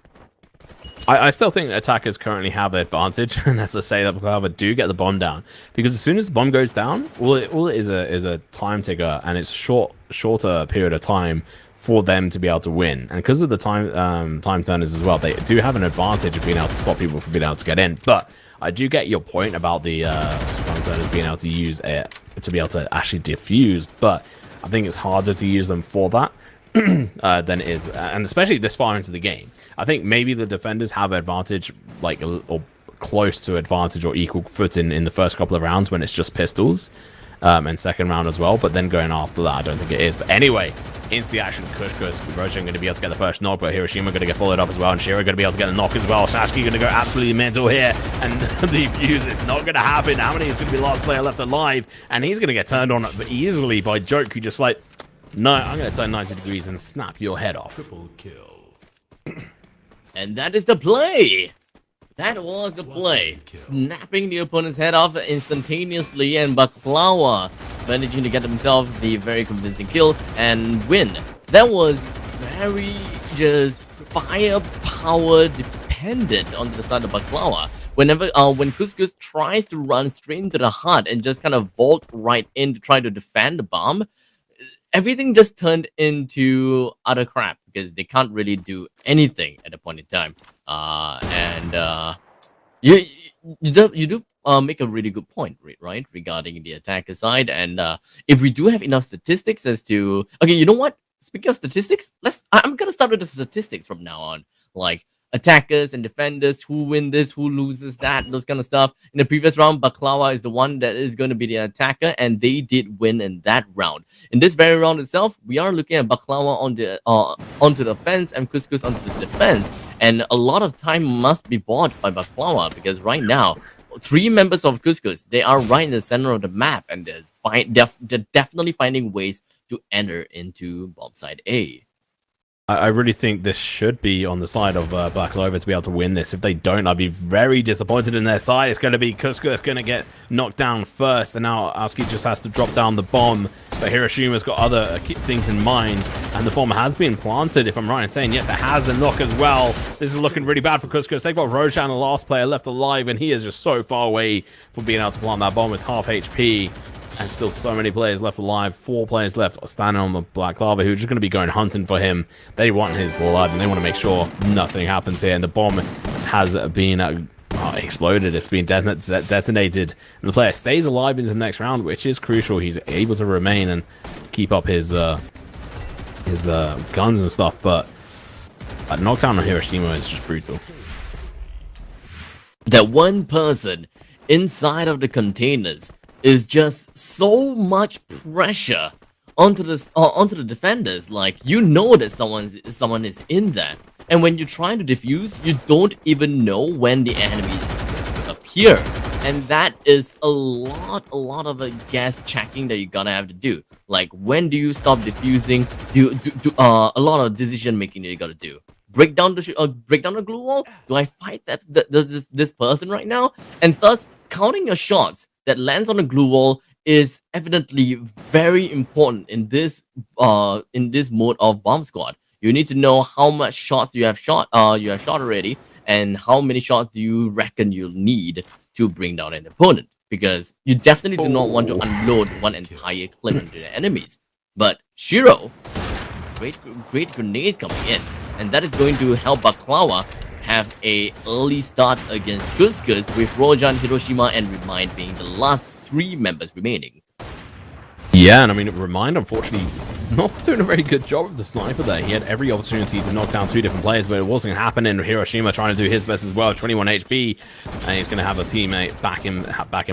I still think attackers currently have the advantage, and as I say, that Baklava do get the bomb down, because as soon as the bomb goes down, all it is a time ticker, and it's shorter period of time for them to be able to win. And because of the time turners as well, they do have an advantage of being able to stop people from being able to get in. But I do get your point about the time turners being able to use it to be able to actually defuse, but I think it's harder to use them for that than it is, and especially this far into the game. I think maybe the defenders have advantage, like, or close to advantage or equal footing in the first couple of rounds when it's just pistols, and second round as well, but then going after that, I don't think it is. But anyway, into the action, Kushkus, Roshan going to be able to get the first knock, but Hiroshima going to get followed up as well, and Shiro going to be able to get the knock as well. Sasuke going to go absolutely mental here, and the fuse is not going to happen. Amity is going to be the last player left alive, and he's going to get turned on easily by Joke, who just like, no, I'm going to turn 90 degrees and snap your head off. Triple kill. And that is the play. That was the play. Snapping the opponent's head off instantaneously, and Baklava managing to get himself the very convincing kill and win. That was very just firepower dependent on the side of Baklava. When Couscous tries to run straight into the heart and just kind of vault right in to try to defend the bomb, everything just turned into utter crap because they can't really do anything at a point in time. You you do make a really good point, right, regarding the attacker side. And if we do have enough statistics as to, okay, you know what? Speaking of statistics, I'm gonna start with the statistics from now on, like attackers and defenders, who win this, who loses that, those kind of stuff. In the previous round, Baklava is the one that is going to be the attacker, and they did win in that round. In this very round itself, we are looking at Baklava on the onto the offense and Couscous onto the defense, and a lot of time must be bought by Baklava, because right now 3 members of Couscous, they are right in the center of the map, and they're definitely finding ways to enter into bomb side A. I really think this should be on the side of Black Clover to be able to win this. If they don't, I'd be very disappointed in their side. It's going to be Couscous going to get knocked down first, and now Aoski just has to drop down the bomb. But Hiroshima's got other things in mind, and the bomb has been planted, if I'm right in saying. Yes, it has a knock as well. This is looking really bad for Couscous. They've got Rojan, the last player, left alive, and he is just so far away from being able to plant that bomb with half HP. And still so many players left alive. 4 players left standing on the Black Lava, who are just going to be going hunting for him. They want his blood, and they want to make sure nothing happens here. And the bomb has been exploded. It's been detonated. And the player stays alive into the next round, which is crucial. He's able to remain and keep up his guns and stuff. But a knockdown on Hiroshima is just brutal. That one person inside of the containers is just so much pressure onto the defenders. Like, you know that someone is in there, and when you try to defuse, you don't even know when the enemy is going to appear, and that is a lot of gas checking that you're gonna have to do. Like, when do you stop defusing? A lot of decision making that you gotta do. Break down the glue wall. Do I fight this person right now? And thus, counting your shots that lands on the glue wall is evidently very important in this mode of bomb squad. You need to know how much shots you have shot already, and how many shots do you reckon you'll need to bring down an opponent, because you definitely do not want to unload one entire clip into the enemies. But Shiro, great grenades coming in, and that is going to help Baklawa have a early start against Couscous, with Rojan, Hiroshima, and Remind being the last 3 members remaining. Yeah, and I mean, Remind, unfortunately, not doing a very good job of the sniper there. He had every opportunity to knock down 2 different players, but it wasn't happening. Hiroshima trying to do his best as well, 21 HP, and he's going to have a teammate back him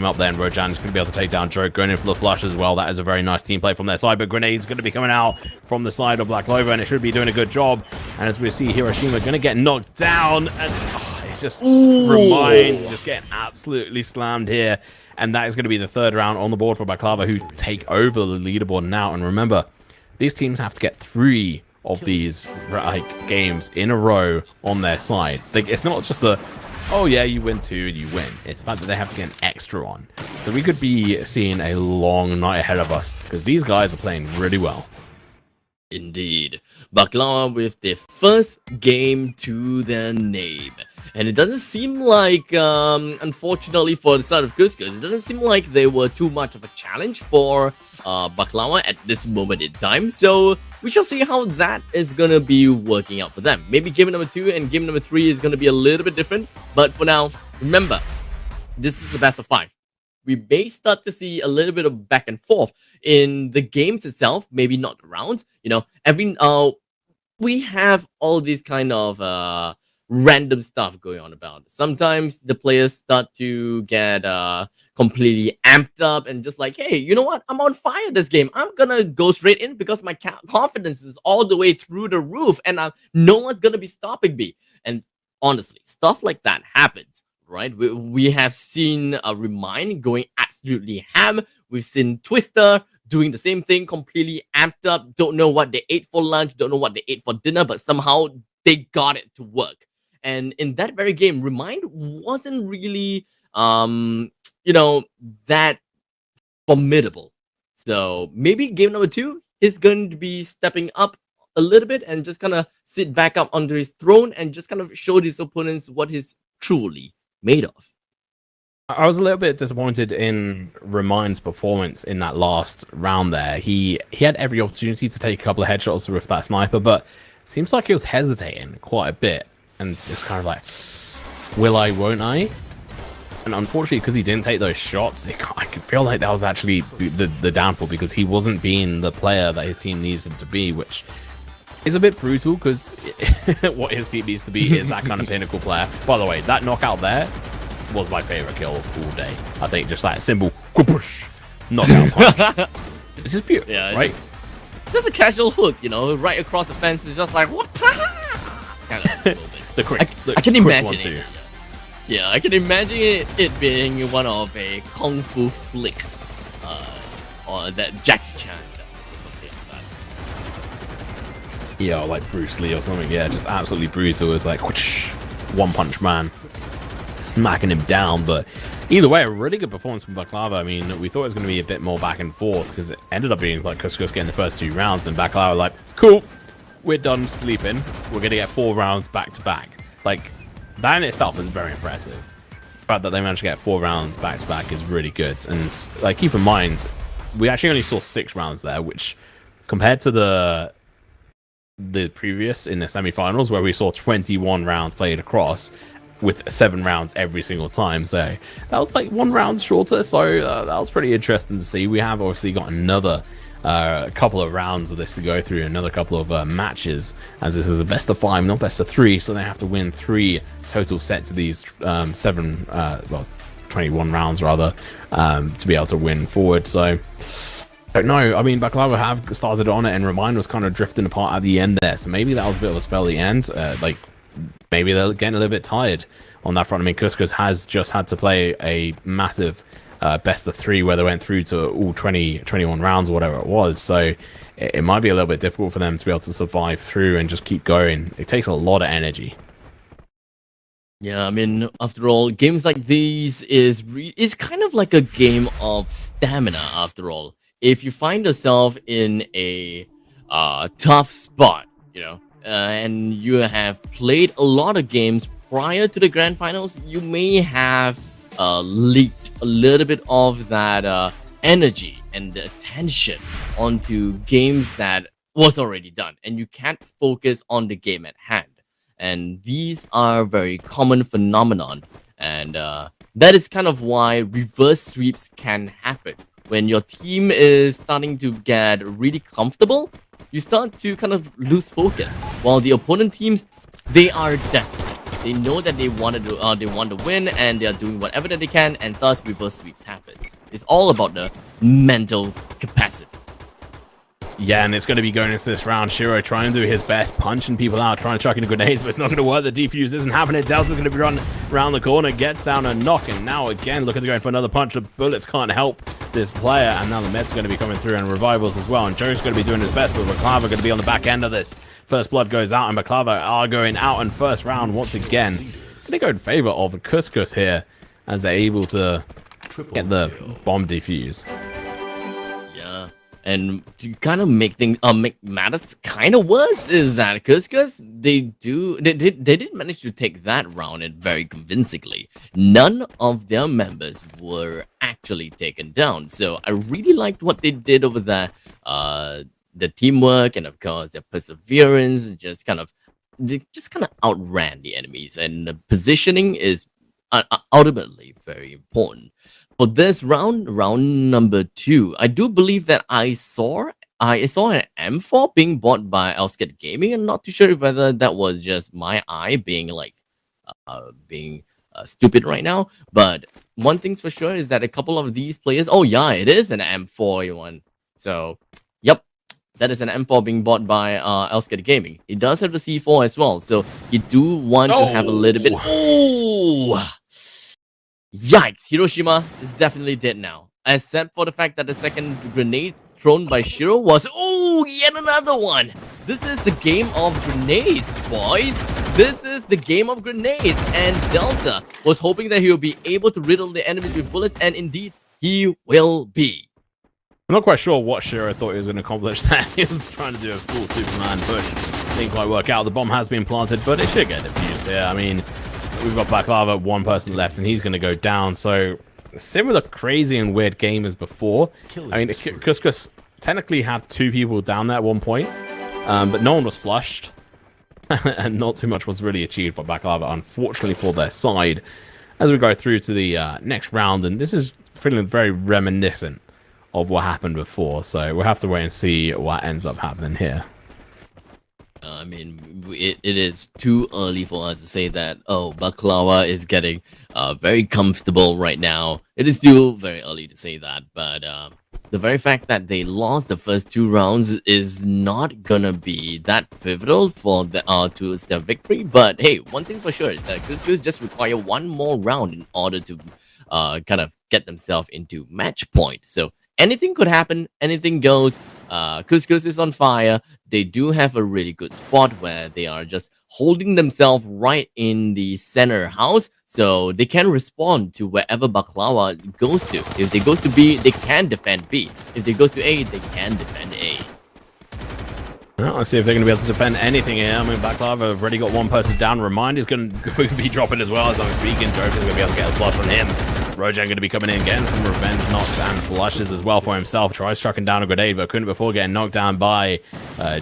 up there, and Rojan is going to be able to take down Joke, going in for the flush as well. That is a very nice team play from their side, but Grenade's going to be coming out from the side of Black Clover, and it should be doing a good job. And as we see, Hiroshima going to get knocked down, and it's just Remind just getting absolutely slammed here. And that is going to be the 3rd round on the board for Baklava, who take over the leaderboard now. And remember, these teams have to get 3 of these games in a row on their side. It's not just oh yeah, you win 2 and you win. It's the fact that they have to get an extra on. So we could be seeing a long night ahead of us, because these guys are playing really well. Indeed. Baklava with their first game to their name. And it doesn't seem like, unfortunately for the side of Couscous, it doesn't seem like they were too much of a challenge for Baklava at this moment in time. So we shall see how that is going to be working out for them. Maybe game number 2 and game number 3 is going to be a little bit different. But for now, remember, this is the best of 5. We may start to see a little bit of back and forth in the games itself, maybe not the rounds. You know, we have all these kind of random stuff going on about. Sometimes the players start to get completely amped up and just like, hey, you know what? I'm on fire this game. I'm gonna go straight in because my confidence is all the way through the roof, and no one's gonna be stopping me. And honestly, stuff like that happens. Right, we have seen Remind going absolutely ham. We've seen Twister doing the same thing, completely amped up. Don't know what they ate for lunch, don't know what they ate for dinner, but somehow they got it to work. And in that very game, Remind wasn't really, you know, that formidable. So maybe game number 2 is going to be stepping up a little bit and just kind of sit back up under his throne and just kind of show his opponents what he's truly made of. I was a little bit disappointed in Remind's performance in that last round there. He had every opportunity to take a couple of headshots with that sniper, but it seems like he was hesitating quite a bit. and it's kind of like, will I, won't I? And unfortunately, because he didn't take those shots, I could feel like that was actually the downfall, because he wasn't being the player that his team needs him to be, which is a bit brutal, because what his team needs to be is that kind of pinnacle player. By the way, that knockout there was my favorite kill all day. I think just that simple knockout punch. It's just beautiful, right? Just a casual hook, you know, right across the fence. It's just like, what? Kind of the quick, I can imagine one it. too. Yeah, I can imagine it being one of a kung fu flick, or that Jackie Chan does or something like that. Yeah, or like Bruce Lee or something. Yeah, just absolutely brutal. It's like whoosh, one punch man, smacking him down. But either way, a really good performance from Baklava. I mean, we thought it was going to be a bit more back and forth, because it ended up being like Kuskus getting the first 2 rounds, and Baklava like, cool, we're done sleeping. We're going to get 4 rounds back to back. Like, that in itself is very impressive. The fact that they managed to get 4 rounds back to back is really good. And like, keep in mind, we actually only saw 6 rounds there, which compared to the previous in the semi-finals, where we saw 21 rounds played across with 7 rounds every single time, so that was like 1 round shorter. So that was pretty interesting to see. We have obviously got another couple of rounds of this to go through, another couple of matches, as this is a best of 5, not best of 3, so they have to win 3 total sets of these 21 rounds rather, to be able to win forward. So I don't know. I mean, Baklava have started on it, and Remind was kind of drifting apart at the end there, so maybe that was a bit of a spell at the end. Like, maybe they're getting a little bit tired on that front. I mean, Kuskus has just had to play a massive best of 3 where they went through to all 21 rounds or whatever it was, so it might be a little bit difficult for them to be able to survive through and just keep going. It takes a lot of energy. Yeah, I mean, after all, games like these is kind of like a game of stamina. After all, if you find yourself in a tough spot, you know, and you have played a lot of games prior to the grand finals, you may have leaked a little bit of that energy and attention onto games that was already done, and you can't focus on the game at hand. And these are very common phenomenon, and that is kind of why reverse sweeps can happen. When your team is starting to get really comfortable, you start to kind of lose focus, while the opponent teams, they are desperate. They know that they want to win, and they are doing whatever that they can, and thus reverse sweeps happens. It's all about the mental capacity. Yeah, and it's going to be going into this round. Shiro trying to do his best, punching people out, trying to chuck in grenades, but it's not going to work. The defuse isn't happening. Delta's going to be run around the corner, gets down a knock, and now again looking to go for another punch. The bullets can't help this player, and now the Mets are going to be coming through, and revivals as well. And Joe's going to be doing his best, but Baklava going to be on the back end of this. First blood goes out, and Baklava are going out in first round once again. Going to go in favor of Kuskus here, as they're able to get the bomb defuse. And to kind of make things make matters kind of worse is that Kuskus, they did manage to take that round and very convincingly. None of their members were actually taken down, so I really liked what they did over there. The teamwork and of course their perseverance just kind of outran the enemies, and the positioning is ultimately very important. For this round number 2, I do believe that I saw an M4 being bought by Elsket Gaming. I'm not too sure whether that was just my eye being like stupid right now. But one thing's for sure is that a couple of these players, oh yeah, it is an M4 one. So yep, that is an M4 being bought by Elsket Gaming. It does have the C4 as well, so you do want to have a little bit. Oh. Yikes, Hiroshima is definitely dead now. Except for the fact that the second grenade thrown by Shiro was, oh, yet another one. This is the game of grenades, boys. This is the game of grenades. And Delta was hoping that he would be able to riddle the enemies with bullets, and indeed, he will be. I'm not quite sure what Shiro thought he was going to accomplish there. He was trying to do a full Superman push. Didn't quite work out. The bomb has been planted, but it should get defused here. I mean, we've got Baklava, 1 person left, and he's going to go down. So, similar crazy and weird game as before. I mean, Kuskus technically had 2 people down there at one point, but no one was flushed. and not too much was really achieved by Baklava, unfortunately for their side, as we go through to the next round. And this is feeling very reminiscent of what happened before, so we'll have to wait and see what ends up happening here. I mean, it is too early for us to say that, oh, Baklava is getting very comfortable right now. It is still very early to say that, but the very fact that they lost the first 2 rounds is not gonna be that pivotal for the towards their victory. But hey, one thing's for sure is that Couscous just require 1 more round in order to kind of get themselves into match point. So anything could happen, anything goes. Couscous is on fire. They do have a really good spot where they are just holding themselves right in the center house, so they can respond to wherever Baklava goes to. If they goes to B, they can defend B. If they goes to A, they can defend A. Well, let's see if they're going to be able to defend anything here. I mean, Baklava have already got 1 person down. Remind is going to be dropping as well as I'm speaking. Joker's going to be able to get a flush on him. Rojan going to be coming in, getting some revenge knocks and flushes as well for himself. Tries trucking down a grenade, but couldn't before getting knocked down by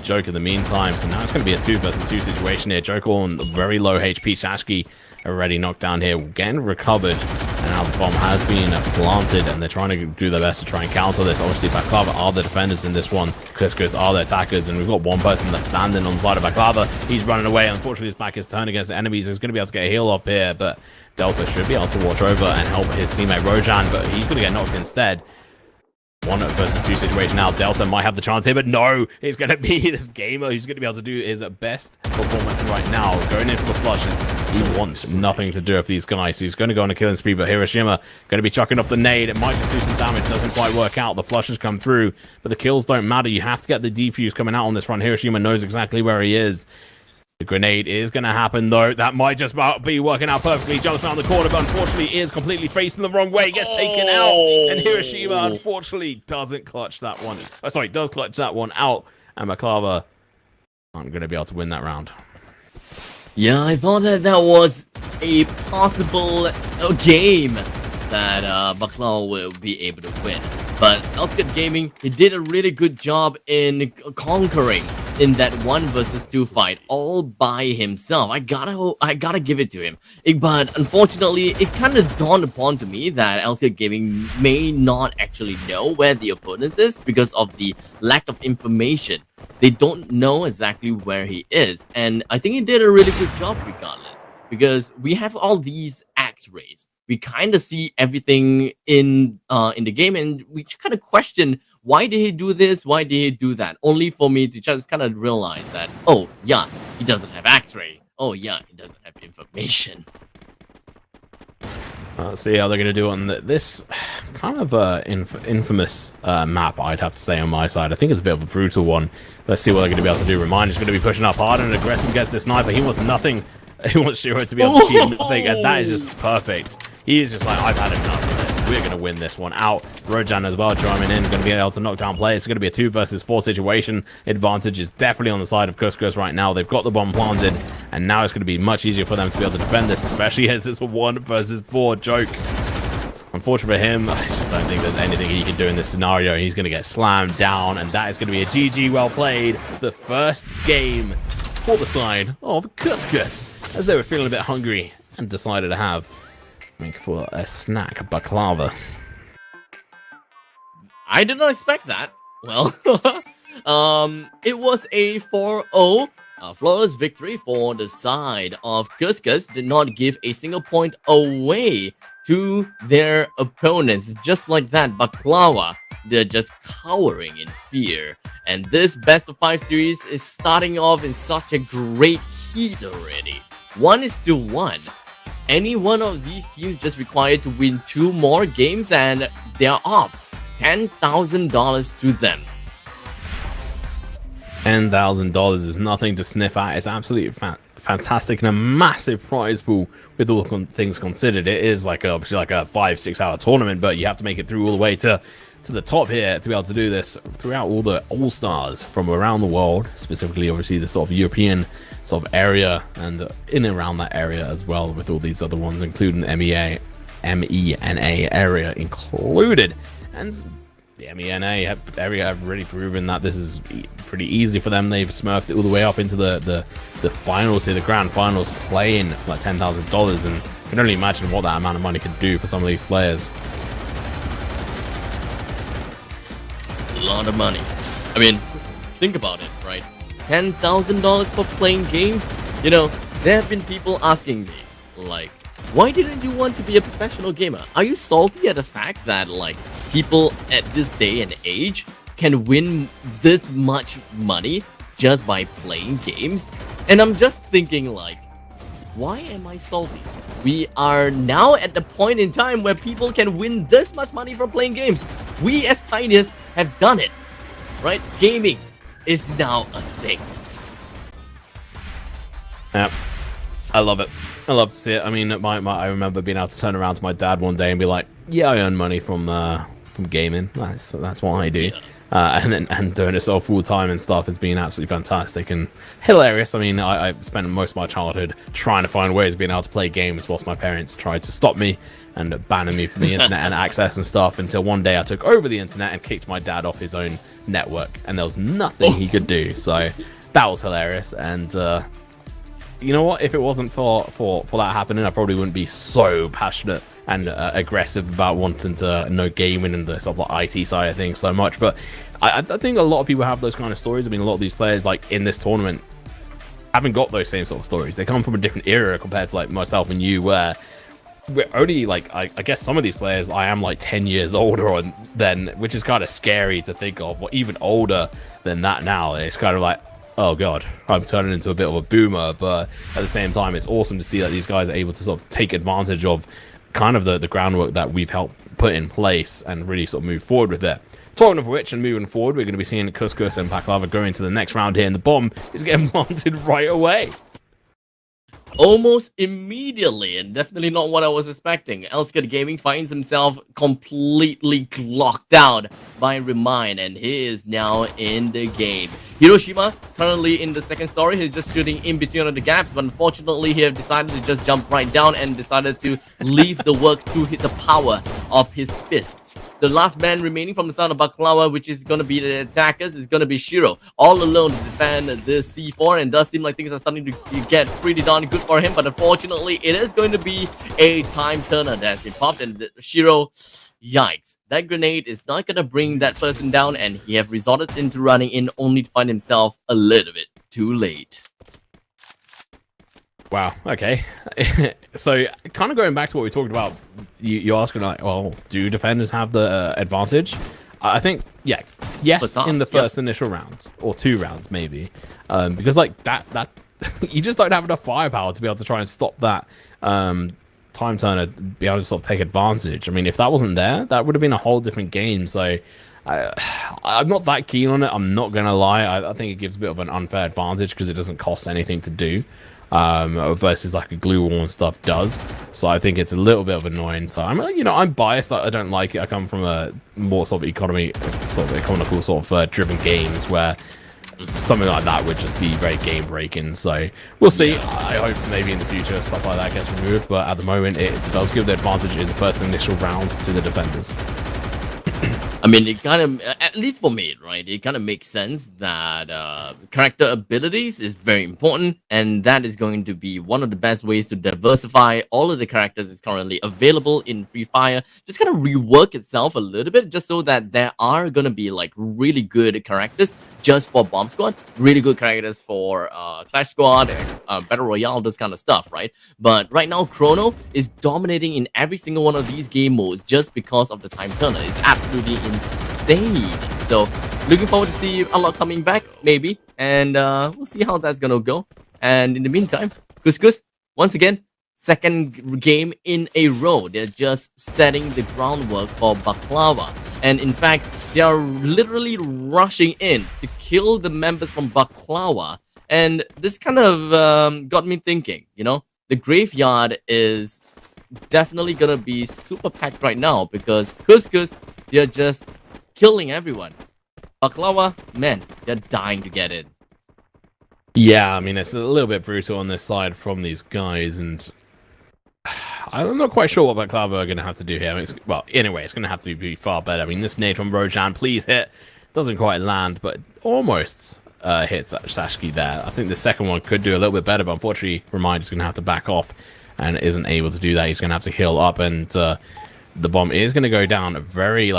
Joker in the meantime. So now it's going to be a 2 versus 2 situation here. Joker on very low HP. Sashki already knocked down here, getting recovered. And now the bomb has been planted, and they're trying to do their best to try and counter this. Obviously, Baklava are the defenders in this one. Couscous are the attackers, and we've got 1 person left standing on the side of Baklava. He's running away. Unfortunately, his back is turned against the enemies. He's going to be able to get a heal up here, but Delta should be able to watch over and help his teammate Rojan, but he's going to get knocked instead. 1 versus 2 situation now. Delta might have the chance here, but no, it's going to be this gamer who's going to be able to do his best performance right now. Going in for the flushes. He wants nothing to do with these guys. He's going to go on a killing spree, but Hiroshima going to be chucking off the nade. It might just do some damage. Doesn't quite work out. The flushes come through, but the kills don't matter. You have to get the defuse coming out on this front. Hiroshima knows exactly where he is. The grenade is going to happen, though. That might just about be working out perfectly. Jumps around the corner, but unfortunately is completely facing the wrong way. Gets taken out. And Hiroshima, unfortunately, doesn't clutch that one. Oh, sorry, does clutch that one out. And Baklava aren't going to be able to win that round. Yeah, I thought that was a possible game that Baklava will be able to win. But Elscut Gaming, he did a really good job in conquering in that 1 versus 2 fight all by himself. I gotta give it to him. But unfortunately, it kind of dawned upon to me that Elscut Gaming may not actually know where the opponent is because of the lack of information. They don't know exactly where he is, and I think he did a really good job regardless, because we have all these axe rays. We kind of see everything in the game, and we kind of question, why did he do this? Why did he do that? Only for me to just kind of realize that, oh yeah, he doesn't have X-ray. Oh yeah, he doesn't have information. Let's see how they're going to do on this kind of infamous map, I'd have to say, on my side. I think it's a bit of a brutal one. Let's see what they're going to be able to do. Reminder's going to be pushing up hard and aggressive against this sniper. He wants nothing. He wants Shiro to be able to shoot nothing, and that is just perfect. He is just like, I've had enough of this. We're going to win this one out. Rojan as well chiming in, going to be able to knock down players. It's going to be a 2 versus 4 situation. Advantage is definitely on the side of Couscous right now. They've got the bomb planted, and now it's going to be much easier for them to be able to defend this, especially as it's a 1 versus 4 joke. Unfortunately for him, I just don't think there's anything he can do in this scenario. He's going to get slammed down, and that is going to be a GG well played. The first game for the side of Couscous, as they were feeling a bit hungry and decided to have for a snack, baklava. I did not expect that. Well, it was a 4-0 flawless victory for the side of Couscous. Did not give a single point away to their opponents. Just like that, Baklava, they're just cowering in fear. And this best of 5 series is starting off in such a great heat already. 1-1. Any one of these teams just required to win 2 more games and they're off. $10,000 to them. $10,000 is nothing to sniff at. It's absolutely fantastic and a massive prize pool with all things considered. It is like obviously like a 5-6 hour tournament, but you have to make it through all the way to the top here to be able to do this throughout all the all-stars from around the world, specifically obviously the sort of European sort of area and in and around that area as well, with all these other ones including MENA area included. And the EMEA have really proven that this is pretty easy for them. They've smurfed it all the way up into the finals here, the grand finals, playing for like $10,000, and I can only imagine what that amount of money could do for some of these players. A lot of money. I mean, think about it, right? $10,000 for playing games? You know, there have been people asking me, like, why didn't you want to be a professional gamer? Are you salty at the fact that, like, people at this day and age can win this much money just by playing games? And I'm just thinking, like, why am I salty? We are now at the point in time where people can win this much money from playing games. We as pioneers have done it, right? Gaming is now a thing. Yeah, I love it. I love to see it. I mean, I remember being able to turn around to my dad one day and be like, "Yeah, I earn money from gaming. That's what I do." Yeah. And doing it all full time and stuff has been absolutely fantastic and hilarious. I mean, I spent most of my childhood trying to find ways of being able to play games whilst my parents tried to stop me and banning me from the internet and access and stuff, until one day I took over the internet and kicked my dad off his own network, and there was nothing he could do. So that was hilarious. And you know what? If it wasn't for that happening, I probably wouldn't be so passionate and aggressive about wanting to know gaming and the sort of like IT side of things so much. But I think a lot of people have those kind of stories. I mean, a lot of these players, like in this tournament, haven't got those same sort of stories. They come from a different era compared to like myself and you, where we're only like, I guess some of these players, I am like 10 years older than, which is kind of scary to think of, or even older than that now. It's kind of like, oh god, I'm turning into a bit of a boomer. But at the same time, it's awesome to see that these guys are able to sort of take advantage of kind of the groundwork that we've helped put in place and really sort of move forward with it. Talking of which, and moving forward, we're going to be seeing Couscous and Baklava go into the next round here, and the bomb is getting planted right away. Almost immediately, and definitely not what I was expecting. Elskid Gaming finds himself completely locked out by Remind, and he is now in the game. Hiroshima, currently in the second story, he's just shooting in between the gaps, but unfortunately he has decided to just jump right down and decided to leave the work to hit the power of his fists. The last man remaining from the side of Baklava, which is going to be the attackers, is going to be Shiro, all alone to defend this C4, and does seem like things are starting to get pretty darn good for him, but unfortunately it is going to be a time turner that's been popped, and Shiro, yikes, that grenade is not going to bring that person down, and he have resorted into running in only to find himself a little bit too late. Wow, okay. So, kind of going back to what we talked about, you're asking, like, well, do defenders have the advantage? I think, yeah, yes, in the first initial round, or 2 rounds, maybe. Because, like, that you just don't have enough firepower to be able to try and stop that time turner, be able to sort of take advantage. I mean, if that wasn't there, that would have been a whole different game. So I'm not that keen on it, I'm not gonna lie. I think it gives a bit of an unfair advantage because it doesn't cost anything to do, versus like a glue wall and stuff does. So I think it's a little bit of annoying. So I'm biased. I don't like it. I come from a more sort of economical sort of driven games where something like that would just be very game breaking. So we'll see. I hope maybe in the future stuff like that gets removed, but at the moment it does give the advantage in the first initial rounds to the defenders. I mean, it kind of, at least for me, right, it kind of makes sense that character abilities is very important, and that is going to be one of the best ways to diversify all of the characters is currently available in Free Fire. Just kind of rework itself a little bit, just so that there are going to be like really good characters just for Bomb Squad, really good characters for Clash Squad, Battle Royale, this kind of stuff, right? But right now, Chrono is dominating in every single one of these game modes just because of the time turner. It's absolutely insane. So looking forward to see a lot coming back, maybe, and we'll see how that's gonna go. And in the meantime, Couscous, once again, second game in a row, they're just setting the groundwork for Baklava. And in fact, they are literally rushing in to kill the members from Baklava. And this kind of got me thinking, you know, the graveyard is definitely gonna be super packed right now because Couscous, they're just killing everyone. Baklava, man, they're dying to get in. Yeah, I mean, it's a little bit brutal on this side from these guys, and I'm not quite sure what Baklava are going to have to do here. I mean, well, anyway, it's going to have to be far better. I mean, this nade from Rojan, please hit. Doesn't quite land, but almost hits Sashki there. I think the second one could do a little bit better, but unfortunately, Reminder's going to have to back off and isn't able to do that. He's going to have to heal up, and the bomb is going to go down very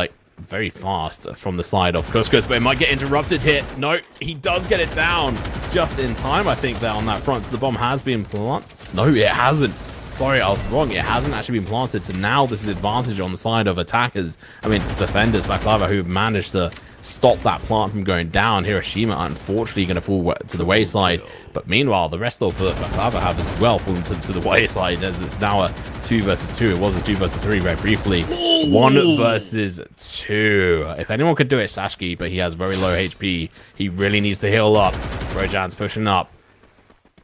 fast from the side of Couscous, but it might get interrupted here. No, he does get it down just in time, I think, there on that front. So the bomb has been planted. No, it hasn't. Sorry, I was wrong. It hasn't actually been planted. So now this is advantage on the side of attackers. I mean, defenders, Baklava, who have managed to stop that plant from going down. Hiroshima, unfortunately, going to fall to the wayside. But meanwhile, the rest of the Baklava have as well fallen to the wayside, as it's now a 2 versus 2. It was a 2 versus 3 very briefly. 1 versus 2. If anyone could do it, Sashki, but he has very low HP. He really needs to heal up. Rojan's pushing up.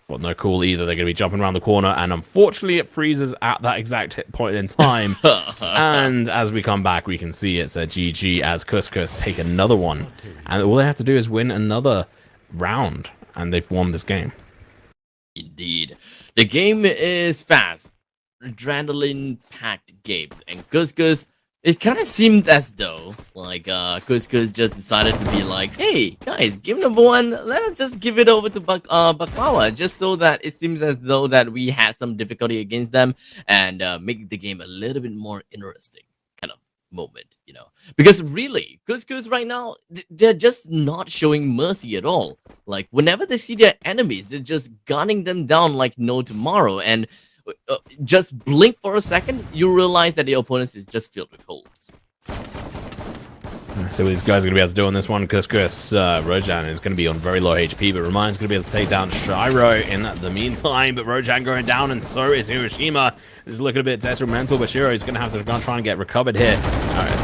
But no cool either. They're going to be jumping around the corner, and unfortunately it freezes at that exact point in time. And as we come back, we can see it's a GG as Couscous take another one. And all they have to do is win another round, and they've won this game. Indeed. The game is fast, adrenaline-packed games, and Couscous, it kind of seemed as though, like, Couscous just decided to be like, hey, guys, game number 1, let us just give it over to Baklava, just so that it seems as though that we had some difficulty against them, and make the game a little bit more interesting kind of moment, you know. Because really, Couscous right now, they're just not showing mercy at all. Like, whenever they see their enemies, they're just gunning them down like no tomorrow, and just blink for a second, you realize that the opponent is just filled with holes. So these guys are going to be able to do on this one. Couscous, Rojan is going to be on very low HP, but Remine's going to be able to take down Shiro in the meantime. But Rojan going down, and so is Hiroshima. This is looking a bit detrimental, but Shiro is going to have to try and get recovered here.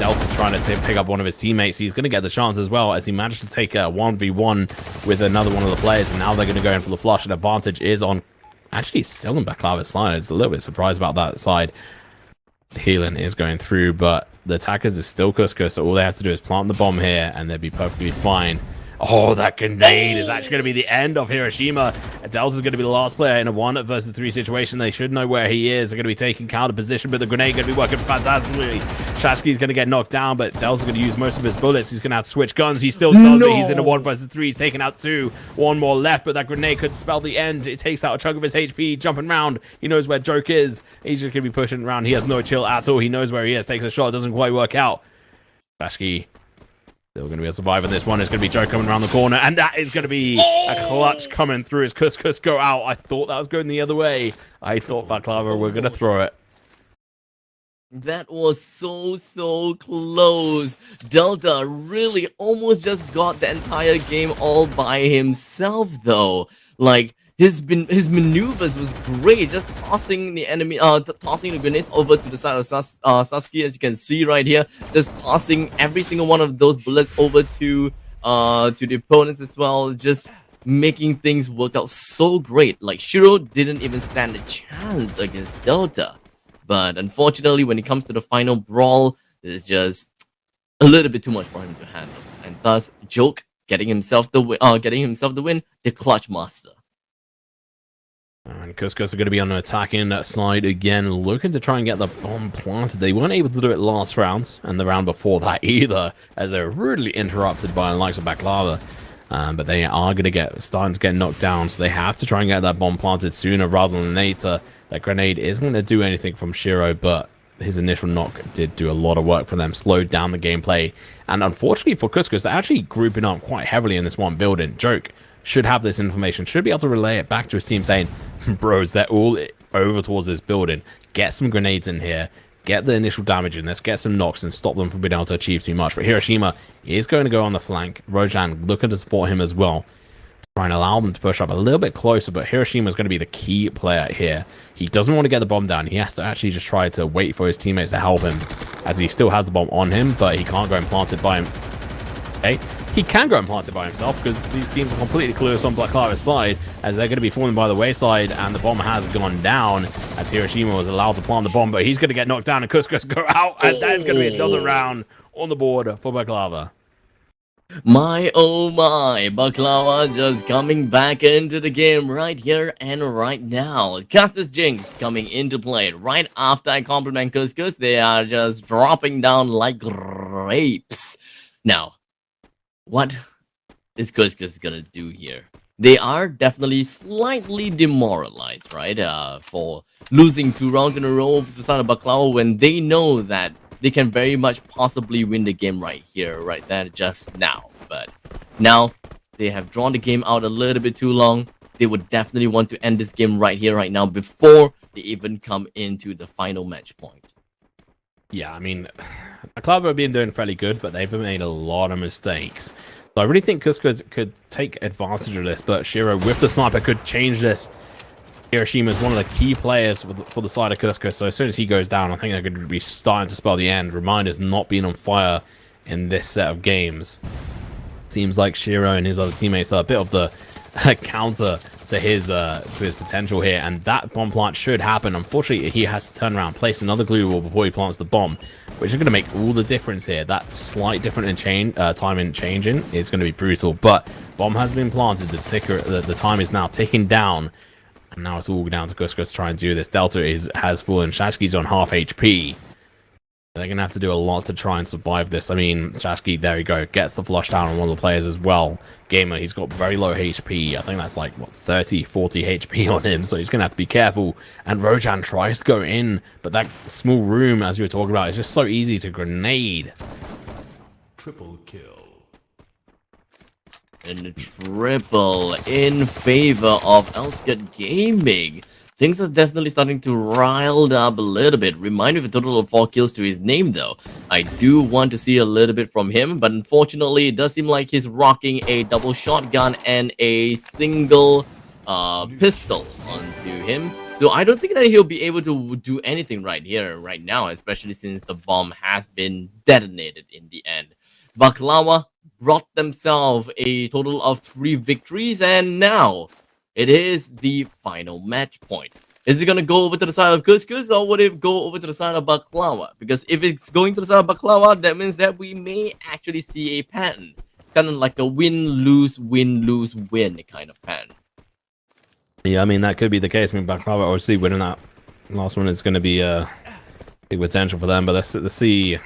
Delta's trying to pick up one of his teammates. He's going to get the chance as well, as he managed to take a 1v1 with another one of the players, and now they're going to go in for the flush, and advantage is on actually still on Baklava's side. It's a little bit surprised about that side. Healing is going through, but the attackers is still Couscous, so all they have to do is plant the bomb here, and they'll be perfectly fine. Oh, that grenade is actually going to be the end of Hiroshima. Delta's going to be the last player in a 1 versus 3 situation. They should know where he is. They're going to be taking counter position, but the grenade going to be working fantastically. Shasky's going to get knocked down, but Delta's going to use most of his bullets. He's going to have to switch guns. He still does it. He's in a 1 versus 3. He's taking out 2. 1 more left, but that grenade could spell the end. It takes out a chunk of his HP. Jumping around. He knows where Joke is. He's just going to be pushing around. He has no chill at all. He knows where he is. Takes a shot. Doesn't quite work out. Shasky still going to be able to survive on this one. It's going to be Joe coming around the corner, and that is going to be a clutch coming through as Couscous go out. I thought that was going the other way. I thought Baklava were going to throw it. That was so close. Delta really almost just got the entire game all by himself, though. Like, his maneuvers was great, just tossing the enemy, tossing the grenades over to the side of Sasuke, as you can see right here, just tossing every single one of those bullets over to the opponents as well, just making things work out so great. Like, Shiro didn't even stand a chance against Delta, but unfortunately, when it comes to the final brawl, it's just a little bit too much for him to handle, and thus Joke getting himself the win, the clutch master. And Couscous are going to be on the attacking side again, looking to try and get the bomb planted. They weren't able to do it last round, and the round before that either, as they were rudely interrupted by the likes of Baklava. But they are going to starting to get knocked down, so they have to try and get that bomb planted sooner rather than later. That grenade isn't going to do anything from Shiro, but his initial knock did do a lot of work for them, slowed down the gameplay. And unfortunately for Couscous, they're actually grouping up quite heavily in this one building. Joke should have this information, should be able to relay it back to his team saying, bros, they're all over towards this building. Get some grenades in here. Get the initial damage in. Let's get some knocks and stop them from being able to achieve too much. But Hiroshima is going to go on the flank. Rojan looking to support him as well, to try and allow them to push up a little bit closer. But Hiroshima is going to be the key player here. He doesn't want to get the bomb down. He has to actually just try to wait for his teammates to help him, as he still has the bomb on him, but he can't go and plant it by him. Okay. He can go and plant it by himself, because these teams are completely clueless on Baklava's side, as they're going to be falling by the wayside, and the bomb has gone down as Hiroshima was allowed to plant the bomb, but he's going to get knocked down, and Couscous go out, and that is going to be another round on the board for Baklava. My oh my, Baklava just coming back into the game right here and right now. Castus Jinx coming into play right after I compliment Cuscus. They are just dropping down like grapes. Now, what is Cuscus gonna do here? They are definitely slightly demoralized, right? For losing 2 rounds in a row to the side of Baklava when they know that they can very much possibly win the game right here, right there, just now. But now they have drawn the game out a little bit too long. They would definitely want to end this game right here, right now, before they even come into the final match point. Yeah, I mean, Baklava have been doing fairly good, but they've made a lot of mistakes. So I really think Cusco could take advantage of this, but Shiro with the sniper could change this. Hiroshima is one of the key players for the side of Cusco, so as soon as he goes down, I think they're going to be starting to spell the end. Reminder's not being on fire in this set of games. Seems like Shiro and his other teammates are a bit of the counter to his potential here, and that bomb plant should happen. Unfortunately, he has to turn around, place another glue wall before he plants the bomb, which is going to make all the difference here. That slight difference in time in changing is going to be brutal, but bomb has been planted. The time is now ticking down, and now it's all down to Cusco to try and do this. Delta has fallen. Shashki's on half HP. They're going to have to do a lot to try and survive this. I mean, Shashki, there you go, gets the flush down on one of the players as well. Gamer, he's got very low HP. I think that's like, what, 30, 40 HP on him, so he's going to have to be careful. And Rojan tries to go in, but that small room, as you were talking about, is just so easy to grenade. Triple kill. And a triple in favor of Elscut Gaming. Things are definitely starting to rile up a little bit. Remind me of a total of 4 kills to his name, though. I do want to see a little bit from him, but unfortunately, it does seem like he's rocking a double shotgun and a single pistol onto him. So I don't think that he'll be able to do anything right here, right now, especially since the bomb has been detonated in the end. Baklava brought themselves a total of 3 victories, and now it is the final match point. Is it going to go over to the side of Cuscus, or would it go over to the side of Baklava? Because if it's going to the side of Baklava, that means that we may actually see a pattern. It's kind of like a win-lose, win-lose, win kind of pattern. Yeah, I mean, that could be the case. I mean, Baklava obviously winning that last one is going to be a big potential for them, but let's see,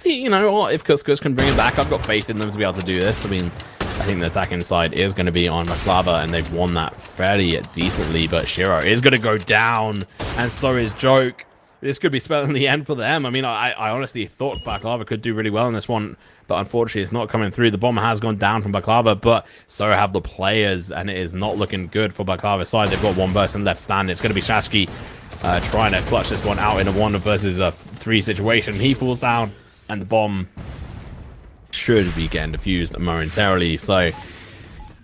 you know, if Cuscus can bring it back. I've got faith in them to be able to do this. I mean, I think the attacking side is going to be on Baklava, and they've won that fairly decently, but Shiro is going to go down, and so is Joke. This could be spelling the end for them. I mean, I honestly thought Baklava could do really well in this one, but unfortunately it's not coming through. The bomb has gone down from Baklava, but so have the players, and it is not looking good for Baklava's side. They've got one person left standing. It's going to be Shashki trying to clutch this one out in a 1 versus a 3 situation. He falls down, and the bomb should be getting defused momentarily. So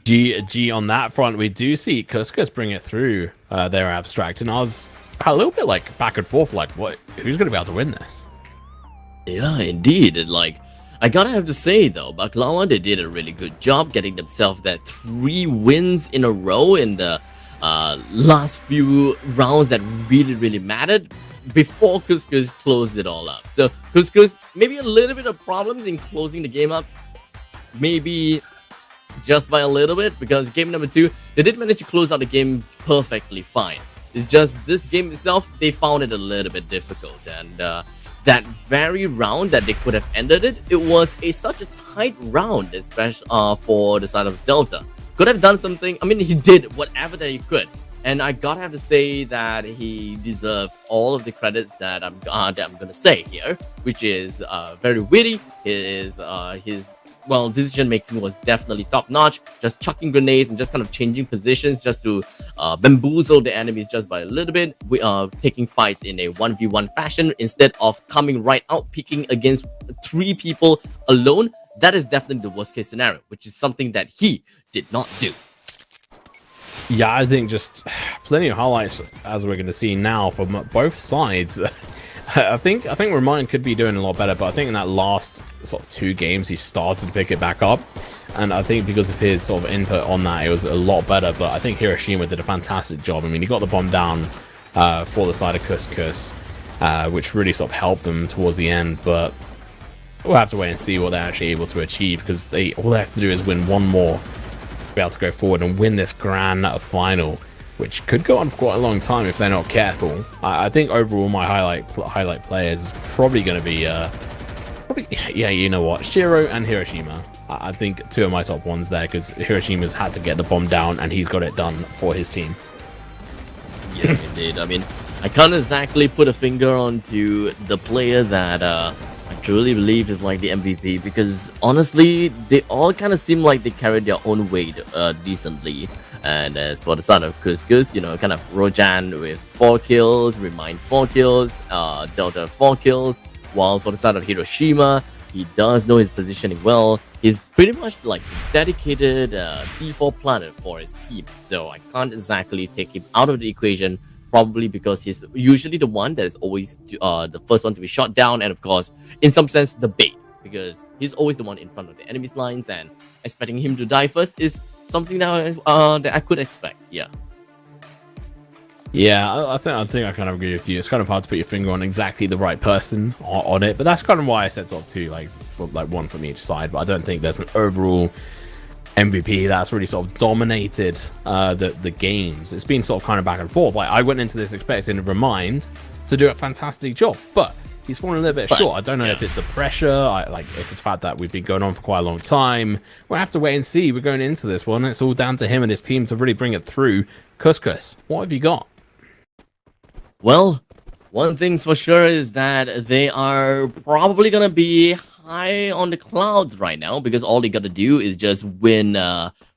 G on that front. We do see Cuscus bring it through their abstract, and I was a little bit like back and forth, like, what, who's gonna be able to win this? Yeah, indeed. Like, I gotta have to say though, Baklava, they did a really good job getting themselves that 3 wins in a row in the last few rounds that really mattered before Cuscus closed it all up. So Cuscus, maybe a little bit of problems in closing the game up, maybe just by a little bit, because game number 2, they did manage to close out the game perfectly fine. It's just this game itself, they found it a little bit difficult, and that very round that they could have ended it, it was such a tight round, especially for the side of Delta. Could have done something. I mean, he did whatever that he could. And I gotta have to say that he deserved all of the credits that I'm gonna say here, which is very witty. His decision making was definitely top notch. Just chucking grenades and just kind of changing positions just to bamboozle the enemies just by a little bit. Taking fights in a 1v1 fashion instead of coming right out, peeking against 3 people alone. That is definitely the worst case scenario, which is something that he did not do. Yeah, I think just plenty of highlights as we're going to see now from both sides. I think Remind could be doing a lot better, but I think in that last sort of 2 games he started to pick it back up, and I think because of his sort of input on that, it was a lot better. But I think Hiroshima did a fantastic job. I mean, he got the bomb down for the side of Cuscus, which really sort of helped them towards the end. But we'll have to wait and see what they're actually able to achieve, because all they have to do is win one more to be able to go forward and win this grand final, which could go on for quite a long time if they're not careful. I think overall my highlight players is probably going to be yeah, you know what, Shiro and Hiroshima. I think two of my top ones there, because Hiroshima's had to get the bomb down and he's got it done for his team. Yeah, indeed. I mean, I can't exactly put a finger onto the player that I truly believe is like the MVP, because honestly, they all kind of seem like they carry their own weight decently. And as for the son of Couscous, you know, kind of Rojan with 4 kills, Remind 4 kills, Delta 4 kills, while for the son of Hiroshima, he does know his positioning well. He's pretty much like a dedicated C4 planet for his team, so I can't exactly take him out of the equation, probably because he's usually the one that is always the first one to be shot down, and of course, in some sense, the bait, because he's always the one in front of the enemy's lines, and expecting him to die first is something that I could expect. Yeah, I think I kind of agree with you. It's kind of hard to put your finger on exactly the right person on it, but that's kind of why I said sort of two, like one from each side. But I don't think there's an overall MVP that's really sort of dominated the games. It's been sort of kind of back and forth. Like, I went into this expecting Remind to do a fantastic job, but he's fallen a little bit short. I don't know if it's the pressure, if it's the fact that we've been going on for quite a long time. We'll have to wait and see. We're going into this one. It's all down to him and his team to really bring it through. Couscous, what have you got? Well, one thing's for sure is that they are probably gonna be high on the clouds right now, because all they gotta do is just win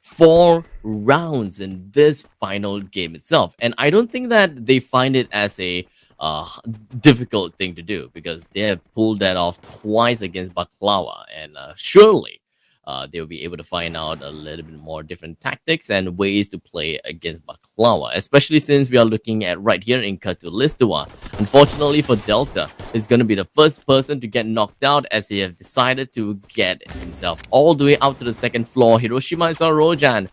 4 rounds in this final game itself. And I don't think that they find it as a difficult thing to do, because they have pulled that off twice against Baklawa, and surely they'll be able to find out a little bit more different tactics and ways to play against Baklawa, especially since we are looking at right here in Katulistiwa. Unfortunately for Delta, it's going to be the first person to get knocked out, as he has decided to get himself all the way out to the second floor. Hiroshima and Rojan,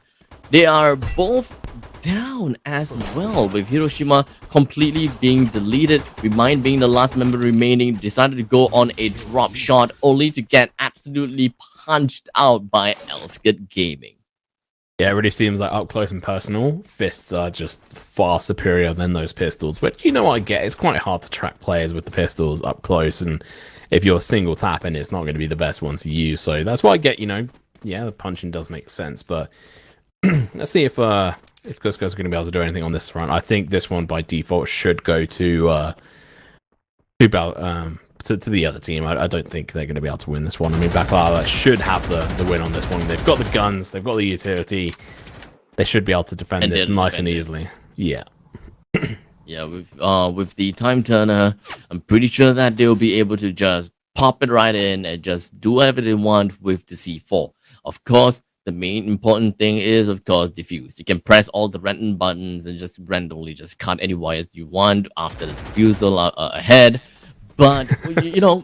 they are both down as well, with Hiroshima completely being deleted, Remind being the last member remaining, decided to go on a drop shot only to get absolutely punched out by Elskid Gaming. Yeah, it really seems like up close and personal, fists are just far superior than those pistols, which, you know what I get, it's quite hard to track players with the pistols up close, and if you're single tapping, it's not going to be the best one to use, so that's why I get, you know, yeah, the punching does make sense, but let's see if Couscous is going to be able to do anything on this front. I think this one by default should go to the other team. I don't think they're going to be able to win this one. I mean, Baklava should have the win on this one. They've got the guns, they've got the utility. They should be able to defend this nice and easily. Yeah. Yeah, with the time turner, I'm pretty sure that they'll be able to just pop it right in and just do whatever they want with the C4. Of course, the main important thing is, of course, diffuse. You can press all the random buttons and just randomly just cut any wires you want after the diffusal ahead. But, you know,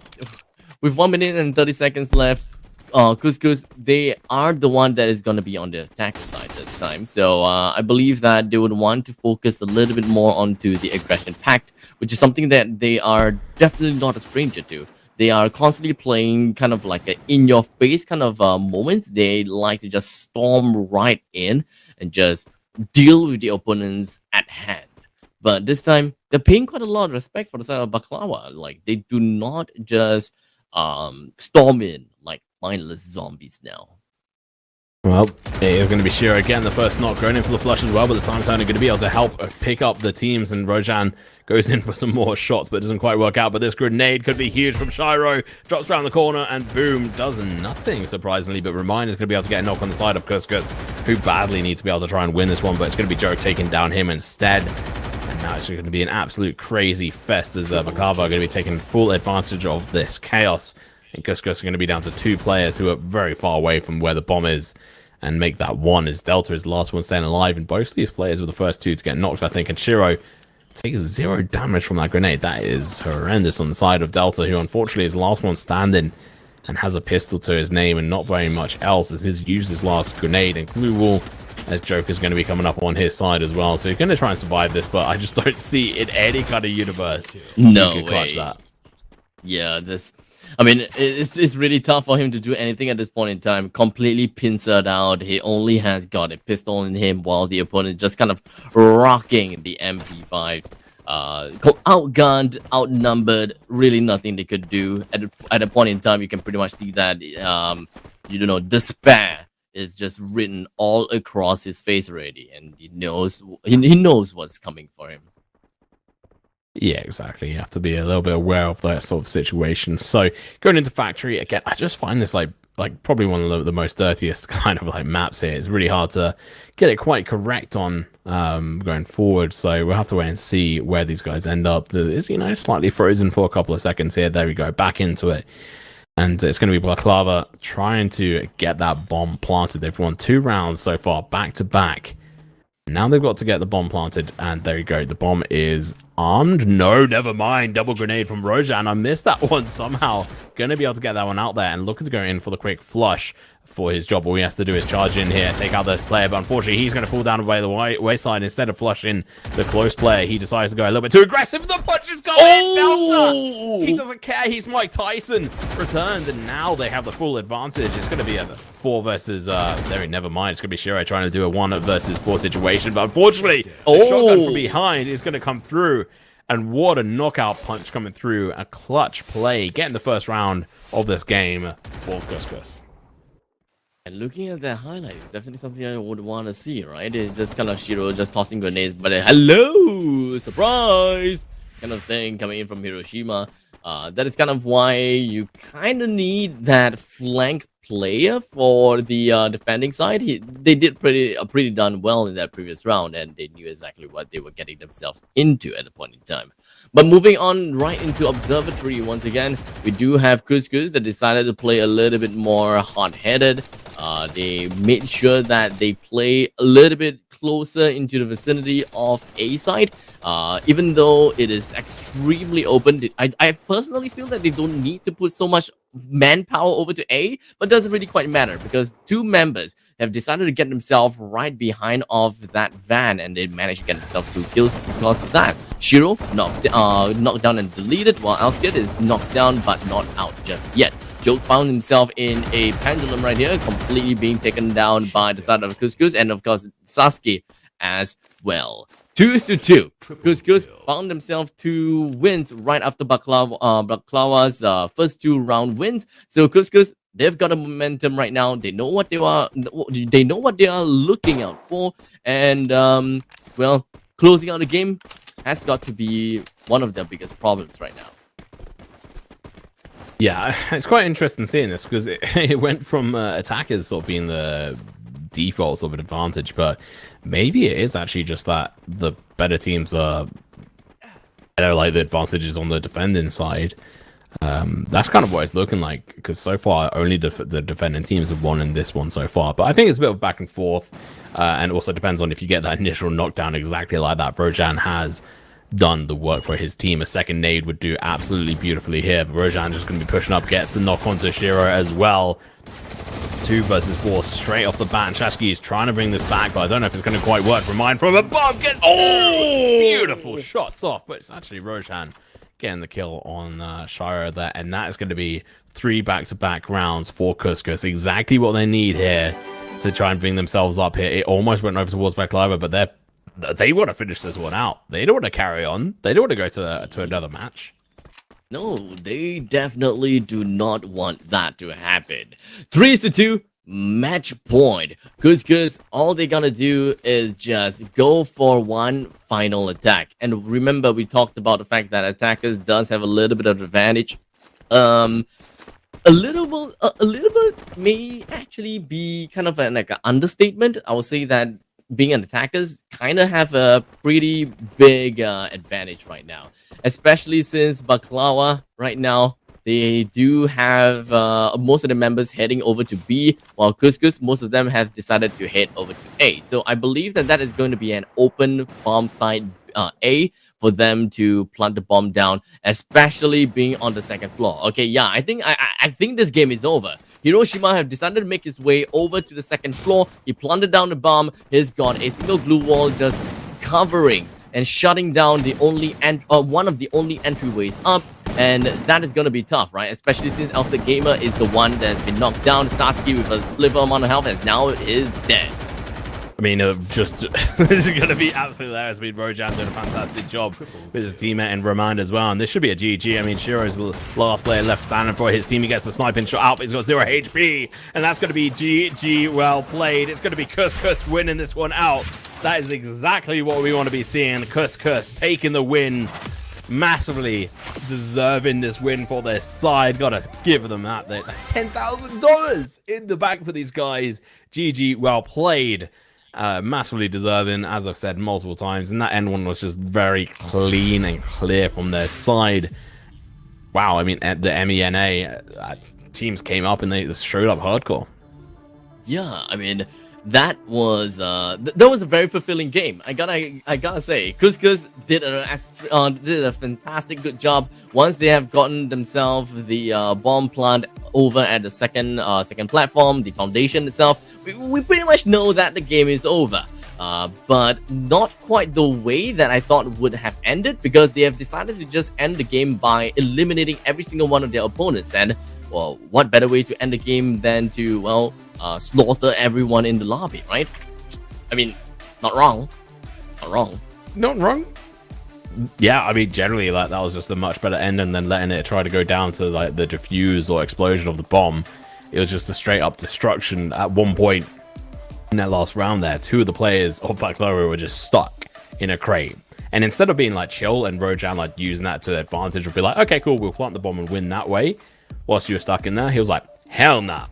with 1 minute and 30 seconds left, Couscous, they are the one that is going to be on the attacker side this time. So I believe that they would want to focus a little bit more onto the aggression pact, which is something that they are definitely not a stranger to. They are constantly playing kind of like a in-your-face kind of moments. They like to just storm right in and just deal with the opponents at hand. But this time, they're paying quite a lot of respect for the side of Baklawa. Like, they do not just storm in like mindless zombies now. Well, it is going to be Shiro again, the first knock, going in for the flush as well, but the time turner going to be able to help pick up the teams, and Rojan goes in for some more shots, but it doesn't quite work out. But this grenade could be huge from Shiro, drops around the corner, and boom, does nothing, surprisingly. But Remind is going to be able to get a knock on the side of Couscous, who badly need to be able to try and win this one, but it's going to be Joe taking down him instead. And now it's going to be an absolute crazy fest, as Baklava are going to be taking full advantage of this chaos. And Couscous are going to be down to 2 players who are very far away from where the bomb is, and make that one, as Delta is the last one staying alive, and both these players were the first 2 to get knocked, I think, and Shiro takes 0 damage from that grenade. That is horrendous on the side of Delta, who unfortunately is the last one standing and has a pistol to his name and not very much else, as he's used his last grenade and glue wall, as Joker's going to be coming up on his side as well. So he's going to try and survive this, but I just don't see in any kind of universe no way. Clutch that. Yeah, this I mean, it's really tough for him to do anything at this point in time. Completely pincered out. He only has got a pistol in him while the opponent just kind of rocking the MP5s. Outgunned, outnumbered, really nothing they could do. At a point in time, you can pretty much see that, despair is just written all across his face already, and he knows what's coming for him. Yeah, exactly. You have to be a little bit aware of that sort of situation. So going into factory again, I just find this like probably one of the most dirtiest kind of like maps here. It's really hard to get it quite correct on going forward. So we'll have to wait and see where these guys end up. It's slightly frozen for a couple of seconds here. There we go, back into it. And it's going to be Baklava trying to get that bomb planted. They've won 2 rounds so far, back to back. Now they've got to get the bomb planted, and there you go. The bomb is armed. No, never mind. Double grenade from Rojan. I missed that one somehow. Gonna be able to get that one out there, and looking to go in for the quick flush for his job. All he has to do is charge in here, take out this player, but unfortunately he's going to fall down by the wayside. Instead of flushing the close player, he decides to go a little bit too aggressive. The punch is going in. Delta! He doesn't care. He's Mike Tyson. Returned, and now they have the full advantage. It's going to be a 4 versus never mind. It's going to be Shiro trying to do a 1 versus 4 situation, but unfortunately the shotgun from behind is going to come through. And what a knockout punch coming through. A clutch play, getting the first round of this game for Couscous. And looking at their highlights, definitely something I would want to see, right? It's just kind of Shiro just tossing grenades, but hello, surprise, kind of thing coming in from Hiroshima. That is kind of why you kind of need that flank player for the defending side. They did pretty darn well in that previous round, and they knew exactly what they were getting themselves into at the point in time. But moving on right into Observatory once again, we do have Couscous that decided to play a little bit more hard-headed. They made sure that they play a little bit closer into the vicinity of A side, even though it is extremely open. I personally feel that they don't need to put so much manpower over to A, but it doesn't really quite matter because 2 members have decided to get themselves right behind of that van, and they managed to get themselves 2 kills because of that. Shiro knocked down and deleted, while Alskid is knocked down but not out just yet. Joke found himself in a pendulum right here, completely being taken down by the side of Couscous, and of course Sasuke as well. 2-2. Couscous found themselves 2 wins right after Baklava's first 2 round wins. So Couscous, they've got a momentum right now. They know what they are looking out for, and well, closing out the game has got to be one of their biggest problems right now. Yeah, it's quite interesting seeing this because it went from attackers sort of being the default sort of advantage, but maybe it is actually just that the better teams are, like the advantages on the defending side. That's kind of what it's looking like because so far only the defending teams have won in this one so far. But I think it's a bit of back and forth, and also depends on if you get that initial knockdown exactly like that. Rojan has done the work for his team. A second nade would do absolutely beautifully here, but Rojan just going to be pushing up, gets the knock onto Shiro as well. 2 versus 4 straight off the bat, and Shasky is trying to bring this back, but I don't know if it's going to quite work. Remind from above, gets beautiful shots off, but it's actually Rojan getting the kill on Shiro there, and that is going to be 3 back-to-back rounds for Couscous. Exactly what they need here to try and bring themselves up here. It almost went over towards Baklava, but they want to finish this one out. They don't want to carry on. They don't want to go to another match. No, they definitely do not want that to happen. 3-2, match point. Couscous, all they gotta do is just go for one final attack. And remember, we talked about the fact that attackers does have a little bit of advantage. A little bit may actually be kind of like an understatement. I would say that being an attackers kind of have a pretty big advantage right now, especially since Baklava right now, they do have most of the members heading over to B, while Couscous, most of them have decided to head over to A. So I believe that is going to be an open bomb site A for them to plant the bomb down, especially being on the second floor. Okay, yeah, I think this game is over. Hiroshima have decided to make his way over to the second floor. He planted down the bomb. He's got a single glue wall just covering and shutting down the only one of the only entryways up. and that is going to be tough, right? Especially since Elsa Gamer is the one that's been knocked down. Sasuke with a sliver amount of health, and now it is dead. I mean, just this is going to be absolutely hilarious. I mean, Rojan did a fantastic job with his teammate and Remind as well. And this should be a GG. I mean, Shiro's the last player left standing for his team. He gets the sniping shot out, but he's got 0 HP. And that's going to be GG. Well played. It's going to be Kus winning this one out. That is exactly what we want to be seeing. Kus taking the win. Massively deserving this win for their side. Gotta give them that. That's $10,000 in the bank for these guys. GG. Well played. Massively deserving, as I've said multiple times, and that end one was just very clean and clear from their side. Wow, I mean, at the MENA teams came up and they showed up hardcore. Yeah, I mean, that was a very fulfilling game. I gotta say, Kus did a fantastic good job. Once they have gotten themselves the bomb plant over at the second platform, the foundation itself, we pretty much know that the game is over. But not quite the way that I thought would have ended, because they have decided to just end the game by eliminating every single one of their opponents. And well, what better way to end the game than to, well, slaughter everyone in the lobby, right? I mean, not wrong. Not wrong. Yeah, I mean, generally, that was just a much better ending than letting it try to go down to like the defuse or explosion of the bomb. It was just a straight up destruction. At one point in that last round there, 2 of the players of Black Clover were just stuck in a crate. And instead of being like chill and Rojan like using that to their advantage, would be like, okay, cool, we'll plant the bomb and win that way. Whilst you were stuck in there, he was like, hell nah.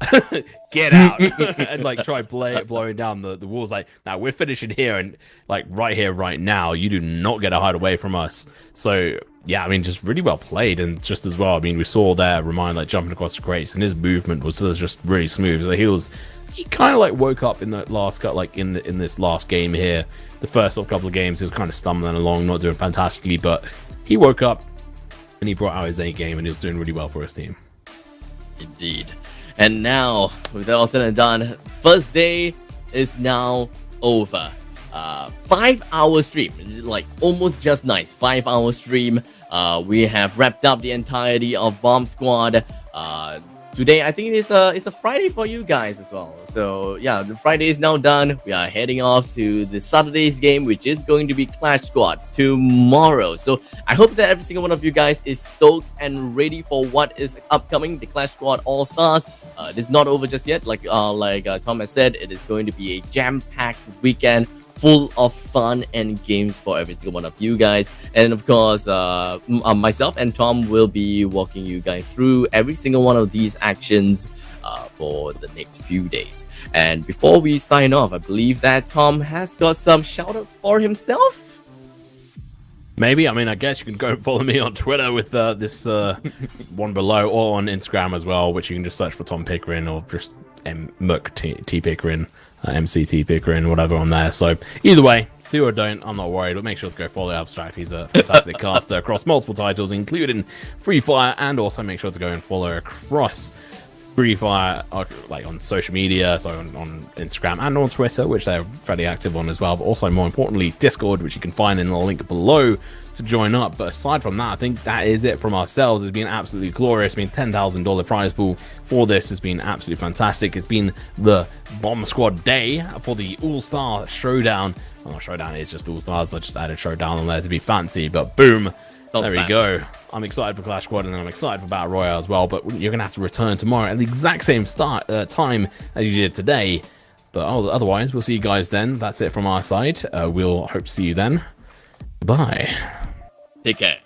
Get out. And like try blowing down the walls. Like, now we're finishing here, and like right here, right now, you do not get to hide away from us. So yeah, I mean, just really well played. And just as well, I mean, we saw there Remind like jumping across the crates, and his movement was just really smooth. So he kind of like woke up in the last cut, like in this last game here. The first couple of games, he was kind of stumbling along, not doing fantastically, but he woke up and he brought out his A game, and he was doing really well for his team. Indeed. And now, with that all said and done, first day is now over. 5-hour stream, like almost just nice. 5-hour stream. We have wrapped up the entirety of Bomb Squad. Today, I think it's a Friday for you guys as well. So yeah, the Friday is now done. We are heading off to the Saturday's game, which is going to be Clash Squad tomorrow. So I hope that every single one of you guys is stoked and ready for what is upcoming, the Clash Squad All Stars. It is not over just yet. Like Tom has said, it is going to be a jam-packed weekend, full of fun and games for every single one of you guys. And of course, myself and Tom will be walking you guys through every single one of these actions for the next few days. And before we sign off, I believe that Tom has got some shoutouts for himself. Maybe. I mean, I guess you can go follow me on Twitter with this one below, or on Instagram as well, which you can just search for Tom Pickering, or just T Pickering, MCT Pickering, whatever on there. So either way, do or don't, I'm not worried, but make sure to go follow Abstract. He's a fantastic caster across multiple titles, including Free Fire, and also make sure to go and follow across Free Fire, like on social media, so on Instagram and on Twitter, which they're fairly active on as well, but also more importantly Discord, which you can find in the link below to join up. But aside from that, I think that is it from ourselves. It's been absolutely glorious. It's been $10,000 prize pool for this. Has been absolutely fantastic. It's been the Bomb Squad day for the All-Star Showdown. Well, not Showdown, it's just All-Stars. I just added Showdown on there to be fancy, but boom. There we go. I'm excited for Clash Squad, and then I'm excited for Battle Royale as well, but you're going to have to return tomorrow at the exact same time as you did today. But otherwise, we'll see you guys then. That's it from our side. We'll hope to see you then. Bye. Take care.